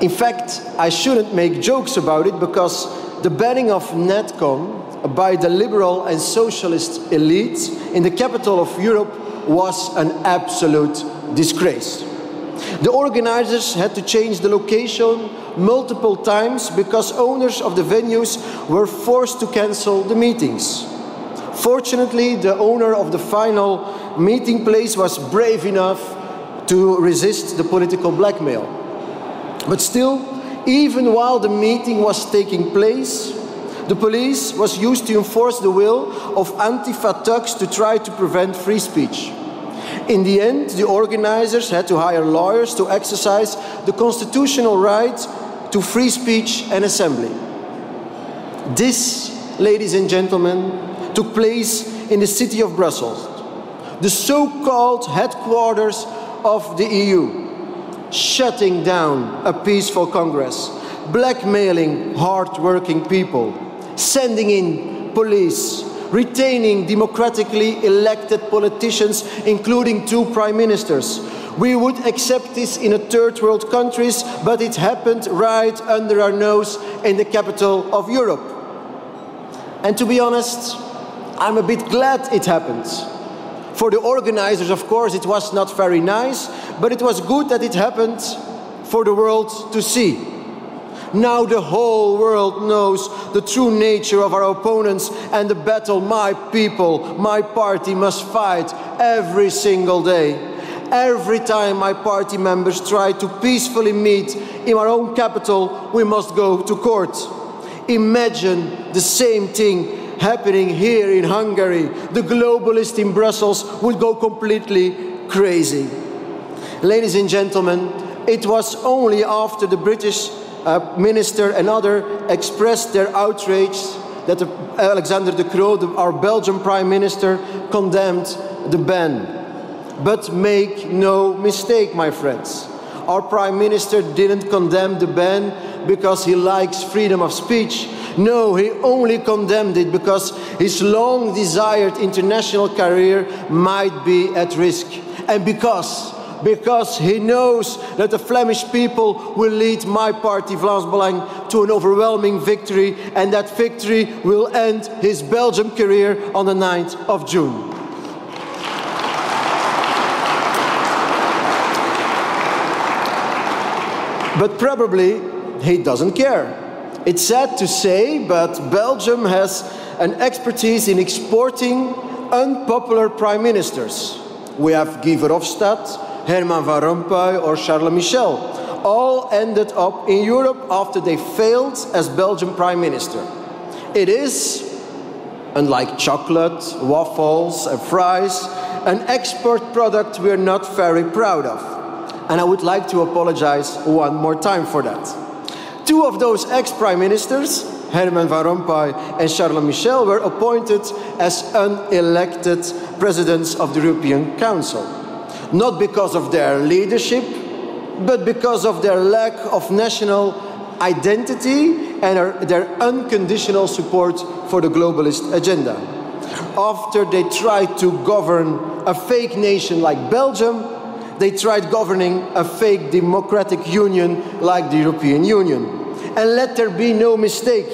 In fact, I shouldn't make jokes about it because the banning of NatCon by the liberal and socialist elite in the capital of Europe was an absolute disgrace. The organizers had to change the location multiple times because owners of the venues were forced to cancel the meetings. Fortunately, the owner of the final meeting place was brave enough to resist the political blackmail. But still, even while the meeting was taking place, the police was used to enforce the will of Antifa thugs to try to prevent free speech. In the end, the organizers had to hire lawyers to exercise the constitutional right to free speech and assembly. This, ladies and gentlemen, took place in the city of Brussels, the so-called headquarters of the EU, shutting down a peaceful Congress, blackmailing hard-working people, sending in police, retaining democratically elected politicians, including 2 prime ministers. We would accept this in a third world countries, but it happened right under our nose in the capital of Europe. And to be honest, I'm a bit glad it happened. For the organizers, of course, it was not very nice, but it was good that it happened for the world to see. Now the whole world knows the true nature of our opponents and the battle my people, my party must fight every single day. Every time my party members try to peacefully meet in our own capital, we must go to court. Imagine the same thing happening here in Hungary. The globalists in Brussels would go completely crazy. Ladies and gentlemen, it was only after the British minister and others expressed their outrage that Alexander De Croo, our Belgian Prime Minister, condemned the ban. But make no mistake, my friends, our Prime Minister didn't condemn the ban because he likes freedom of speech. No, he only condemned it because his long-desired international career might be at risk. And because he knows that the Flemish people will lead my party, Vlaams Belang, to an overwhelming victory, and that victory will end his Belgian career on the 9th of June. But probably he doesn't care. It's sad to say, but Belgium has an expertise in exporting unpopular prime ministers. We have Guy Verhofstadt, Herman Van Rompuy or Charles Michel, all ended up in Europe after they failed as Belgian Prime Minister. It is, unlike chocolate, waffles and fries, an export product we're not very proud of. And I would like to apologize one more time for that. 2 of those ex-Prime Ministers, Herman Van Rompuy and Charles Michel, were appointed as unelected presidents of the European Council. Not because of their leadership, but because of their lack of national identity and their unconditional support for the globalist agenda. After they tried to govern a fake nation like Belgium, they tried governing a fake democratic union like the European Union. And let there be no mistake,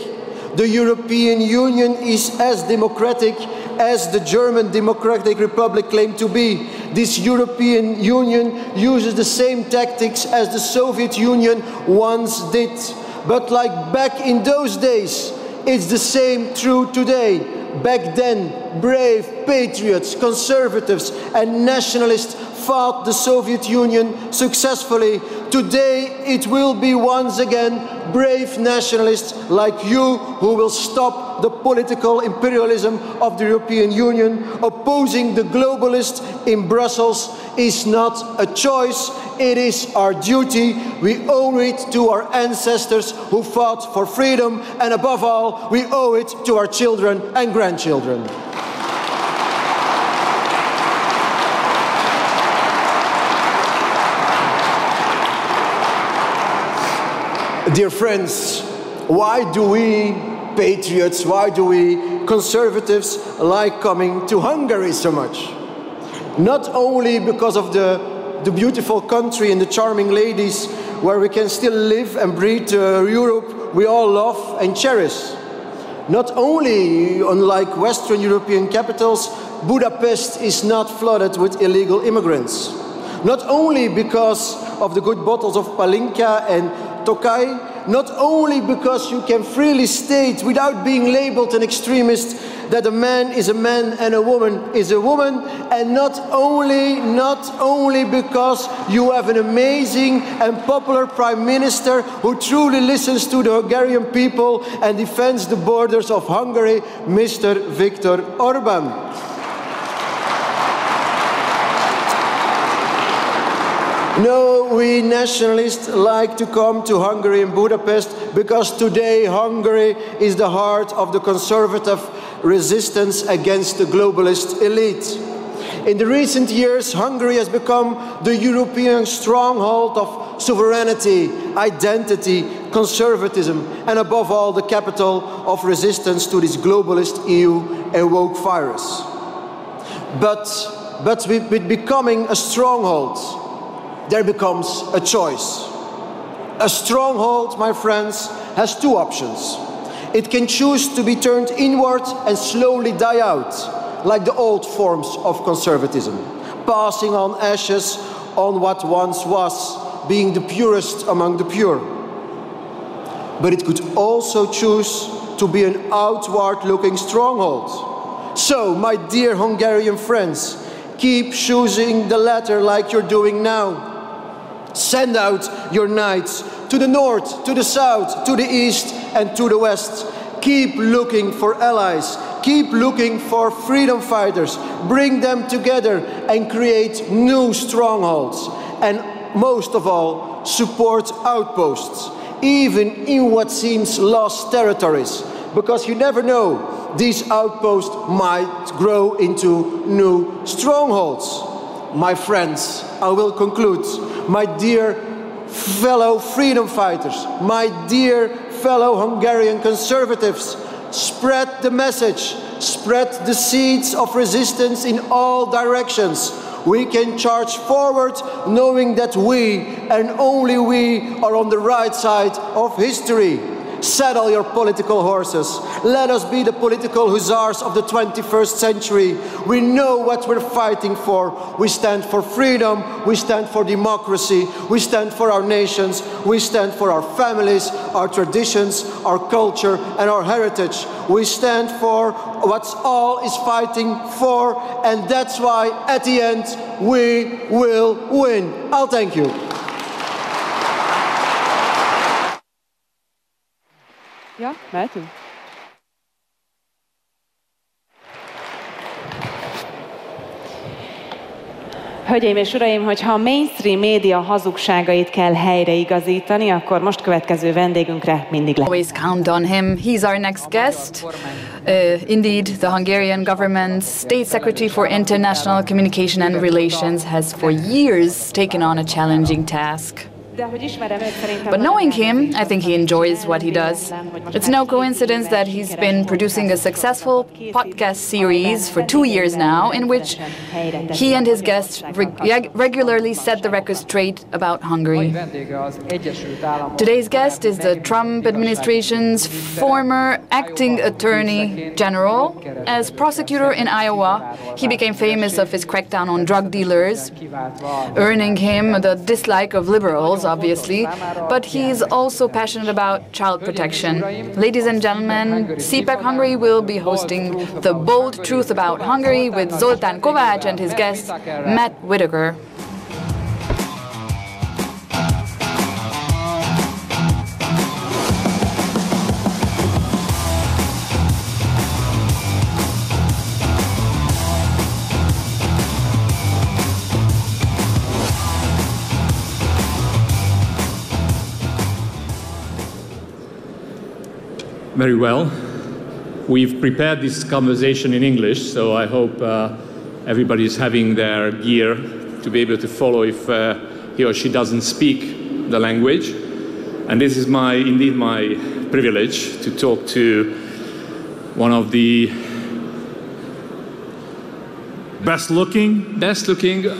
the European Union is as democratic as the German Democratic Republic claimed to be. This European Union uses the same tactics as the Soviet Union once did. But like back in those days, it's the same true today. Back then, brave patriots, conservatives and nationalists fought the Soviet Union successfully. Today it will be once again brave nationalists like you who will stop the political imperialism of the European Union. Opposing the globalists in Brussels is not a choice, it is our duty. We owe it to our ancestors who fought for freedom, and above all, we owe it to our children and grandchildren. Dear friends, why do we patriots, why do we conservatives like coming to Hungary so much? Not only because of the beautiful country and the charming ladies where we can still live and breathe Europe we all love and cherish. Not only, unlike Western European capitals, Budapest is not flooded with illegal immigrants. Not only because of the good bottles of Palinka and Tokaj, not only because you can freely state without being labeled an extremist that a man is a man and a woman is a woman, and not only because you have an amazing and popular Prime Minister who truly listens to the Hungarian people and defends the borders of Hungary, Mr. Viktor Orbán. No, we nationalists like to come to Hungary and Budapest because today Hungary is the heart of the conservative resistance against the globalist elite. In the recent years, Hungary has become the European stronghold of sovereignty, identity, conservatism, and above all, the capital of resistance to this globalist EU and woke virus. But with becoming a stronghold, there becomes a choice. A stronghold, my friends, has two options. It can choose to be turned inward and slowly die out, like the old forms of conservatism, passing on ashes on what once was, being the purest among the pure. But it could also choose to be an outward-looking stronghold. So, my dear Hungarian friends, keep choosing the latter like you're doing now. Send out your knights to the north, to the south, to the east and to the west. Keep looking for allies. Keep looking for freedom fighters. Bring them together and create new strongholds. And most of all, support outposts, even in what seems lost territories. Because you never know, these outposts might grow into new strongholds. My friends, I will conclude. My dear fellow freedom fighters, my dear fellow Hungarian conservatives, spread the message, spread the seeds of resistance in all directions. We can charge forward knowing that we, and only we, are on the right side of history. Saddle your political horses. Let us be the political hussars of the 21st century. We know what we're fighting for. We stand for freedom. We stand for democracy. We stand for our nations. We stand for our families, our traditions, our culture, and our heritage. We stand for what all is fighting for, and that's why, at the end, we will win. I'll thank you. Ja, mehetünk. Hölgyeim és uraim, hogyha a mainstream média hazugságait kell helyreigazítani, akkor most következő vendégünkre mindig lehet. Always count on him. He's our next guest. Indeed, the Hungarian government's State Secretary for International Communication and Relations has for years taken on a challenging task. But knowing him, I think he enjoys what he does. It's no coincidence that he's been producing a successful podcast series for 2 years now, in which he and his guests regularly set the record straight about Hungary. Today's guest is the Trump administration's former acting attorney general. As prosecutor in Iowa, he became famous of his crackdown on drug dealers, earning him the dislike of liberals, obviously, but he's also passionate about child protection. Ladies and gentlemen, CPAC Hungary will be hosting The Bold Truth About Hungary with Zoltán Kovács and his guest, Matt Whitaker. Very well. We've prepared this conversation in English, so I hope everybody is having their gear to be able to follow if he or she doesn't speak the language. And this is indeed my privilege to talk to one of the best looking,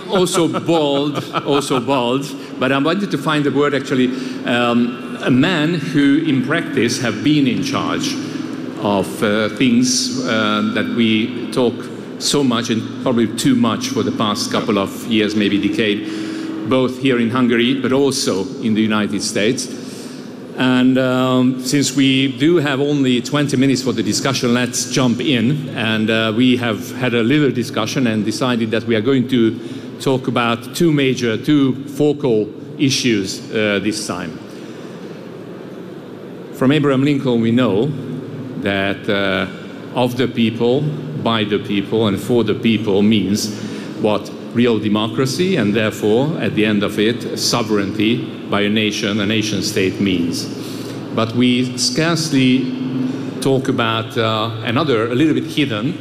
also bald, but I wanted to find the word actually, a man who in practice have been in charge of things that we talk so much and probably too much for the past couple of years, maybe decade, both here in Hungary but also in the United States. And since we do have only 20 minutes for the discussion, let's jump in. And we have had a little discussion and decided that we are going to talk about two focal issues this time. From Abraham Lincoln, we know that of the people, by the people, and for the people means what real democracy, and therefore, at the end of it, sovereignty by a nation state means. But we scarcely talk about another, a little bit hidden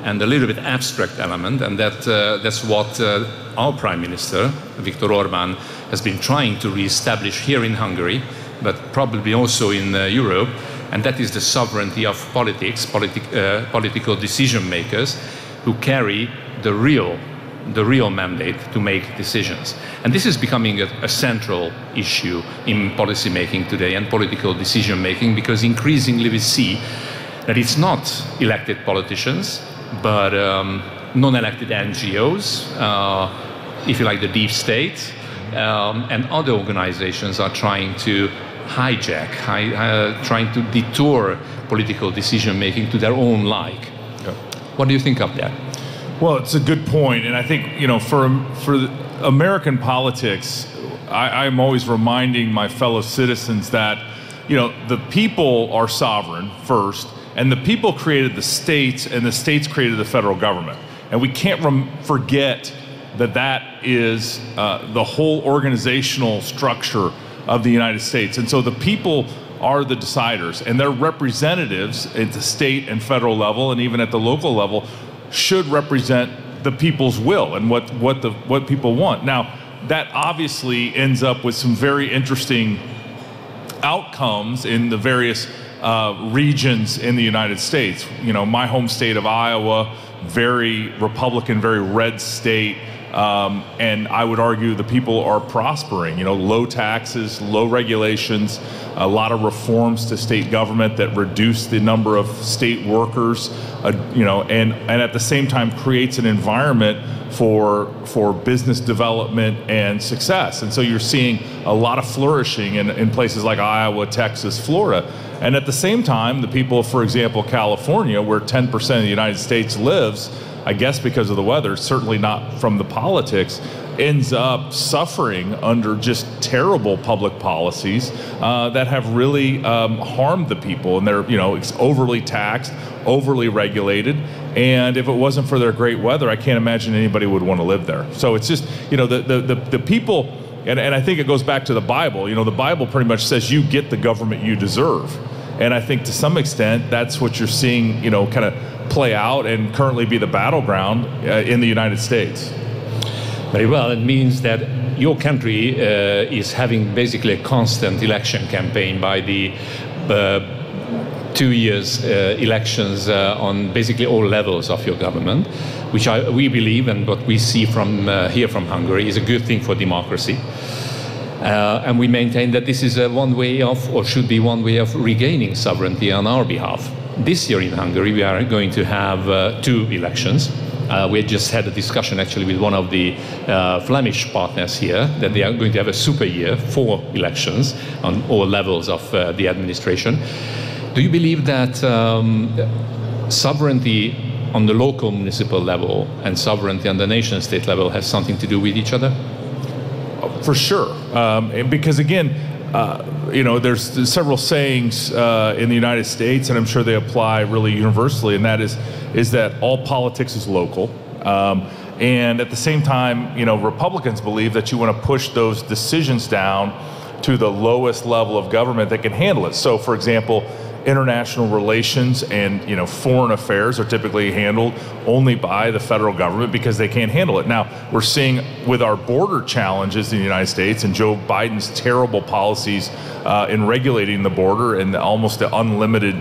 and a little bit abstract element, and that's what our Prime Minister, Viktor Orbán, has been trying to re-establish here in Hungary, but probably also in Europe, and that is the sovereignty of political decision makers who carry the real mandate to make decisions. And this is becoming a central issue in policy making today and political decision making, because increasingly we see that it's not elected politicians, but non-elected NGOs, if you like, the deep state, and other organizations are trying to hijack, trying to detour political decision making to their own like. Yeah. What do you think of that? Well, it's a good point, and I think, you know, for American politics, I'm always reminding my fellow citizens that, you know, the people are sovereign first, and the people created the states, and the states created the federal government, and we can't forget that that is the whole organizational structure of the United States, and so the people are the deciders, and their representatives at the state and federal level, and even at the local level, should represent the people's will and what people want. Now, that obviously ends up with some very interesting outcomes in the various regions in the United States. You know, my home state of Iowa, very Republican, very red state, and I would argue the people are prospering. You know, low taxes, low regulations, a lot of reforms to state government that reduce the number of state workers, you know, and at the same time creates an environment for business development and success. And so you're seeing a lot of flourishing in places like Iowa, Texas, Florida. And at the same time, the people, for example, California, where 10% of the United States lives, I guess because of the weather, certainly not from the politics, ends up suffering under just terrible public policies that have really harmed the people. And they're, you know, it's overly taxed, overly regulated. And if it wasn't for their great weather, I can't imagine anybody would want to live there. So it's just, you know, the people, and I think it goes back to the Bible. You know, the Bible pretty much says you get the government you deserve. And I think to some extent, that's what you're seeing, you know, kind of play out and currently be the battleground in the United States. Very well. It means that your country is having basically a constant election campaign by the 2 years elections on basically all levels of your government, which we believe, and what we see from here from Hungary, is a good thing for democracy. And we maintain that this is one way of, or should be one way of, regaining sovereignty on our behalf. This year in Hungary, we are going to have 2 elections. We just had a discussion actually with one of the Flemish partners here that they are going to have a super year, 4 elections on all levels of the administration. Do you believe that sovereignty on the local municipal level and sovereignty on the nation state level has something to do with each other? For sure, because again, you know, there's several sayings in the United States, and I'm sure they apply really universally, and that is that all politics is local. And at the same time, you know, Republicans believe that you want to push those decisions down to the lowest level of government that can handle it. So, for example, international relations and, you know, foreign affairs are typically handled only by the federal government because they can't handle it. Now, we're seeing with our border challenges in the United States and Joe Biden's terrible policies in regulating the border and almost the unlimited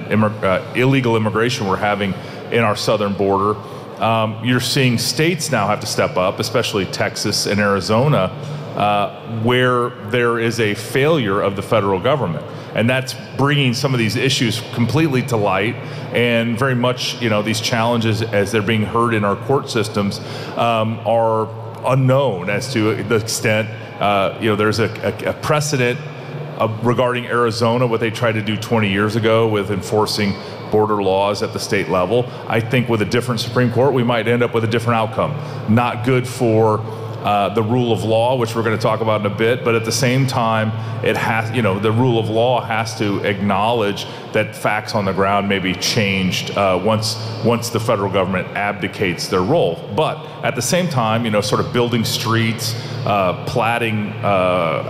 illegal immigration we're having in our southern border, you're seeing states now have to step up, especially Texas and Arizona, where there is a failure of the federal government. And that's bringing some of these issues completely to light, and very much, you know, these challenges as they're being heard in our court systems are unknown as to the extent, you know, there's a precedent regarding Arizona, what they tried to do 20 years ago with enforcing border laws at the state level. I think with a different Supreme Court, we might end up with a different outcome. Not good for the rule of law, which we're going to talk about in a bit, but at the same time, it has, you know, the rule of law has to acknowledge that facts on the ground may be changed once the federal government abdicates their role. But at the same time, you know, sort of building streets, platting,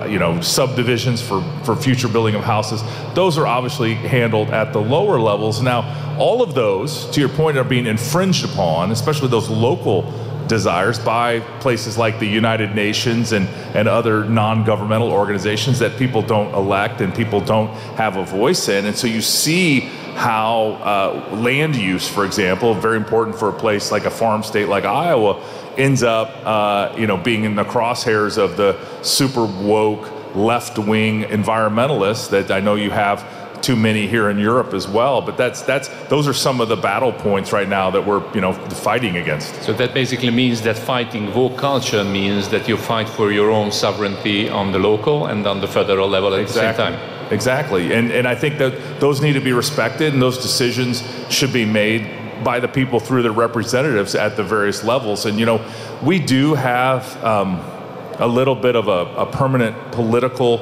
you know, subdivisions for future building of houses, those are obviously handled at the lower levels. Now, all of those, to your point, are being infringed upon, especially those local desires, by places like the United Nations and other non-governmental organizations that people don't elect and people don't have a voice in. And so you see how land use, for example, very important for a place like a farm state like Iowa, ends up you know, being in the crosshairs of the super woke left-wing environmentalists that I know you have too many here in Europe as well. But those are some of the battle points right now that we're, you know, fighting against. So that basically means that fighting woke culture means that you fight for your own sovereignty on the local and on the federal level at the same time. Exactly. And I think that those need to be respected, and those decisions should be made by the people through their representatives at the various levels. And, you know, we do have a little bit of a permanent political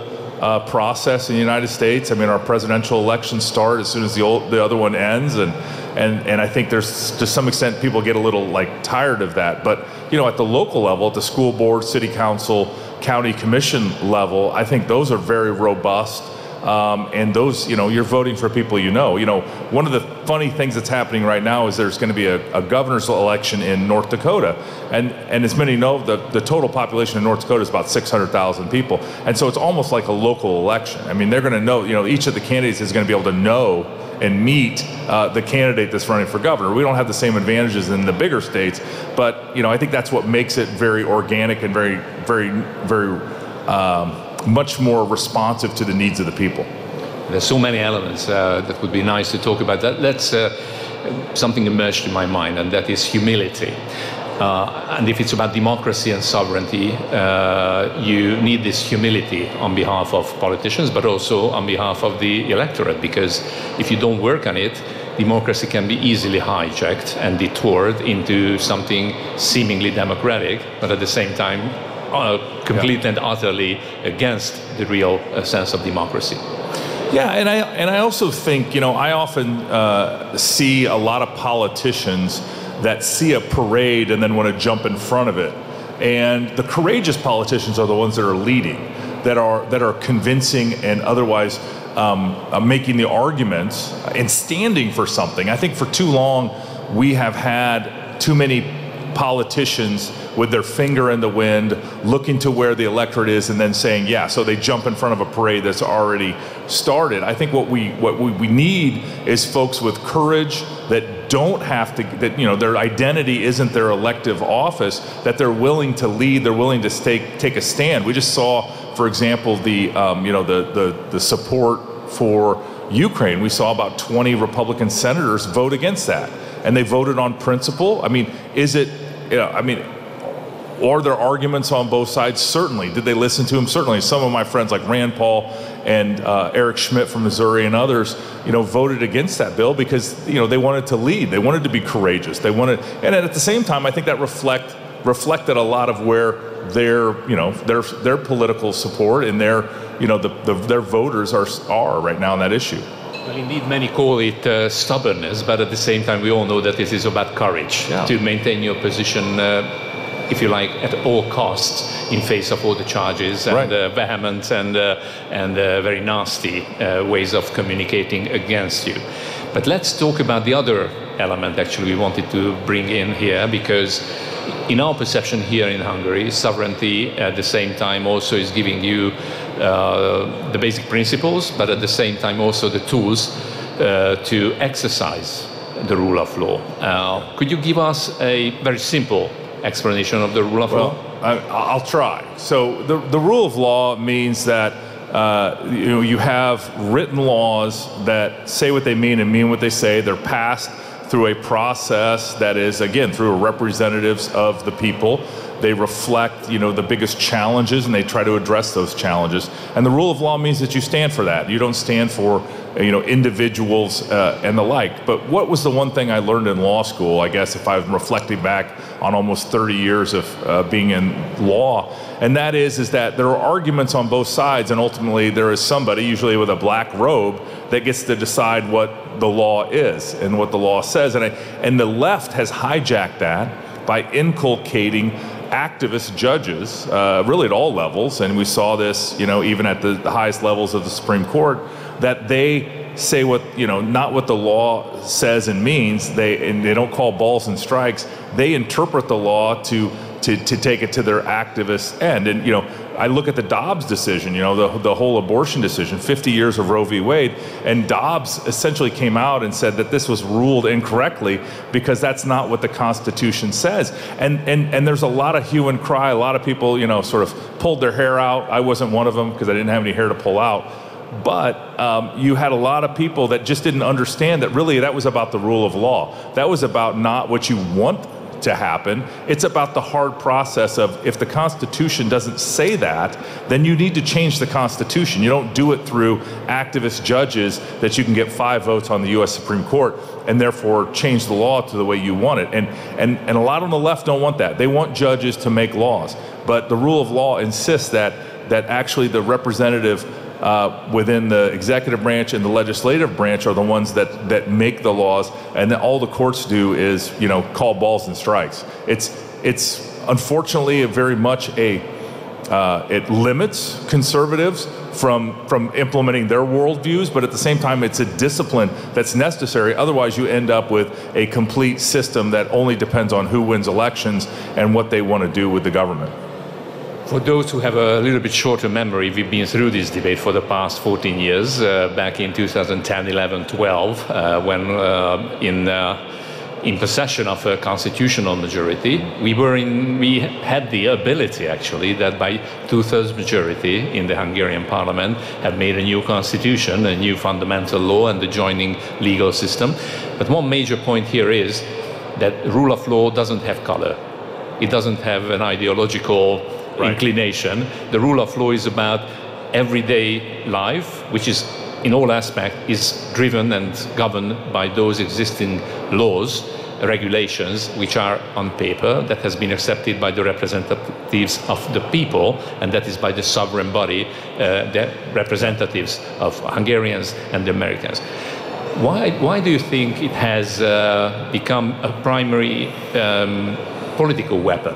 process in the United States. I mean, our presidential elections start as soon as the other one ends, and I think there's, to some extent, people get a little like tired of that. But, you know, at the local level, at the school board, city council, county commission level, I think those are very robust. And those, you know, you're voting for people you know. You know, one of the funny things that's happening right now is there's going to be a governor's election in North Dakota. And as many know, the total population in North Dakota is about 600,000 people. And so it's almost like a local election. I mean, they're going to know, you know, each of the candidates is going to be able to know and meet the candidate that's running for governor. We don't have the same advantages in the bigger states, but, you know, I think that's what makes it very organic and very, very, very much more responsive to the needs of the people. There's so many elements that would be nice to talk about. That's something emerged in my mind, and that is humility. And if it's about democracy and sovereignty, you need this humility on behalf of politicians, but also on behalf of the electorate, because if you don't work on it, democracy can be easily hijacked and detoured into something seemingly democratic, but at the same time completely and utterly against the real sense of democracy. Yeah, and I also think, you know, I often see a lot of politicians that see a parade and then want to jump in front of it. And the courageous politicians are the ones that are leading, that are convincing and otherwise making the arguments and standing for something. I think for too long we have had too many politicians with their finger in the wind, looking to where the electorate is and then saying, yeah, so they jump in front of a parade that's already started. I think what we need is folks with courage that don't have to, that, you know, their identity isn't their elective office, that they're willing to lead, they're willing to take a stand. We just saw, for example, the support for Ukraine. We saw about 20 Republican senators vote against that, and they voted on principle. I mean, is it, you know, I mean, are there arguments on both sides? Certainly. Did they listen to him? Certainly. Some of my friends like Rand Paul and Eric Schmidt from Missouri and others, you know, voted against that bill because, you know, they wanted to lead. They wanted to be courageous. They wanted, and at the same time, I think that reflected a lot of where their, you know, their political support and their, you know, their voters are right now on that issue. Well, indeed, many call it stubbornness, but at the same time, we all know that this is about courage to maintain your position, if you like, at all costs in face of all the charges and vehement and very nasty ways of communicating against you. But let's talk about the other element actually we wanted to bring in here, because in our perception here in Hungary, sovereignty at the same time also is giving you the basic principles, but at the same time also the tools to exercise the rule of law. Could you give us a very simple explanation of the rule of law? I'll try. So the rule of law means that you know, you have written laws that say what they mean and mean what they say. They're passed through a process that is, again, through representatives of the people. They reflect, the biggest challenges, and they try to address those challenges. And the rule of law means that you stand for that. You don't stand for, individuals and the like. But what was the one thing I learned in law school, I guess, if I'm reflecting back on almost 30 years of being in law, and that is that there are arguments on both sides, and ultimately there is somebody, usually with a black robe, that gets to decide what the law is and what the law says. And the left has hijacked that by inculcating activist judges, really at all levels, and we saw this, even at the highest levels of the Supreme Court, that they say what, not what the law says and means. They don't call balls and strikes. They interpret the law to take it to their activist end. And, I look at the Dobbs decision, the whole abortion decision, 50 years of Roe v. Wade, and Dobbs essentially came out and said that this was ruled incorrectly because that's not what the Constitution says. And there's a lot of hue and cry. A lot of people, sort of pulled their hair out. I wasn't one of them because I didn't have any hair to pull out. But you had a lot of people that just didn't understand that really that was about the rule of law. That was about not what you want to happen. It's about the hard process of, if the Constitution doesn't say that, then you need to change the Constitution. You don't do it through activist judges that you can get 5 votes on the U.S. Supreme Court and therefore change the law to the way you want it. And a lot on the left don't want that. They want judges to make laws. But the rule of law insists that actually the representative within the executive branch and the legislative branch are the ones that make the laws, and then all the courts do is, call balls and strikes. It's unfortunately very much it limits conservatives from implementing their worldviews, but at the same time, it's a discipline that's necessary. Otherwise, you end up with a complete system that only depends on who wins elections and what they want to do with the government. For those who have a little bit shorter memory, we've been through this debate for the past 14 years, back in 2010, 11, 12, when in possession of a constitutional majority, we had the ability, actually, that by 2/3 majority in the Hungarian parliament have made a new constitution, a new fundamental law and the joining legal system. But one major point here is that rule of law doesn't have color. It doesn't have an ideological inclination. The rule of law is about everyday life, which is in all aspects is driven and governed by those existing laws, regulations, which are on paper, that has been accepted by the representatives of the people, and that is by the sovereign body, the representatives of Hungarians and the Americans. Why do you think it has become a primary political weapon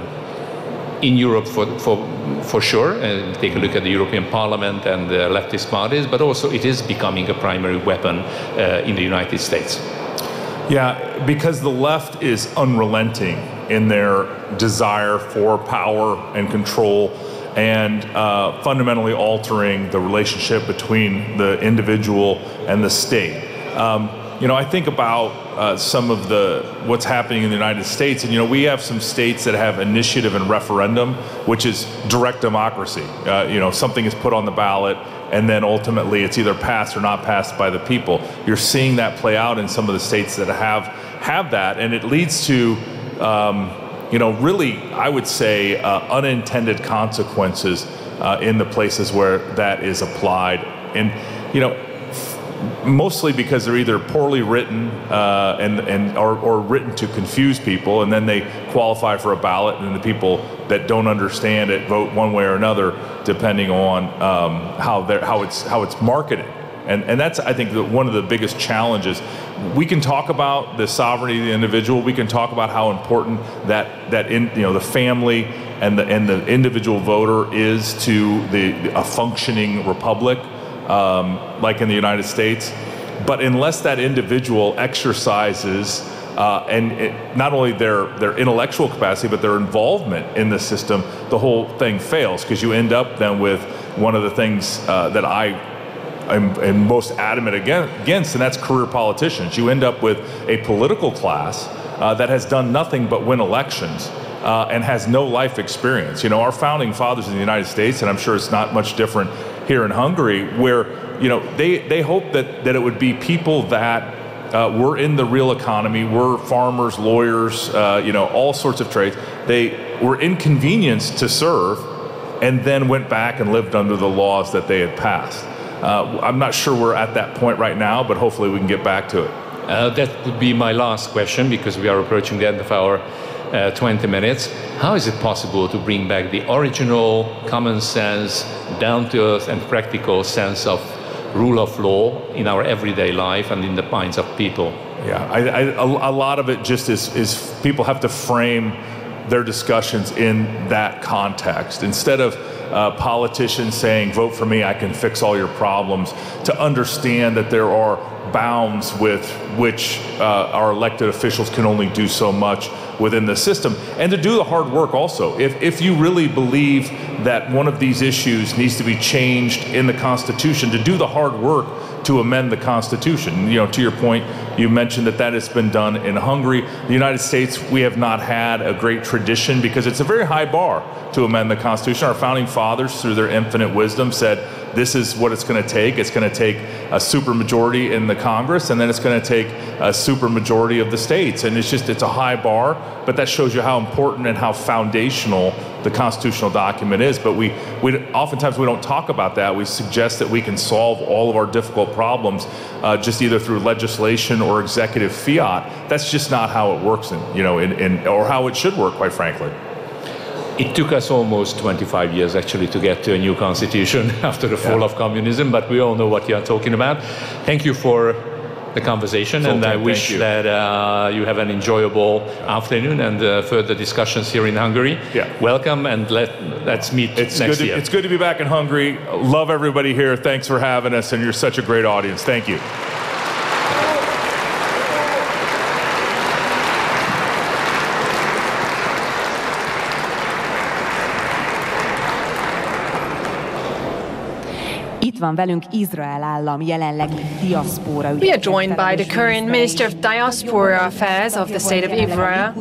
in Europe for sure? Take a look at the European Parliament and the leftist parties, but also it is becoming a primary weapon in the United States. Yeah, because the left is unrelenting in their desire for power and control, and fundamentally altering the relationship between the individual and the state. I think about some of what's happening in the United States, and we have some states that have initiative and referendum, which is direct democracy. Something is put on the ballot, and then ultimately it's either passed or not passed by the people. You're seeing that play out in some of the states that have that, and it leads to really, I would say, unintended consequences in the places where that is applied. And mostly because they're either poorly written or written to confuse people, and then they qualify for a ballot, and the people that don't understand it vote one way or another, depending on how it's marketed. And that's, I think, one of the biggest challenges. We can talk about the sovereignty of the individual. We can talk about how important the family and the individual voter is to a functioning republic. Like in the United States, but unless that individual exercises not only their intellectual capacity, but their involvement in the system, the whole thing fails, because you end up then with one of the things that I am most adamant against, and that's career politicians. You end up with a political class that has done nothing but win elections and has no life experience. Our founding fathers in the United States, and I'm sure it's not much different here in Hungary, where they hope that it would be people that were in the real economy, were farmers, lawyers, all sorts of trades. They were inconvenienced to serve and then went back and lived under the laws that they had passed. I'm not sure we're at that point right now, but hopefully we can get back to it. That would be my last question, because we are approaching the end of our 20 minutes. How is it possible to bring back the original common sense, down-to-earth and practical sense of rule of law in our everyday life and in the minds of people? Yeah, a lot of it just is people have to frame their discussions in that context. Instead of politicians saying, vote for me, I can fix all your problems, to understand that there are bounds with which our elected officials can only do so much within the system, and to do the hard work also. If you really believe that one of these issues needs to be changed in the Constitution, to do the hard work to amend the Constitution. To your point, you mentioned that has been done in Hungary. The United States, we have not had a great tradition because it's a very high bar to amend the Constitution. Our founding fathers, through their infinite wisdom, said this is what it's going to take. It's going to take a supermajority in the Congress, and then it's going to take a supermajority of the states. And it's a high bar, but that shows you how important and how foundational the constitutional document is. But we oftentimes we don't talk about that. We suggest that we can solve all of our difficult problems just either through legislation or executive fiat. That's just not how it works, or how it should work, quite frankly. It took us almost 25 years actually to get to a new constitution after the fall of communism, but we all know what you are talking about. Thank you for the conversation, and I wish that you have an enjoyable afternoon and further discussions here in Hungary. Yeah. Welcome, and let's meet next year. It's good to be back in Hungary. Love everybody here. Thanks for having us, and you're such a great audience. Thank you. Van velünk Izrael állam jelenlegi diaszpóra. We are joined by the current Minister of Diaspora Affairs of the State of Israel.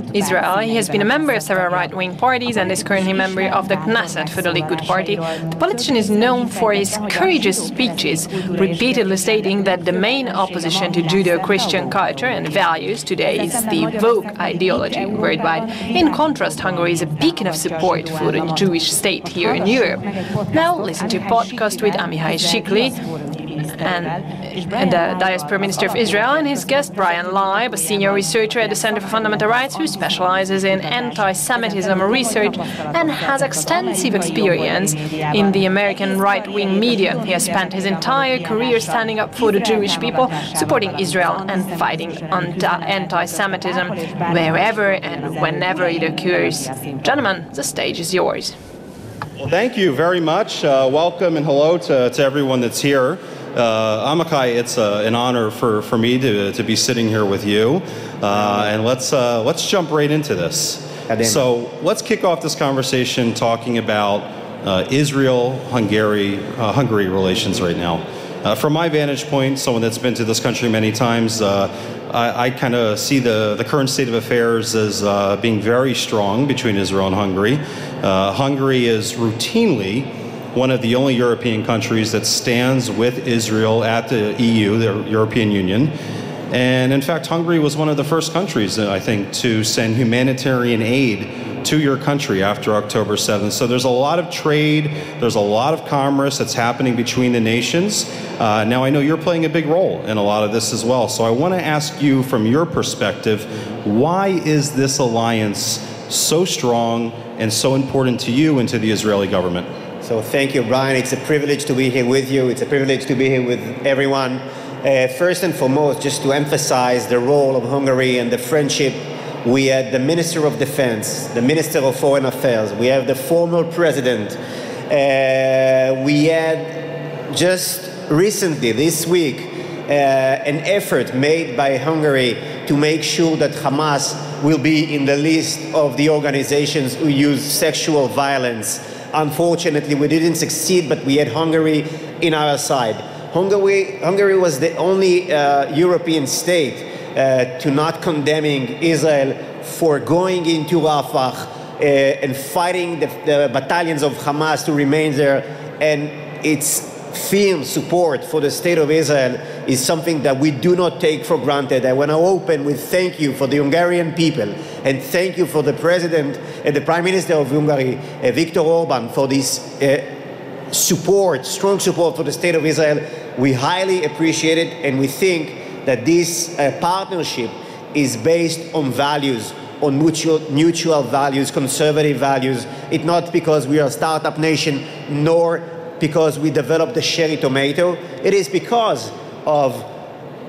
He has been a member of several right-wing parties and is currently a member of the Knesset for the Likud party. The politician is known for his courageous speeches, repeatedly stating that the main opposition to Judeo-Christian culture and values today is the woke ideology worldwide. In contrast, Hungary is a beacon of support for the Jewish state here in Europe. Now listen to a podcast with Amihai Shikli, and the Diaspora Minister of Israel, and his guest Brian Leib, a senior researcher at the Center for Fundamental Rights who specializes in anti-Semitism research and has extensive experience in the American right-wing media. He has spent his entire career standing up for the Jewish people, supporting Israel and fighting anti-Semitism wherever and whenever it occurs. Gentlemen, the stage is yours. Well, thank you very much. Welcome and hello to everyone that's here. Amichai, it's an honor for me to be sitting here with you. And let's jump right into this. So let's kick off this conversation talking about Israel-Hungary relations right now. From my vantage point, someone that's been to this country many times, I kind of see the current state of affairs as being very strong between Israel and Hungary. Hungary is routinely one of the only European countries that stands with Israel at the EU, the European Union. And in fact, Hungary was one of the first countries, I think, to send humanitarian aid to your country after October 7th. So there's a lot of trade, there's a lot of commerce that's happening between the nations. Now, I know you're playing a big role in a lot of this as well. So I want to ask you, from your perspective, why is this alliance so strong and so important to you and to the Israeli government? So thank you, Brian. It's a privilege to be here with you. It's a privilege to be here with everyone. First and foremost, just to emphasize the role of Hungary and the friendship, we had the Minister of Defense, the Minister of Foreign Affairs, we have the former President. We had just recently, this week, an effort made by Hungary to make sure that Hamas will be in the list of the organizations who use sexual violence. Unfortunately, we didn't succeed, but we had Hungary in our side. Hungary was the only European state to not condemning Israel for going into Rafah and fighting the battalions of Hamas to remain there. And its firm support for the state of Israel is something that we do not take for granted. I want to open with thank you for the Hungarian people, and thank you for the President and the Prime Minister of Hungary, Viktor Orban, for this support, strong support for the State of Israel. We highly appreciate it, and we think that this partnership is based on values, on mutual values, conservative values. It's not because we are a startup nation, nor because we developed the cherry tomato. It is because of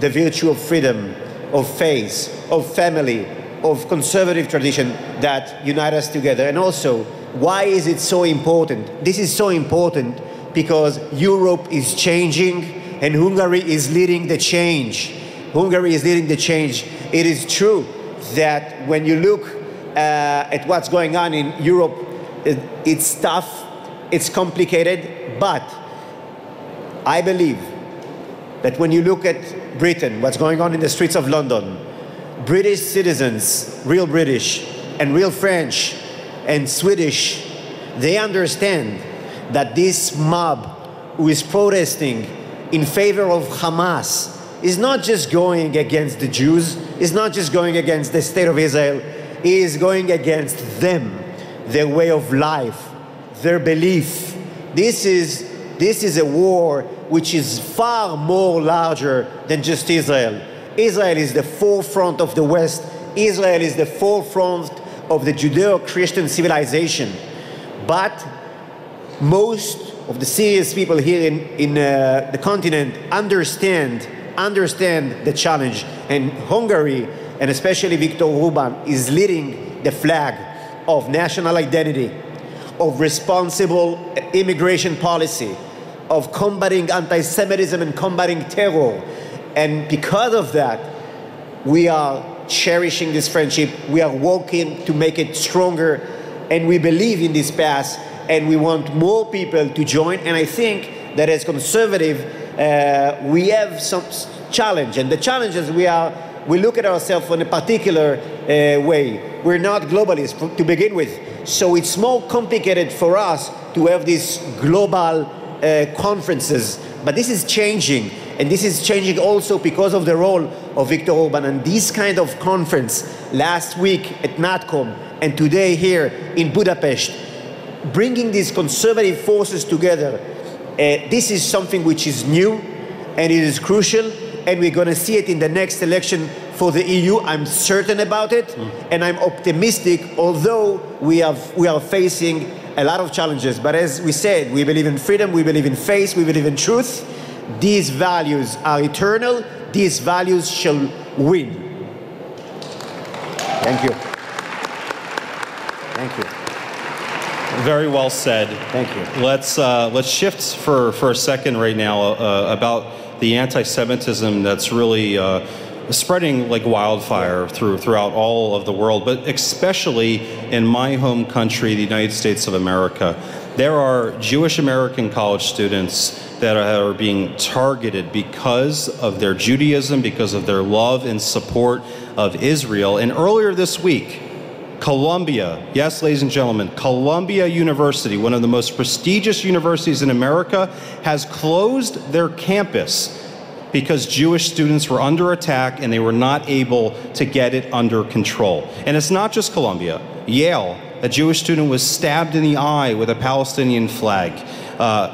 the virtue of freedom, of faith, of family, of conservative tradition that unite us together. And also, why is it so important? This is so important because Europe is changing and Hungary is leading the change. Hungary is leading the change. It is true that when you look at what's going on in Europe, it's tough, it's complicated, but I believe that when you look at Britain, what's going on in the streets of London, British citizens, real British and real French and Swedish, they understand that this mob who is protesting in favor of Hamas is not just going against the Jews, is not just going against the State of Israel, it is going against them, their way of life, their belief. This is a war which is far more larger than just Israel. Israel is the forefront of the West. Israel is the forefront of the Judeo-Christian civilization. But most of the serious people here in the continent understand the challenge. And Hungary, and especially Viktor Orban, is leading the flag of national identity, of responsible immigration policy, of combating anti-Semitism and combating terror. And because of that, we are cherishing this friendship. We are working to make it stronger. And we believe in this path. And we want more people to join. And I think that as conservative, we have some challenge. And the challenge is we look at ourselves in a particular way. We're not globalists to begin with. So it's more complicated for us to have these global conferences. But this is changing. And this is changing also because of the role of Viktor Orban. And this kind of conference last week at NatCom and today here in Budapest, bringing these conservative forces together, this is something which is new and it is crucial. And we're going to see it in the next election for the EU. I'm certain about it. And I'm optimistic, although we are facing a lot of challenges. But as we said, we believe in freedom, we believe in faith, we believe in truth. These values are eternal. These values shall win. Thank you. Thank you. Very well said. Thank you. Let's shift for a second right now about the anti-Semitism that's really spreading like wildfire throughout all of the world, but especially in my home country, the United States of America. There are Jewish American college students that are being targeted because of their Judaism, because of their love and support of Israel. And earlier this week, Columbia, yes, ladies and gentlemen, Columbia University, one of the most prestigious universities in America, has closed their campus because Jewish students were under attack and they were not able to get it under control. And it's not just Columbia. Yale, a Jewish student was stabbed in the eye with a Palestinian flag.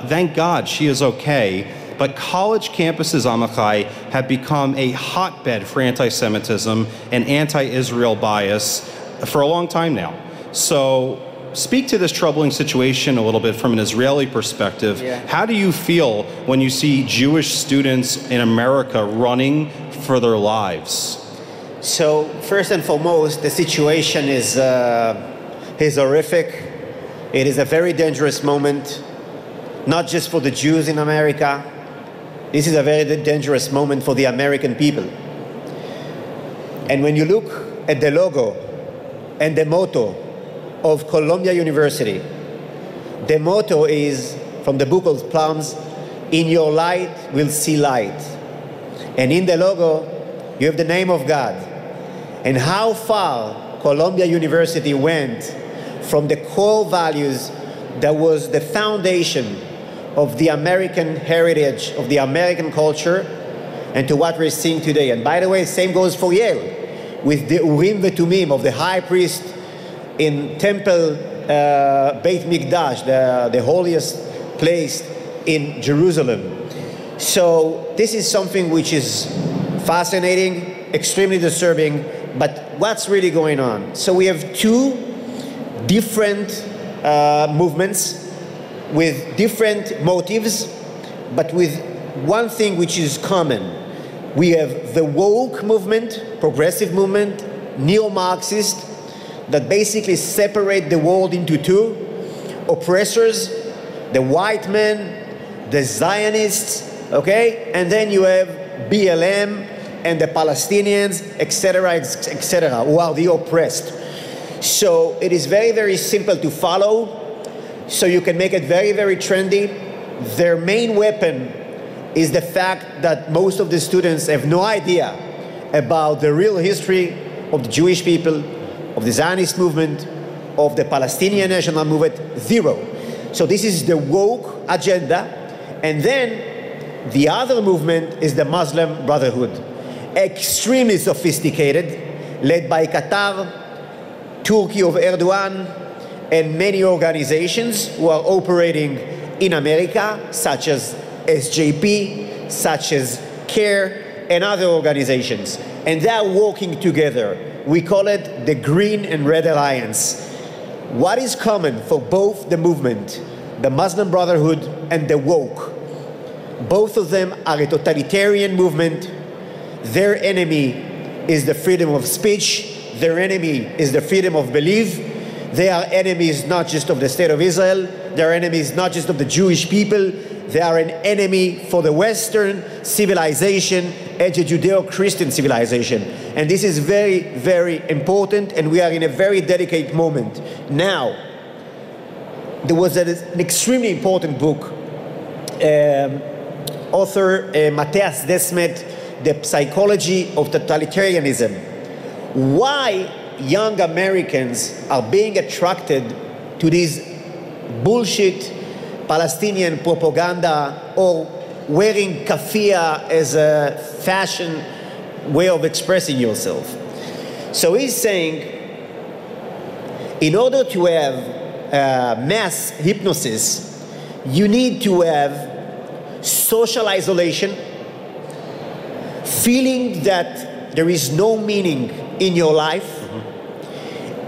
Thank God she is okay. But college campuses, Amichai, have become a hotbed for anti-Semitism and anti-Israel bias for a long time now. So speak to this troubling situation a little bit from an Israeli perspective. Yeah. How do you feel when you see Jewish students in America running for their lives? So first and foremost, the situation is horrific. It is a very dangerous moment, not just for the Jews in America. This is a very dangerous moment for the American people. And when you look at the logo and the motto of Columbia University, the motto is from the Book of Psalms, "In your light we'll see light." And in the logo, you have the name of God. And how far Columbia University went from the core values that was the foundation of the American heritage, of the American culture, and to what we're seeing today. And by the way, same goes for Yale, with the Urim Vetumim of the high priest in Temple Beit Mikdash, the holiest place in Jerusalem. So this is something which is fascinating, extremely disturbing, but what's really going on? So we have two different movements with different motives, but with one thing which is common. We have the woke movement, progressive movement, neo-Marxist, that basically separate the world into two: oppressors, the white men, the Zionists, okay? And then you have BLM and the Palestinians, etc., etc., who are the oppressed. So it is very, very simple to follow. So you can make it very, very trendy. Their main weapon is the fact that most of the students have no idea about the real history of the Jewish people, of the Zionist movement, of the Palestinian national movement. Zero. So this is the woke agenda. And then the other movement is the Muslim Brotherhood, extremely sophisticated, led by Qatar, Turkey of Erdogan, and many organizations who are operating in America, such as SJP, such as CARE, and other organizations. And they are working together. We call it the Green and Red Alliance. What is common for both the movement, the Muslim Brotherhood and the woke? Both of them are a totalitarian movement. Their enemy is the freedom of speech. Their enemy is the freedom of belief. They are enemies not just of the State of Israel. They are enemies not just of the Jewish people. They are an enemy for the Western civilization and the Judeo-Christian civilization. And this is very, very important, and we are in a very delicate moment. Now, there was an extremely important book, author Matthias Desmet, The Psychology of Totalitarianism. Why young Americans are being attracted to these bullshit Palestinian propaganda, or wearing kafia as a fashion way of expressing yourself. So he's saying, in order to have mass hypnosis, you need to have social isolation, feeling that there is no meaning in your life.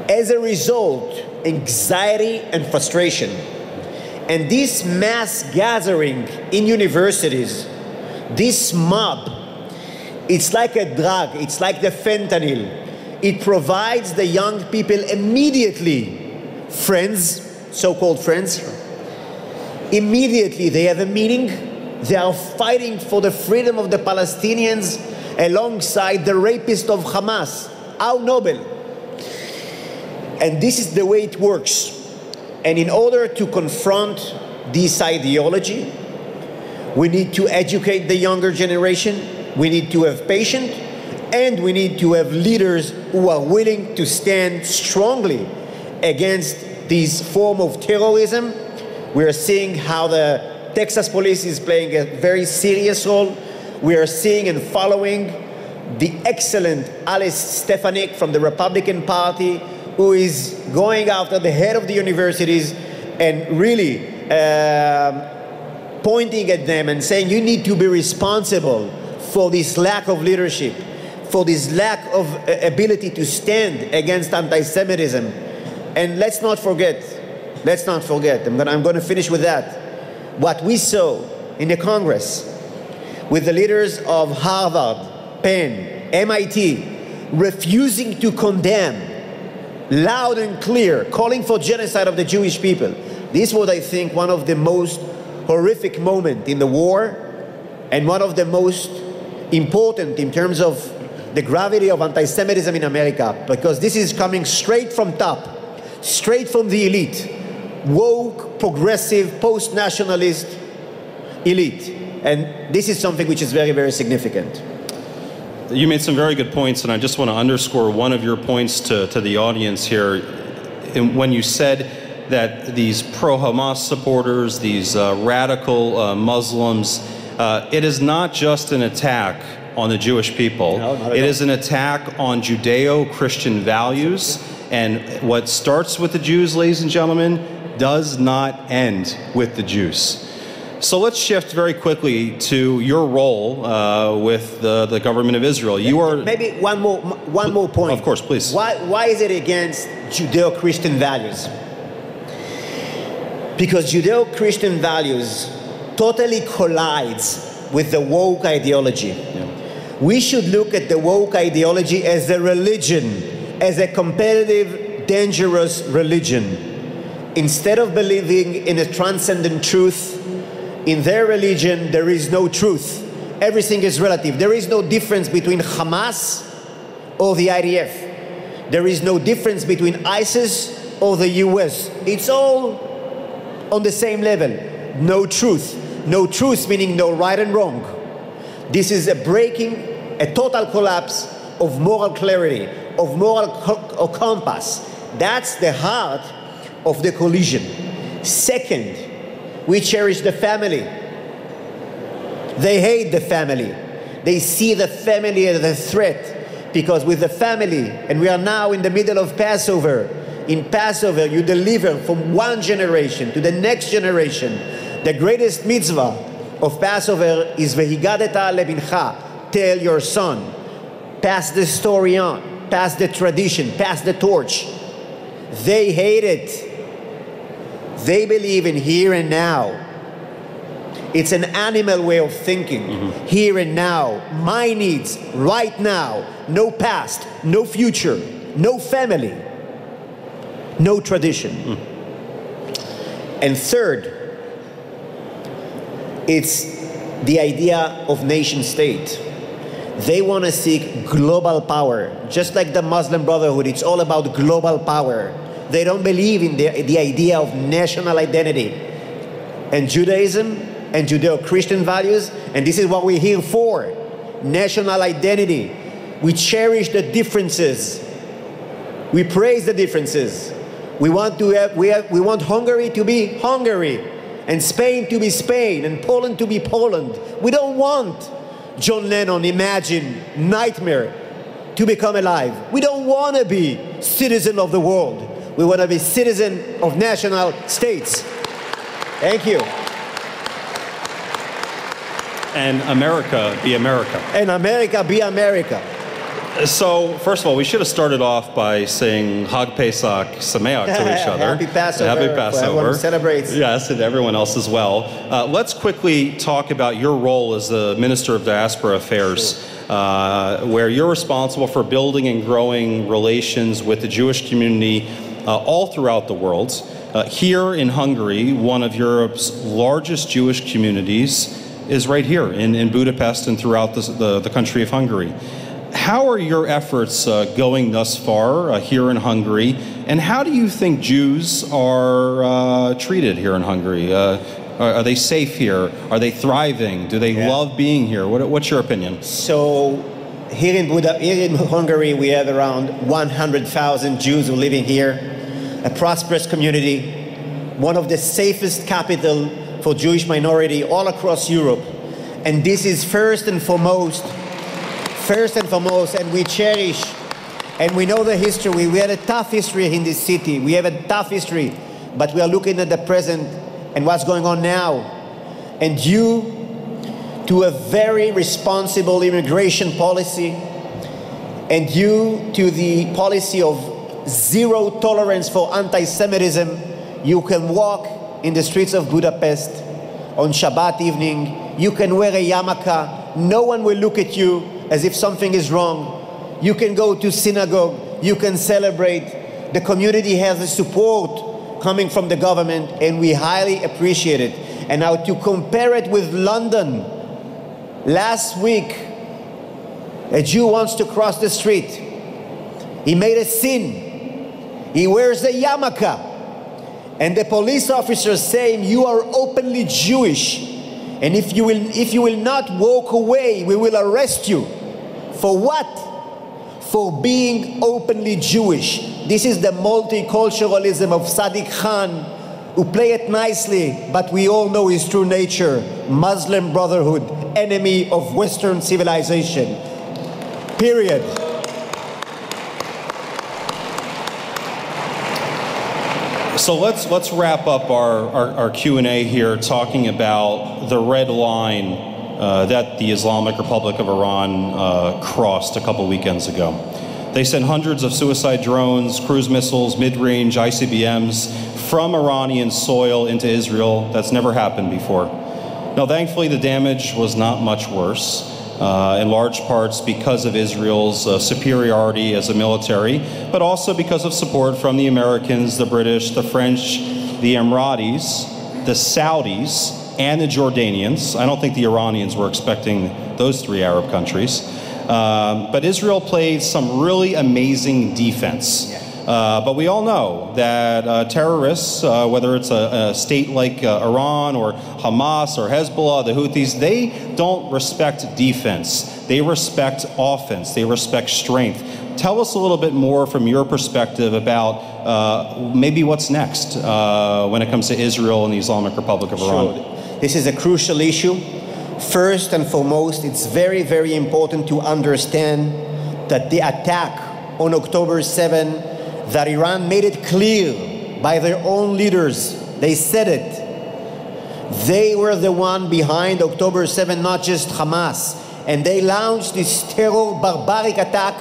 As a result, anxiety and frustration. And this mass gathering in universities, this mob, it's like a drug, it's like the fentanyl. It provides the young people immediately friends, so-called friends. Immediately they have a meaning. They are fighting for the freedom of the Palestinians alongside the rapist of Hamas. How noble. And this is the way it works. And in order to confront this ideology, we need to educate the younger generation, we need to have patience, and we need to have leaders who are willing to stand strongly against this form of terrorism. We are seeing how the Texas police is playing a very serious role. We are seeing and following the excellent Alice Stefanik from the Republican Party, who is going after the head of the universities and really pointing at them and saying, you need to be responsible for this lack of leadership, for this lack of ability to stand against anti-Semitism. And let's not forget, I'm going to finish with that, what we saw in the Congress with the leaders of Harvard, Penn, MIT, refusing to condemn loud and clear, calling for genocide of the Jewish people. This was, I think, one of the most horrific moments in the war, and one of the most important in terms of the gravity of anti-Semitism in America, because this is coming straight from top, straight from the elite, woke, progressive, post-nationalist elite. And this is something which is very, very significant. You made some very good points, and I just want to underscore one of your points to the audience here. When you said that these pro-Hamas supporters, these radical Muslims, It is not just an attack on the Jewish people. No, not at it all. is an attack on Judeo-Christian values. And what starts with the Jews, ladies and gentlemen, does not end with the Jews. So let's shift very quickly to your role with the government of Israel. You are maybe one more point. Of course, please. Why is it against Judeo-Christian values? Because Judeo-Christian values totally collides with the woke ideology. We should look at the woke ideology as a religion, as a competitive, dangerous religion. Instead of believing in a transcendent truth, in their religion there is no truth. Everything is relative. There is no difference between Hamas or the IDF. There is no difference between ISIS or the US. It's all on the same level. No truth. No truth meaning no right and wrong. This is a total collapse of moral clarity, of moral compass. That's the heart of the collision. Second, we cherish the family. They hate the family. They see the family as a threat, because with the family, and we are now in the middle of Passover, in Passover you deliver from one generation to the next generation. The greatest mitzvah of Passover is Vehigadeta lebincha, tell your son. Pass the story on, pass the tradition, pass the torch. They hate it. They believe in here and now. It's an animal way of thinking. Here and now, my needs, right now. No past, no future, no family, no tradition. And third, it's the idea of nation state. They want to seek global power. Just like the Muslim Brotherhood, it's all about global power. They don't believe in the idea of national identity. And Judaism and Judeo-Christian values, and this is what we're here for, national identity. We cherish the differences. We praise the differences. We want Hungary to be Hungary, and Spain to be Spain, and Poland to be Poland. We don't want John Lennon Imagine nightmare to become alive. We don't want to be citizen of the world. We want to be citizen of national states. Thank you. And America be America. And America be America. So, first of all, we should have started off by saying Hag Pesach Sameach to each other. Happy Passover. Happy Passover. For everyone who celebrates. Yes, and everyone else as well. Let's quickly talk about your role as the Minister of Diaspora Affairs, where you're responsible for building and growing relations with the Jewish community all throughout the world. Here in Hungary, one of Europe's largest Jewish communities is right here in Budapest and throughout the country of Hungary. How are your efforts going thus far here in Hungary, and how do you think Jews are treated here in Hungary? Are they safe here? Are they thriving? Do they love being here? What's your opinion? So here in Hungary, we have around 100,000 Jews who are living here, a prosperous community, one of the safest capital for Jewish minority all across Europe. And this is first and foremost, and we cherish, and we know the history. We had a tough history in this city. We have a tough history, but we are looking at the present and what's going on now. And due to a very responsible immigration policy, and due to the policy of zero tolerance for anti-Semitism, you can walk in the streets of Budapest on Shabbat evening. You can wear a yarmulke. No one will look at you as if something is wrong. You can go to synagogue. You can celebrate. The community has the support coming from the government, and we highly appreciate it. And now to compare it with London, last week, a Jew wants to cross the street. He made a sin. He wears a yarmulke. And the police officer saying, you are openly Jewish. And if you will not walk away, we will arrest you. For what? For being openly Jewish. This is the multiculturalism of Sadiq Khan, who play it nicely, but we all know his true nature. Muslim Brotherhood, enemy of Western civilization. Period. So let's wrap up our Q&A here talking about the red line that the Islamic Republic of Iran crossed a couple weekends ago. They sent hundreds of suicide drones, cruise missiles, mid-range ICBMs from Iranian soil into Israel. That's never happened before. Now, thankfully, the damage was not much worse, in large parts because of Israel's superiority as a military, but also because of support from the Americans, the British, the French, the Emiratis, the Saudis, and the Jordanians. I don't think the Iranians were expecting those three Arab countries. But Israel played some really amazing defense. But we all know that terrorists, whether it's a state like Iran or Hamas or Hezbollah, the Houthis, they don't respect defense. They respect offense. They respect strength. Tell us a little bit more from your perspective about maybe what's next when it comes to Israel and the Islamic Republic of Iran. Sure. This is a crucial issue. First and foremost, it's very, very important to understand that the attack on October 7, that Iran made it clear by their own leaders, they said it. They were the one behind October 7, not just Hamas. And they launched this terror, barbaric attack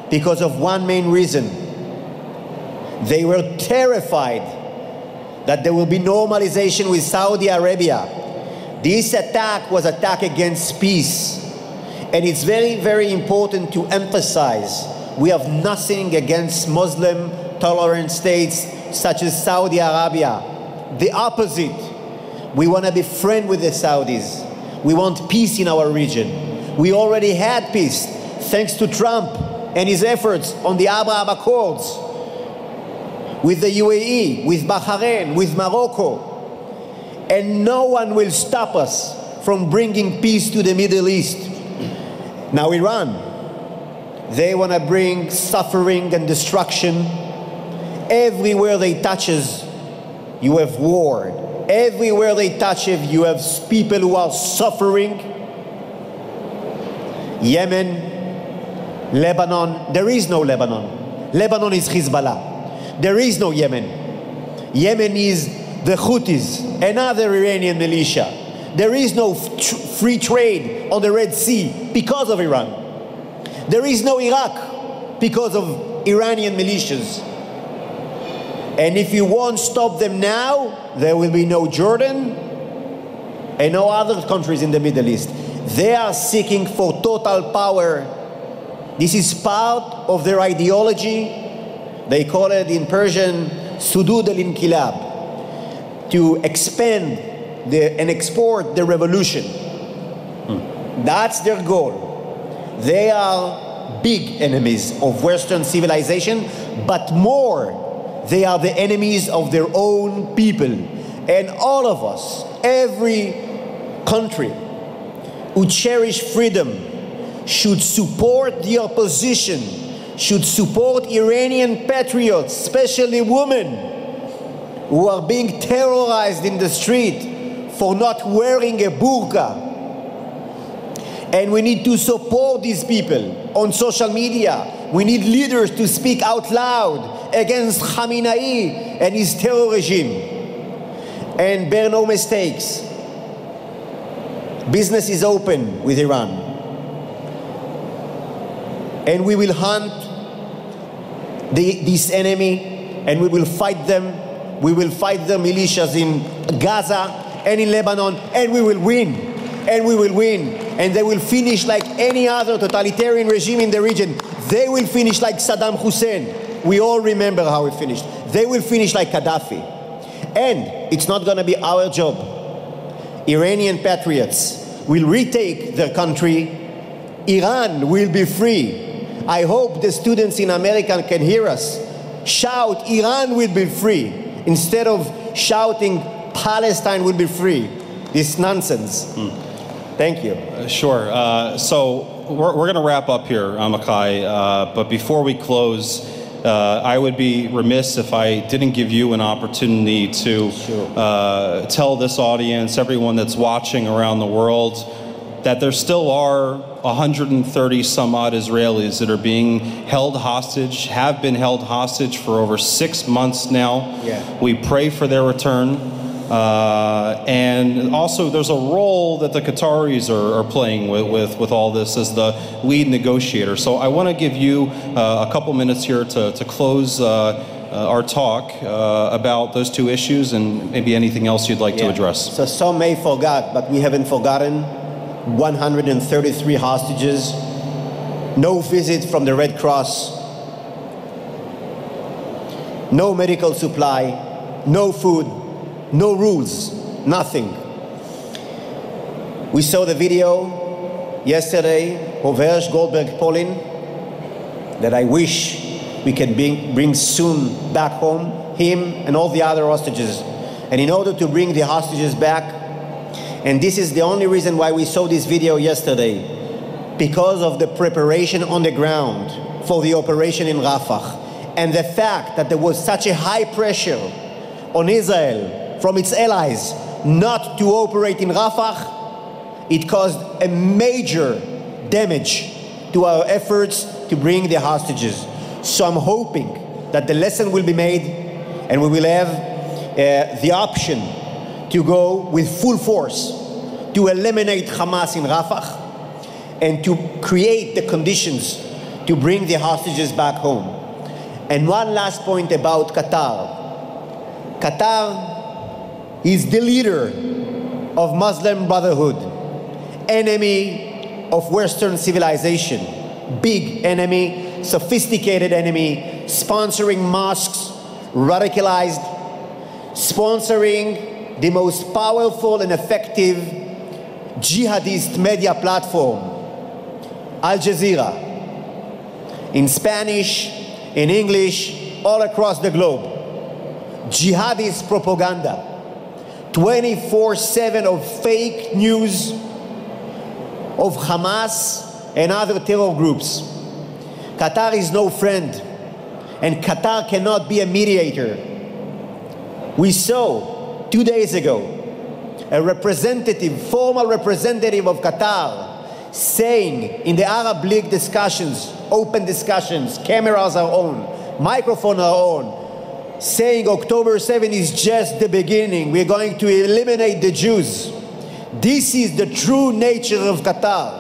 because of one main reason. They were terrified that there will be normalization with Saudi Arabia. This attack was an attack against peace. And it's very, very important to emphasize we have nothing against Muslim tolerant states such as Saudi Arabia. The opposite. We want to be friends with the Saudis. We want peace in our region. We already had peace thanks to Trump and his efforts on the Abraham Accords with the UAE, with Bahrain, with Morocco. And no one will stop us from bringing peace to the Middle East. Now Iran, they want to bring suffering and destruction. Everywhere they touches, you have war. Everywhere they touch it, you have people who are suffering. Yemen, Lebanon, there is no Lebanon. Lebanon is Hezbollah. There is no Yemen. Yemen is the Houthis, another Iranian militia. There is no free trade on the Red Sea because of Iran. There is no Iraq because of Iranian militias. And if you won't stop them now, there will be no Jordan and no other countries in the Middle East. They are seeking for total power. This is part of their ideology. They call it in Persian, Sudud al-Inqilab, to expand and export the revolution. That's their goal. They are big enemies of Western civilization, but more, they are the enemies of their own people. And all of us, every country who cherish freedom should support the opposition, should support Iranian patriots, especially women, who are being terrorized in the street for not wearing a burqa. And we need to support these people on social media. We need leaders to speak out loud against Khamenei and his terror regime. And bear no mistakes. Business is open with Iran. And we will hunt this enemy, and we will fight them. We will fight the militias in Gaza and in Lebanon, and we will win. And we will win. And they will finish like any other totalitarian regime in the region. They will finish like Saddam Hussein. We all remember how he finished. They will finish like Gaddafi. And it's not going to be our job. Iranian patriots will retake their country. Iran will be free. I hope the students in America can hear us. Shout, Iran will be free, instead of shouting, Palestine will be free. This nonsense. Thank you. Sure. So we're going to wrap up here, Makai. But before we close, I would be remiss if I didn't give you an opportunity to tell this audience, everyone that's watching around the world, that there still are 130 some odd Israelis that are being held hostage, have been held hostage for over 6 months now. Yeah. We pray for their return. And also there's a role that the Qataris are playing with all this as the lead negotiator. So I want to give you a couple minutes here to close our talk about those two issues and maybe anything else you'd like to address. So some may forget, but we haven't forgotten 133 hostages, no visit from the Red Cross, no medical supply, no food, no rules, nothing. We saw the video yesterday of Hersh Goldberg Polin that I wish we can bring soon back home, him and all the other hostages. And in order to bring the hostages back, and this is the only reason why we saw this video yesterday, because of the preparation on the ground for the operation in Rafah, and the fact that there was such a high pressure on Israel from its allies not to operate in Rafah, it caused a major damage to our efforts to bring the hostages. So I'm hoping that the lesson will be made and we will have the option to go with full force to eliminate Hamas in Rafah and to create the conditions to bring the hostages back home. And one last point about Qatar. Qatar is the leader of Muslim Brotherhood, enemy of Western civilization, big enemy, sophisticated enemy, sponsoring mosques, radicalized, sponsoring the most powerful and effective jihadist media platform, Al Jazeera, in Spanish, in English, all across the globe. Jihadist propaganda. 24/7 of fake news of Hamas and other terror groups. Qatar is no friend, and Qatar cannot be a mediator. We saw 2 days ago a representative, formal representative of Qatar, saying in the Arab League discussions, open discussions, cameras are on, microphones are on, saying October 7 is just the beginning. We're going to eliminate the Jews. This is the true nature of Qatar.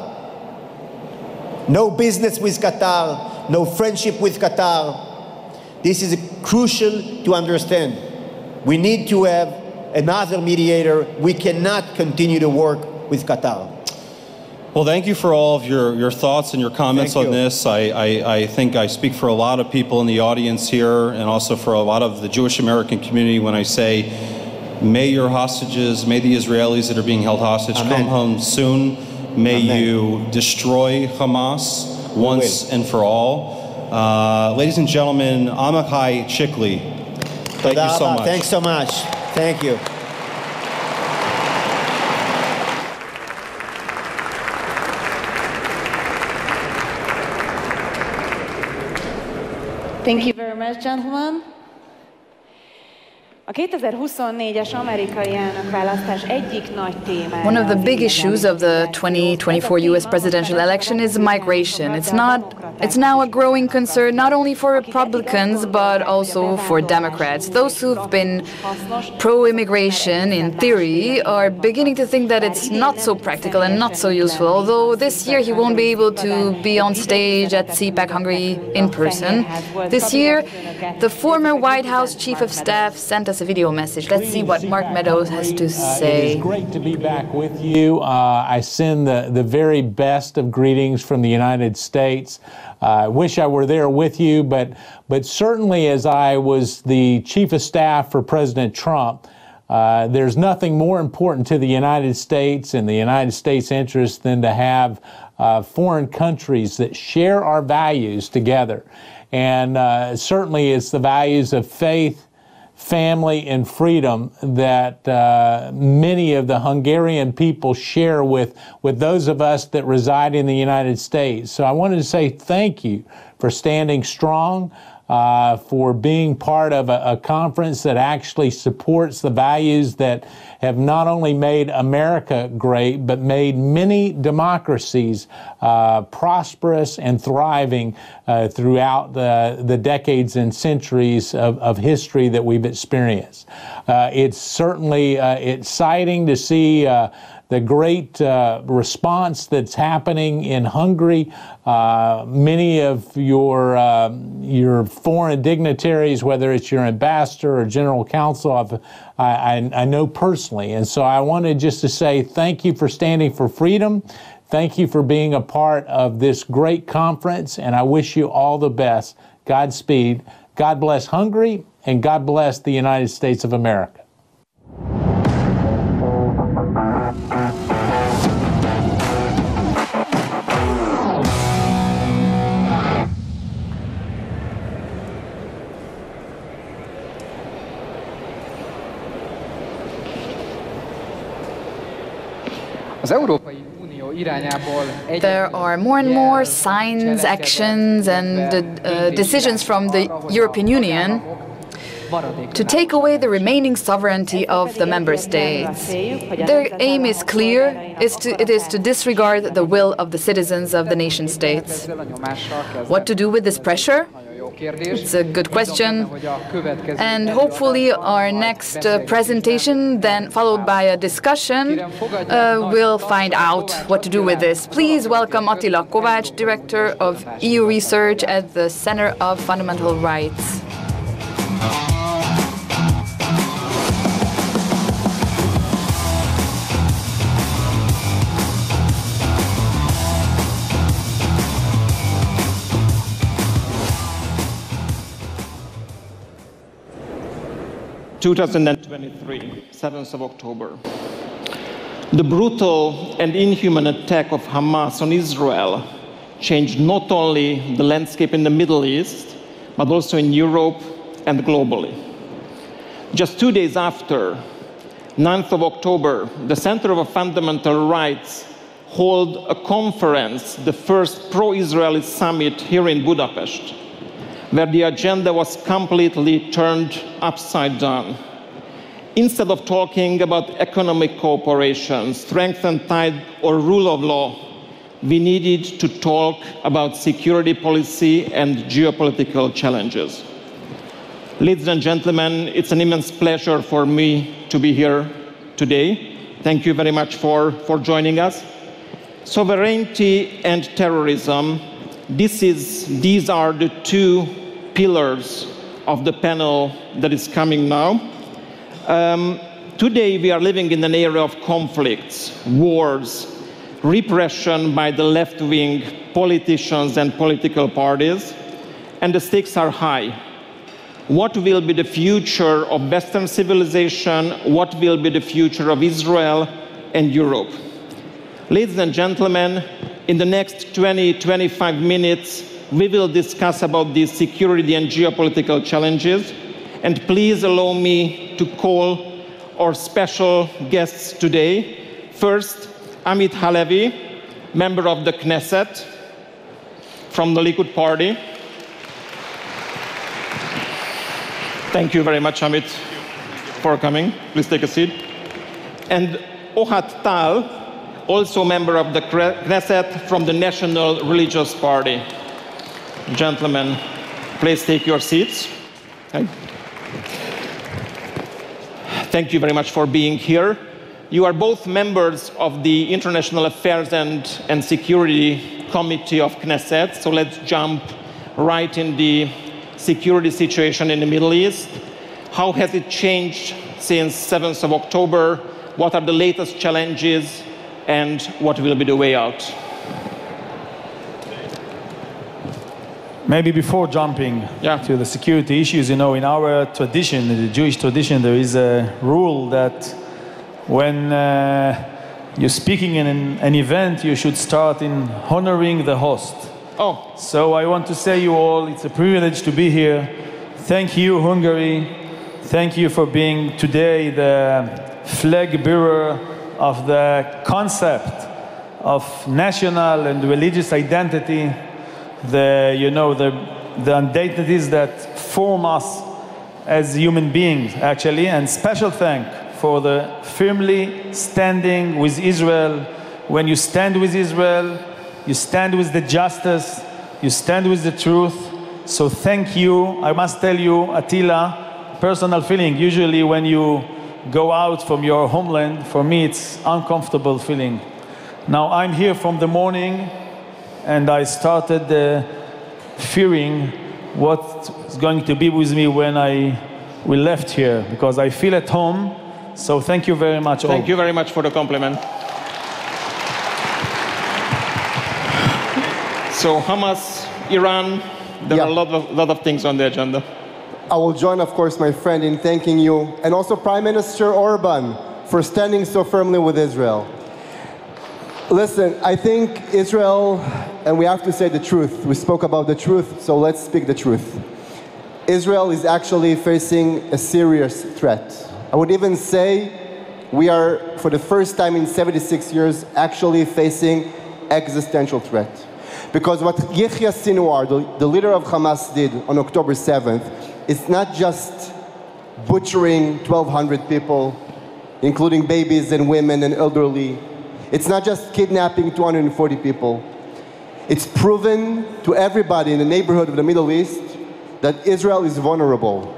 No business with Qatar, no friendship with Qatar. This is crucial to understand. We need to have another mediator. We cannot continue to work with Qatar. Well, thank you for all of your thoughts and your comments on this. I think I speak for a lot of people in the audience here and also for a lot of the Jewish American community when I say, may your hostages, may the Israelis that are being held hostage come home soon. May you destroy Hamas once and for all. Ladies and gentlemen, Amichai Chikli, thank you so much. Thanks so much. Thank you. Thank you very much, gentlemen. A 2024-es amerikai elnökválasztás egyik nagy témája. One of the big issues of the 2024 US presidential election is migration. It's now a growing concern not only for Republicans but also for Democrats. Those who've been pro-immigration in theory are beginning to think that it's not so practical and not so useful. Although this year he won't be able to be on stage at CPAC Hungary in person. This year, the former White House Chief of Staff sent us a video message. Let's see what Mark Meadows has to say. It is great to be back with you. I send the very best of greetings from the United States. I wish I were there with you, but certainly as I was the Chief of Staff for President Trump, there's nothing more important to the United States and the United States' interest than to have foreign countries that share our values together. And certainly it's the values of faith, family, and freedom that many of the Hungarian people share with those of us that reside in the United States. So I wanted to say thank you for standing strong for being part of a conference that actually supports the values that have not only made America great, but made many democracies prosperous and thriving throughout the decades and centuries of history that we've experienced. It's certainly exciting to see the great response that's happening in Hungary. Many of your foreign dignitaries, whether it's your ambassador or general counsel, I know personally. And so I wanted just to say thank you for standing for freedom. Thank you for being a part of this great conference, and I wish you all the best. Godspeed. God bless Hungary, and God bless the United States of America. There are more and more signs, actions, and decisions from the European Union to take away the remaining sovereignty of the member states. Their aim is clear, it is to disregard the will of the citizens of the nation states. What to do with this pressure? It's a good question, and hopefully our next presentation, then followed by a discussion, will find out what to do with this. Please welcome Attila Kovács, Director of EU Research at the Center of Fundamental Rights. (2023, 7th of October). The brutal and inhuman attack of Hamas on Israel changed not only the landscape in the Middle East, but also in Europe and globally. Just 2 days after, 9th of October, the Center of Fundamental Rights held a conference, the first pro-Israeli summit here in Budapest, where the agenda was completely turned upside down. Instead of talking about economic cooperation, strengthened ties, or rule of law, we needed to talk about security policy and geopolitical challenges. Ladies and gentlemen, it's an immense pleasure for me to be here today. Thank you very much for joining us. Sovereignty and terrorism, these are the two pillars of the panel that is coming now. Today we are living in an era of conflicts, wars, repression by the left-wing politicians and political parties, and the stakes are high. What will be the future of Western civilization? What will be the future of Israel and Europe? Ladies and gentlemen, in the next 20-25 minutes, we will discuss about these security and geopolitical challenges. And please allow me to call our special guests today. First, Amit Halevi, member of the Knesset from the Likud party. Thank you very much, Amit, for coming. Please take a seat. And Ohad Tal, also member of the Knesset from the National Religious Party. Gentlemen, please take your seats. Thank you very much for being here. You are both members of the International Affairs and Security Committee of Knesset, so let's jump right in the security situation in the Middle East. How has it changed since 7th of October? What are the latest challenges and what will be the way out? Maybe before jumping to the security issues, you know, in our tradition, in the Jewish tradition, there is a rule that when you're speaking in an event, you should start in honoring the host. Oh. So I want to say you all, it's a privilege to be here. Thank you, Hungary. Thank you for being today the flag bearer of the concept of national and religious identity, the the identities that form us as human beings, actually. And special thank for the firmly standing with Israel. When you stand with Israel, you stand with the justice, you stand with the truth. So thank you. I must tell you, Attila, personal feeling. Usually when you go out from your homeland, for me it's uncomfortable feeling. Now I'm here from the morning, and I started fearing what is going to be with me when we left here, because I feel at home. So thank you very much. Thank you very much for the compliment. So Hamas, Iran, there are a lot of things on the agenda. I will join, of course, my friend in thanking you, and also Prime Minister Orban for standing so firmly with Israel. Listen, I think Israel, and we have to say the truth. We spoke about the truth, so let's speak the truth. Israel is actually facing a serious threat. I would even say we are, for the first time in 76 years, actually facing existential threat. Because what Yahya Sinwar, the leader of Hamas, did on October 7th, is not just butchering 1,200 people, including babies and women and elderly. It's not just kidnapping 240 people. It's proven to everybody in the neighborhood of the Middle East that Israel is vulnerable.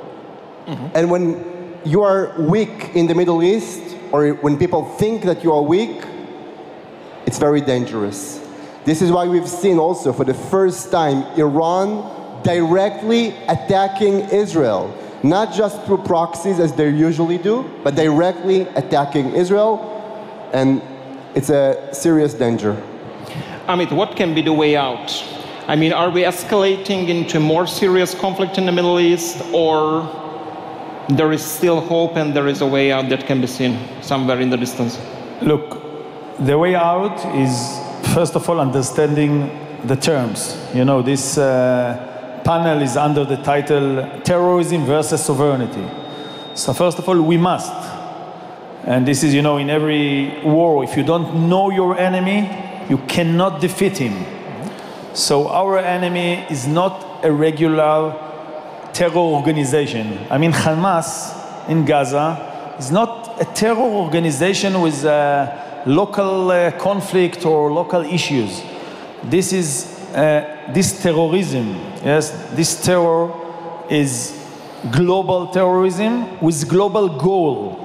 And when you are weak in the Middle East, or when people think that you are weak, it's very dangerous. This is why we've seen also, for the first time, Iran directly attacking Israel. Not just through proxies, as they usually do, but directly attacking Israel. And it's a serious danger. Amit, what can be the way out? I mean, are we escalating into more serious conflict in the Middle East, or there is still hope and there is a way out that can be seen somewhere in the distance? Look, the way out is, first of all, understanding the terms. You know, this panel is under the title Terrorism versus Sovereignty. So first of all, we must. And this is, you know, in every war, if you don't know your enemy, you cannot defeat him. So our enemy is not a regular terror organization. I mean, Hamas in Gaza is not a terror organization with local conflict or local issues. This is this terrorism. Yes, this terror is global terrorism with global goal,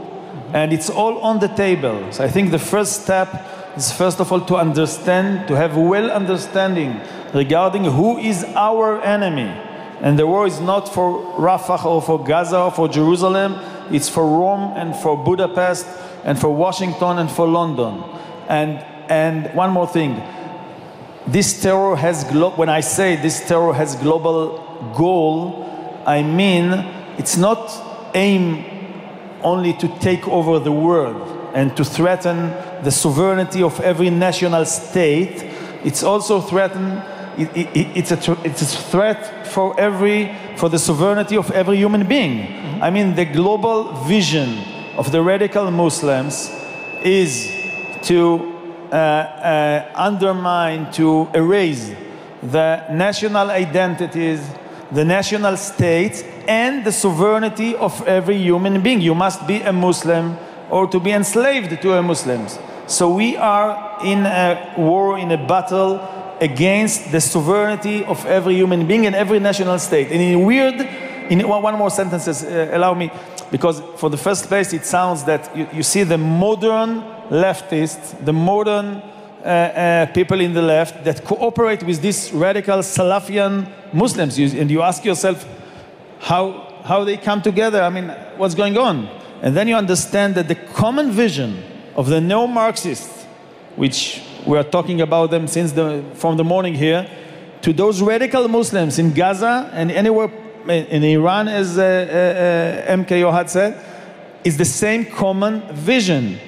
and it's all on the table. So I think the first step is, first of all, to understand, to have well understanding regarding who is our enemy. And the war is not for Rafah or for Gaza or for Jerusalem. It's for Rome and for Budapest and for Washington and for London. And one more thing. This terror has, when I say this terror has global goal, I mean it's not aim only to take over the world and to threaten the sovereignty of every national state. It's also threaten. It's a threat for the sovereignty of every human being. I mean, the global vision of the radical Muslims is to undermine, to erase the national identities, the national states, and the sovereignty of every human being. You must be a Muslim or to be enslaved to a Muslim. So we are in a war, in a battle against the sovereignty of every human being and every national state. And one more sentence, allow me, because for the first place it sounds that you see the modern leftists, the modern people in the left that cooperate with these radical Salafian Muslims, and you ask yourself how they come together. I mean, what's going on? And then you understand that the common vision of the neo-Marxists, which we are talking about them from the morning here, to those radical Muslims in Gaza and anywhere in Iran, as MK Ohad said, is the same common vision: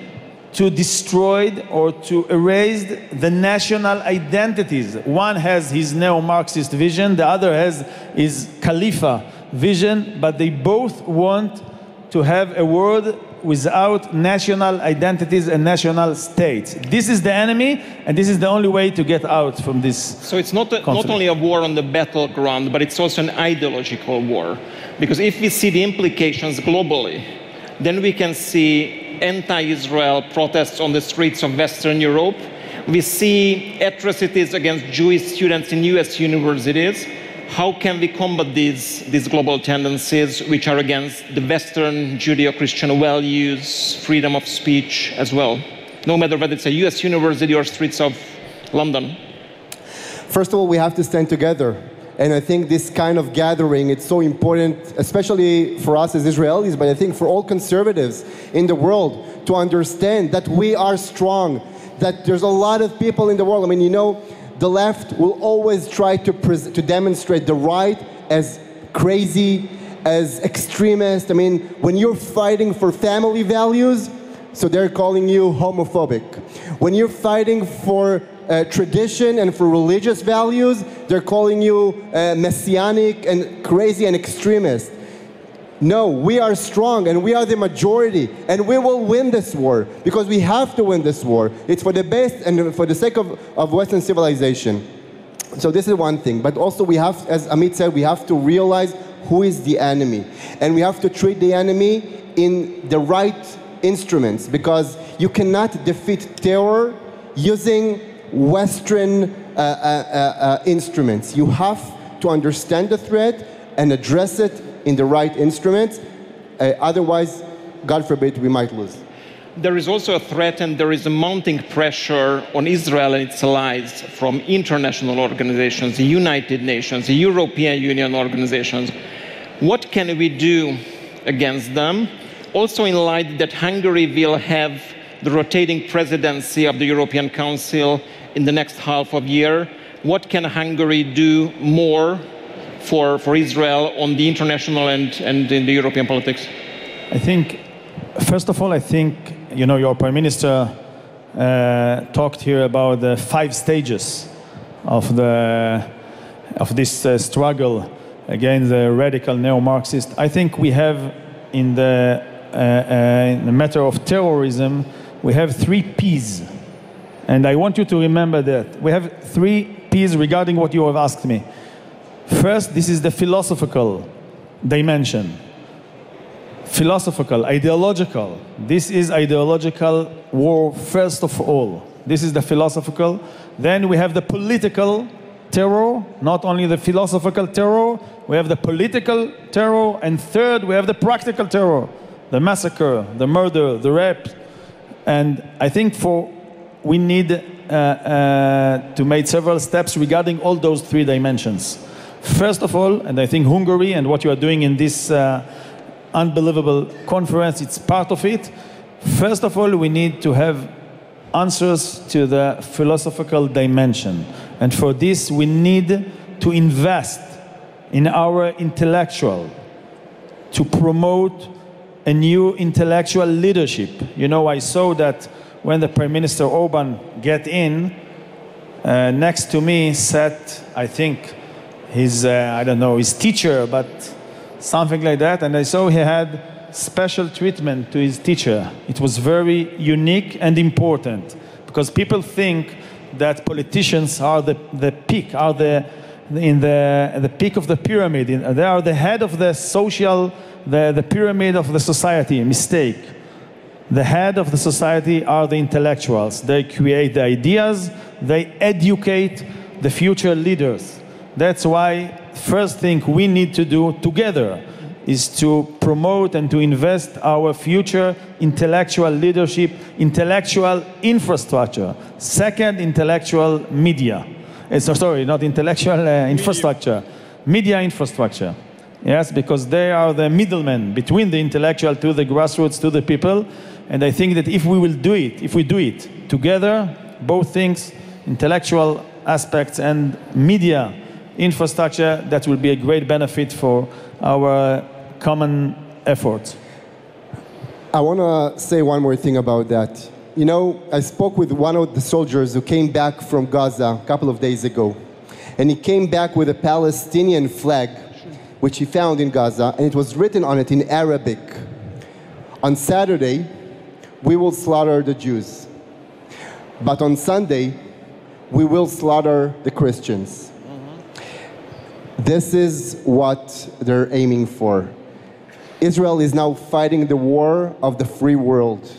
to destroy or to erase the national identities. One has his neo-Marxist vision, the other has his Khalifa vision, but they both want to have a world without national identities and national states. This is the enemy, and this is the only way to get out from this. So it's not only a war on the battleground, but it's also an ideological war. Because if we see the implications globally, then we can see anti-Israel protests on the streets of Western Europe. We see atrocities against Jewish students in US universities. How can we combat these global tendencies which are against the Western Judeo-Christian values, freedom of speech as well, no matter whether it's a US university or streets of London? First of all, we have to stand together. And I think this kind of gathering, it's so important, especially for us as Israelis, but I think for all conservatives in the world, to understand that we are strong, that there's a lot of people in the world. I mean, you know, the left will always try to demonstrate the right as crazy, as extremist. I mean, when you're fighting for family values, so they're calling you homophobic. When you're fighting for tradition and for religious values, they're calling you messianic and crazy and extremist. No, we are strong and we are the majority and we will win this war because we have to win this war. It's for the best and for the sake of Western civilization. So this is one thing, but also we have, as Amit said, we have to realize who is the enemy and we have to treat the enemy in the right instruments because you cannot defeat terror using Western instruments. You have to understand the threat and address it in the right instruments. Otherwise, God forbid, we might lose. There is also a threat and there is a mounting pressure on Israel and its allies from international organizations, the United Nations, the European Union organizations. What can we do against them? Also in light that Hungary will have the rotating presidency of the European Council in the next half of year, what can Hungary do more for Israel on the international and in the European politics? I think, first of all, I think, you know, your Prime Minister talked here about the 5 stages of this struggle against the radical neo-Marxist. I think we have in the matter of terrorism, we have 3 P's. And I want you to remember that. We have 3 P's regarding what you have asked me. First, this is the philosophical dimension. Philosophical, ideological. This is ideological war first of all. This is the philosophical. Then we have the political terror, not only the philosophical terror, we have the political terror, and third, we have the practical terror, the massacre, the murder, the rape. And I think we need to make several steps regarding all those 3 dimensions. First of all, and I think Hungary and what you are doing in this unbelievable conference, it's part of it. First of all, we need to have answers to the philosophical dimension. And for this, we need to invest in our intellectual, to promote a new intellectual leadership. You know, I saw that when the Prime Minister Orban get in, next to me sat, I think, his, I don't know, his teacher, but something like that. And I saw he had special treatment to his teacher. It was very unique and important because people think that politicians are the peak, are in the peak of the pyramid. They are the head of the social, the pyramid of the society. Mistake. The head of the society are the intellectuals. They create the ideas. They educate the future leaders. That's why first thing we need to do together is to promote and to invest our future intellectual leadership, intellectual infrastructure. Second, intellectual media. Sorry, not intellectual infrastructure. Media infrastructure. Yes, because they are the middlemen between the intellectual to the grassroots, to the people. And I think that if we will do it, if we do it together, both things, intellectual aspects and media infrastructure, that will be a great benefit for our common efforts. I want to say one more thing about that. You know, I spoke with one of the soldiers who came back from Gaza a couple of days ago. And he came back with a Palestinian flag, which he found in Gaza, and it was written on it in Arabic. On Saturday, we will slaughter the Jews. But on Sunday, we will slaughter the Christians. This is what they're aiming for. Israel is now fighting the war of the free world.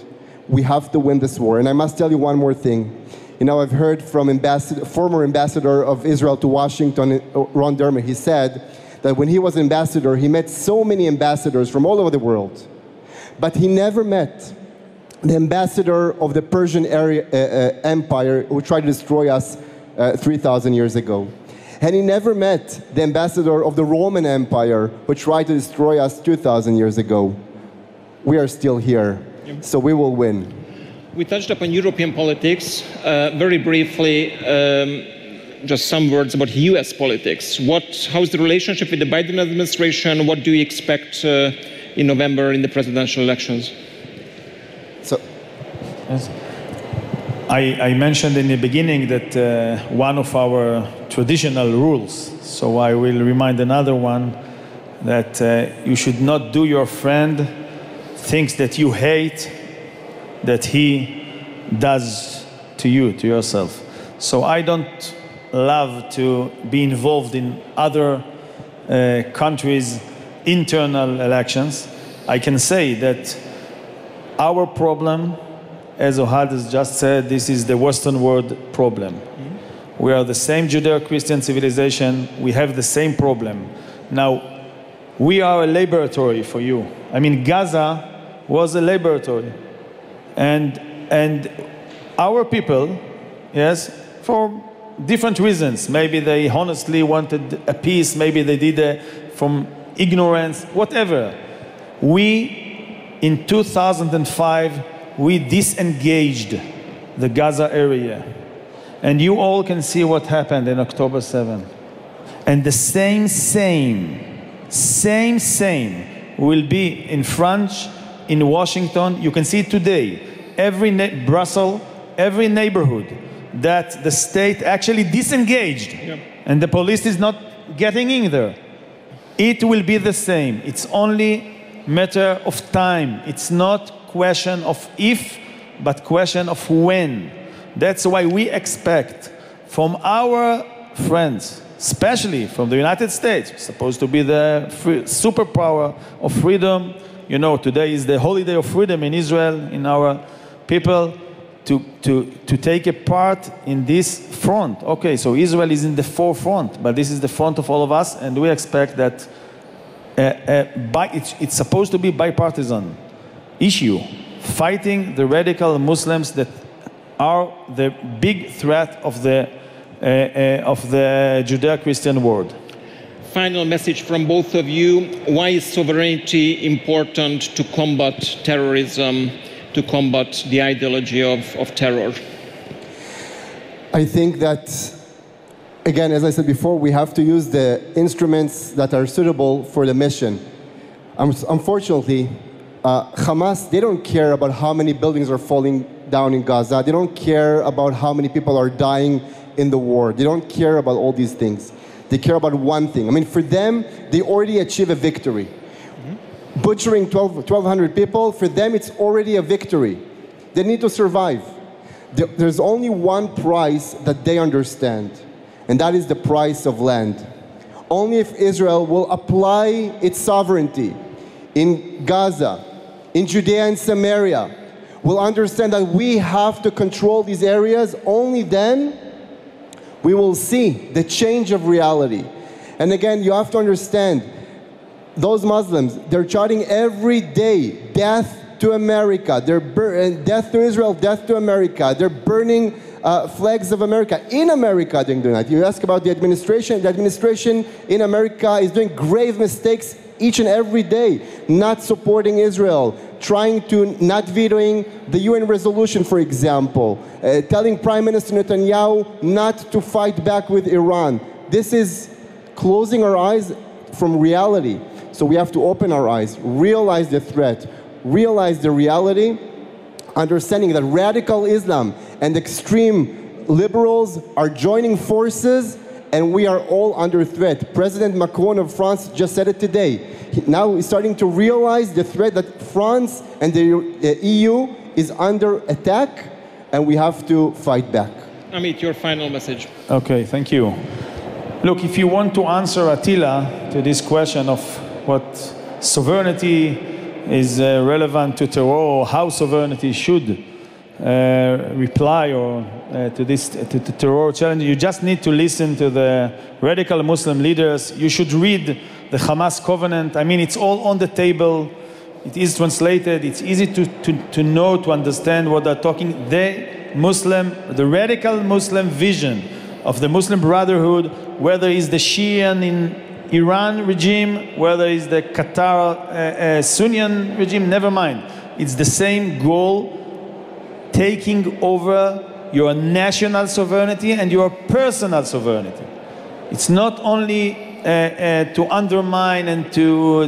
We have to win this war. And I must tell you one more thing. You know, I've heard from former ambassador of Israel to Washington, Ron Dermer. He said that when he was ambassador, he met so many ambassadors from all over the world. But he never met the ambassador of the Persian Empire who tried to destroy us 3,000 years ago. And he never met the ambassador of the Roman Empire who tried to destroy us 2,000 years ago. We are still here, so we will win. We touched upon European politics. Very briefly, just some words about US politics. How's the relationship with the Biden administration? What do you expect in November in the presidential elections? Yes. I mentioned in the beginning that one of our traditional rules, so I will remind another one, that you should not do your friend things that you hate that he does to you, to yourself. So I don't love to be involved in other countries' internal elections. I can say that our problem, as Ohad has just said, this is the Western world problem. We are the same Judeo-Christian civilization. We have the same problem. Now, we are a laboratory for you. I mean, Gaza was a laboratory. And our people, yes, for different reasons. Maybe they honestly wanted a peace. Maybe they did it from ignorance, whatever. We, in 2005, we disengaged the Gaza area. And you all can see what happened in October 7. And the same will be in France, in Washington. You can see it today. Brussels, every neighborhood that the state actually disengaged, and the police is not getting in there. It will be the same. It's only matter of time. It's not question of if, but question of when. That's why we expect from our friends, especially from the United States, supposed to be the superpower of freedom. You know, today is the holiday of freedom in Israel, in our people, to take a part in this front. Okay, so Israel is in the forefront, but this is the front of all of us, and we expect that it's supposed to be bipartisan issue, fighting the radical Muslims that are the big threat of the Judeo-Christian world. Final message from both of you. Why is sovereignty important to combat terrorism, to combat the ideology of terror? I think that, again, as I said before, we have to use the instruments that are suitable for the mission. Unfortunately, Hamas, they don't care about how many buildings are falling down in Gaza. They don't care about how many people are dying in the war. They don't care about all these things. They care about one thing. I mean, for them, they already achieve a victory. Butchering 1,200 people, for them, it's already a victory. They need to survive. There's only one price that they understand, and that is the price of land. Only if Israel will apply its sovereignty in Gaza, in Judea and Samaria, will understand that we have to control these areas, only then we will see the change of reality. And again, you have to understand, those Muslims, they're chanting every day, death to America, death to Israel, death to America. They're burning flags of America. In America, they're doing that. You ask about the administration in America is doing grave mistakes each and every day, not supporting Israel, trying to not vetoing the UN resolution, for example, telling Prime Minister Netanyahu not to fight back with Iran. This is closing our eyes from reality. So we have to open our eyes, realize the threat, realize the reality, understanding that radical Islam and extreme liberals are joining forces, and we are all under threat. President Macron of France just said it today. Now he's starting to realize the threat that France and the EU is under attack, and we have to fight back. Amit, your final message. Okay, thank you. Look, if you want to answer Attila to this question of what sovereignty is relevant to terror, or how sovereignty should reply or to this to terror challenge, you just need to listen to the radical Muslim leaders. You should read the Hamas covenant. I mean, it's all on the table. It is translated. It's easy to know, to understand what they're talking. The radical Muslim vision of the Muslim Brotherhood, whether it's the Shian in Iran regime, whether it's the Qatar Sunni regime, never mind. It's the same goal, taking over your national sovereignty and your personal sovereignty. It's not only to undermine and to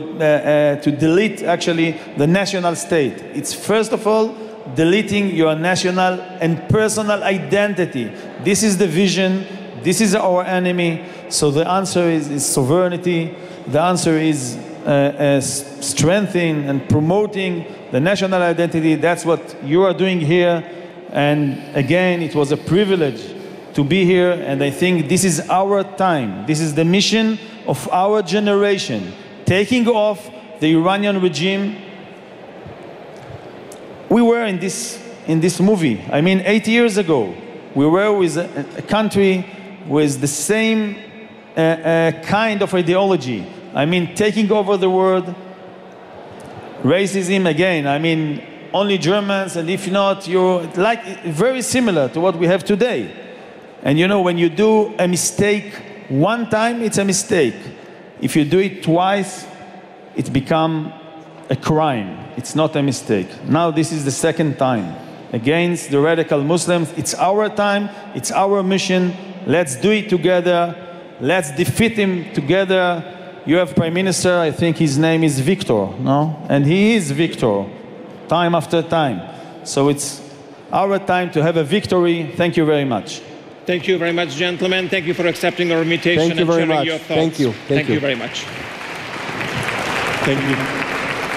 delete actually the national state. It's first of all deleting your national and personal identity. This is the vision. This is our enemy. So the answer is sovereignty. The answer is strengthening and promoting the national identity. That's what you are doing here. And again, it was a privilege to be here. And I think this is our time. This is the mission of our generation. Taking off the Iranian regime. We were in this movie. I mean, 8 years ago, we were with a country with the same kind of ideology. I mean, taking over the world, racism again. I mean, only Germans, and if not, you're like very similar to what we have today. And you know, when you do a mistake one time, it's a mistake. If you do it twice, it becomes a crime. It's not a mistake. Now this is the second time against the radical Muslims. It's our time. It's our mission. Let's do it together. Let's defeat him together. You have Prime Minister, I think his name is Victor, no? And he is Victor, time after time. So it's our time to have a victory. Thank you very much. Thank you very much, gentlemen. Thank you for accepting our invitation and sharing your thoughts. Thank you. Thank you very much. Thank you.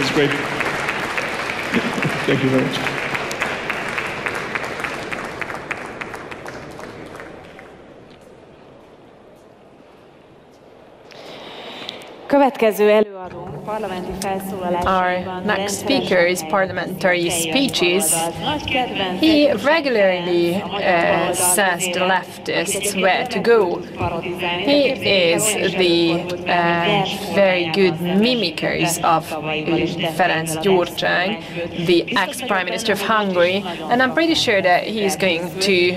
It's great. Thank you very much. Következő előadónk parlamenti felszólalásaiban. Our next speaker's parliamentary speeches. He regularly says to leftists where to go. He is the very good mimickers of Ferenc Gyurcsány, the ex-Prime Minister of Hungary, and I'm pretty sure that he is going to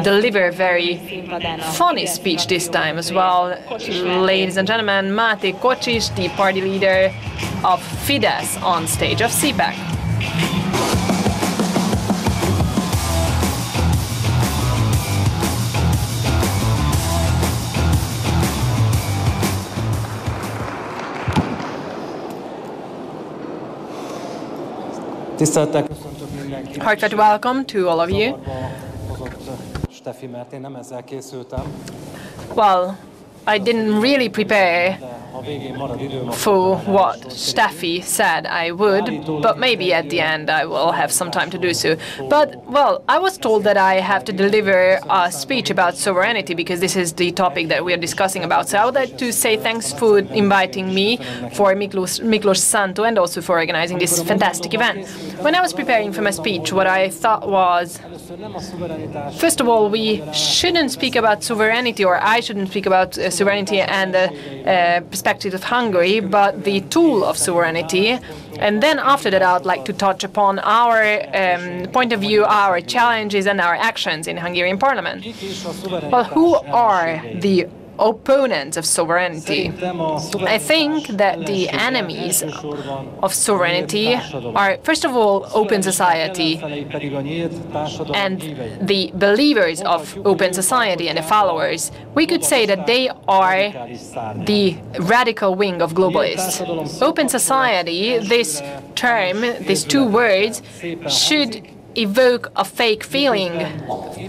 deliver a very funny speech this time as well. Ladies and gentlemen, Máté Kocsis, the party leader of Fidesz, on stage of CPAC. Heartfelt welcome to all of you. Well, I didn't really prepare for what Steffi said I would, but maybe at the end I will have some time to do so. But, well, I was told that I have to deliver a speech about sovereignty because this is the topic that we are discussing about. So I would like to say thanks for inviting me, for Miklos Santo, and also for organizing this fantastic event. When I was preparing for my speech, what I thought was, first of all, we shouldn't speak about sovereignty, or I shouldn't speak about sovereignty and the perspective of Hungary, but the tool of sovereignty. And then after that, I would like to touch upon our point of view, our challenges and our actions in Hungarian parliament. Well, who are the opponents of sovereignty? I think that the enemies of sovereignty are, first of all, open society and the believers of open society and the followers. We could say that they are the radical wing of globalists. Open society, this term, these two words, should evoke a fake feeling,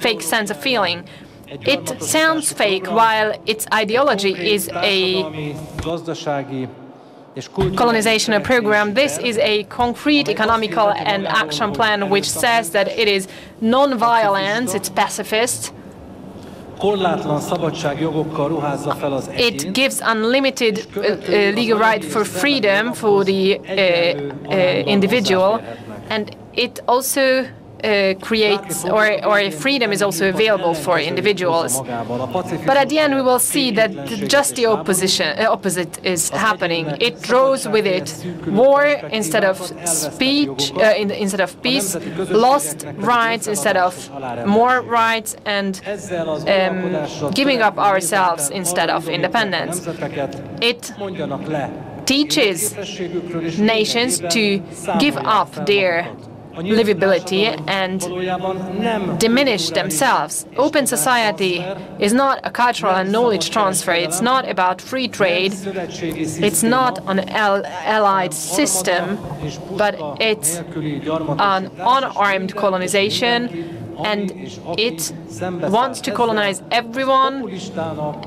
fake sense of feeling. It sounds fake while its ideology is a colonization program. This is a concrete economical and action plan which says that it is non-violence, it's pacifist. It gives unlimited legal right for freedom for the individual, and it also creates, or freedom is also available for individuals. But at the end we will see that just the opposite is happening. It draws with it war instead of speech, instead of peace, lost rights instead of more rights, and giving up ourselves instead of independence. It teaches nations to give up their livability and diminish themselves. Open society is not a cultural and knowledge transfer. It's not about free trade. It's not an allied system, but it's an unarmed colonization, and it wants to colonize everyone,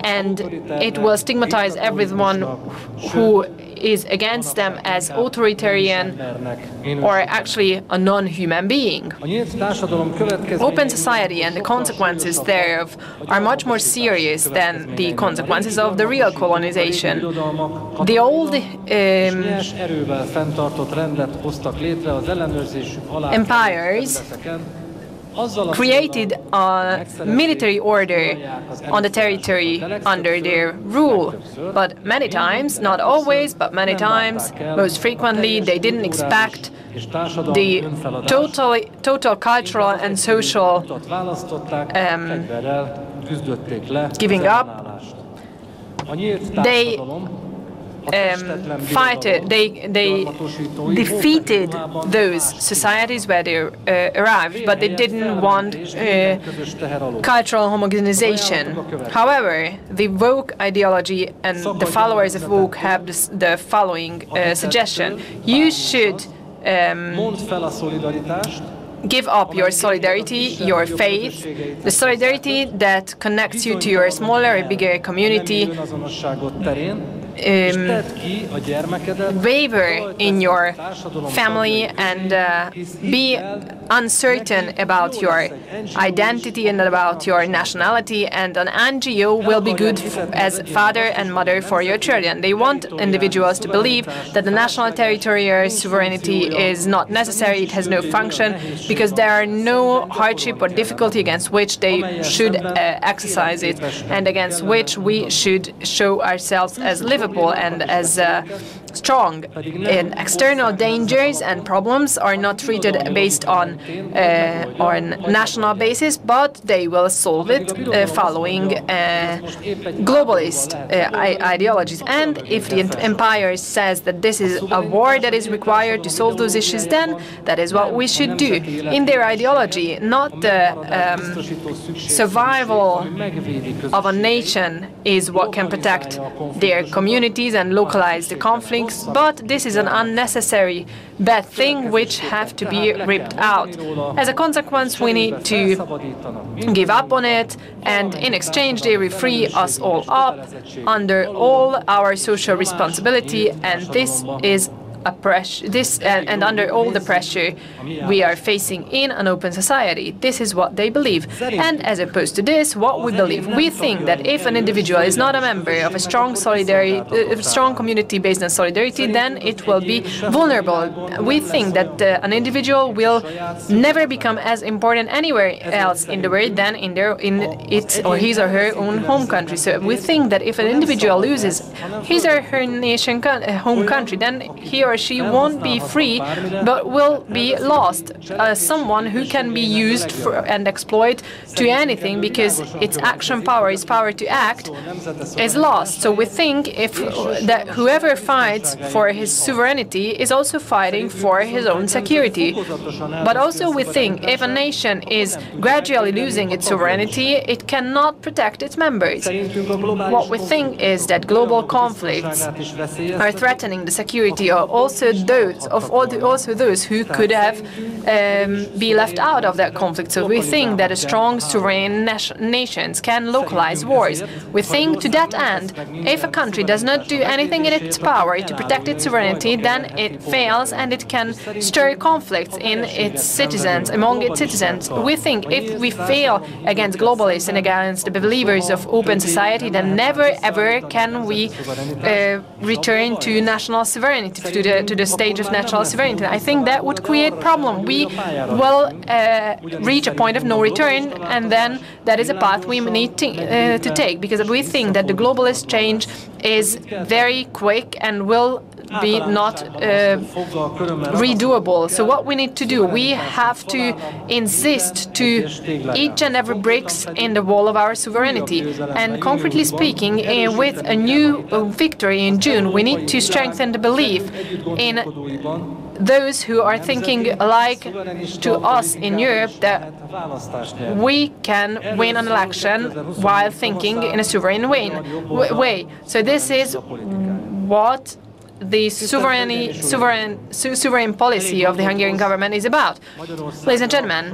and it will stigmatize everyone who is against them as authoritarian or actually a non-human being. Open society and the consequences thereof are much more serious than the consequences of the real colonization. The old empires created a military order on the territory under their rule. But many times, not always, but many times, most frequently, they didn't expect the total cultural and social giving up. They they defeated those societies where they arrived, but they didn't want cultural homogenization. However, the woke ideology and the followers of woke have the following suggestion. You should give up your solidarity, your faith, the solidarity that connects you to your smaller or bigger community. Waver in your family and be uncertain about your identity and about your nationality, and an NGO will be good as father and mother for your children. They want individuals to believe that the national territorial sovereignty is not necessary, it has no function, because there are no hardship or difficulty against which they should exercise it, and against which we should show ourselves as livable and as strong. External dangers and problems are not treated based on national basis, but they will solve it following globalist ideologies. And if the empire says that this is a war that is required to solve those issues, then that is what we should do. In their ideology, not the survival of a nation is what can protect their communities and localize the conflicts, but this is an unnecessary bad thing which have to be ripped out. As a consequence, we need to give up on it, and in exchange they will free us all up under all our social responsibility, and this is a pressure, and under all the pressure we are facing in an open society. This is what they believe. And as opposed to this, what we believe, we think that if an individual is not a member of a strong strong community based on solidarity, then it will be vulnerable. We think that an individual will never become as important anywhere else in the world than in its or his or her own home country. So we think that if an individual loses his or her home country, then he or she won't be free, but will be lost. Someone who can be used and exploited to anything, because its action power, its power to act, is lost. So we think that whoever fights for his sovereignty is also fighting for his own security. But also we think if a nation is gradually losing its sovereignty, it cannot protect its members. What we think is that global conflicts are threatening the security of all also those who could have be left out of that conflict. So we think that a strong, sovereign nations can localize wars. We think to that end, if a country does not do anything in its power to protect its sovereignty, then it fails and it can stir conflicts in its citizens, among its citizens. We think if we fail against globalists and against the believers of open society, then never ever can we return to national sovereignty, to the stage of national sovereignty. I think that would create problem. We will reach a point of no return, and then that is a path we need to take, because we think that the globalist change is very quick and will be not redoable. So what we need to do, we have to insist to each and every bricks in the wall of our sovereignty. And concretely speaking, with a new victory in June, we need to strengthen the belief in those who are thinking like to us in Europe that we can win an election while thinking in a sovereign way. So this is what the sovereign policy of the Hungarian government is about. Ladies and gentlemen,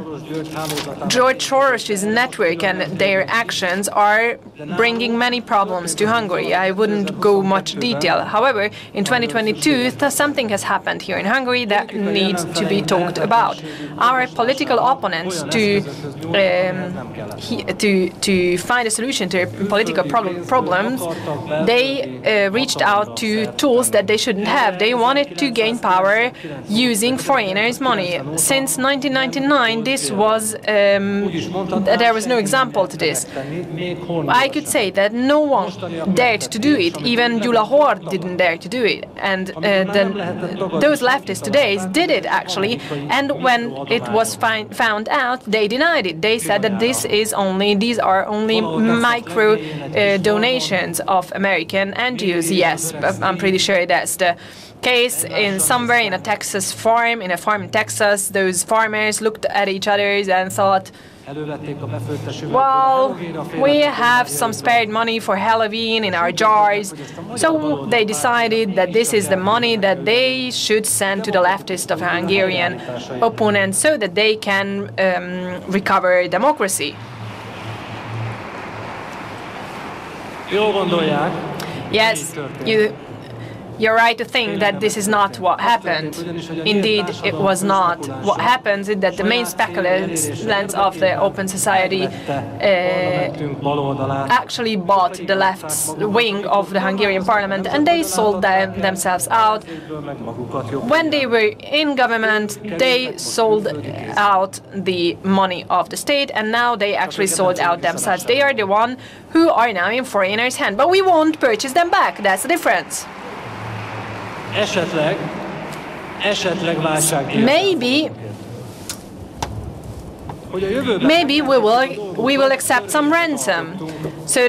George Soros's network and their actions are bringing many problems to Hungary. I wouldn't go much detail. However, in 2022, something has happened here in Hungary that needs to be talked about. Our political opponents, to find a solution to political problems, they reached out to tools that they shouldn't have. They wanted to gain power using foreigners' money. Since 1999, this was there was no example to this. I could say that no one dared to do it. Even Gyula Hord didn't dare to do it, and those leftists today did it actually. And when it was found out, they denied it. They said that these are only micro donations of American NGOs. Yes, I'm pretty sure that's the case. Somewhere in a Texas farm, in Texas, those farmers looked at each other and thought, well, we have some spared money for Halloween in our jars. So they decided that this is the money that they should send to the leftist of Hungarian opponents so that they can recover democracy. Yes, you're right to think that this is not what happened. Indeed, it was not. What happens is that the main speculants of the open society actually bought the left wing of the Hungarian parliament, and they sold themselves out. When they were in government, they sold out the money of the state, and now they actually sold out themselves. They are the one who are now in foreigners' hands, but we won't purchase them back. That's the difference. Maybe we will accept some ransom. So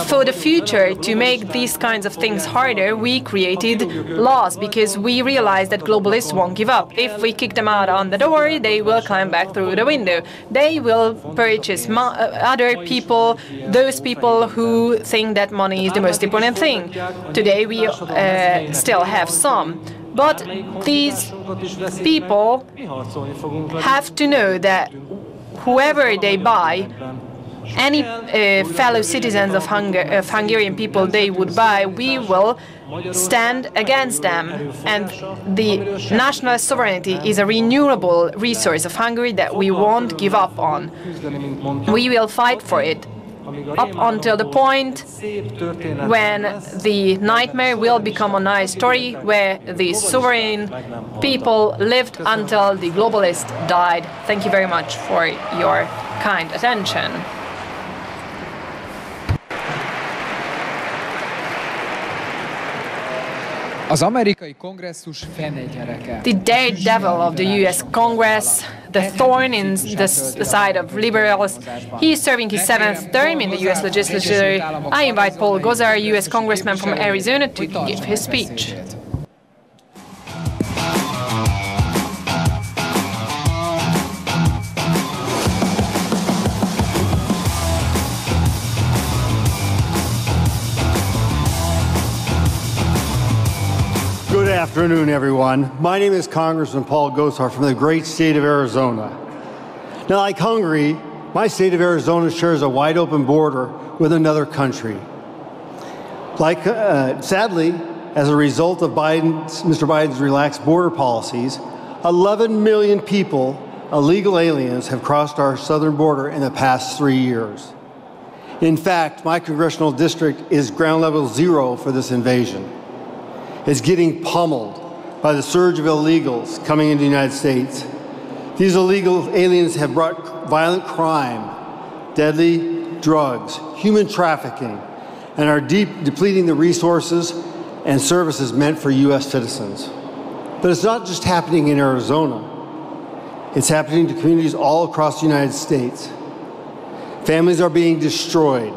for the future, to make these kinds of things harder, we created laws because we realized that globalists won't give up. If we kick them out on the door, they will climb back through the window. They will purchase other people, those people who think that money is the most important thing. Today we still have some. But these people have to know that whoever they buy, any fellow citizens of Hungarian people they would buy, we will stand against them. And the national sovereignty is a renewable resource of Hungary that we won't give up on. We will fight for it up until the point when the nightmare will become a nice story, where the sovereign people lived until the globalists died. Thank you very much for your kind attention. Az amerikai kongresszus fenegyereke. The daredevil of the U.S. Congress, the thorn in the side of liberals. He is serving his 7th term in the U.S. legislature. I invite Paul Gosar, U.S. congressman from Arizona, to give his speech. Good afternoon, everyone. My name is Congressman Paul Gosar from the great state of Arizona. Now, like Hungary, my state of Arizona shares a wide open border with another country. Sadly, as a result of Mr. Biden's relaxed border policies, 11 million people, illegal aliens, have crossed our southern border in the past 3 years. In fact, my congressional district is ground level zero for this invasion. It's getting pummeled by the surge of illegals coming into the United States. These illegal aliens have brought violent crime, deadly drugs, human trafficking, and are depleting the resources and services meant for U.S. citizens. But it's not just happening in Arizona. It's happening to communities all across the United States. Families are being destroyed.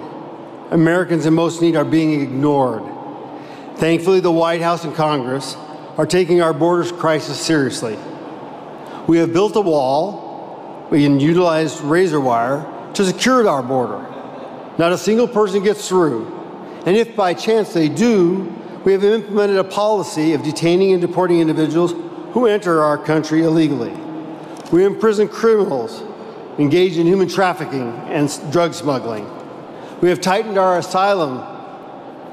Americans in most need are being ignored. Thankfully, the White House and Congress are taking our borders crisis seriously. We have built a wall. We can utilize razor wire to secure our border. Not a single person gets through. And if by chance they do, we have implemented a policy of detaining and deporting individuals who enter our country illegally. We imprison criminals engaged in human trafficking and drug smuggling. We have tightened our asylum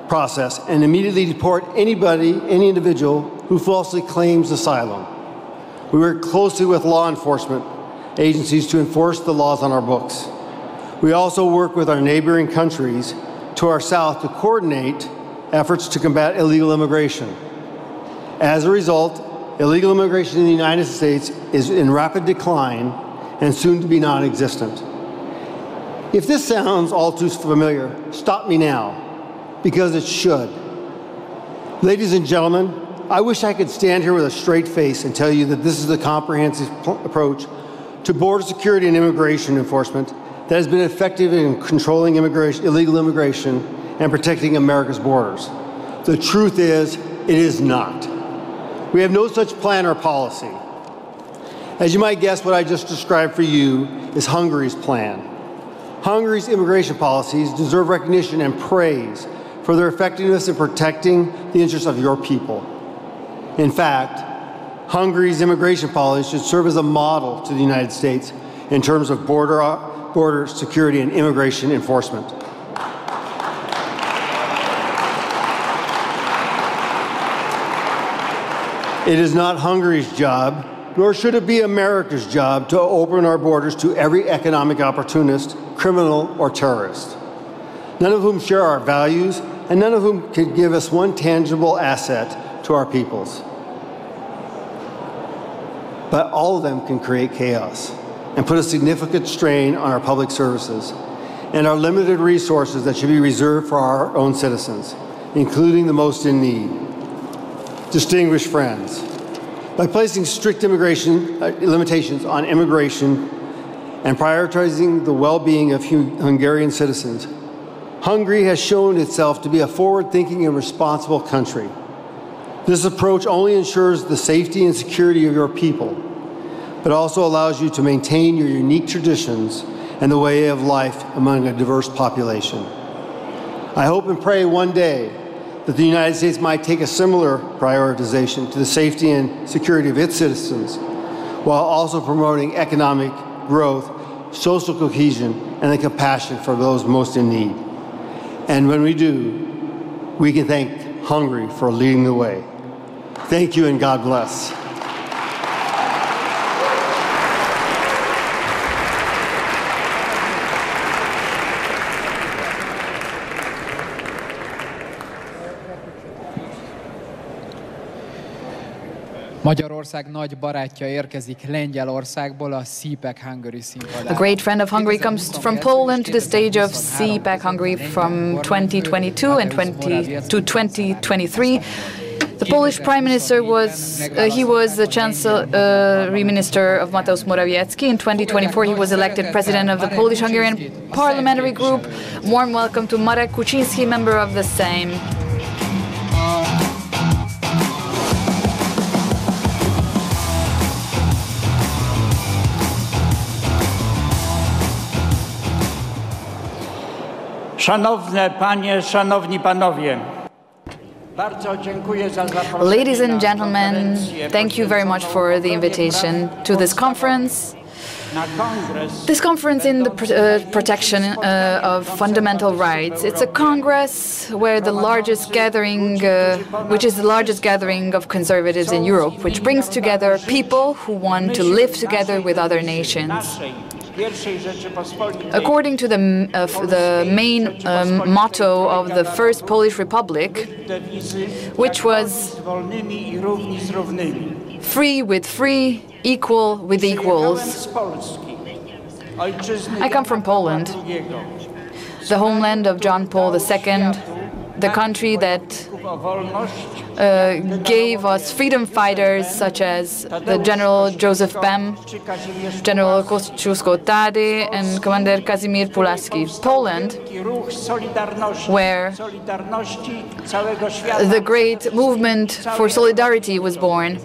process and immediately deport any individual who falsely claims asylum. We work closely with law enforcement agencies to enforce the laws on our books. We also work with our neighboring countries to our south to coordinate efforts to combat illegal immigration. As a result, illegal immigration in the United States is in rapid decline and soon to be non-existent. If this sounds all too familiar, stop me now, because it should. Ladies and gentlemen, I wish I could stand here with a straight face and tell you that this is a comprehensive approach to border security and immigration enforcement that has been effective in controlling illegal immigration and protecting America's borders. The truth is, it is not. We have no such plan or policy. As you might guess, what I just described for you is Hungary's plan. Hungary's immigration policies deserve recognition and praise for their effectiveness in protecting the interests of your people. In fact, Hungary's immigration policy should serve as a model to the United States in terms of border security and immigration enforcement. It is not Hungary's job, nor should it be America's job, to open our borders to every economic opportunist, criminal, or terrorist, none of whom share our values, and none of whom could give us one tangible asset to our peoples. But all of them can create chaos and put a significant strain on our public services and our limited resources that should be reserved for our own citizens, including the most in need. Distinguished friends, by placing strict immigration limitations on immigration and prioritizing the well-being of Hungarian citizens, Hungary has shown itself to be a forward-thinking and responsible country. This approach only ensures the safety and security of your people, but also allows you to maintain your unique traditions and the way of life among a diverse population. I hope and pray one day that the United States might take a similar prioritization to the safety and security of its citizens, while also promoting economic growth, social cohesion, and the compassion for those most in need. And when we do, we can thank Hungary for leading the way. Thank you, and God bless. Magyarország nagy barátja érkezik Lengyelországból, a CPAC Hungary színpadára. A great friend of Hungary comes from Poland to the stage of CPAC Hungary from 2022 and 2023. The Polish Prime Minister was the Chancellery Minister of Mateusz Morawiecki. In 2024, he was elected President of the Polish-Hungarian Parliamentary Group. Warm welcome to Marek Kuczynski, member of the Sejm. Szanowne Panie, Szanowni Panowie. Ladies and gentlemen, thank you very much for the invitation to this conference. This conference in the protection of fundamental rights. It's a congress where the largest gathering, which is the largest gathering of conservatives in Europe, which brings together people who want to live together with other nations. According to the main motto of the First Polish Republic, which was free with free, equal with equals. I come from Poland, the homeland of John Paul II, the country that gave us freedom fighters such as the General Joseph Bem, General Kosciuszko-Tadej, and Commander Kazimierz Pulaski. Poland, where the great movement for solidarity was born.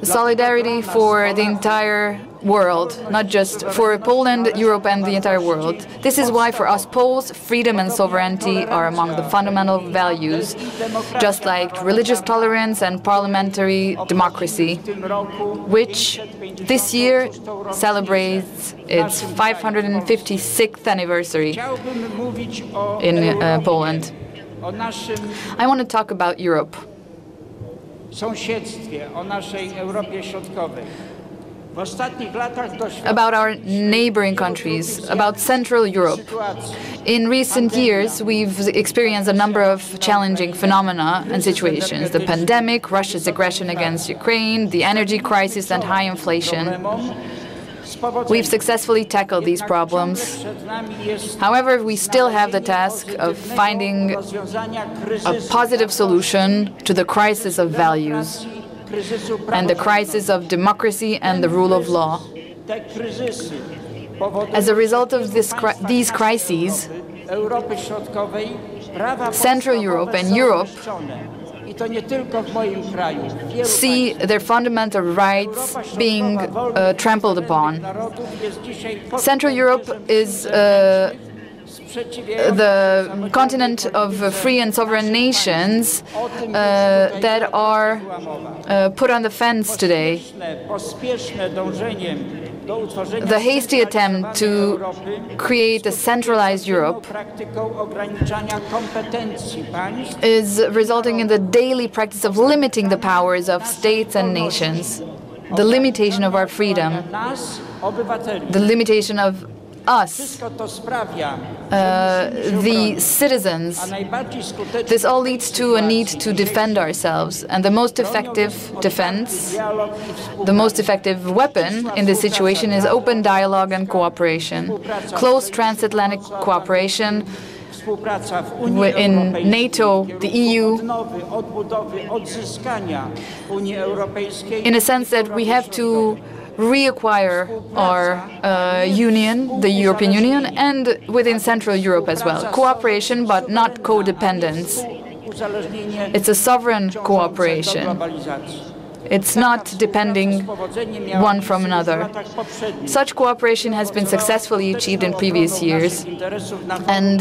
Solidarity for the entire world, not just for Poland, Europe, and the entire world. This is why for us Poles, freedom and sovereignty are among the fundamental values, just like religious tolerance and parliamentary democracy, which this year celebrates its 556th anniversary in Poland. I want to talk about Europe. About our neighboring countries, about Central Europe. In recent years, we've experienced a number of challenging phenomena and situations. The pandemic, Russia's aggression against Ukraine, the energy crisis and high inflation. We've successfully tackled these problems. However, we still have the task of finding a positive solution to the crisis of values and the crisis of democracy and the rule of law. As a result of these crises, Central Europe and Europe see their fundamental rights being trampled upon. Central Europe is the continent of free and sovereign nations that are put on the fence today. The hasty attempt to create a centralized Europe is resulting in the daily practice of limiting the powers of states and nations, the limitation of our freedom, the limitation of us, the citizens. This all leads to a need to defend ourselves, and the most effective defense, the most effective weapon in this situation is open dialogue and cooperation, close transatlantic cooperation in NATO, the EU, in a sense that we have to reacquire our union, the European Union, and within Central Europe as well. Cooperation, but not codependence. It's a sovereign cooperation. It's not depending one from another. Such cooperation has been successfully achieved in previous years and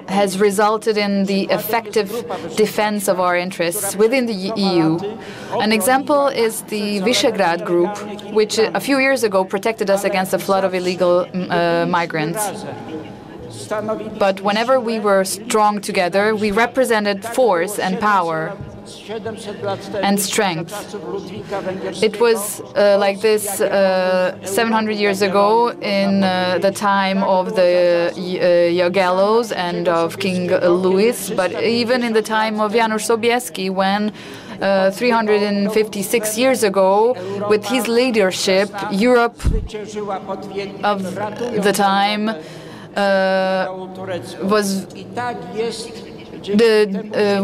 has resulted in the effective defense of our interests within the EU. An example is the Visegrad Group, which a few years ago protected us against a flood of illegal migrants. But whenever we were strong together, we represented force and power and strength. It was like this 700 years ago in the time of the Jagiellos and of King Louis, but even in the time of Janusz Sobieski, when 356 years ago, with his leadership, Europe of the time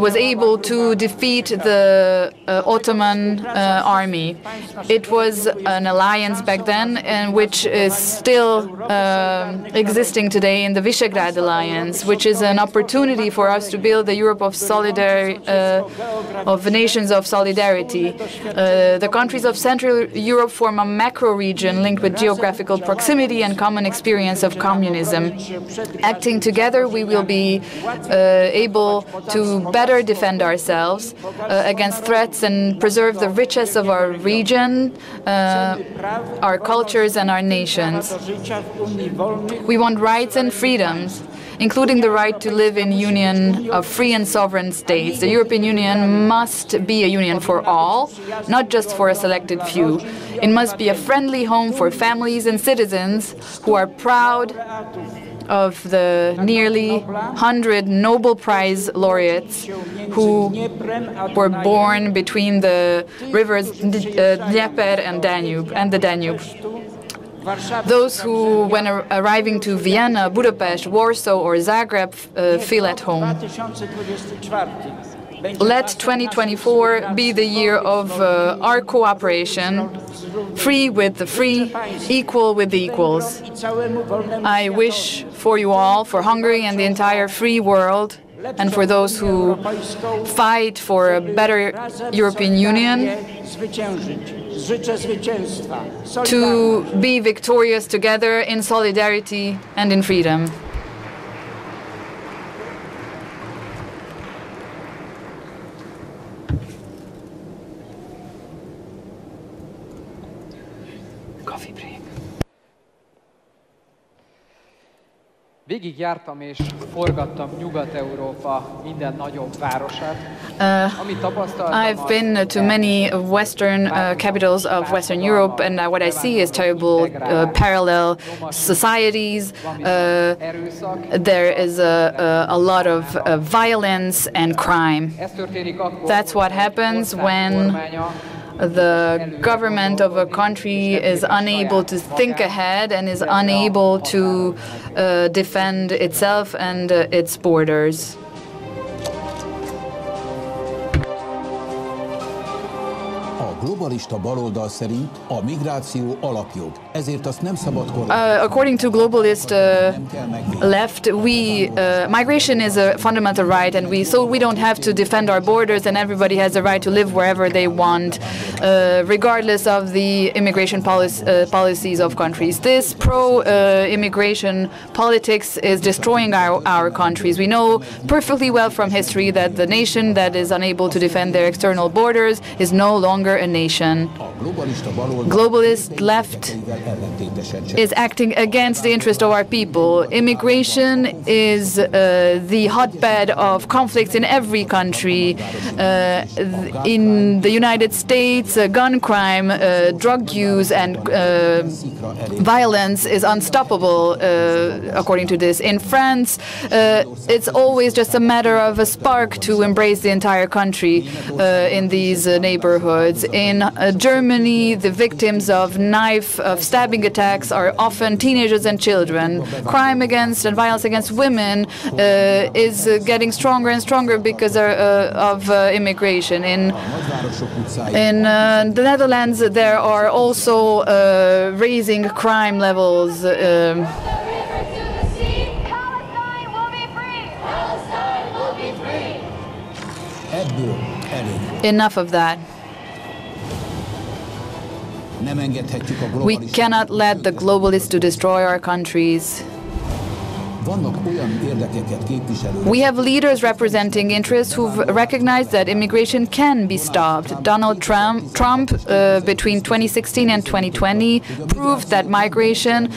was able to defeat the Ottoman army. It was an alliance back then, and which is still existing today in the Visegrad Alliance, which is an opportunity for us to build the Europe of nations of solidarity. The countries of Central Europe form a macro region linked with geographical proximity and common experience of communism. Acting together, we will be able able to better defend ourselves against threats and preserve the richness of our region, our cultures and our nations. We want rights and freedoms, including the right to live in union of free and sovereign states. The European Union must be a union for all, not just for a selected few. It must be a friendly home for families and citizens who are proud of the nearly 100 Nobel Prize laureates who were born between the rivers Dnieper and the Danube. Those who, when arriving to Vienna, Budapest, Warsaw or Zagreb, feel at home. Let 2024 be the year of our cooperation, free with the free, equal with the equals. I wish for you all, for Hungary and the entire free world, and for those who fight for a better European Union, to be victorious together in solidarity and in freedom. Végigjártam és forgattam Nyugat-Európa minden nagyobb városát. I've been to many western capitals of Western Europe, and what I see is terrible parallel societies. There is a lot of violence and crime. That's what happens when the government of a country is unable to think ahead and is unable to defend itself and its borders. Globalista baloldal szerint a migráció alapjog. Ezért azt nem szabad according to globalist left, migration is a fundamental right, and we don't have to defend our borders, and everybody has the right to live wherever they want, regardless of the immigration policies of countries. This pro-immigration politics is destroying our countries. We know perfectly well from history that the nation that is unable to defend their external borders is no longer a nation. Globalist left is acting against the interest of our people. Immigration is the hotbed of conflicts in every country. In the United States, gun crime, drug use and violence is unstoppable, according to this. In France, it's always just a matter of a spark to embrace the entire country in these neighborhoods. In Germany, the victims of stabbing attacks are often teenagers and children. Crime against and violence against women is getting stronger and stronger because of immigration. In the Netherlands, there are also raising crime levels. Enough of that. We cannot let the globalists to destroy our countries. We have leaders representing interests who've recognized that immigration can be stopped. Donald Trump between 2016 and 2020, proved that migration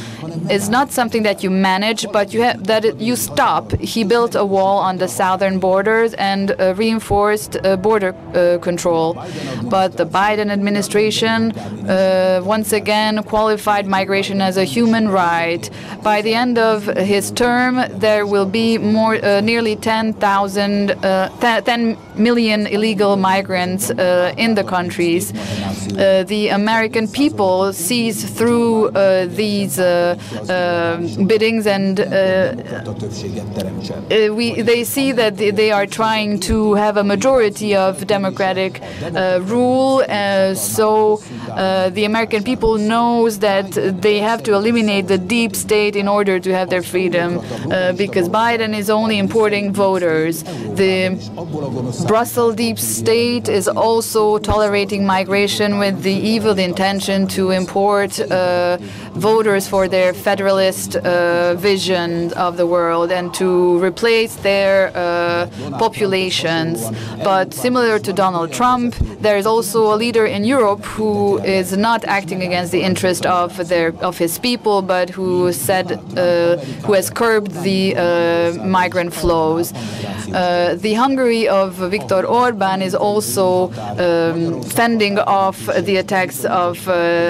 is not something that you manage, but you stop. He built a wall on the southern borders and reinforced border control. But the Biden administration once again qualified migration as a human right. By the end of his term, there will be nearly 10 million illegal migrants in the countries. The American people sees through these biddings, and they see that they are trying to have a majority of democratic rule. So the American people knows that they have to eliminate the deep state in order to have their freedom. because Biden is only importing voters. The Brussels deep state is also tolerating migration with the evil intention to import voters for their federalist vision of the world and to replace their populations. But similar to Donald Trump, there is also a leader in Europe who is not acting against the interest of his people, but who has curbed the migrant flows. The Hungary of Viktor Orban is also fending off the attacks of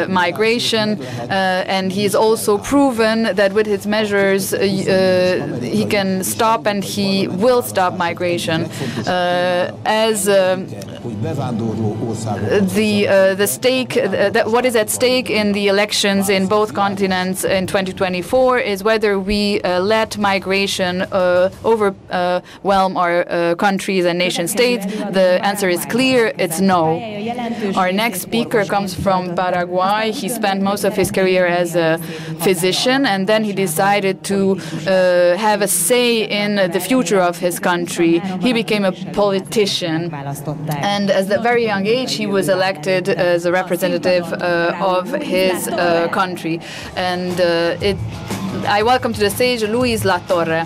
migration, and he has also proven that with his measures he can stop and he will stop migration. What is at stake in the elections in both continents in 2024 is whether we let migration overwhelm our countries and nation states. The answer is clear, it's no. Our next speaker comes from Paraguay. He spent most of his career as a physician, and then he decided to have a say in the future of his country. He became a politician, and at a very young age he was elected as a representative of his country. And I welcome to the stage Luis Latorre.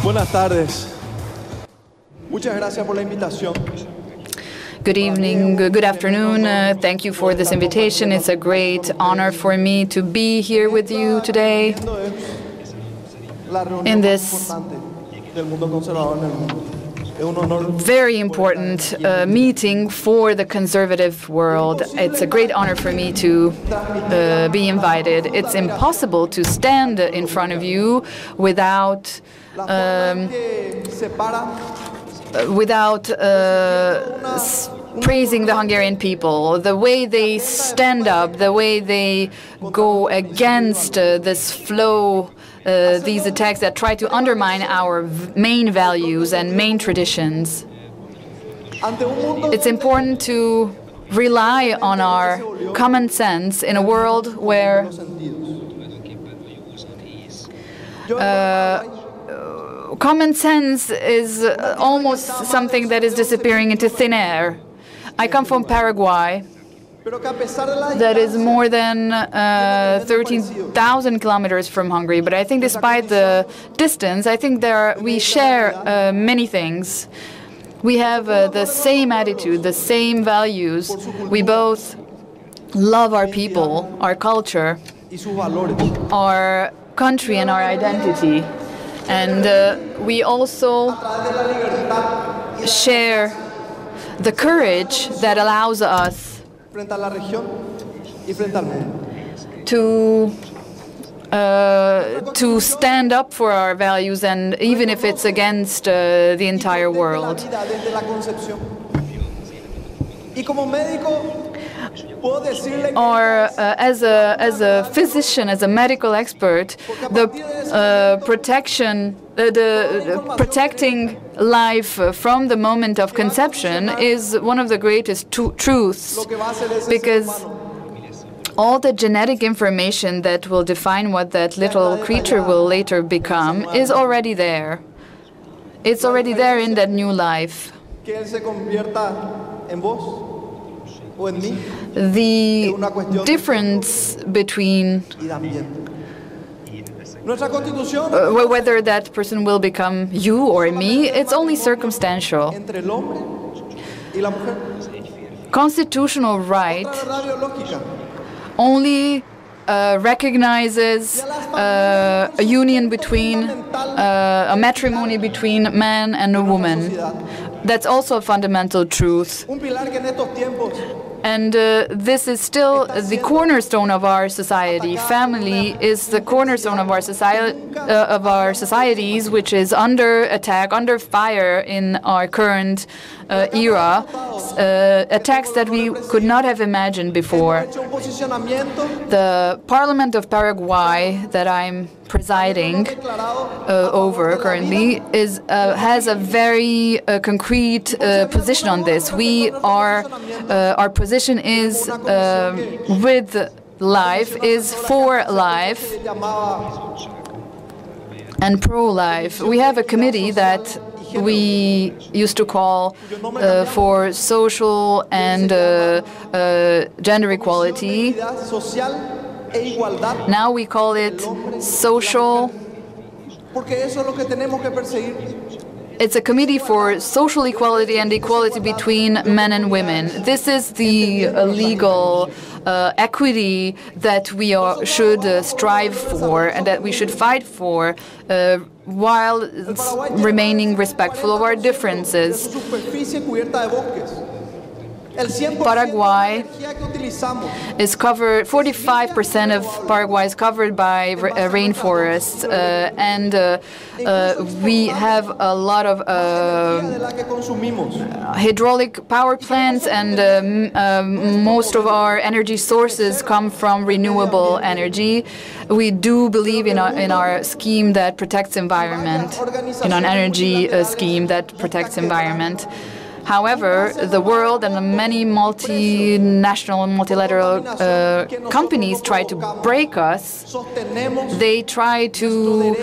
Buenas tardes. Muchas gracias por la invitación. Good evening, good afternoon. Thank you for this invitation. It's a great honor for me to be here with you today in this very important meeting for the conservative world. It's a great honor for me to be invited. It's impossible to stand in front of you without praising the Hungarian people, the way they stand up, the way they go against this flow, these attacks that try to undermine our main values and main traditions. It's important to rely on our common sense in a world where common sense is almost something that is disappearing into thin air. I come from Paraguay, that is more than 13,000 kilometers from Hungary. But I think despite the distance, I think we share many things. We have the same attitude, the same values. We both love our people, our culture, our country and our identity. And we also share the courage that allows us to stand up for our values, and even if it's against the entire world. Or as a physician, as a medical expert, the protecting life from the moment of conception is one of the greatest truths, because all the genetic information that will define what that little creature will later become is already there. It's already there in that new life. The difference between whether that person will become you or me, it's only circumstantial. Constitutional right only recognizes a union between, a matrimony between a man and a woman. That's also a fundamental truth. And this is still the cornerstone of our society. Family is the cornerstone of our societies, which is under attack, under fire in our current era. Attacks that we could not have imagined before. The Parliament of Paraguay that I'm presiding over currently has a very concrete position on this. Our position is with life, is for life and pro-life. We have a committee that we used to call for social and gender equality. Now we call it social. It's a committee for social equality and equality between men and women. This is the legal equity that we should strive for and that we should fight for, while remaining respectful of our differences. Paraguay is covered, 45% of Paraguay is covered by rainforests, and we have a lot of hydraulic power plants, and most of our energy sources come from renewable energy. We do believe in our scheme that protects environment, in an energy scheme that protects environment. However, the world and the many multinational and multilateral companies try to break us. They try to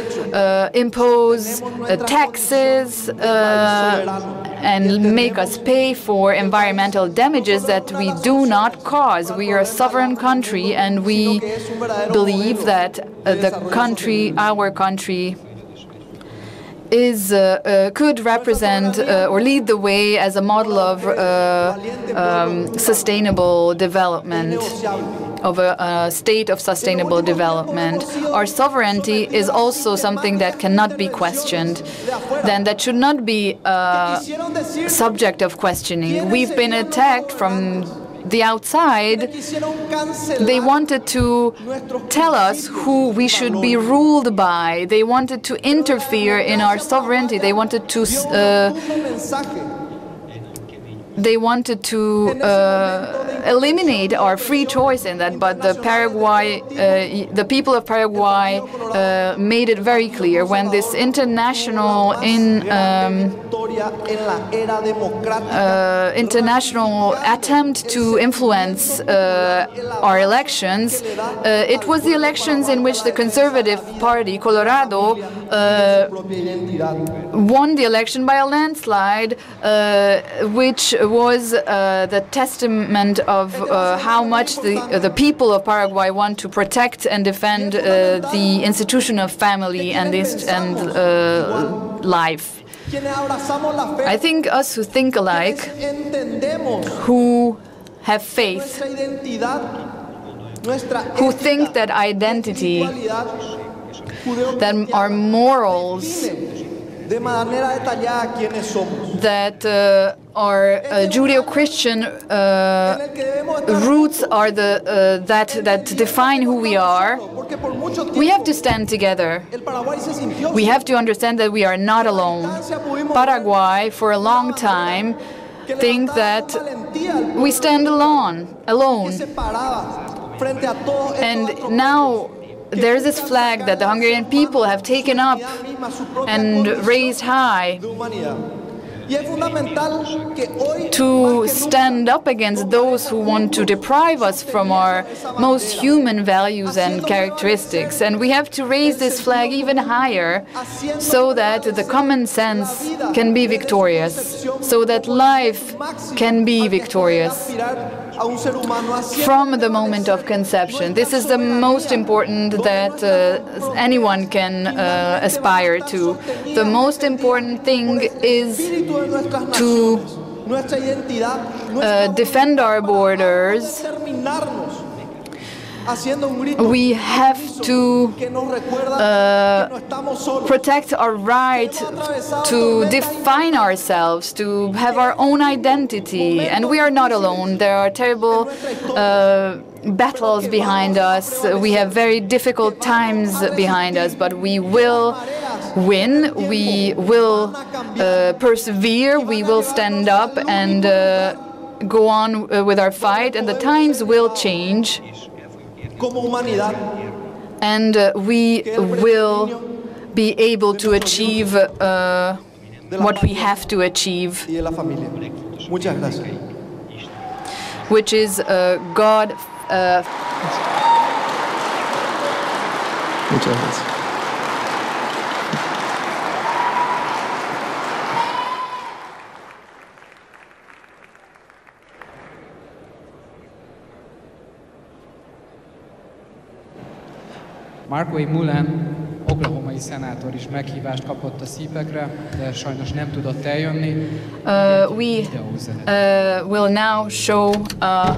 impose taxes and make us pay for environmental damages that we do not cause. We are a sovereign country, and we believe that our country, could represent or lead the way as a model of sustainable development, of a state of sustainable development. Our sovereignty is also something that cannot be questioned, then that should not be subject of questioning. We've been attacked from the outside. They wanted to tell us who we should be ruled by. They wanted to interfere in our sovereignty. They wanted to eliminate our free choice in that, but the people of Paraguay made it very clear when this international attempt to influence our elections. It was the elections in which the Conservative Party, Colorado, won the election by a landslide, which was the testament of how much the people of Paraguay want to protect and defend the institution of family and life. I think us who think alike, who have faith, who think that identity, that our morals, that our Judeo-Christian roots are that define who we are. We have to stand together. We have to understand that we are not alone. Paraguay, for a long time, think that we stand alone. And now there's this flag that the Hungarian people have taken up and raised high to stand up against those who want to deprive us from our most human values and characteristics. And we have to raise this flag even higher so that the common sense can be victorious, so that life can be victorious from the moment of conception. This is the most important that anyone can aspire to. The most important thing is to defend our borders. We have to protect our right to define ourselves, to have our own identity. And we are not alone. There are terrible battles behind us. We have very difficult times behind us, but we will win. We will persevere. We will stand up and go on with our fight, and the times will change. And we will be able to achieve what we have to achieve, which is God. Markway Mullen, oklahomai szenátor is meghívást kapott a CPAC-re, de sajnos nem tudott eljönni. We will now show a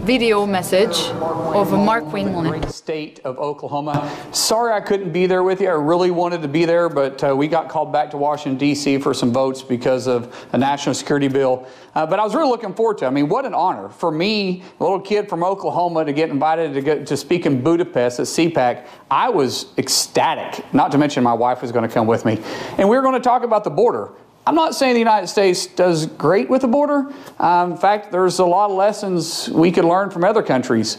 video message of Markway Mullen. State of Oklahoma. Sorry I couldn't be there with you. I really wanted to be there, but we got called back to Washington, D.C. for some votes because of a national security bill. But I was really looking forward to it. I mean, what an honor for me, a little kid from Oklahoma, to get invited to speak in Budapest at CPAC. I was ecstatic, not to mention my wife was going to come with me. And we were going to talk about the border. I'm not saying the United States does great with the border. In fact, there's a lot of lessons we could learn from other countries.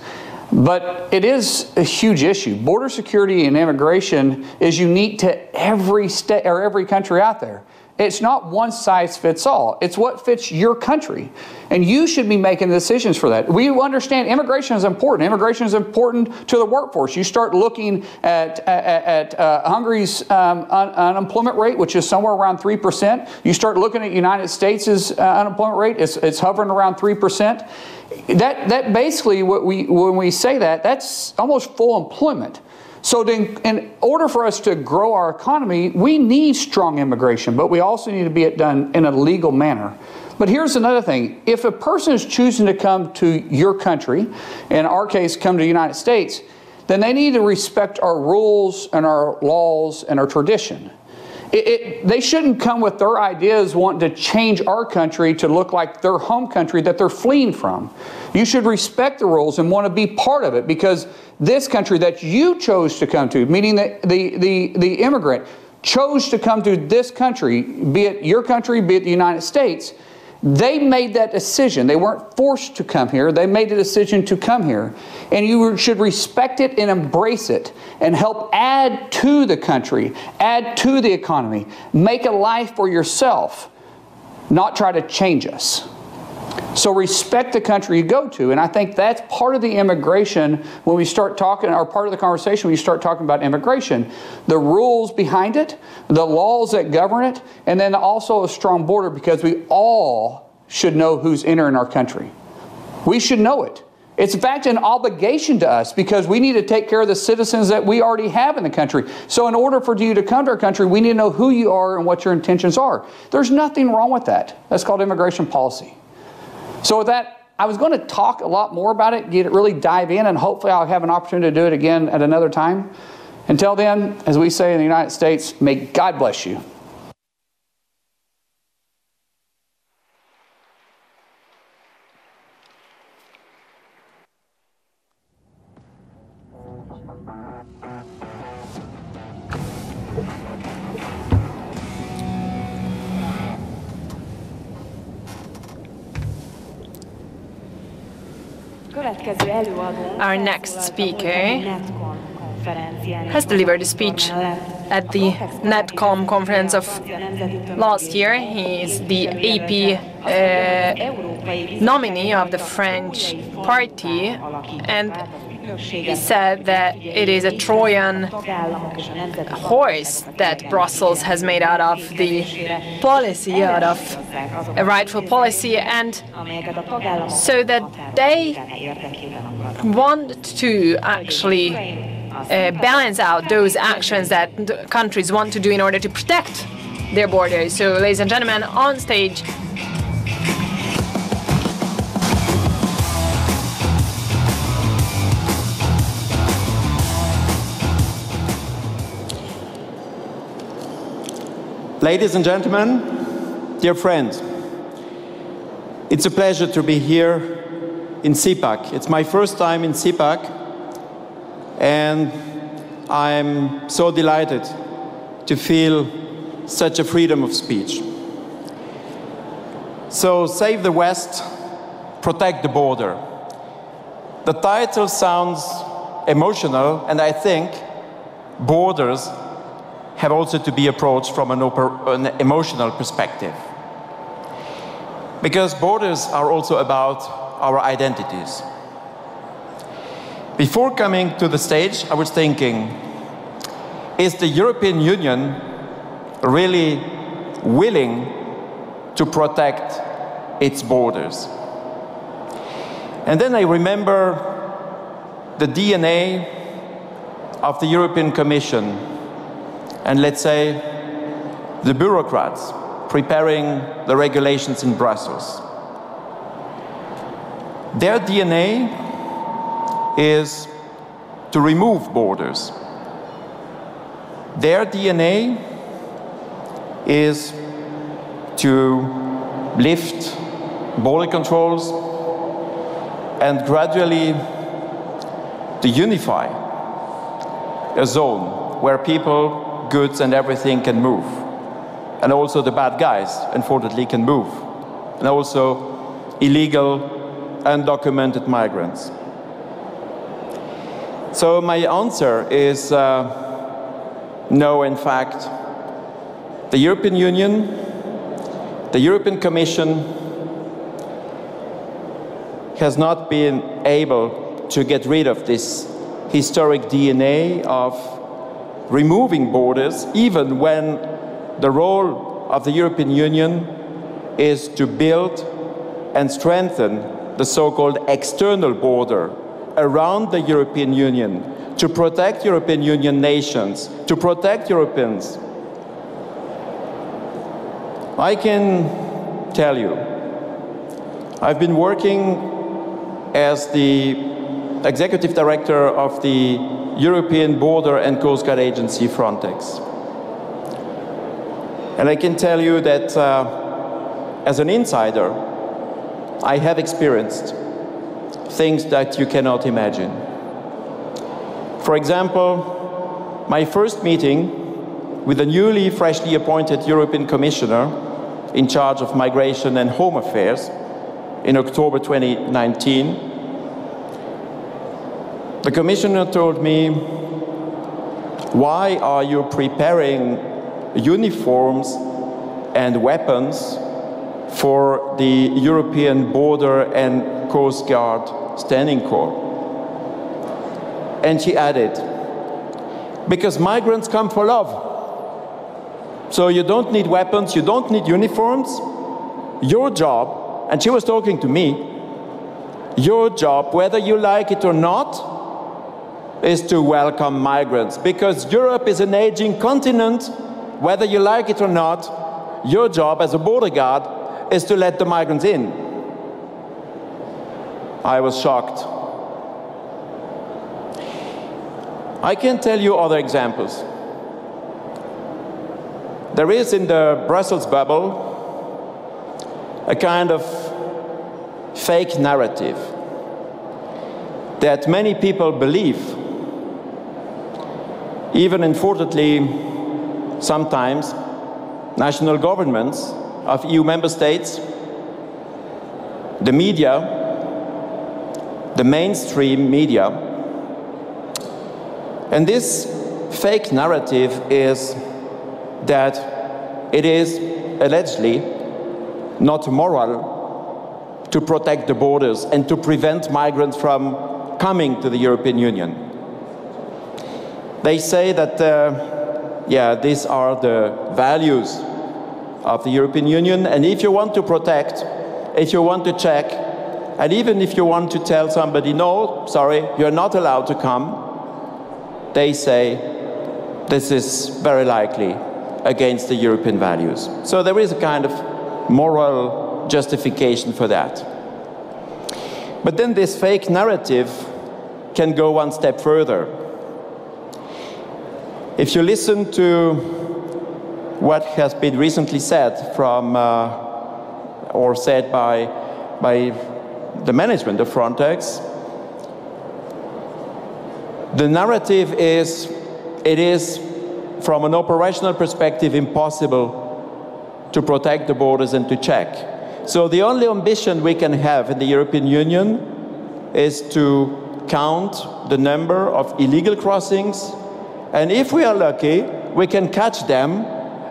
But it is a huge issue. Border security and immigration is unique to every state or every country out there. It's not one size fits all. It's what fits your country. And you should be making decisions for that. We understand immigration is important. Immigration is important to the workforce. You start looking at Hungary's unemployment rate, which is somewhere around 3%. You start looking at United States' unemployment rate, it's hovering around 3%. That basically, when we say that, that's almost full employment. So in order for us to grow our economy, we need strong immigration, but we also need to be done in a legal manner. But here's another thing. If a person is choosing to come to your country, in our case, come to the United States, then they need to respect our rules and our laws and our tradition. They shouldn't come with their ideas wanting to change our country to look like their home country that they're fleeing from. You should respect the rules and want to be part of it, because this country that you chose to come to, meaning that the immigrant chose to come to this country, be it your country, be it the United States, they made that decision. They weren't forced to come here. They made the decision to come here. And you should respect it and embrace it and help add to the country, add to the economy, make a life for yourself, not try to change us. So respect the country you go to. And I think that's part of the immigration when we start talking, or part of the conversation when you start talking about immigration. The rules behind it, the laws that govern it, and then also a strong border, because we all should know who's entering our country. We should know it. It's in fact an obligation to us, because we need to take care of the citizens that we already have in the country. So in order for you to come to our country, we need to know who you are and what your intentions are. There's nothing wrong with that. That's called immigration policy. So with that, I was going to talk a lot more about it, really dive in, and hopefully I'll have an opportunity to do it again at another time. Until then, as we say in the United States, may God bless you. Our next speaker has delivered a speech at the NetCom conference of last year. He is the AP nominee of the French party, and he said that it is a Trojan horse that Brussels has made out of the policy, out of a rightful policy, and so that they want to actually balance out those actions that countries want to do in order to protect their borders. So, ladies and gentlemen, on stage, ladies and gentlemen, dear friends, it's a pleasure to be here in CPAC. It's my first time in CPAC, and I'm so delighted to feel such a freedom of speech. So, Save the West, Protect the Border. The title sounds emotional, and I think borders have also to be approached from an emotional perspective. Because borders are also about our identities. Before coming to the stage, I was thinking, is the European Union really willing to protect its borders? And then I remember the DNA of the European Commission and, let's say, the bureaucrats preparing the regulations in Brussels. Their DNA is to remove borders. Their DNA is to lift border controls and gradually to unify a zone where people, goods and everything can move. And also the bad guys, unfortunately, can move. And also illegal, undocumented migrants. So my answer is no, in fact. The European Union, the European Commission has not been able to get rid of this historic DNA of removing borders, even when the role of the European Union is to build and strengthen the so-called external border around the European Union, to protect European Union nations, to protect Europeans. I can tell you, I've been working as the Executive Director of the European Border and Coast Guard Agency, Frontex. And I can tell you that as an insider, I have experienced things that you cannot imagine. For example, my first meeting with the newly, freshly appointed European Commissioner in charge of migration and home affairs in October 2019, the Commissioner told me, "Why are you preparing uniforms and weapons for the European Border and Coast Guard Standing Corps?" And she added, "Because migrants come for love. So you don't need weapons, you don't need uniforms. Your job," and she was talking to me, "your job, whether you like it or not, is to welcome migrants. Because Europe is an aging continent, whether you like it or not, your job as a border guard is to let the migrants in." I was shocked. I can tell you other examples. There is in the Brussels bubble a kind of fake narrative that many people believe, even unfortunately sometimes national governments of EU member states, the media, the mainstream media. And this fake narrative is that it is allegedly not moral to protect the borders and to prevent migrants from coming to the European Union. They say that, these are the values of the European Union, and if you want to protect, if you want to check, and even if you want to tell somebody, "No, sorry, you're not allowed to come," they say this is very likely against the European values. So there is a kind of moral justification for that. But then this fake narrative can go one step further. If you listen to what has been recently said from, or said by the management of Frontex, the narrative is, it is from an operational perspective impossible to protect the borders and to check. So the only ambition we can have in the European Union is to count the number of illegal crossings And if we are lucky, we can catch them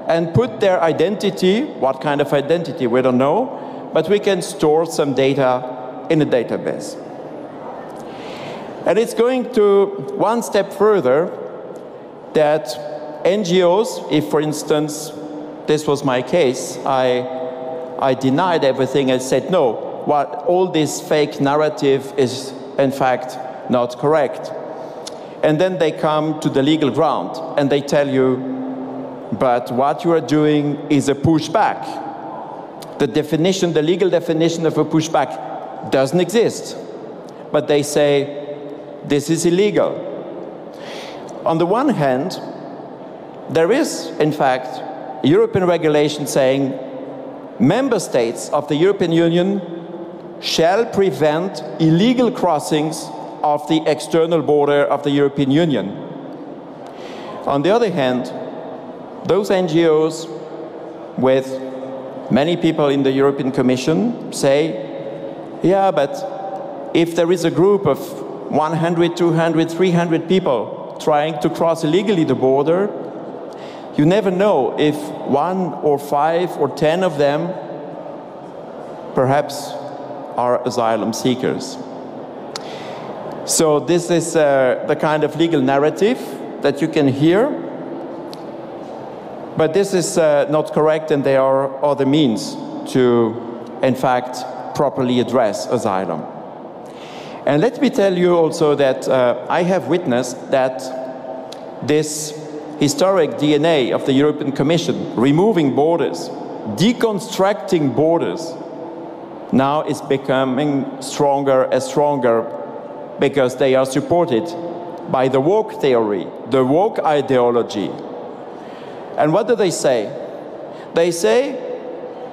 and put their identity, what kind of identity, we don't know, but we can store some data in a database. And it's going to one step further that NGOs, if for instance, this was my case, I denied everything and said, no, all this fake narrative is in fact not correct. And then they come to the legal ground and they tell you, but what you are doing is a pushback. The definition, the legal definition of a pushback doesn't exist. But they say, this is illegal. On the one hand, there is, in fact, European regulation saying member states of the European Union shall prevent illegal crossings of the external border of the European Union. On the other hand, those NGOs with many people in the European Commission say, yeah, but if there is a group of 100, 200, 300 people trying to cross illegally the border, you never know if 1 or 5 or 10 of them perhaps are asylum seekers. So this is the kind of legal narrative that you can hear. But this is not correct, and there are other means to, in fact, properly address asylum. And let me tell you also that I have witnessed that this historic DNA of the European Commission, removing borders, deconstructing borders, now is becoming stronger and stronger because they are supported by the woke theory, the woke ideology. And what do they say? They say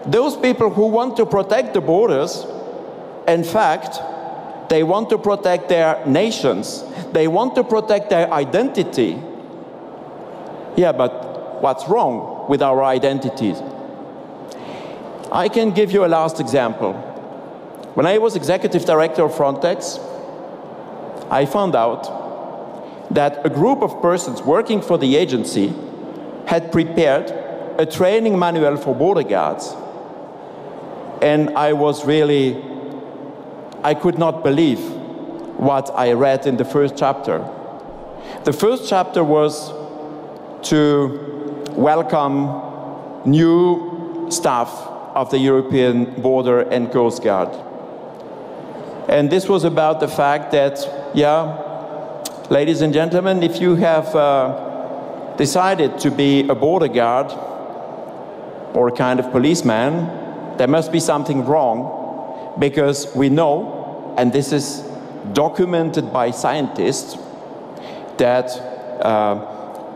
those people who want to protect the borders, in fact, they want to protect their nations. They want to protect their identity. Yeah, but what's wrong with our identities? I can give you a last example. When I was executive director of Frontex, I found out that a group of persons working for the agency had prepared a training manual for border guards. And I could not believe what I read in the first chapter. The first chapter was to welcome new staff of the European Border and Coast Guard. And this was about the fact that, yeah, ladies and gentlemen, if you have decided to be a border guard or a kind of policeman, there must be something wrong, because we know, and this is documented by scientists, that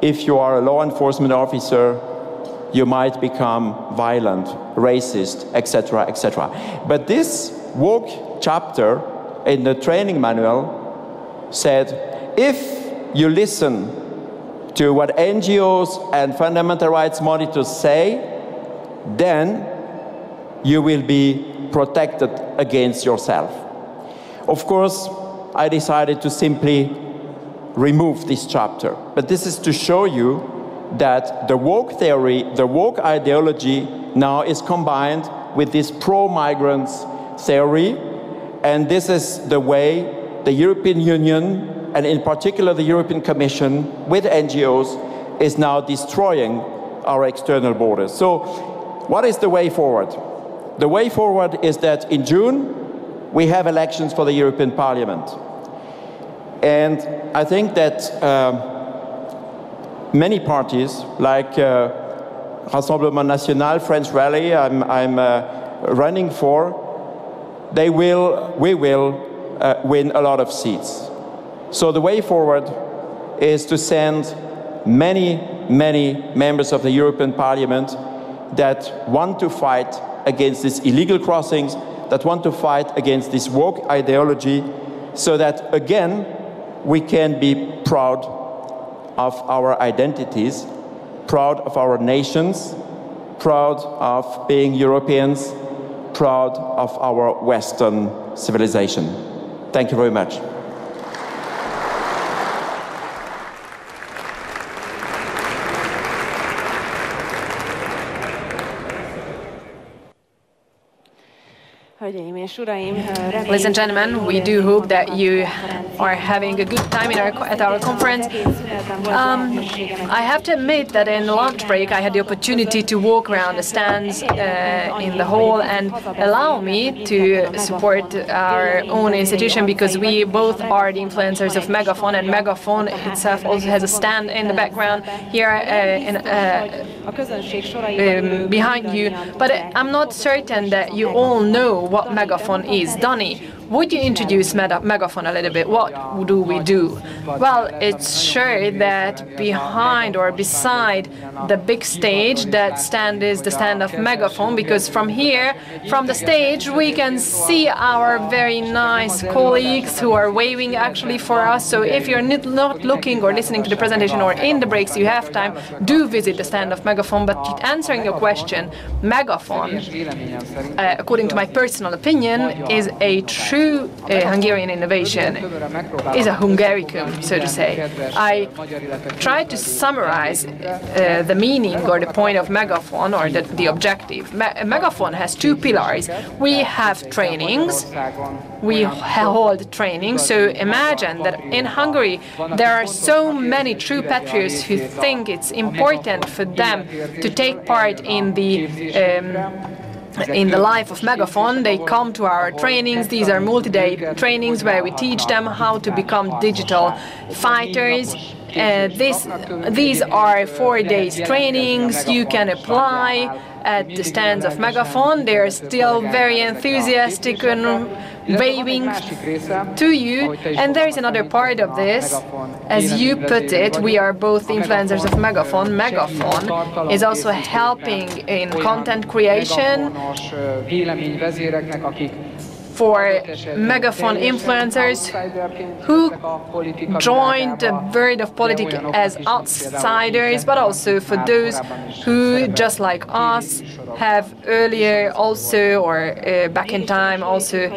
if you are a law enforcement officer, you might become violent, racist, etc., etc. But this woke chapter in the training manual said, if you listen to what NGOs and fundamental rights monitors say, then you will be protected against yourself. Of course, I decided to simply remove this chapter. But this is to show you that the woke theory, the woke ideology now is combined with this pro-migrants theory, and this is the way the European Union, and in particular the European Commission, with NGOs, is now destroying our external borders. So, what is the way forward? The way forward is that in June, we have elections for the European Parliament. And I think that many parties, like Rassemblement National, French Rally, I'm running for, we will win a lot of seats. So the way forward is to send many, many members of the European Parliament that want to fight against these illegal crossings, that want to fight against this woke ideology, so that, again, we can be proud of our identities, proud of our nations, proud of being Europeans, proud of our Western civilization. Thank you very much. Ladies and gentlemen, we do hope that you are having a good time at our conference. I have to admit that in the lunch break I had the opportunity to walk around the stands in the hall and allow me to support our own institution, because we both are the influencers of Megaphone, and Megaphone itself also has a stand in the background here behind you. But I'm not certain that you all know what Megaphone is. Donny, would you introduce Megaphone a little bit? What do we do? Well, it's sure that behind or beside the big stage, that stand is the stand of Megaphone, because from here, from the stage, we can see our very nice colleagues who are waving actually for us. So if you're not looking or listening to the presentation or in the breaks you have time, do visit the stand of Megaphone. But answering your question, Megaphone, according to my personal opinion, is a true Hungarian innovation, is a Hungaricum, so to say. I tried to summarize the meaning or the point of Megaphone, or the objective. Megaphone has two pillars. We have trainings, we hold training. So imagine that in Hungary there are so many true patriots who think it's important for them to take part in the life of Megaphone. They come to our trainings. These are multi-day trainings where we teach them how to become digital fighters. These are 4 days trainings. You can apply at the stands of Megaphone. They're still very enthusiastic and waving to you. And there is another part of this. As you put it, we are both influencers of Megaphone. Megaphone is also helping in content creation for Megaphone influencers who joined the world of politics as outsiders, but also for those who, just like us, have earlier also, or back in time, also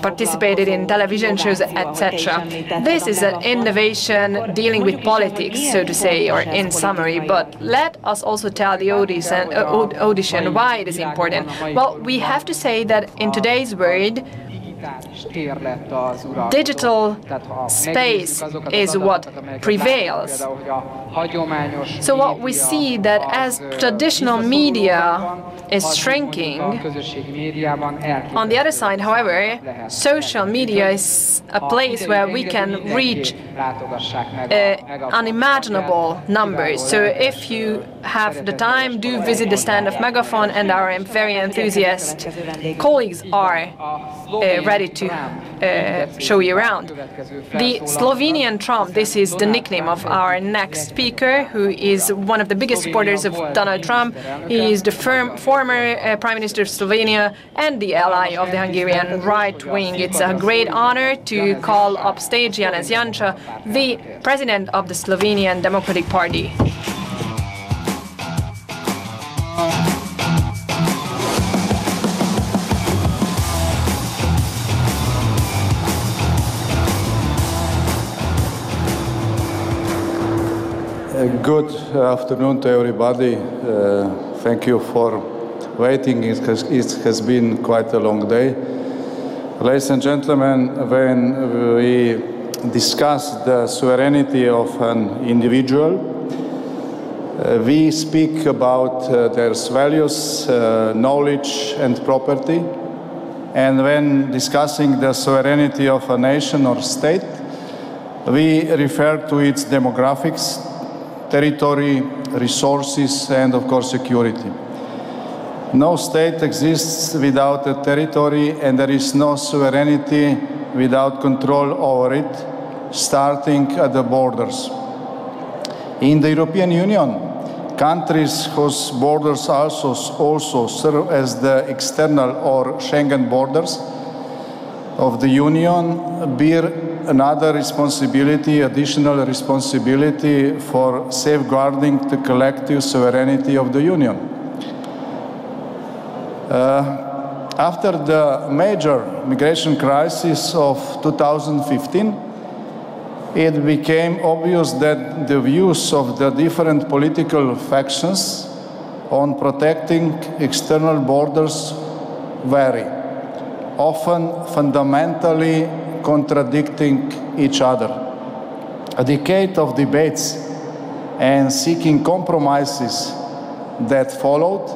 participated in television shows, etc. This is an innovation dealing with politics, so to say, or in summary. But let us also tell the audition why it is important. Well, we have to say that in today's world, digital space is what prevails. So what we see that as traditional media is shrinking, on the other side, however, social media is a place where we can reach unimaginable numbers. So if you have the time, do visit the stand of Megaphone, and our very enthusiastic colleagues are ready to show you around. The Slovenian Trump, this is the nickname of our next speaker, who is one of the biggest supporters of Donald Trump. He is the former Prime Minister of Slovenia and the ally of the Hungarian right wing. It's a great honor to call up stage Janez Janša, the president of the Slovenian Democratic Party. Good afternoon to everybody. Thank you for waiting. It has been quite a long day. Ladies and gentlemen, when we discuss the sovereignty of an individual, we speak about their values, knowledge and property. And when discussing the sovereignty of a nation or state, we refer to its demographics, territory, resources, and of course security. No state exists without a territory, and there is no sovereignty without control over it, starting at the borders. In the European Union, countries whose borders also serve as the external or Schengen borders of the Union bear another responsibility, additional responsibility for safeguarding the collective sovereignty of the Union. After the major migration crisis of 2015, it became obvious that the views of the different political factions on protecting external borders vary. often fundamentally contradicting each other. A decade of debates and seeking compromises that followed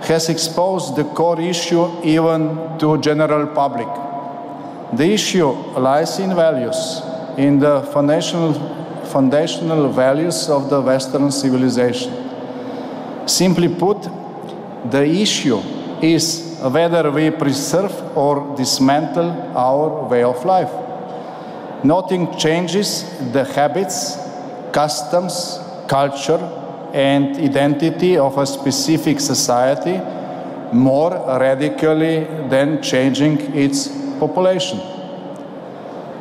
has exposed the core issue even to general public. The issue lies in values, in the foundational values of the Western civilization. Simply put, the issue is whether we preserve or dismantle our way of life. Nothing changes the habits, customs, culture, and identity of a specific society more radically than changing its population.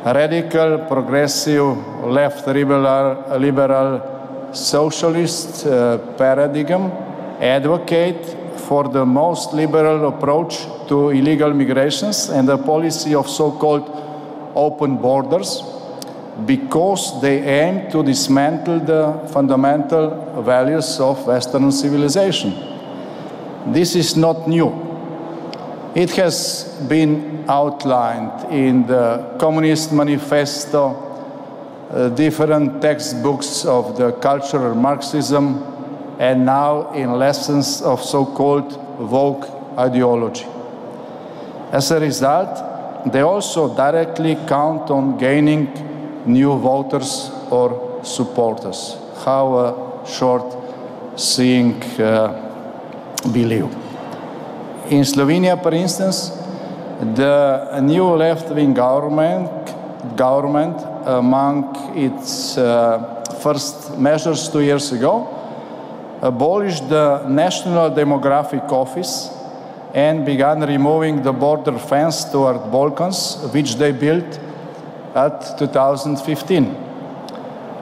A radical, progressive, left liberal socialist paradigm advocate for the most liberal approach to illegal migrations and a policy of so-called open borders because they aim to dismantle the fundamental values of Western civilization. This is not new. It has been outlined in the Communist Manifesto, different textbooks of the cultural Marxism, and now in lessons of so-called woke ideology. As a result, they also directly count on gaining new voters or supporters. How a short-seeing belief. In Slovenia, for instance, the new left-wing government, among its first measures 2 years ago, abolished the National Demographic Office and began removing the border fence toward Balkans, which they built at 2015.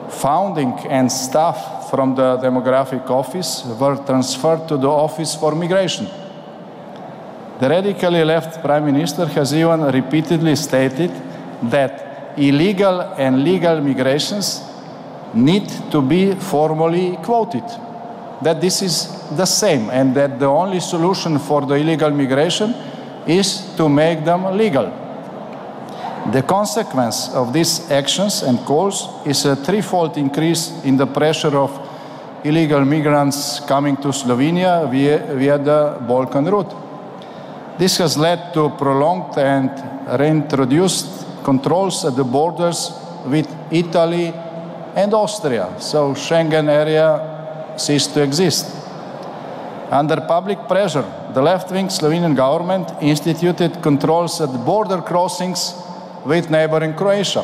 Founding and staff from the Demographic Office were transferred to the Office for Migration. The radically left Prime Minister has even repeatedly stated that illegal and legal migrations need to be formally quoted, that this is the same, and that the only solution for the illegal migration is to make them legal. The consequence of these actions and calls is a threefold increase in the pressure of illegal migrants coming to Slovenia via the Balkan route. This has led to prolonged and reintroduced controls at the borders with Italy and Austria, so Schengen area ceased to exist. Under public pressure, the left-wing Slovenian government instituted controls at border crossings with neighboring Croatia,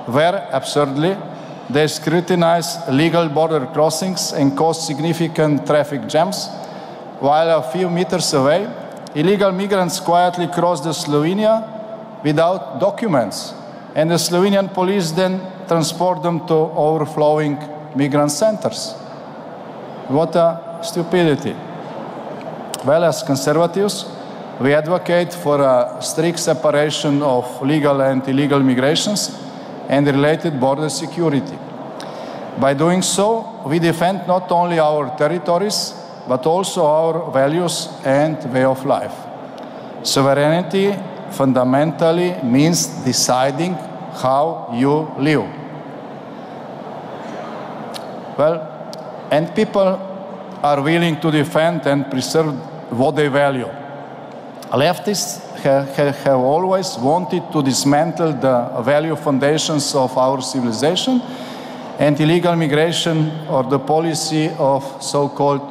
where, absurdly, they scrutinize legal border crossings and cause significant traffic jams, while a few meters away, illegal migrants quietly cross the Slovenia without documents, and the Slovenian police then transport them to overflowing migrant centers. What a stupidity. Well, as conservatives, we advocate for a strict separation of legal and illegal migrations and related border security. By doing so, we defend not only our territories, but also our values and way of life. Sovereignty fundamentally means deciding how you live. Well, and people are willing to defend and preserve what they value. Leftists have always wanted to dismantle the value foundations of our civilization, and illegal migration, or the policy of so-called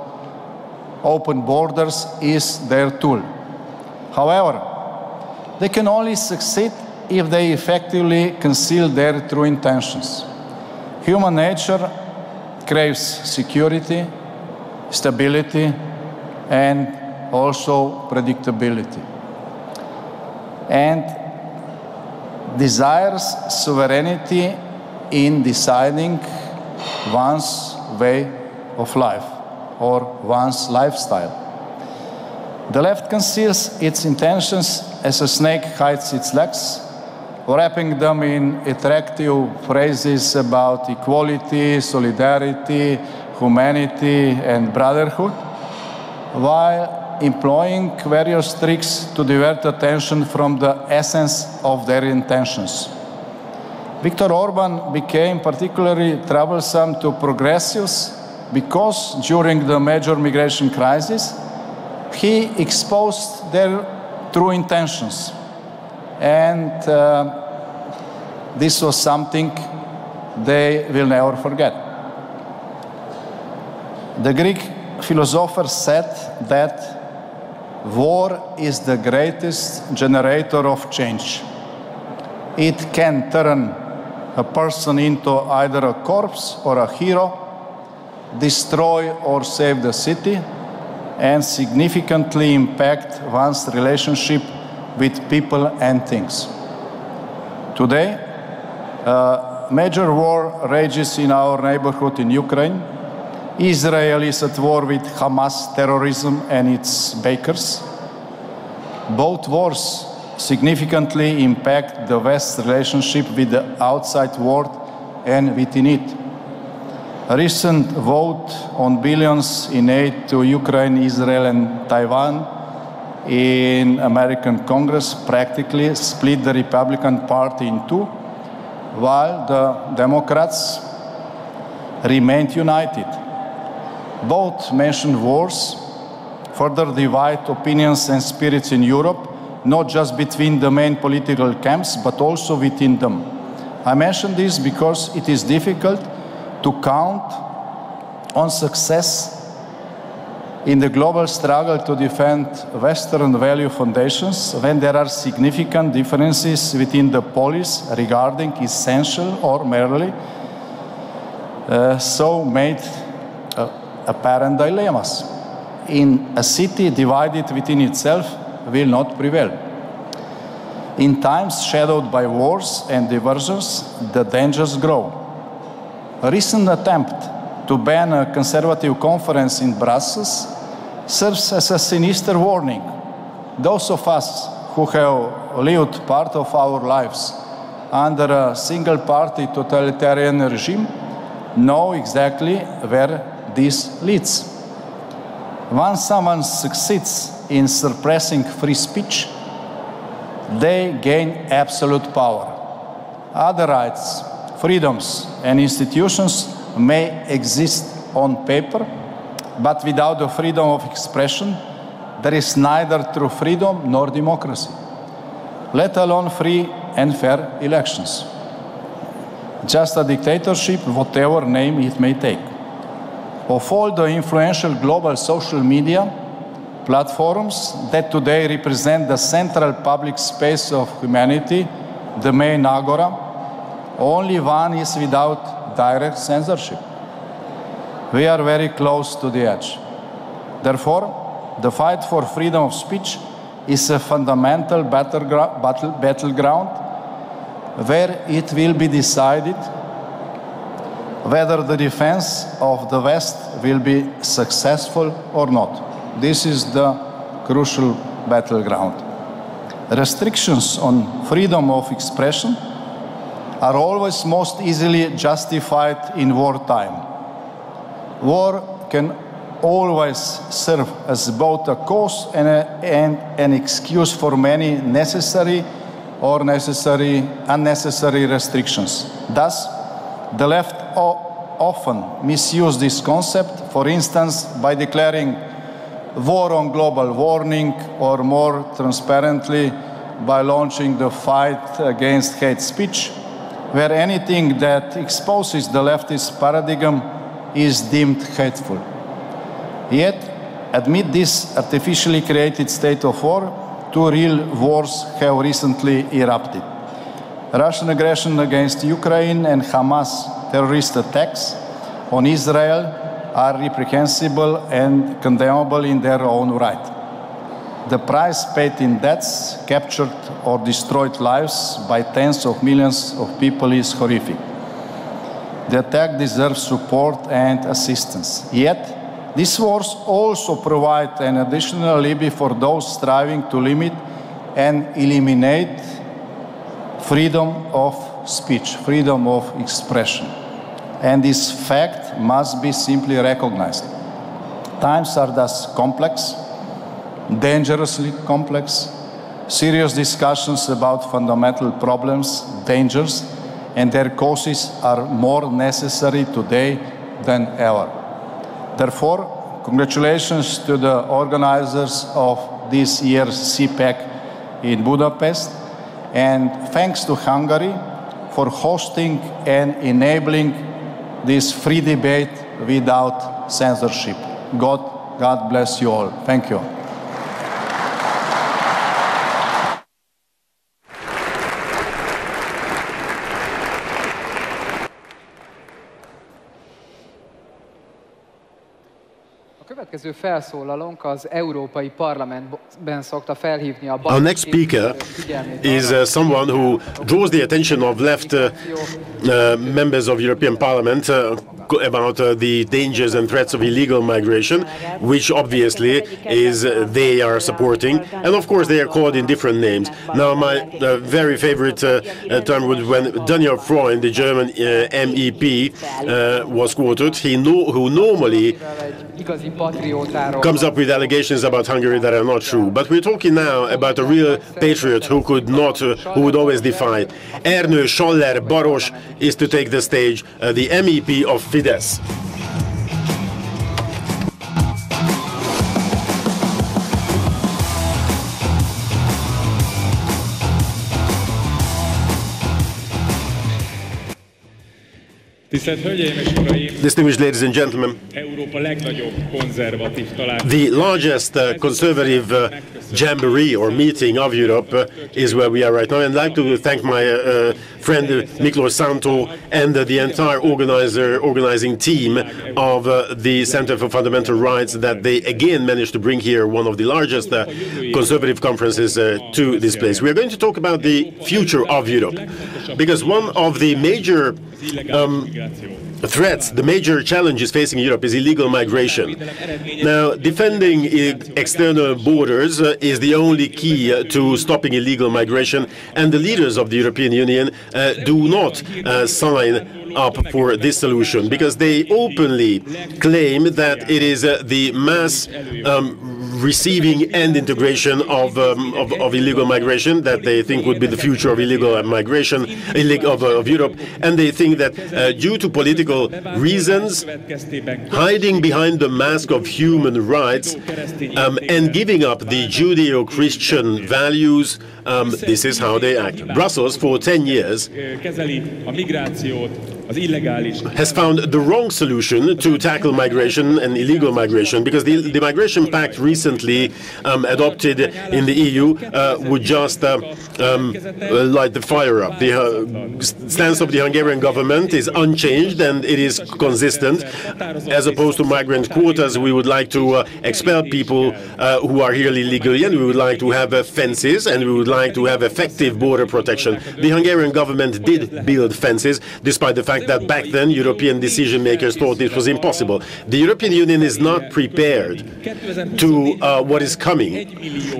open borders, is their tool. However, they can only succeed if they effectively conceal their true intentions. Human nature craves security, stability, and also predictability, and desires sovereignty in deciding one's way of life or one's lifestyle. The left conceals its intentions as a snake hides its legs, wrapping them in attractive phrases about equality, solidarity, humanity, and brotherhood, while employing various tricks to divert attention from the essence of their intentions. Viktor Orban became particularly troublesome to progressives because during the major migration crisis, he exposed their true intentions. And this was something they will never forget. The Greek philosopher said that war is the greatest generator of change. It can turn a person into either a corpse or a hero, destroy or save the city, and significantly impact one's relationship with people and things. Today, a major war rages in our neighborhood in Ukraine. Israel is at war with Hamas terrorism and its backers. Both wars significantly impact the West's relationship with the outside world and within it. A recent vote on billions in aid to Ukraine, Israel, and Taiwan in American Congress practically split the Republican Party in two, while the Democrats remained united. Both mentioned wars further divide opinions and spirits in Europe, not just between the main political camps, but also within them. I mention this because it is difficult to count on success in the global struggle to defend Western value foundations when there are significant differences within the policies regarding essential or merely so made apparent dilemmas. In a city divided within itself will not prevail. In times shadowed by wars and diversions, the dangers grow. A recent attempt to ban a conservative conference in Brussels serves as a sinister warning. Those of us who have lived part of our lives under a single-party totalitarian regime know exactly where this leads. Once someone succeeds in suppressing free speech, they gain absolute power. Other rights, freedoms, and institutions may exist on paper, but without the freedom of expression, there is neither true freedom nor democracy, let alone free and fair elections. Just a dictatorship, whatever name it may take. Of all the influential global social media platforms that today represent the central public space of humanity, the main agora, only one is without direct censorship. We are very close to the edge. Therefore, the fight for freedom of speech is a fundamental battleground where it will be decided whether the defense of the West will be successful or not. This is the crucial battleground. Restrictions on freedom of expression are always most easily justified in wartime. War can always serve as both a cause and an excuse for many necessary or unnecessary restrictions. Thus, the left often misuse this concept, for instance, by declaring war on global warming, or more transparently, by launching the fight against hate speech, where anything that exposes the leftist paradigm is deemed hateful. Yet, amid this artificially created state of war, two real wars have recently erupted. Russian aggression against Ukraine and Hamas terrorist attacks on Israel are reprehensible and condemnable in their own right. The price paid in deaths, captured or destroyed lives by tens of millions of people is horrific. The attack deserves support and assistance. Yet, these wars also provide an additional alibi for those striving to limit and eliminate freedom of speech, freedom of expression. And this fact must be simply recognized. Times are thus complex, dangerously complex, serious discussions about fundamental problems, dangers, and their causes are more necessary today than ever. Therefore, congratulations to the organizers of this year's CPAC in Budapest, and thanks to Hungary for hosting and enabling this free debate without censorship. God bless you all. Thank you. Következő felszólalónk az Európai Parlamentben szokta felhívni a Our next speaker is someone who draws the attention of left members of European Parliament about the dangers and threats of illegal migration, which obviously is they are supporting, and of course they are called in different names. Now my very favorite term was when Daniel Freund, the German MEP, was quoted. Who normally comes up with allegations about Hungary that are not true. But we're talking now about a real patriot who would always defy. Ernő Schaller Baros is to take the stage, the MEP of Fidesz. Distinguished ladies and gentlemen, the largest conservative jamboree or meeting of Europe is where we are right now. And I'd like to thank my friend Miklós Szántó and the entire organizing team of the Center for Fundamental Rights that they again managed to bring here one of the largest conservative conferences to this place. We are going to talk about the future of Europe, because one of the major threats, the major challenges facing Europe is illegal migration. Now, defending external borders is the only key to stopping illegal migration, and the leaders of the European Union do not sign up for this solution, because they openly claim that it is the mass receiving and integration of illegal migration that they think would be the future of illegal migration of Europe, and they think that due to political reasons, hiding behind the mask of human rights and giving up the Judeo-Christian values, this is how they act. Brussels, for 10 years, has found the wrong solution to tackle migration and illegal migration, because the Migration Pact recently adopted in the EU would just light the fire up. The stance of the Hungarian government is unchanged and it is consistent. As opposed to migrant quotas, we would like to expel people who are here illegally, and we would like to have fences, and we would like to have effective border protection. The Hungarian government did build fences, despite the fact that back then European decision makers thought this was impossible. The European Union is not prepared to what is coming,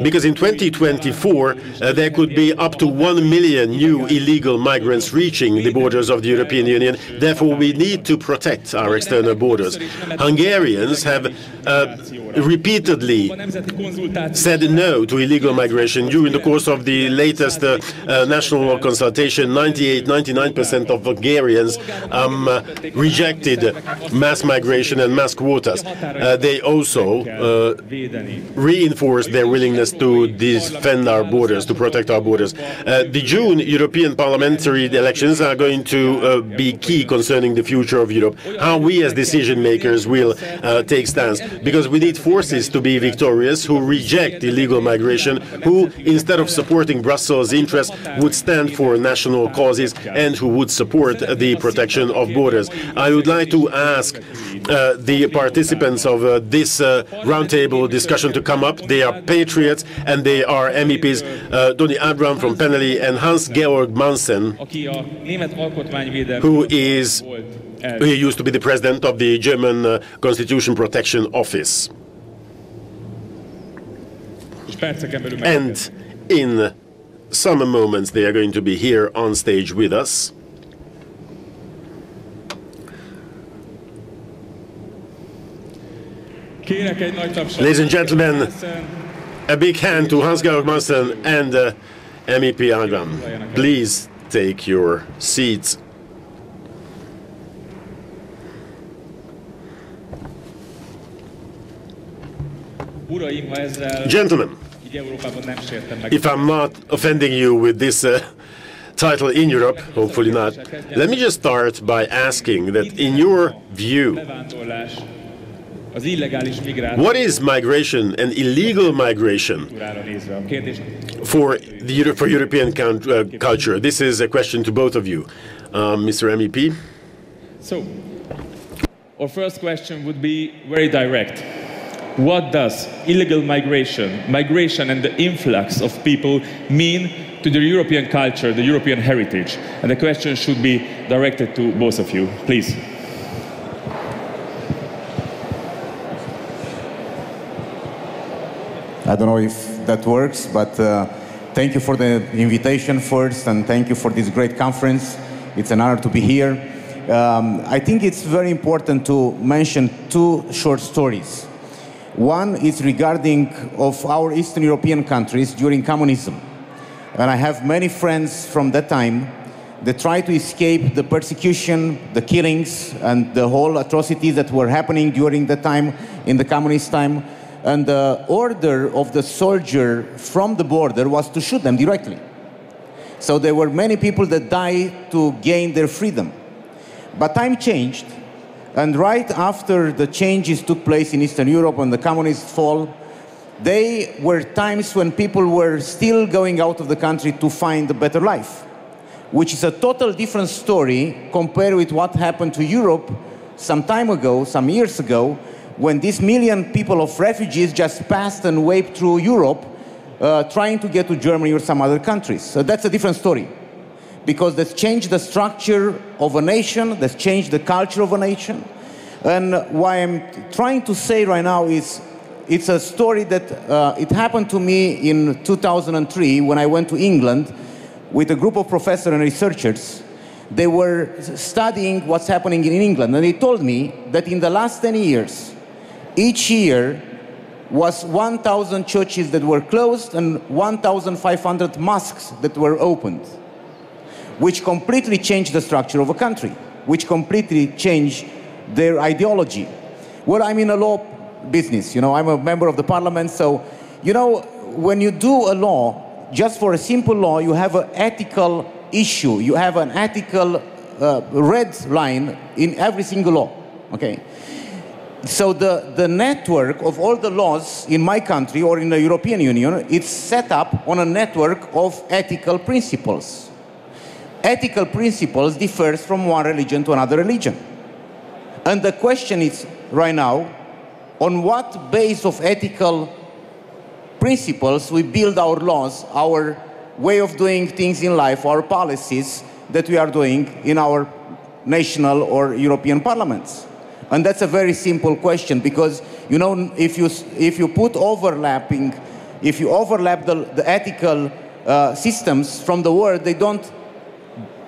because in 2024 there could be up to 1 million new illegal migrants reaching the borders of the European Union. Therefore, we need to protect our external borders. Hungarians have repeatedly said no to illegal migration. During the course of the latest national consultation, 99% of Hungarians rejected mass migration and mass quotas. They also reinforced their willingness to defend our borders, to protect our borders. The June European parliamentary elections are going to be key concerning the future of Europe, how we as decision makers will take stance, because we need forces to be victorious who reject illegal migration, who instead of supporting Brussels' interests would stand for national causes and who would support the protection of borders. I would like to ask the participants of this roundtable discussion to come up. They are patriots and they are MEPs, Tony Abraham from Penelli and Hans-Georg Mansen, who used to be the president of the German Constitution Protection Office. And in some moments they are going to be here on stage with us. Ladies and gentlemen, A big hand to Hans-Georg Maaßen and MEP Agam. Please take your seats. Gentlemen, if I'm not offending you with this title in Europe, hopefully not, let me just start by asking that in your view, what is migration and illegal migration for European culture? This is a question to both of you. Mr. MEP? So, our first question would be very direct. What does illegal migration and the influx of people mean to the European culture, the European heritage? And the question should be directed to both of you, please. I don't know if that works, but thank you for the invitation first, and thank you for this great conference. It's an honor to be here. I think it's very important to mention two short stories. One is regarding of our Eastern European countries during communism. And I have many friends from that time that tried to escape the persecution, the killings, and the whole atrocities that were happening during that time, in the communist time. And the order of the soldier from the border was to shoot them directly. So there were many people that died to gain their freedom. But time changed. And right after the changes took place in Eastern Europe and the communist fall, they were times when people were still going out of the country to find a better life, which is a total different story compared with what happened to Europe some time ago, some years ago, when these million people of refugees just passed and waved through Europe, trying to get to Germany or some other countries. So that's a different story, because that's changed the structure of a nation, that's changed the culture of a nation. And what I'm trying to say right now is, it's a story that it happened to me in 2003 when I went to England with a group of professors and researchers. They were studying what's happening in England, and they told me that in the last 10 years, each year was 1,000 churches that were closed and 1,500 mosques that were opened, which completely changed the structure of a country, which completely changed their ideology. Well, I'm in a law business, I'm a member of the parliament, so, when you do a law, just for a simple law, you have an ethical issue, you have an ethical red line in every single law, okay? So the network of all the laws in my country or in the European Union, it's set up on a network of ethical principles. Ethical principles differs from one religion to another religion. And the question is, right now, on what base of ethical principles we build our laws, our way of doing things in life, our policies that we are doing in our national or European parliaments? And that's a very simple question, because, if you put overlapping, if you overlap the ethical systems from the world, they don't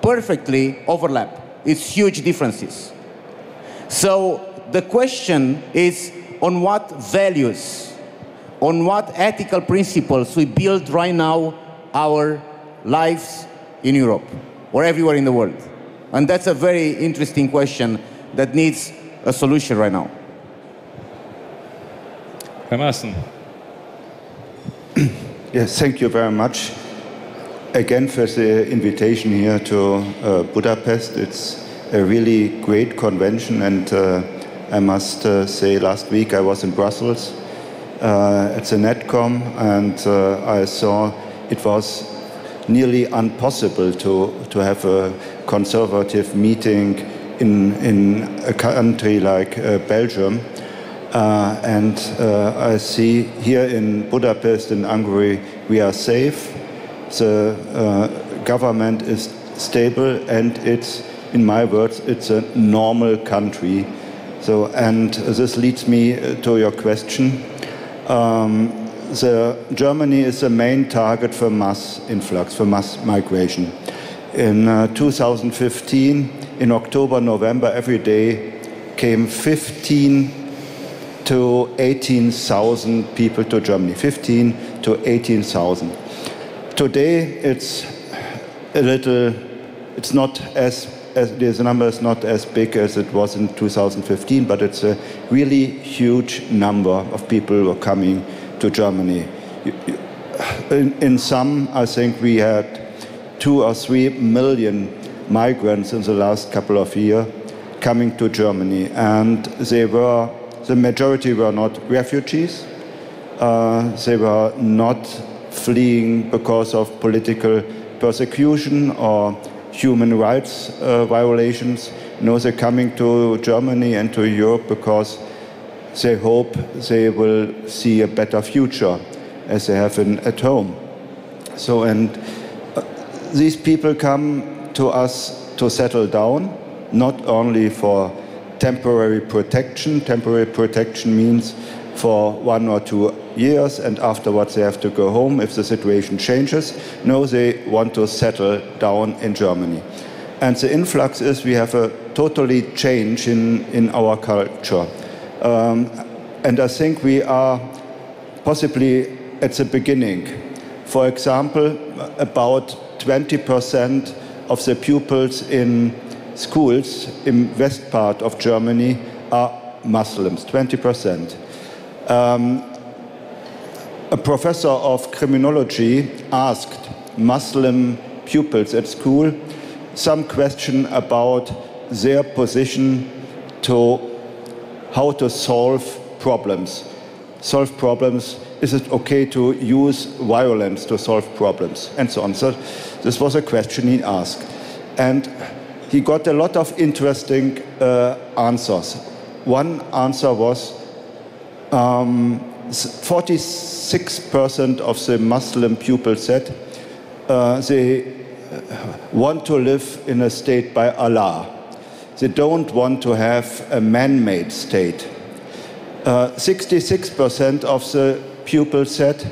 perfectly overlap. It's huge differences. So the question is, on what values, on what ethical principles we build right now our lives in Europe or everywhere in the world? And that's a very interesting question that needs a solution right now. Maaßen. Yes, thank you very much again for the invitation here to Budapest. It's a really great convention, and I must say last week I was in Brussels at the NetCom, and I saw it was nearly impossible to have a conservative meeting in a country like Belgium. And I see here in Budapest, in Hungary, we are safe. The government is stable, and it's, in my words, it's a normal country. So, and this leads me to your question. Germany is the main target for mass influx, for mass migration. In 2015, in October, November, every day came 15 to 18,000 people to Germany. 15 to 18,000. Today, it's a little, it's not as the number is not as big as it was in 2015, but it's a really huge number of people who are coming to Germany. In some, I think we had 2 or 3 million migrants in the last couple of years coming to Germany, and the majority were not refugees. They were not fleeing because of political persecution or human rights violations. No, they're coming to Germany and to Europe because they hope they will see a better future as they have at home. So, and these people come to us to settle down, not only for temporary protection. Temporary protection means for 1 or 2 years, and afterwards they have to go home if the situation changes. No, they want to settle down in Germany. And the influx is we have a totally change in our culture. And I think we are possibly at the beginning. For example, about 20% of the pupils in schools in west part of Germany are Muslims, 20%. A professor of criminology asked Muslim pupils at school some question about their position to how to solve problems. Solve problems, is it okay to use violence to solve problems, and so on. So this was a question he asked. And he got a lot of interesting answers. One answer was 46% of the Muslim pupils said they want to live in a state by Allah. They don't want to have a man-made state. 66% of the pupils said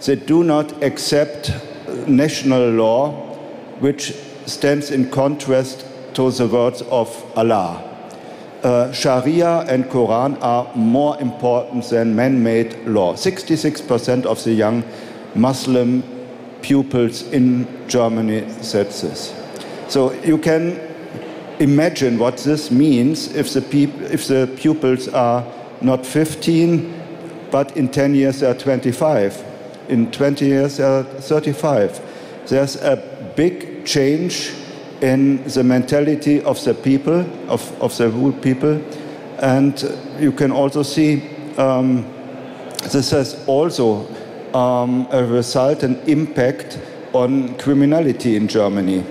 they do not accept national law which stands in contrast to the words of Allah. Sharia and Quran are more important than man-made law. 66% of the young Muslim pupils in Germany said this. So you can imagine what this means if the pupils are not 15, but in 10 years they are 25. In 20 years they are 35. There's a big change in the mentality of the people, of the whole people. And you can also see this has also a result and impact on criminality in Germany.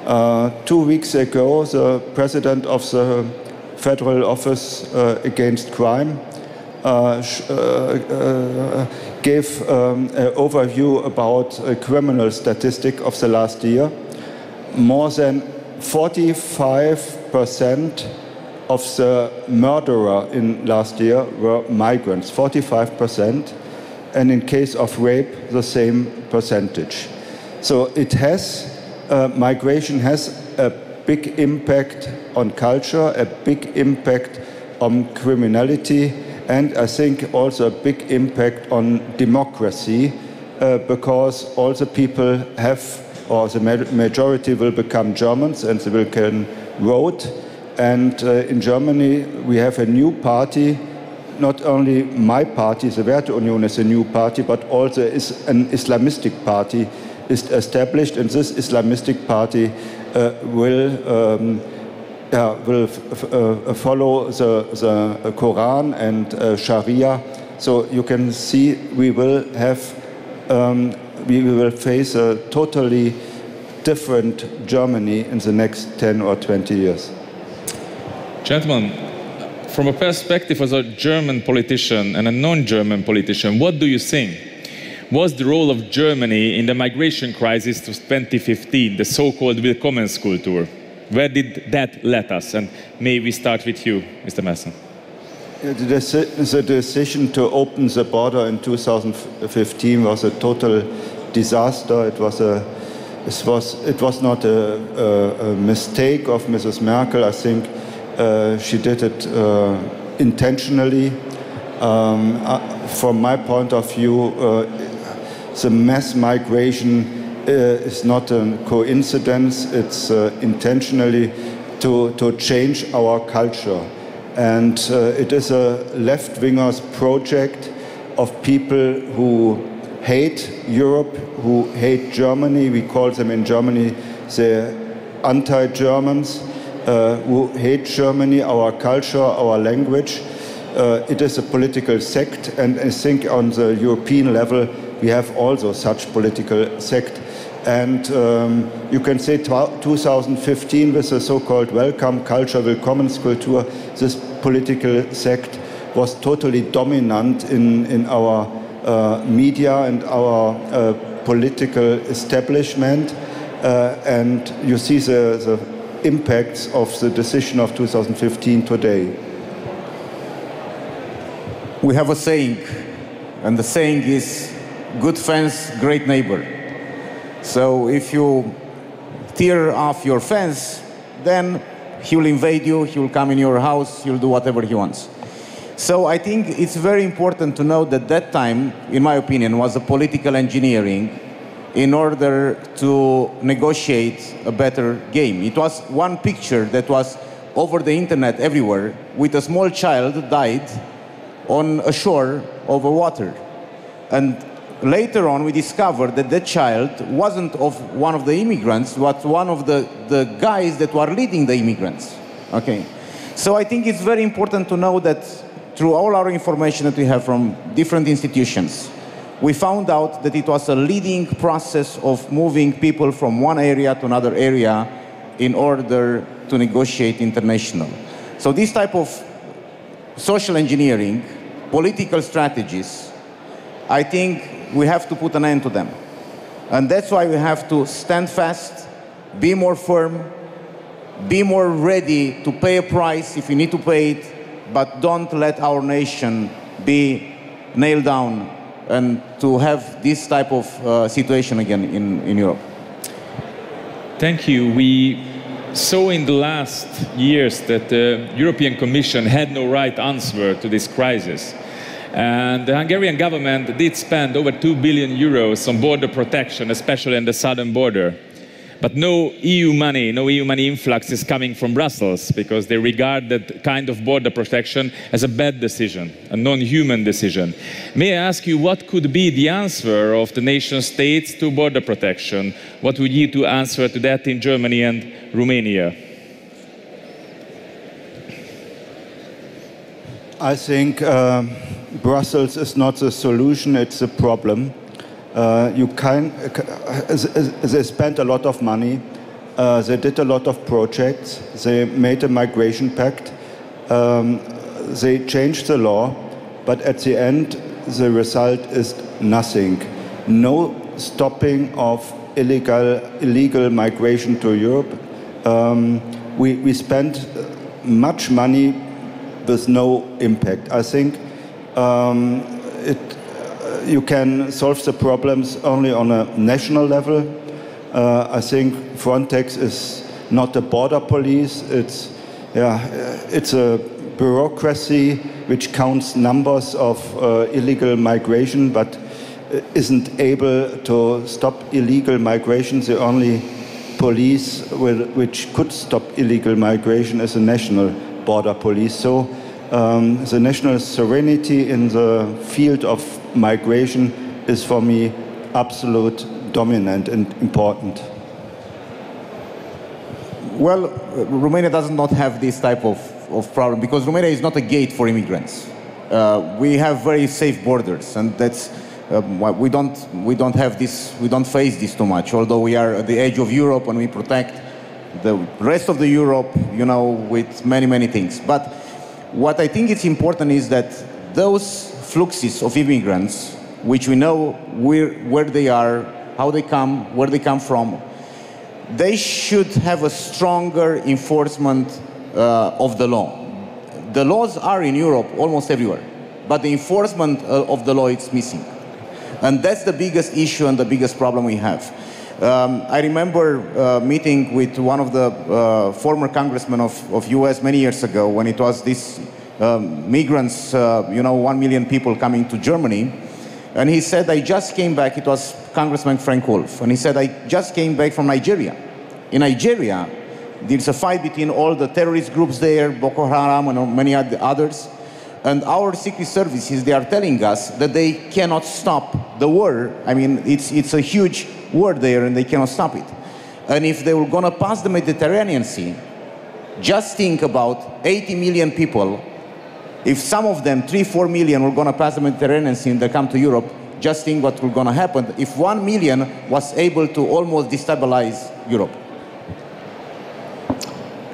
2 weeks ago, the president of the Federal Office Against Crime gave an overview about a criminal statistic of the last year. More than 45% of the murderer in last year were migrants, 45%, and in case of rape, the same percentage. So it has, migration has a big impact on culture, a big impact on criminality, and I think also a big impact on democracy, because all the people have, or the majority will become Germans and they will can vote. And in Germany we have a new party, not only my party, the Werteunion is a new party, but also is an Islamistic party is established, and this Islamistic party will follow the Quran and Sharia. So you can see we will face a totally different Germany in the next 10 or 20 years. Gentlemen, from a perspective as a German politician and a non-German politician, what do you think was the role of Germany in the migration crisis of 2015, the so-called Willkommenskultur? Where did that let us? And may we start with you, Mr. Messen. The decision to open the border in 2015 was a total disaster. It was not a mistake of Mrs. Merkel. I think she did it intentionally. From my point of view, the mass migration is not a coincidence, it's intentionally to change our culture. And it is a left-wingers project of people who hate Europe, who hate Germany. We call them in Germany the anti-Germans, who hate Germany, our culture, our language. It is a political sect, and I think on the European level we have also such political sect. And you can say 2015 with the so-called Welcome Culture, Willkommenskultur, this political sect was totally dominant in our media and our political establishment. And you see the impacts of the decision of 2015 today. We have a saying, and the saying is, good fence, great neighbor. So if you tear off your fence, then he will invade you, he will come in your house, he will do whatever he wants. So I think it's very important to know that that time, in my opinion, was a political engineering in order to negotiate a better game. It was one picture that was over the internet everywhere, with a small child died on a shore over water. And later on, we discovered that that child wasn't of one of the immigrants, but one of the guys that were leading the immigrants. Okay. So I think it's very important to know that through all our information that we have from different institutions, we found out that it was a leading process of moving people from one area to another area in order to negotiate international. So this type of social engineering, political strategies, I think we have to put an end to them. And that's why we have to stand fast, be more firm, be more ready to pay a price if we need to pay it, but don't let our nation be nailed down and to have this type of situation again in Europe. Thank you. We saw in the last years that the European Commission had no right answer to this crisis. And the Hungarian government did spend over 2 billion euros on border protection, especially on the southern border. But no EU money influx is coming from Brussels, because they regard that kind of border protection as a bad decision, a non-human decision. May I ask you, what could be the answer of the nation states to border protection? What would you to answer to that in Germany and Romania? I think Brussels is not the solution, it's a problem. They spent a lot of money, they did a lot of projects, they made a migration pact, they changed the law, but at the end the result is nothing. No stopping of illegal migration to Europe. We spent much money with no impact. I think you can solve the problems only on a national level. I think Frontex is not a border police. It's a bureaucracy which counts numbers of illegal migration, but isn't able to stop illegal migration. The only police which could stop illegal migration is a national border police. So the national sovereignty in the field of migration is for me absolute dominant and important. Well, Romania does not have this type of problem, because Romania is not a gate for immigrants. We have very safe borders, and that's we don't have this, we don't face this too much, although we are at the edge of Europe and we protect the rest of the Europe, you know, with many things. But what I think is important is that those fluxes of immigrants, which we know where they are, how they come, where they come from, they should have a stronger enforcement of the law. The laws are in Europe almost everywhere, but the enforcement of the law is missing. And that's the biggest issue and the biggest problem we have. I remember meeting with one of the former congressmen of US many years ago, when it was this migrants, you know, 1 million people coming to Germany. And he said, I just came back, it was Congressman Frank Wolf, and he said, I just came back from Nigeria. In Nigeria, there's a fight between all the terrorist groups there, Boko Haram and many others. And our secret services, they are telling us that they cannot stop the war. I mean, it's a huge war there and they cannot stop it. And if they were gonna pass the Mediterranean Sea, just think about 80 million people. If some of them, 3-4 million, were gonna pass the Mediterranean Sea and they come to Europe, just think what will gonna happen if 1 million was able to almost destabilize Europe.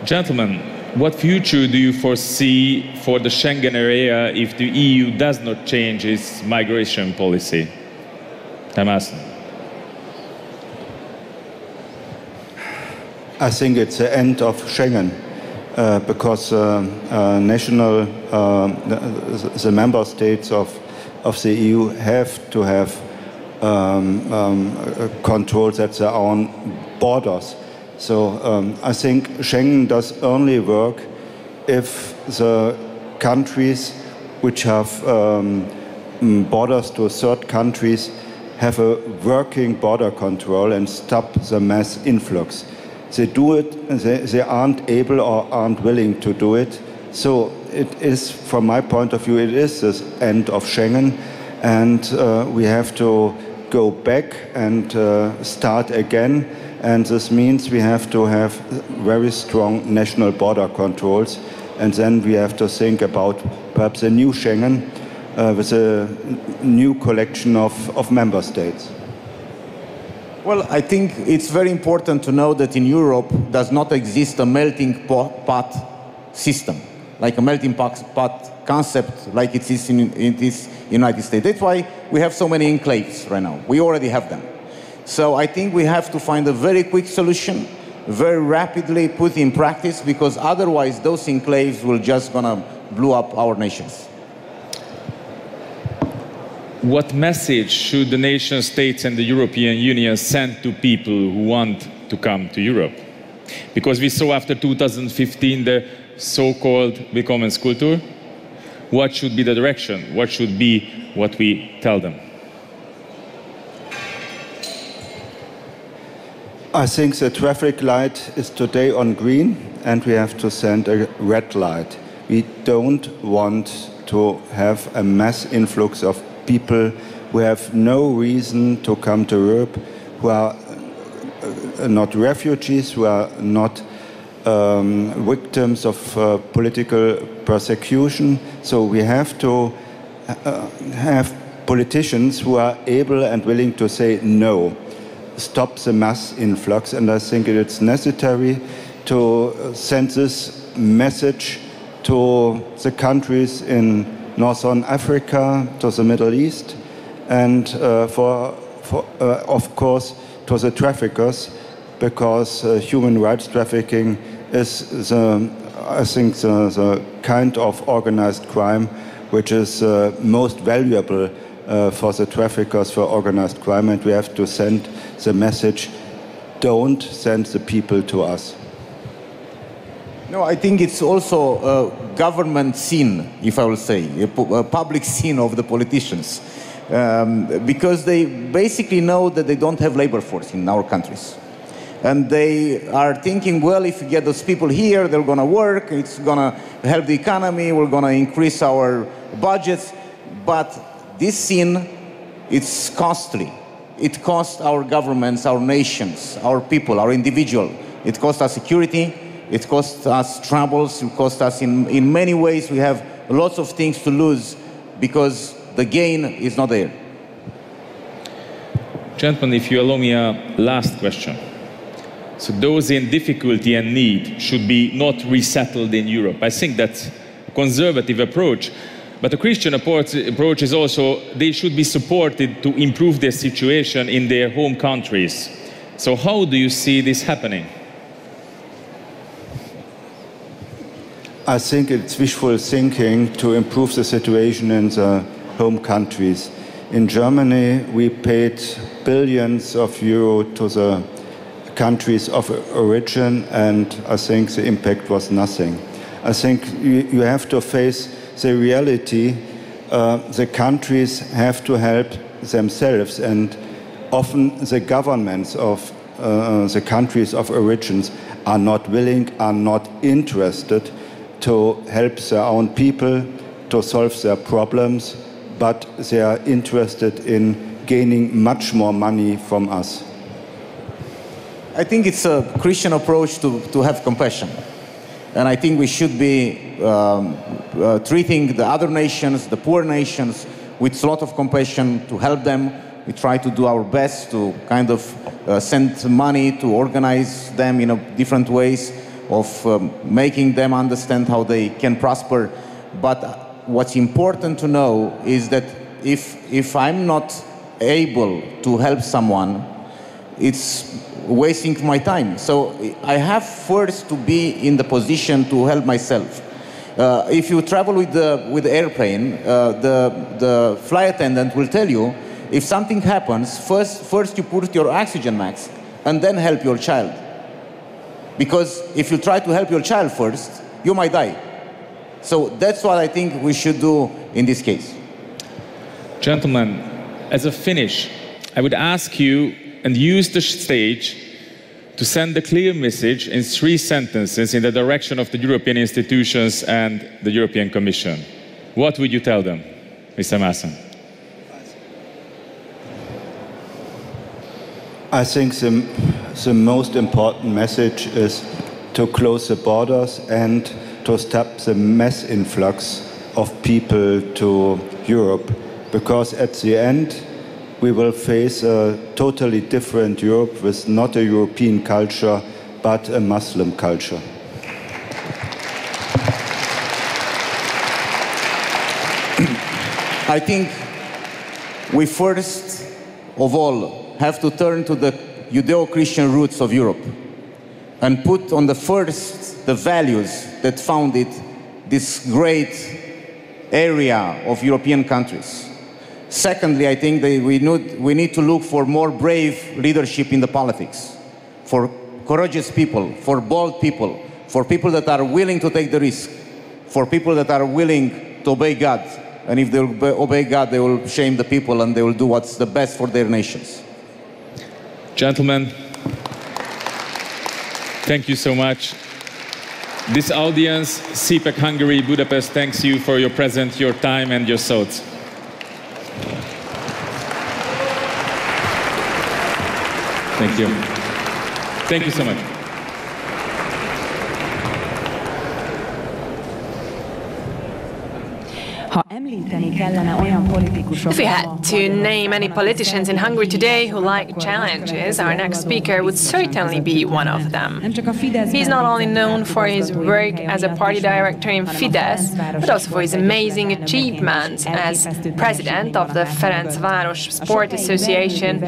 Gentlemen, what future do you foresee for the Schengen area if the EU does not change its migration policy? I'm asking. I think it's the end of Schengen because the member states of the EU have to have controls at their own borders. So I think Schengen does only work if the countries which have borders to third countries have a working border control and stop the mass influx. They do it, they aren't able or aren't willing to do it. So it is, from my point of view, it is the end of Schengen, and we have to go back and start again. And this means we have to have very strong national border controls. And then we have to think about perhaps a new Schengen with a new collection of member states. Well, I think it's very important to know that in Europe does not exist a melting pot system, like a melting pot concept like it is in this United States. That's why we have so many enclaves right now. We already have them. So I think we have to find a very quick solution, very rapidly put in practice, because otherwise those enclaves will just gonna blow up our nations. What message should the nation states and the European Union send to people who want to come to Europe? Because we saw after 2015 the so-called Willkommenskultur. What should be the direction? What should be what we tell them? I think the traffic light is today on green and we have to send a red light. We don't want to have a mass influx of people who have no reason to come to Europe, who are not refugees, who are not victims of political persecution. So we have to have politicians who are able and willing to say no. Stop the mass influx, and I think it's necessary to send this message to the countries in Northern Africa, to the Middle East, and of course to the traffickers, because human rights trafficking is, I think, the kind of organized crime which is most valuable for the traffickers for organized crime, and we have to send the message, don't send the people to us. No, I think it's also a government sin, if I will say, a public sin of the politicians, because they basically know that they don't have labor force in our countries. And they are thinking, well, if we get those people here, they're going to work, it's going to help the economy, we're going to increase our budgets. But this sin, it's costly. It costs our governments, our nations, our people, our individual. It costs us security, it costs us troubles, it costs us in many ways. We have lots of things to lose because the gain is not there. Gentlemen, if you allow me a last question. So those in difficulty and need should be not resettled in Europe. I think that's a conservative approach. But the Christian approach is also they should be supported to improve their situation in their home countries. So how do you see this happening? I think it's wishful thinking to improve the situation in the home countries. In Germany, we paid billions of euros to the countries of origin, and I think the impact was nothing. I think you have to face the reality. The countries have to help themselves, and often the governments of the countries of origins are not willing, are not interested to help their own people, to solve their problems, but they are interested in gaining much more money from us. I think it's a Christian approach to have compassion. And I think we should be treating the other nations, the poor nations, with a lot of compassion to help them. We try to do our best to kind of send money to organize them in different ways of making them understand how they can prosper. But what's important to know is that if I'm not able to help someone, it's wasting my time. So I have first to be in the position to help myself. If you travel with the airplane, the flight attendant will tell you, if something happens, first you put your oxygen mask and then help your child. Because if you try to help your child first, you might die. So that's what I think we should do in this case. Gentlemen, as a finish, I would ask you and use the stage to send a clear message in 3 sentences in the direction of the European institutions and the European Commission. What would you tell them, Mr. Maassen? I think the most important message is to close the borders and to stop the mass influx of people to Europe, because at the end we will face a totally different Europe with not a European culture but a Muslim culture. I think we first of all have to turn to the Judeo-Christian roots of Europe and put on the first the values that founded this great area of European countries. Secondly, I think that we need to look for more brave leadership in the politics, for courageous people, for bold people, for people that are willing to take the risk, for people that are willing to obey God. And if they obey God, they will shame the people and they will do what's the best for their nations. Gentlemen, thank you so much. This audience, CPAC Hungary, Budapest, thanks you for your presence, your time and your thoughts. Thank you. Thank you so much. If we had to name any politicians in Hungary today who like challenges, our next speaker would certainly be one of them. He's not only known for his work as a party director in Fidesz, but also for his amazing achievements as president of the Ferencváros Sport Association.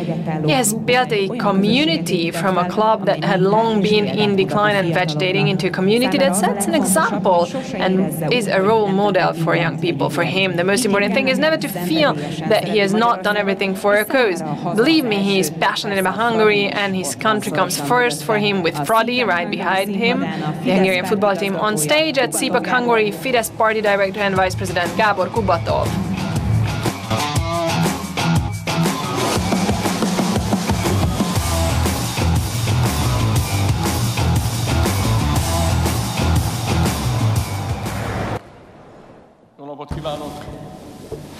He has built a community from a club that had long been in decline and vegetating into a community that sets an example and is a role model for young people. For him, the most important thing is never to feel that he has not done everything for a cause. Believe me, he is passionate about Hungary and his country comes first for him, with Fradi right behind him, the Hungarian football team. On stage at CPAC Hungary, Fidesz party director and vice president Gábor Kubatov.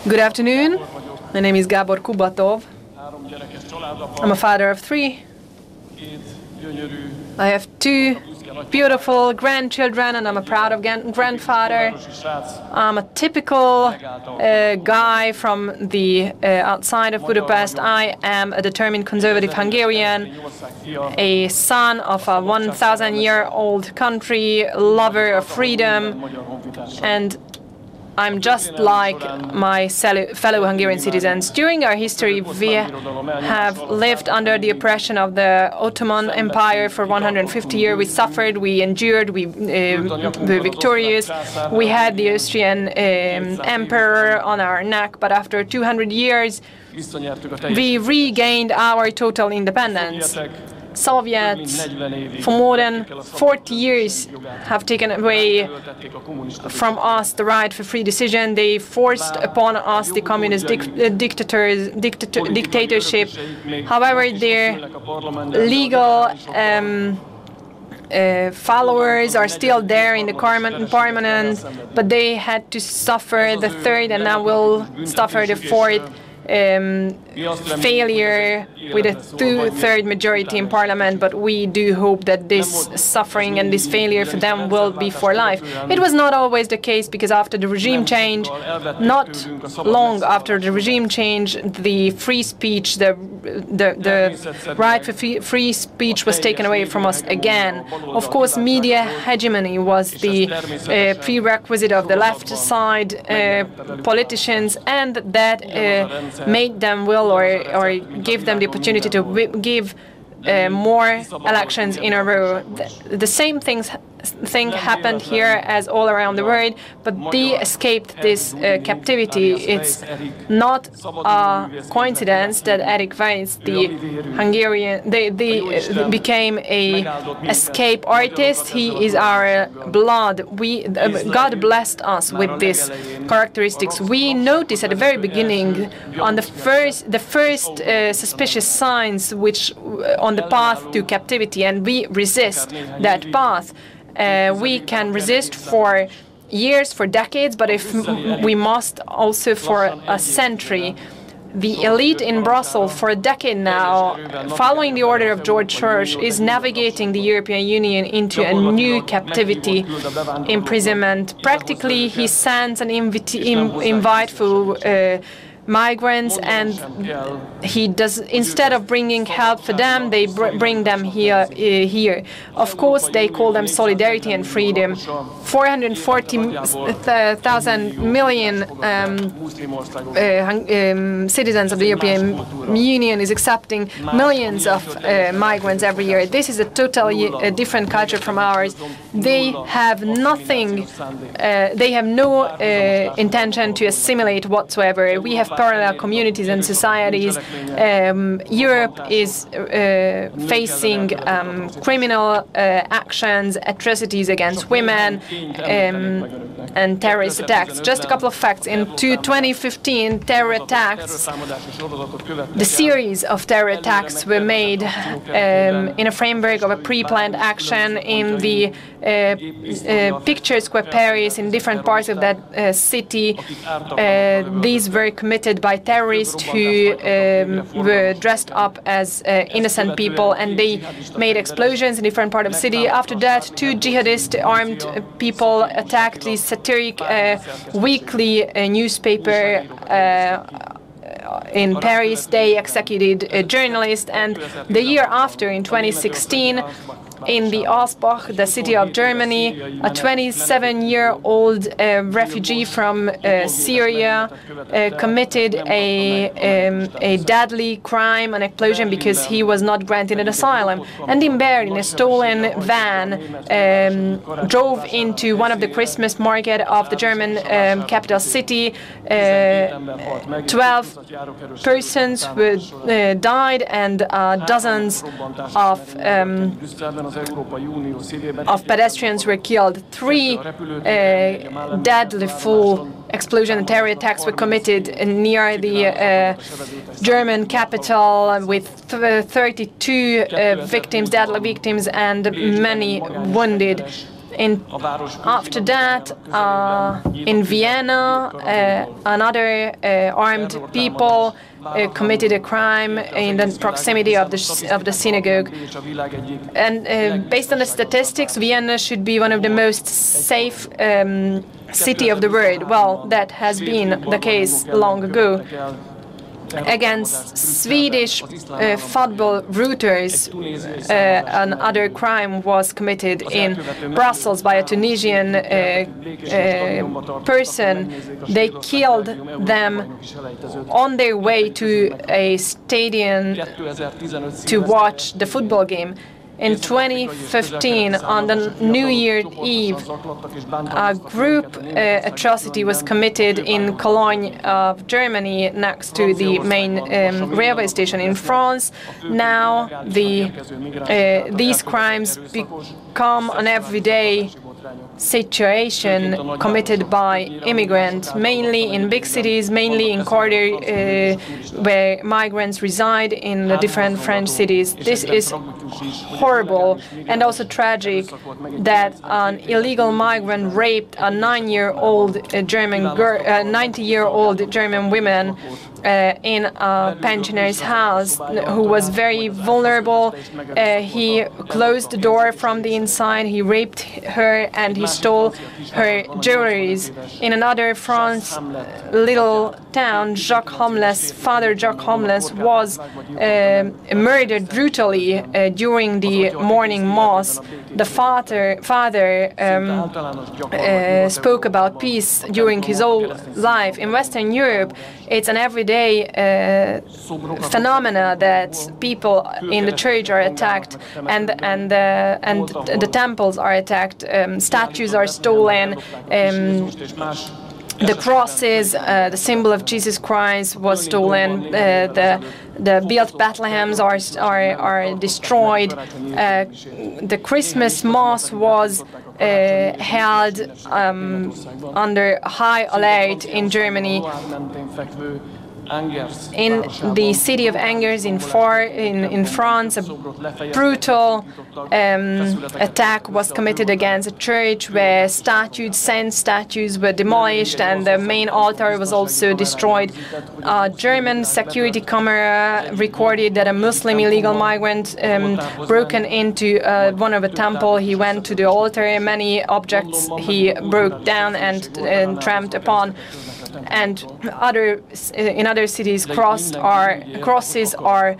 Good afternoon. My name is Gábor Kubatov. I'm a father of 3. I have 2 beautiful grandchildren and I'm a proud of grandfather. I'm a typical guy from the outside of Budapest. I am a determined conservative Hungarian, a son of a 1,000-year-old country, lover of freedom, and I'm just like my fellow Hungarian citizens. During our history, we have lived under the oppression of the Ottoman Empire for 150 years. We suffered, we endured, we were victorious. We had the Austrian emperor on our neck, but after 200 years, we regained our total independence. Soviets for more than 40 years have taken away from us the right for free decision. They forced upon us the communist dictatorship. However, their legal followers are still there in the parliament, but they had to suffer the third and now will suffer the fourth failure with a two-third majority in parliament, but we do hope that this suffering and this failure for them will be for life. It was not always the case, because after the regime change, not long after the regime change, the free speech, the right for free speech was taken away from us again. Of course, media hegemony was the prerequisite of the left side politicians, and that made them will or give them the opportunity to give more elections in a row. The same thing happened here as all around the world, but they escaped this captivity. It's not a coincidence that Eric Weisz, the Hungarian, they became a escape artist. He is our blood. God blessed us with these characteristics. We noticed at the very beginning, on the first suspicious signs which on the path to captivity, and we resist that path. We can resist for years, for decades, but if we must, also for a century. The elite in Brussels for a decade now, following the order of George Soros, is navigating the European Union into a new captivity, imprisonment. Practically, he sends an invite for migrants, and he does, instead of bringing help for them, they bring them here. Of course, they call them solidarity and freedom. 440,000 million citizens of the European Union is accepting millions of migrants every year. This is a totally different culture from ours. They have nothing, they have no intention to assimilate whatsoever. We have parallel communities and societies. Europe is facing criminal actions, atrocities against women, and terrorist attacks. Just a couple of facts. In 2015, terror attacks, the series of terror attacks were made in a framework of a pre-planned action in the Picture Square Paris, in different parts of that city. These were committed by terrorists who were dressed up as innocent people, and they made explosions in different parts of the city. After that, two jihadist armed people attacked the satiric weekly newspaper in Paris. They executed a journalist, and the year after, in 2016, in the Asbach, the city of Germany, a 27-year-old refugee from Syria committed a deadly crime, an explosion, because he was not granted an asylum. And in Berlin, a stolen van drove into one of the Christmas market of the German capital city. 12 persons were, died, and dozens of pedestrians were killed. 3 deadly full explosion and terror attacks were committed near the German capital, with 32 victims, deadly victims, and many wounded. After that, in Vienna, another armed people committed a crime in the proximity of the synagogue. And based on the statistics, Vienna should be one of the most safe city of the world. Well, that has been the case long ago. Against Swedish football routers, another crime was committed in Brussels by a Tunisian person. They killed them on their way to a stadium to watch the football game. In 2015, on the New Year's Eve, a group atrocity was committed in Cologne of Germany next to the main railway station in France. Now these crimes become an everyday situation committed by immigrants, mainly in big cities, mainly in corridors where migrants reside in the different French cities. This is horrible and also tragic that an illegal migrant raped a 90-year-old German woman in a pensioner's house who was very vulnerable. He closed the door from the inside, he raped her and he stole her jewelries. In another France little town, Father Jacques Homeless was murdered brutally during the morning mass. The father spoke about peace during his whole life. In Western Europe, it's an everyday phenomena that people in the church are attacked and the temples are attacked. Statues are stolen. The crosses, the symbol of Jesus Christ, was stolen. The built Bethlehems are destroyed. The Christmas Mass was held under high alert in Germany. In the city of Angers in France, a brutal attack was committed against a church where saint statues were demolished and the main altar was also destroyed. A German security camera recorded that a Muslim illegal migrant broken into one of the temple. He went to the altar, many objects he broke down and tramped upon. And in other cities, crosses are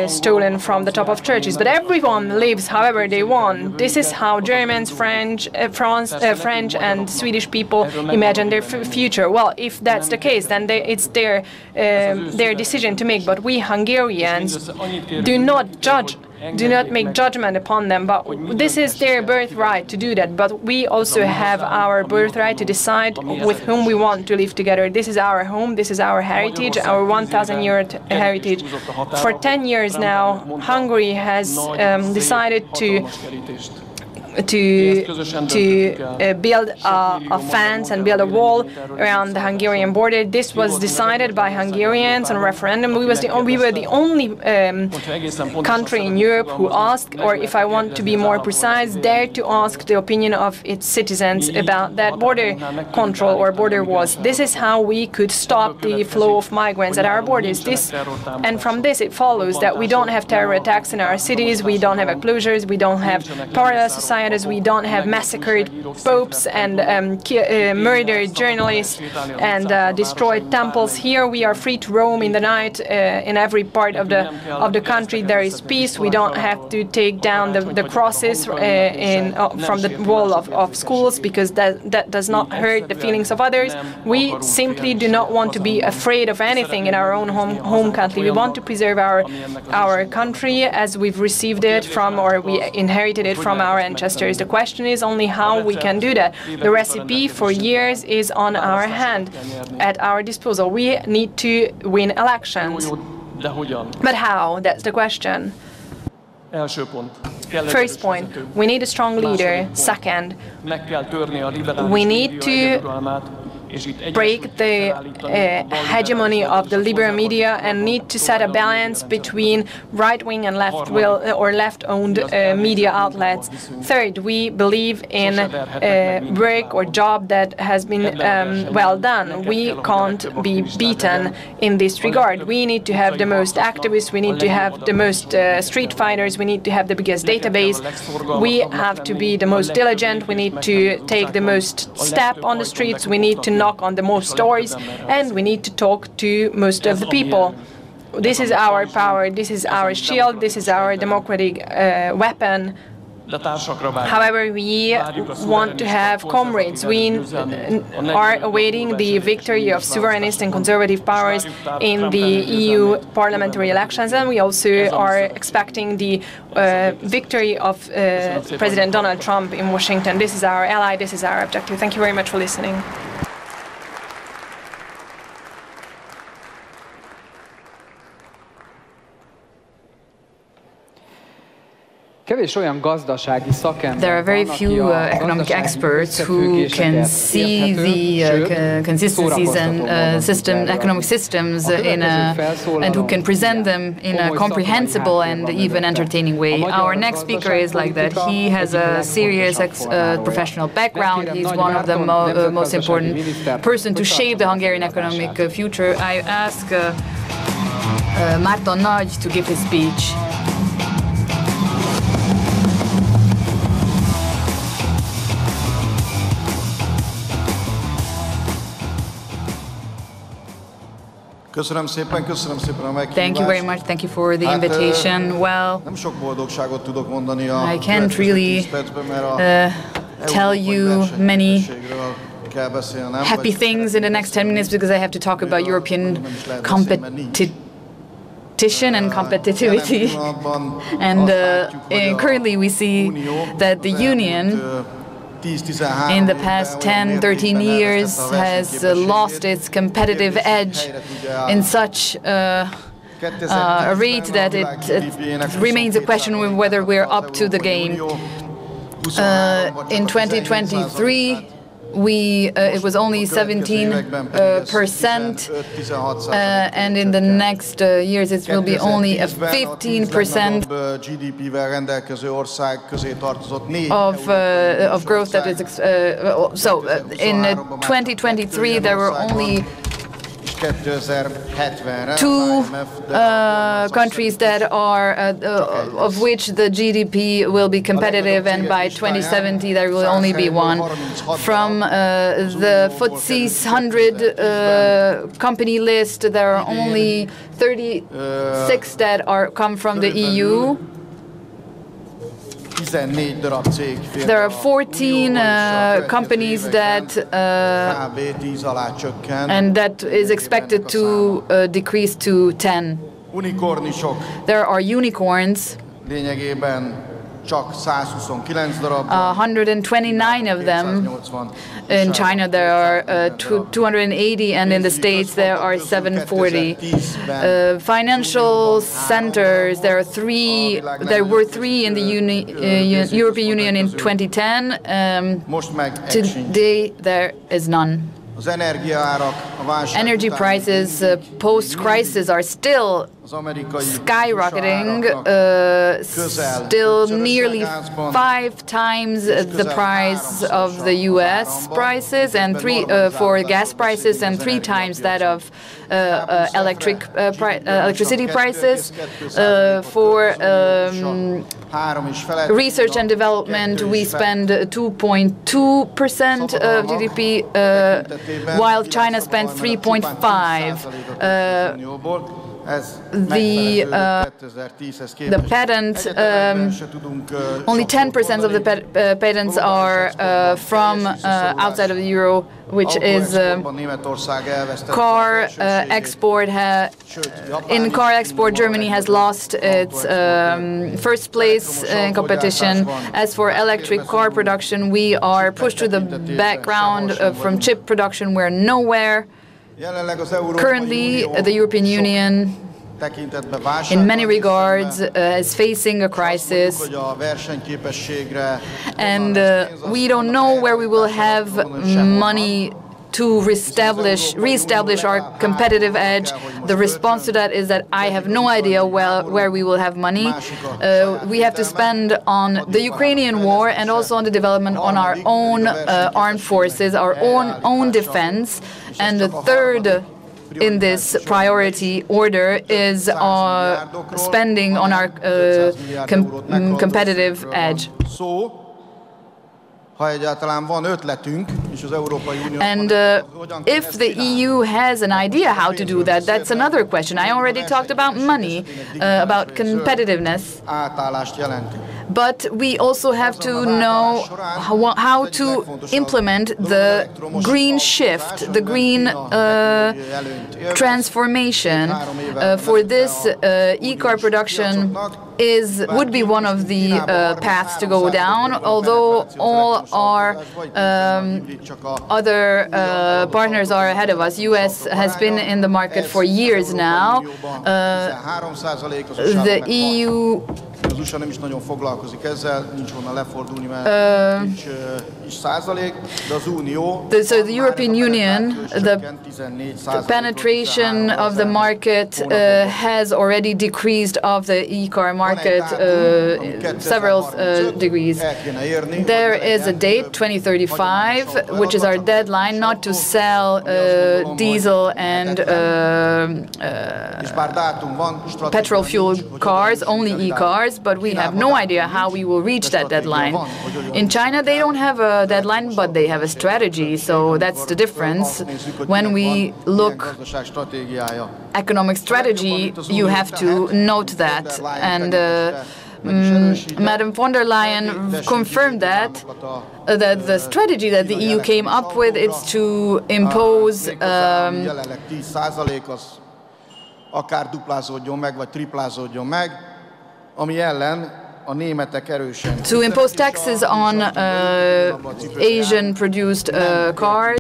stolen from the top of churches. But everyone lives however they want. This is how Germans, French and Swedish people imagine their future. Well, if that's the case, then it's their decision to make. But we Hungarians do not make judgment upon them, but this is their birthright to do that. But we also have our birthright to decide with whom we want to live together. This is our home, this is our heritage, our 1,000-year heritage. For 10 years now, Hungary has decided to build a fence and build a wall around the Hungarian border. This was decided by Hungarians on a referendum. We were the only country in Europe who asked, or if I want to be more precise, dared to ask the opinion of its citizens about that border control or border walls. This is how we could stop the flow of migrants at our borders. And from this it follows that we don't have terror attacks in our cities, we don't have enclosures, we don't have parallel societies, we don't have massacred popes and murdered journalists and destroyed temples. Here we are free to roam in the night in every part of the country. There is peace. We don't have to take down the crosses from the wall of schools because that does not hurt the feelings of others. We simply do not want to be afraid of anything in our own home country. We want to preserve our country as we've received it from, or we inherited it from our ancestors. The question is only how we can do that. The recipe for years is on our hand, at our disposal. We need to win elections. But how? That's the question. First point, we need a strong leader. Second, we need to break the hegemony of the liberal media and need to set a balance between right-wing and left-owned media outlets. Third, we believe in work or job that has been well done. We can't be beaten in this regard. We need to have the most activists, we need to have the most street fighters, we need to have the biggest database, we have to be the most diligent, we need to take the most step on the streets, we need to knock on the most doors, and we need to talk to most of the people. This is our power, this is our shield, this is our democratic weapon. However, we want to have comrades. We are awaiting the victory of sovereignist and conservative powers in the EU parliamentary elections, and we also are expecting the victory of President Donald Trump in Washington. This is our ally, this is our objective. Thank you very much for listening. There are very few economic experts who can see the consistencies and economic systems and who can present them in a comprehensible and even entertaining way. Our next speaker is like that. He has a serious professional background. He's one of the most important person to shape the Hungarian economic future. I ask Márton Nagy to give his speech. Thank you very much. Thank you for the invitation. Well, I can't really tell you many happy things in the next 10 minutes because I have to talk about European competition and competitivity. And currently we see that the Union in the past 10-13 years has lost its competitive edge in such a rate that it remains a question of whether we're up to the game. In 2023, it was only 17%, and in the next years it will be only a 15% of growth that is. So in 2023 there were only two countries that are of which the GDP will be competitive, and by 2070 there will only be one. From the FTSE's 100 company list, there are only 36 that come from the EU. There are 14 companies that and that is expected to decrease to 10. There are unicorns. 129 of them. In China there are 280, and in the States there are 740. Financial centers, there were three in the European Union in 2010. Today there is none. Energy prices post-crisis are still skyrocketing, still nearly 5 times the price of the U.S. prices, and for gas prices, and 3 times that of electricity prices. For research and development, we spend 2.2% of GDP, while China spends 3.5%. The patent, only 10% of the patents are from outside of the euro, which is car export. In car export, Germany has lost its first place in competition. As for electric car production, we are pushed to the background. From chip production, we're nowhere. Currently, the European Union, in many regards, is facing a crisis, and we don't know where we will have money to reestablish our competitive edge. The response to that is that I have no idea where we will have money. We have to spend on the Ukrainian war and also on the development on our own armed forces, our own defense. And the third in this priority order is spending on our competitive edge. And if the EU has an idea how to do that, that's another question. I already talked about money, about competitiveness. But we also have to know how to implement the green shift, the green transformation. For this, e-car production would be one of the paths to go down, although all our other partners are ahead of us. US has been in the market for years now. The EU az USA nem is nagyon foglalkozik ezzel, nincs honnan lefordulni, mert nincs százalék, de az Unió... So the European Union, the penetration of the market has already decreased of the e-car market several degrees. There is a date, 2035, which is our deadline, not to sell diesel and petrol-fueled cars, only e-cars, but we have no idea how we will reach that deadline. In China, they don't have a deadline, but they have a strategy, so that's the difference. When we look economic strategy, you have to note that. And Madam von der Leyen confirmed that the strategy that the EU came up with is to impose akár duplázódjon meg, vagy triplázódjon meg, ami ellen a németek erősen. To impose taxes on Asian-produced cars,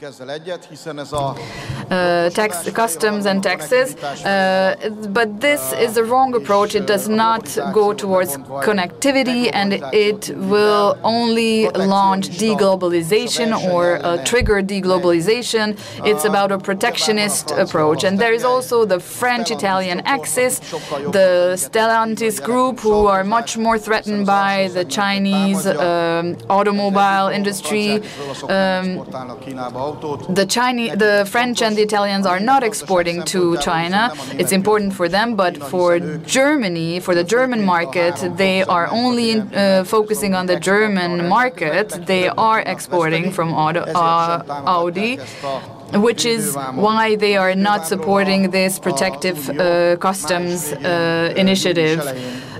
customs and taxes, but this is the wrong approach. It does not go towards connectivity, and it will only launch deglobalization or trigger deglobalization. It's about a protectionist approach. And there is also the French-Italian axis, the Stellantis group, who are much more threatened by the Chinese automobile industry. The French and the Italians are not exporting to China. It's important for them, but for Germany, for the German market, they are only focusing on the German market. They are exporting from Audi, which is why they are not supporting this protective customs initiative.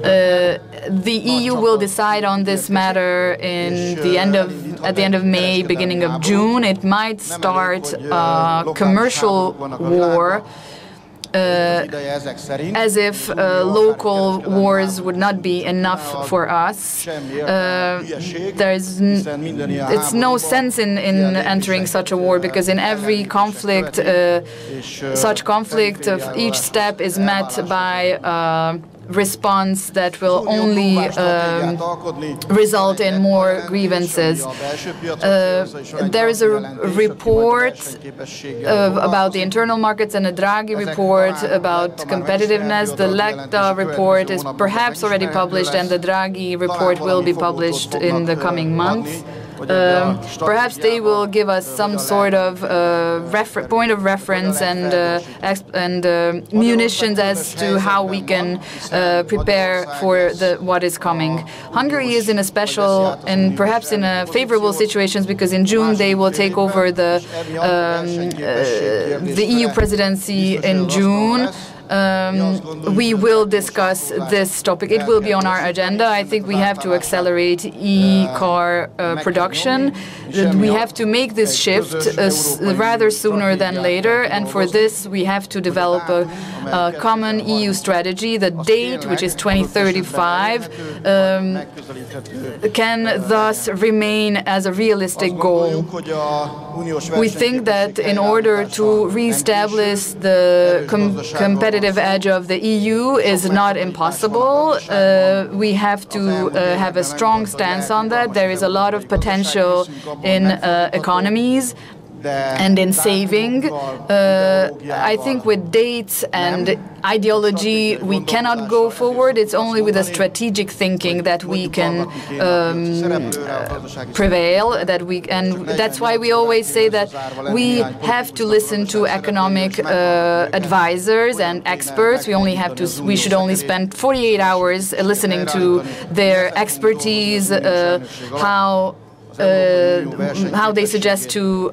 The EU will decide on this matter at the end of May, beginning of June. It might start a commercial war, as if local wars would not be enough for us. It's no sense in entering such a war, because in every conflict, such conflict, each step is met by response that will only result in more grievances. There is a report about the internal markets and a Draghi report about competitiveness. The Lecta report is perhaps already published, and the Draghi report will be published in the coming months. Perhaps they will give us some sort of point of reference and munitions as to how we can prepare for what is coming. Hungary is in a special and perhaps in a favorable situation, because in June they will take over the EU presidency in June. We will discuss this topic. It will be on our agenda. I think we have to accelerate e-car production. We have to make this shift rather sooner than later, and for this we have to develop a common EU strategy. The date, which is 2035, can thus remain as a realistic goal. We think that in order to re-establish the competitive edge of the EU is not impossible. We have to have a strong stance on that. There is a lot of potential in economies and in saving. I think with dates and ideology we cannot go forward. It's only with a strategic thinking that we can prevail, and that's why we always say that we have to listen to economic advisors and experts. We should only spend 48 hours listening to their expertise, how how they suggest to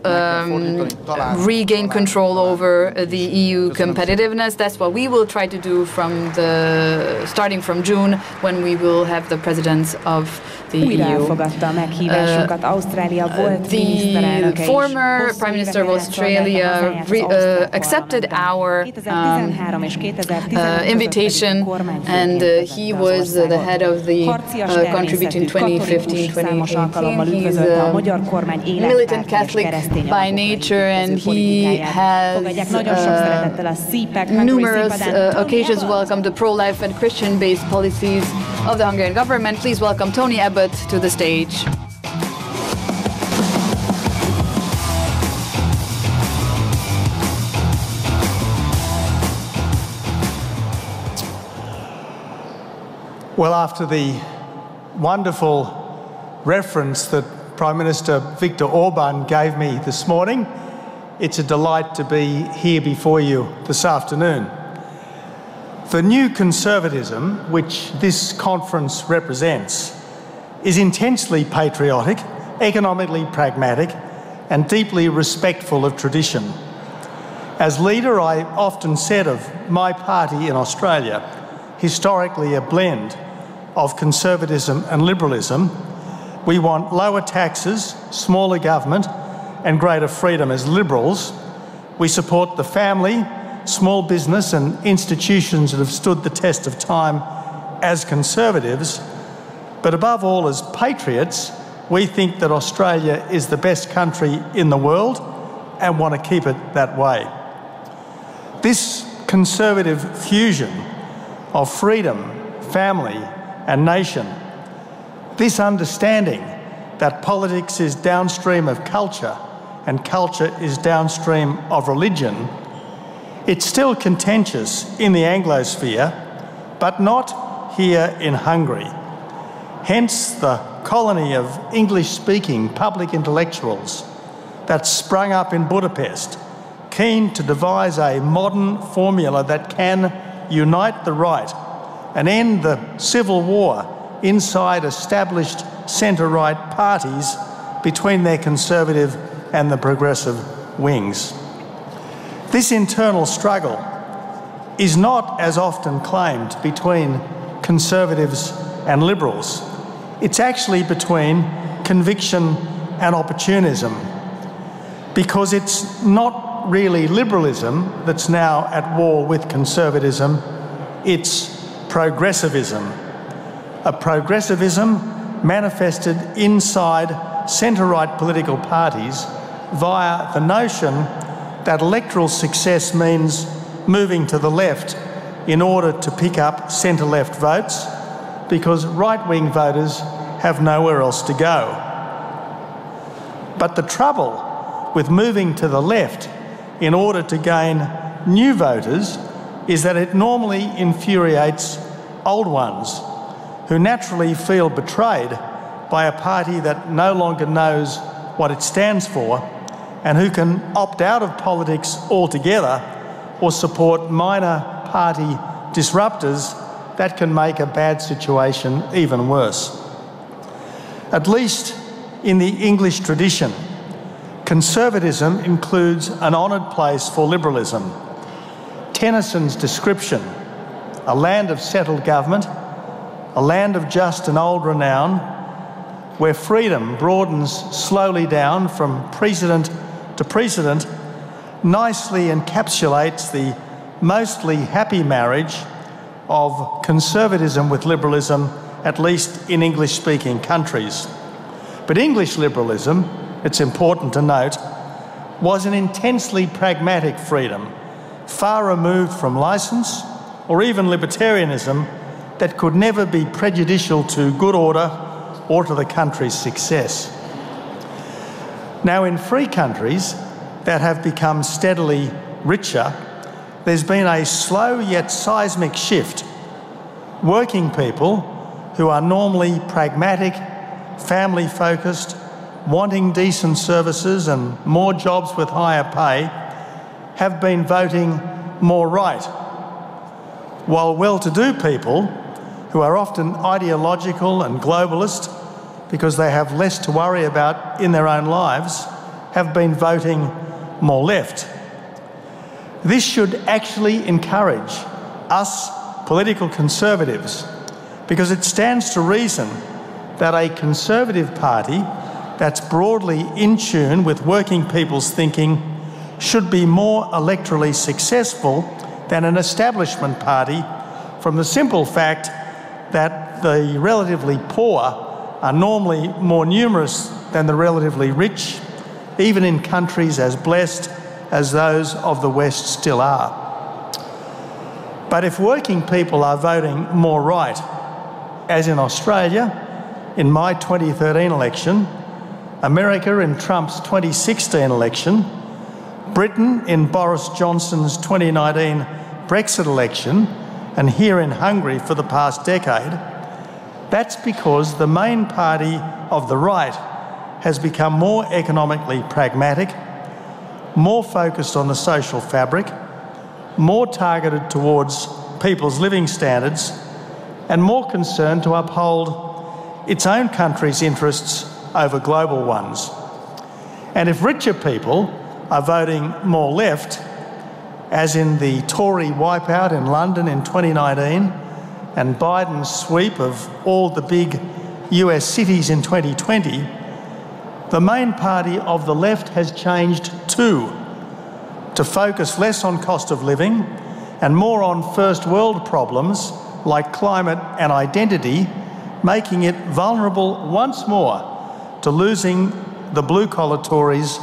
regain control over the EU competitiveness. That's what we will try to do starting from June, when we will have the presidents of the EU. The former Prime Minister of Australia accepted our invitation, and he was the head of the country between 2015 and 2018. He's a militant Catholic by nature, and he has numerous occasions welcomed the pro-life and Christian-based policies of the Hungarian government. Please welcome Tony Abbott to the stage. Well, after the wonderful reference that Prime Minister Viktor Orban gave me this morning, it's a delight to be here before you this afternoon. The new conservatism, which this conference represents, is intensely patriotic, economically pragmatic, and deeply respectful of tradition. As leader, I often said of my party in Australia, historically a blend of conservatism and liberalism, we want lower taxes, smaller government, and greater freedom as liberals. We support the family, small business, and institutions that have stood the test of time as conservatives. But above all, as patriots, we think that Australia is the best country in the world and want to keep it that way. This conservative fusion of freedom, family, and nation, this understanding that politics is downstream of culture and culture is downstream of religion, it's still contentious in the Anglosphere, but not here in Hungary. Hence the colony of English-speaking public intellectuals that sprung up in Budapest, keen to devise a modern formula that can unite the right and end the civil war inside established centre-right parties between their conservative and the progressive wings. This internal struggle is not as often claimed between conservatives and liberals. It's actually between conviction and opportunism, because it's not really liberalism that's now at war with conservatism, it's progressivism. A progressivism manifested inside centre-right political parties via the notion that electoral success means moving to the left in order to pick up centre-left votes, because right-wing voters have nowhere else to go. But the trouble with moving to the left in order to gain new voters is that it normally infuriates old ones who naturally feel betrayed by a party that no longer knows what it stands for and who can opt out of politics altogether or support minor party disruptors that can make a bad situation even worse. At least in the English tradition, conservatism includes an honoured place for liberalism. Tennyson's description, a land of settled government, a land of just and old renown, where freedom broadens slowly down from precedent to precedent, nicely encapsulates the mostly happy marriage of conservatism with liberalism, at least in English-speaking countries. But English liberalism, it's important to note, was an intensely pragmatic freedom, far removed from licence or even libertarianism, that could never be prejudicial to good order or to the country's success. Now, in free countries that have become steadily richer, there's been a slow yet seismic shift. Working people who are normally pragmatic, family-focused, wanting decent services and more jobs with higher pay, have been voting more right, while well-to-do people who are often ideological and globalist because they have less to worry about in their own lives, have been voting more left. This should actually encourage us political conservatives, because it stands to reason that a Conservative Party that's broadly in tune with working people's thinking should be more electorally successful than an establishment party, from the simple fact that the relatively poor are normally more numerous than the relatively rich, even in countries as blessed as those of the West still are. But if working people are voting more right, as in Australia, in my 2013 election, America in Trump's 2016 election, Britain in Boris Johnson's 2019 Brexit election, and here in Hungary for the past decade, that's because the main party of the right has become more economically pragmatic, more focused on the social fabric, more targeted towards people's living standards, and more concerned to uphold its own country's interests over global ones. And if richer people are voting more left, as in the Tory wipeout in London in 2019 and Biden's sweep of all the big US cities in 2020, the main party of the left has changed too, to focus less on cost of living and more on first world problems like climate and identity, making it vulnerable once more to losing the blue-collar Tories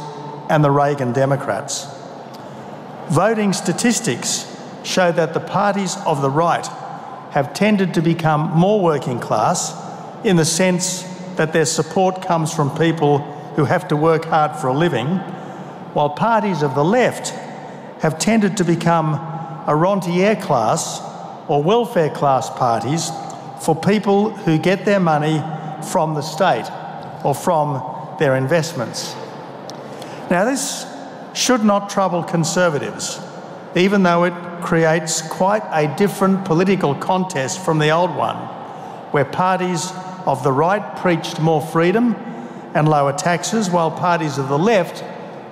and the Reagan Democrats. Voting statistics show that the parties of the right have tended to become more working class in the sense that their support comes from people who have to work hard for a living, while parties of the left have tended to become a rentier class or welfare class parties for people who get their money from the state or from their investments. Now, this should not trouble Conservatives, even though it creates quite a different political contest from the old one, where parties of the right preached more freedom and lower taxes, while parties of the left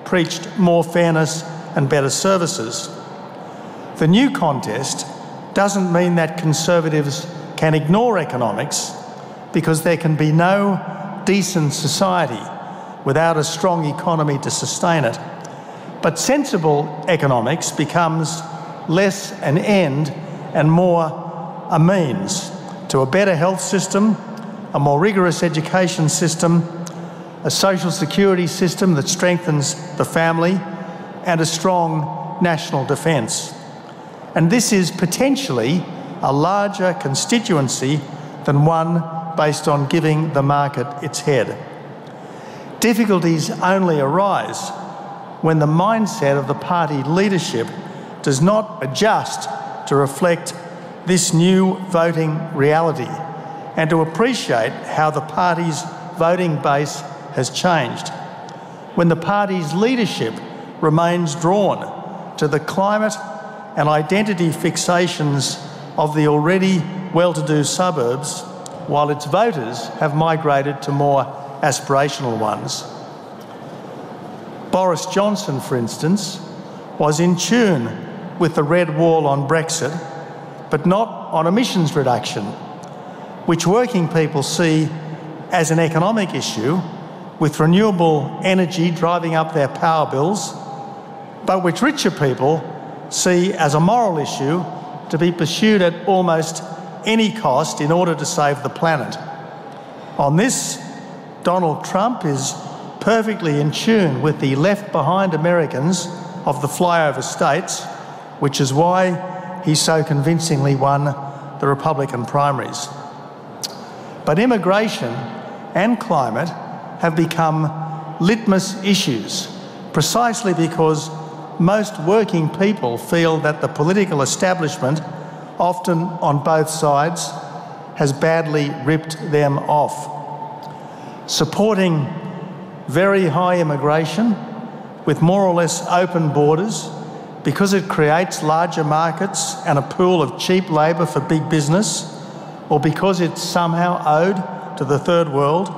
preached more fairness and better services. The new contest doesn't mean that Conservatives can ignore economics, because there can be no decent society without a strong economy to sustain it. But sensible economics becomes less an end and more a means to a better health system, a more rigorous education system, a social security system that strengthens the family, and a strong national defence. And this is potentially a larger constituency than one based on giving the market its head. Difficulties only arise when the mindset of the party leadership does not adjust to reflect this new voting reality and to appreciate how the party's voting base has changed. When the party's leadership remains drawn to the climate and identity fixations of the already well-to-do suburbs, while its voters have migrated to more aspirational ones. Boris Johnson, for instance, was in tune with the red wall on Brexit, but not on emissions reduction, which working people see as an economic issue, with renewable energy driving up their power bills, but which richer people see as a moral issue to be pursued at almost any cost in order to save the planet. On this, Donald Trump is perfectly in tune with the left-behind Americans of the flyover states, which is why he so convincingly won the Republican primaries. But immigration and climate have become litmus issues, precisely because most working people feel that the political establishment, often on both sides, has badly ripped them off. Supporting very high immigration with more or less open borders, because it creates larger markets and a pool of cheap labour for big business, or because it's somehow owed to the third world,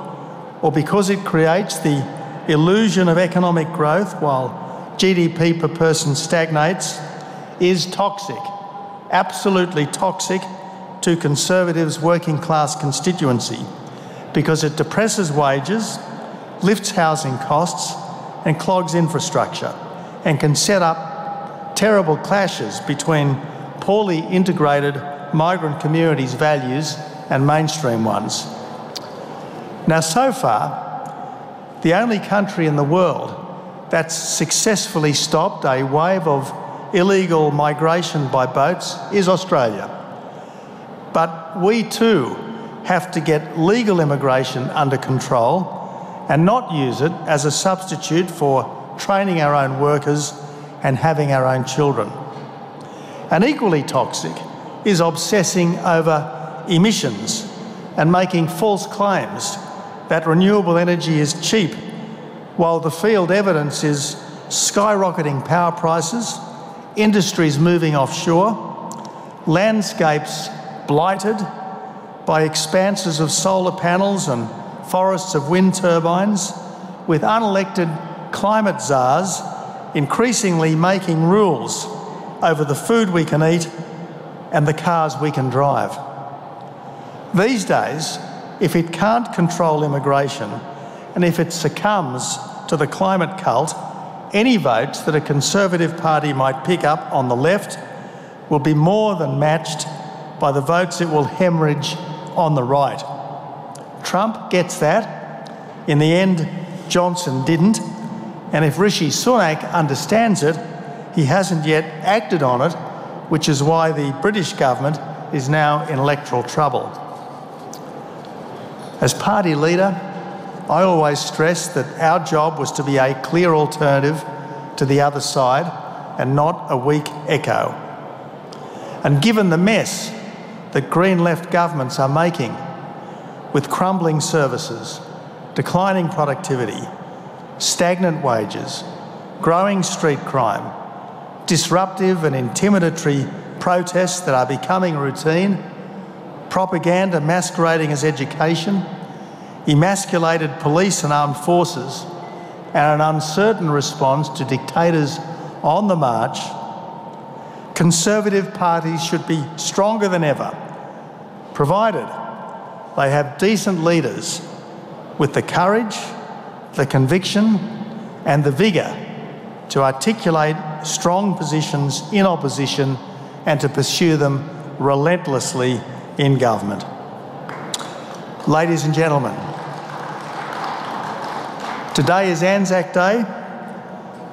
or because it creates the illusion of economic growth while GDP per person stagnates, is toxic, absolutely toxic to Conservatives' working class constituency, because it depresses wages, lifts housing costs and clogs infrastructure, and can set up terrible clashes between poorly integrated migrant communities' values and mainstream ones. Now, so far, the only country in the world that's successfully stopped a wave of illegal migration by boats is Australia. But we too have to get legal immigration under control and not use it as a substitute for training our own workers and having our own children. And equally toxic is obsessing over emissions and making false claims that renewable energy is cheap, while the field evidence is skyrocketing power prices, industries moving offshore, landscapes blighted by expanses of solar panels and forests of wind turbines, with unelected climate czars increasingly making rules over the food we can eat and the cars we can drive. These days, if it can't control immigration and if it succumbs to the climate cult, any votes that a Conservative Party might pick up on the left will be more than matched by the votes it will hemorrhage on the right. Trump gets that. In the end, Johnson didn't. And if Rishi Sunak understands it, he hasn't yet acted on it, which is why the British government is now in electoral trouble. As party leader, I always stressed that our job was to be a clear alternative to the other side and not a weak echo. And given the mess that Green left governments are making, with crumbling services, declining productivity, stagnant wages, growing street crime, disruptive and intimidatory protests that are becoming routine, propaganda masquerading as education, emasculated police and armed forces, and an uncertain response to dictators on the march, Conservative parties should be stronger than ever, provided they have decent leaders with the courage, the conviction and the vigour to articulate strong positions in opposition and to pursue them relentlessly in government. Ladies and gentlemen, today is Anzac Day,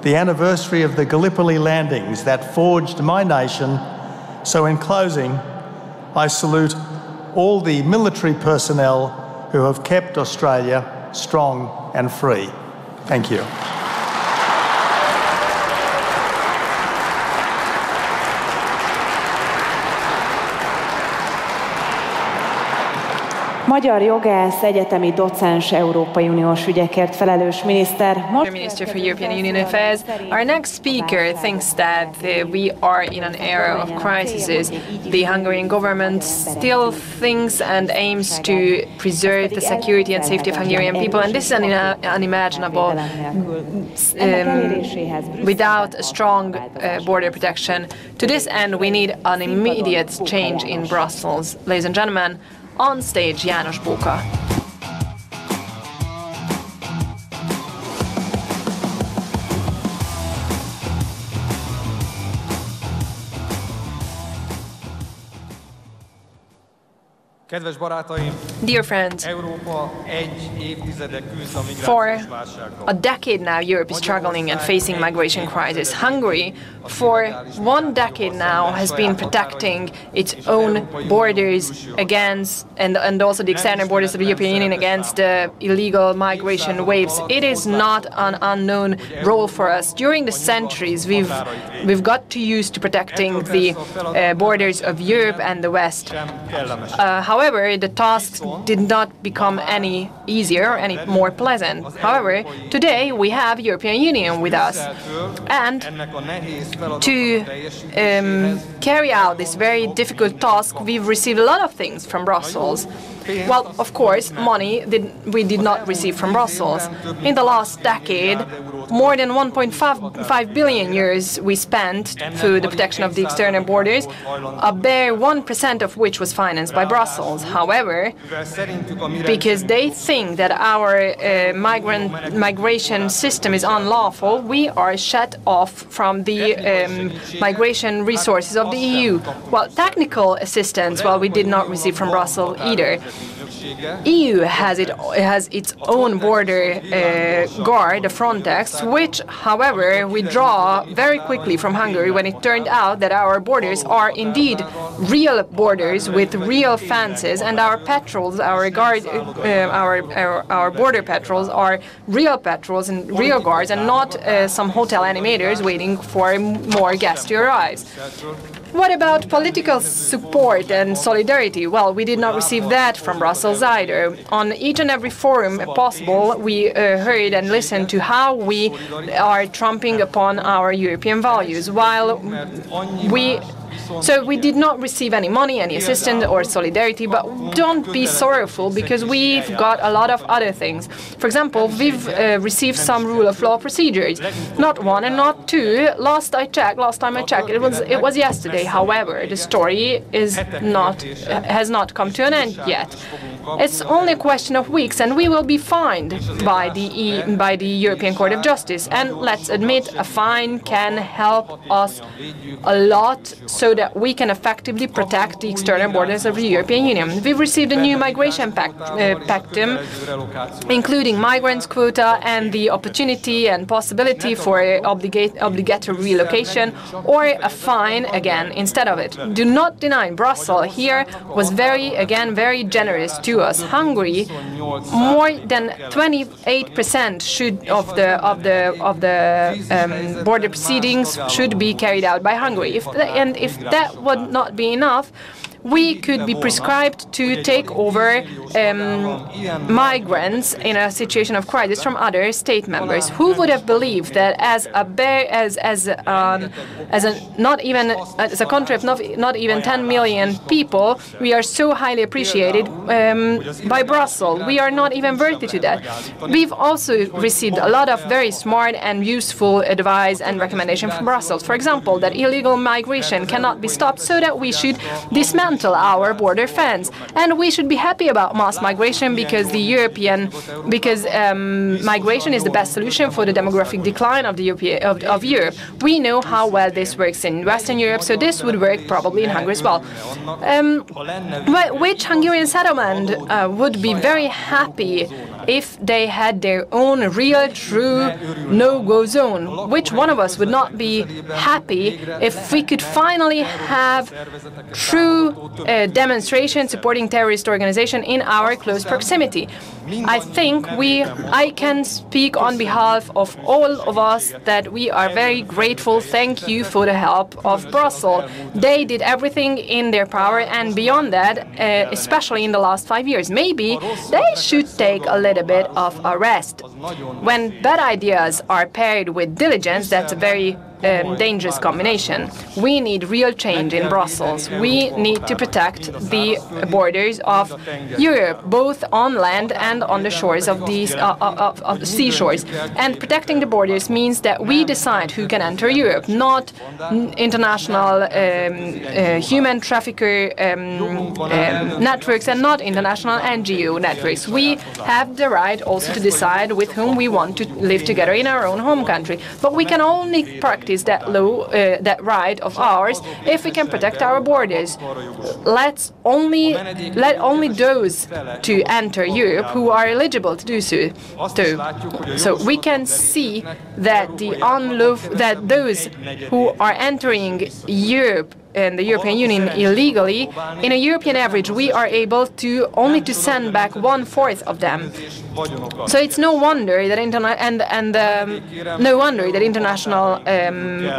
the anniversary of the Gallipoli landings that forged my nation. So in closing, I salute all the military personnel who have kept Australia strong and free. Thank you. Magyar jogász, egyetemi docens, Európai Uniós ügyekért felelős miniszter. Minister for European Union Affairs. Our next speaker thinks that we are in an era of crises. The Hungarian government still thinks and aims to preserve the security and safety of Hungarian people, and this is unimaginable without a strong border protection. To this end, we need an immediate change in Brussels. Ladies and gentlemen, on stage, János Bóka. Kedves barátaim, dear friends, for a decade now, Europe is struggling and facing migration crisis. Hungary, for 1 decade now, has been protecting its own borders against, and also the external borders of the European Union against the illegal migration waves. It is not an unknown role for us. During the centuries, we've got to use to protecting the borders of Europe and the West. However, the task did not become any easier or any more pleasant. However, today we have European Union with us, and to carry out this very difficult task, we've received a lot of things from Brussels. Well, of course, money we did not receive from Brussels. In the last decade, more than 1.5 billion euros we spent for the protection of the external borders, a bare 1% of which was financed by Brussels. However, because they think that our migration system is unlawful, we are shut off from the migration resources of the EU. Well, technical assistance, well, we did not receive from Brussels either. EU has its own border guard, the Frontex, which, however, withdraw very quickly from Hungary when it turned out that our borders are indeed real borders with real fences, and our patrols, our border patrols are real patrols and real guards, and not some hotel animators waiting for more guests to arrive. What about political support and solidarity? Well, we did not receive that from Brussels either. On each and every forum possible, we heard and listened to how we are trumping upon our European values, So we did not receive any money, any assistance or solidarity, but don't be sorrowful because we've got a lot of other things. For example, we've received some rule of law procedures, not one and not two. Last time I checked, it was yesterday. However, the story has not come to an end yet. It's only a question of weeks, and we will be fined by the European Court of Justice. And let's admit, a fine can help us a lot so that we can effectively protect the external borders of the European Union. We've received a new migration pactum, including migrants quota and the opportunity and possibility for obligatory relocation or a fine again instead of it. Do not deny, Brussels here was very generous to us. Hungary, more than 28% of the border proceedings should be carried out by Hungary. If that would not be enough, we could be prescribed to take over migrants in a situation of crisis from other state members. Who would have believed that as a country of not even 10 million people, we are so highly appreciated by Brussels? We are not even worthy to that. We've also received a lot of very smart and useful advice and recommendation from Brussels. For example, that illegal migration cannot be stopped, so that we should dismantle our border fence, and we should be happy about mass migration because migration is the best solution for the demographic decline of Europe. We know how well this works in Western Europe, so this would work probably in Hungary as well. Which Hungarian settlement would be very happy if they had their own real, true no-go zone? Which one of us would not be happy if we could finally have true demonstration supporting terrorist organization in our close proximity? I think I can speak on behalf of all of us that we are very grateful. Thank you for the help of Brussels. They did everything in their power, and beyond that, especially in the last 5 years. Maybe they should take a little bit of a rest. When bad ideas are paired with diligence, that's a very dangerous combination. We need real change in Brussels. We need to protect the borders of Europe, both on land and on the shores of the seashores. And protecting the borders means that we decide who can enter Europe, not international human trafficker networks and not international NGO networks. We have the right also to decide with whom we want to live together in our own home country. But we can only practice that right of ours if we can protect our borders. Let only those to enter Europe who are eligible to do so. So we can see that those who are entering Europe and the European Union illegally, in a European average, we are able to only send back 1/4 of them. So it's no wonder that international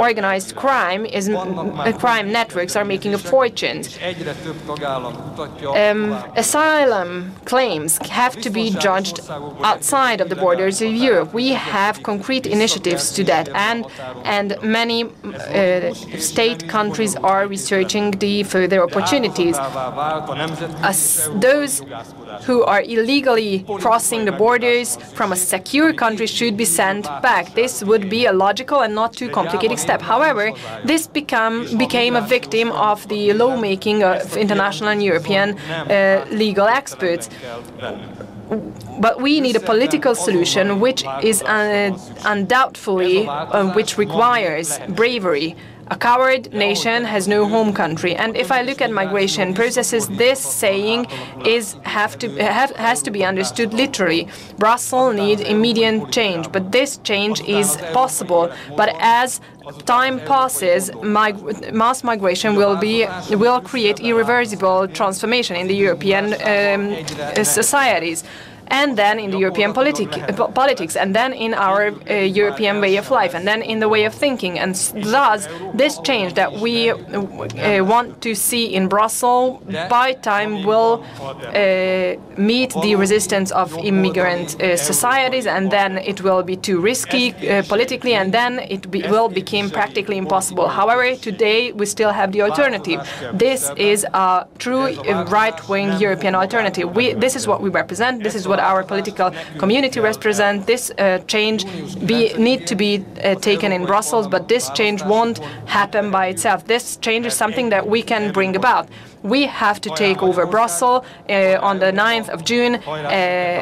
organized crime networks are making a fortune. Asylum claims have to be judged outside of the borders of Europe. We have concrete initiatives to that, and many state countries are researching the further opportunities. Those who are illegally crossing the borders from a secure country should be sent back. This would be a logical and not too complicated step. However, this became a victim of the lawmaking of international and European legal experts. But we need a political solution which is undoubtedly which requires bravery. A coward nation has no home country. And if I look at migration processes, this saying has to be understood literally. Brussels needs immediate change, but this change is possible. But as time passes, mass migration will create irreversible transformation in the European societies, and then in the European politics, and then in our European way of life, and then in the way of thinking. And thus, this change that we want to see in Brussels by time will meet the resistance of immigrant societies, and then it will be too risky politically, and then it will become practically impossible. However, today we still have the alternative. This is a true right-wing European alternative. This is what we represent. This is what our political community represents. This change need to be taken in Brussels, but this change won't happen by itself. This change is something that we can bring about. We have to take over Brussels on the 9th of June.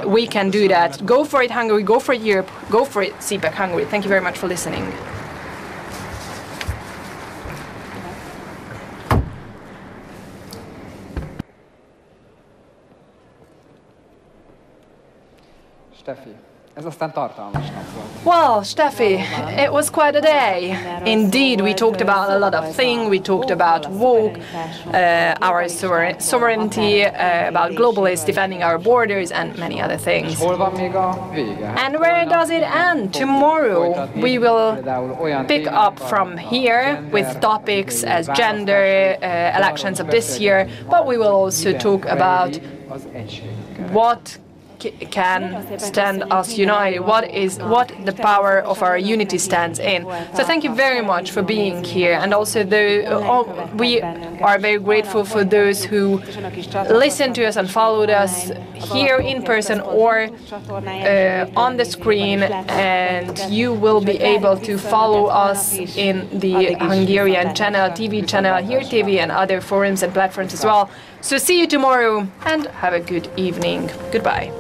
We can do that. Go for it, Hungary. Go for it, Europe. Go for it, CPAC Hungary. Thank you very much for listening. Well, Steffi, it was quite a day. Indeed, we talked about a lot of things. We talked about woke, our sovereignty, about globalists defending our borders, and many other things. And where does it end? Tomorrow, we will pick up from here with topics as gender, elections of this year, but we will also talk about what can stand us united, what the power of our unity stands in. So thank you very much for being here, and also we are very grateful for those who listened to us and followed us here in person or on the screen, and you will be able to follow us in the Hungarian channel, TV channel, Here TV, and other forums and platforms as well. So see you tomorrow, and have a good evening. Goodbye.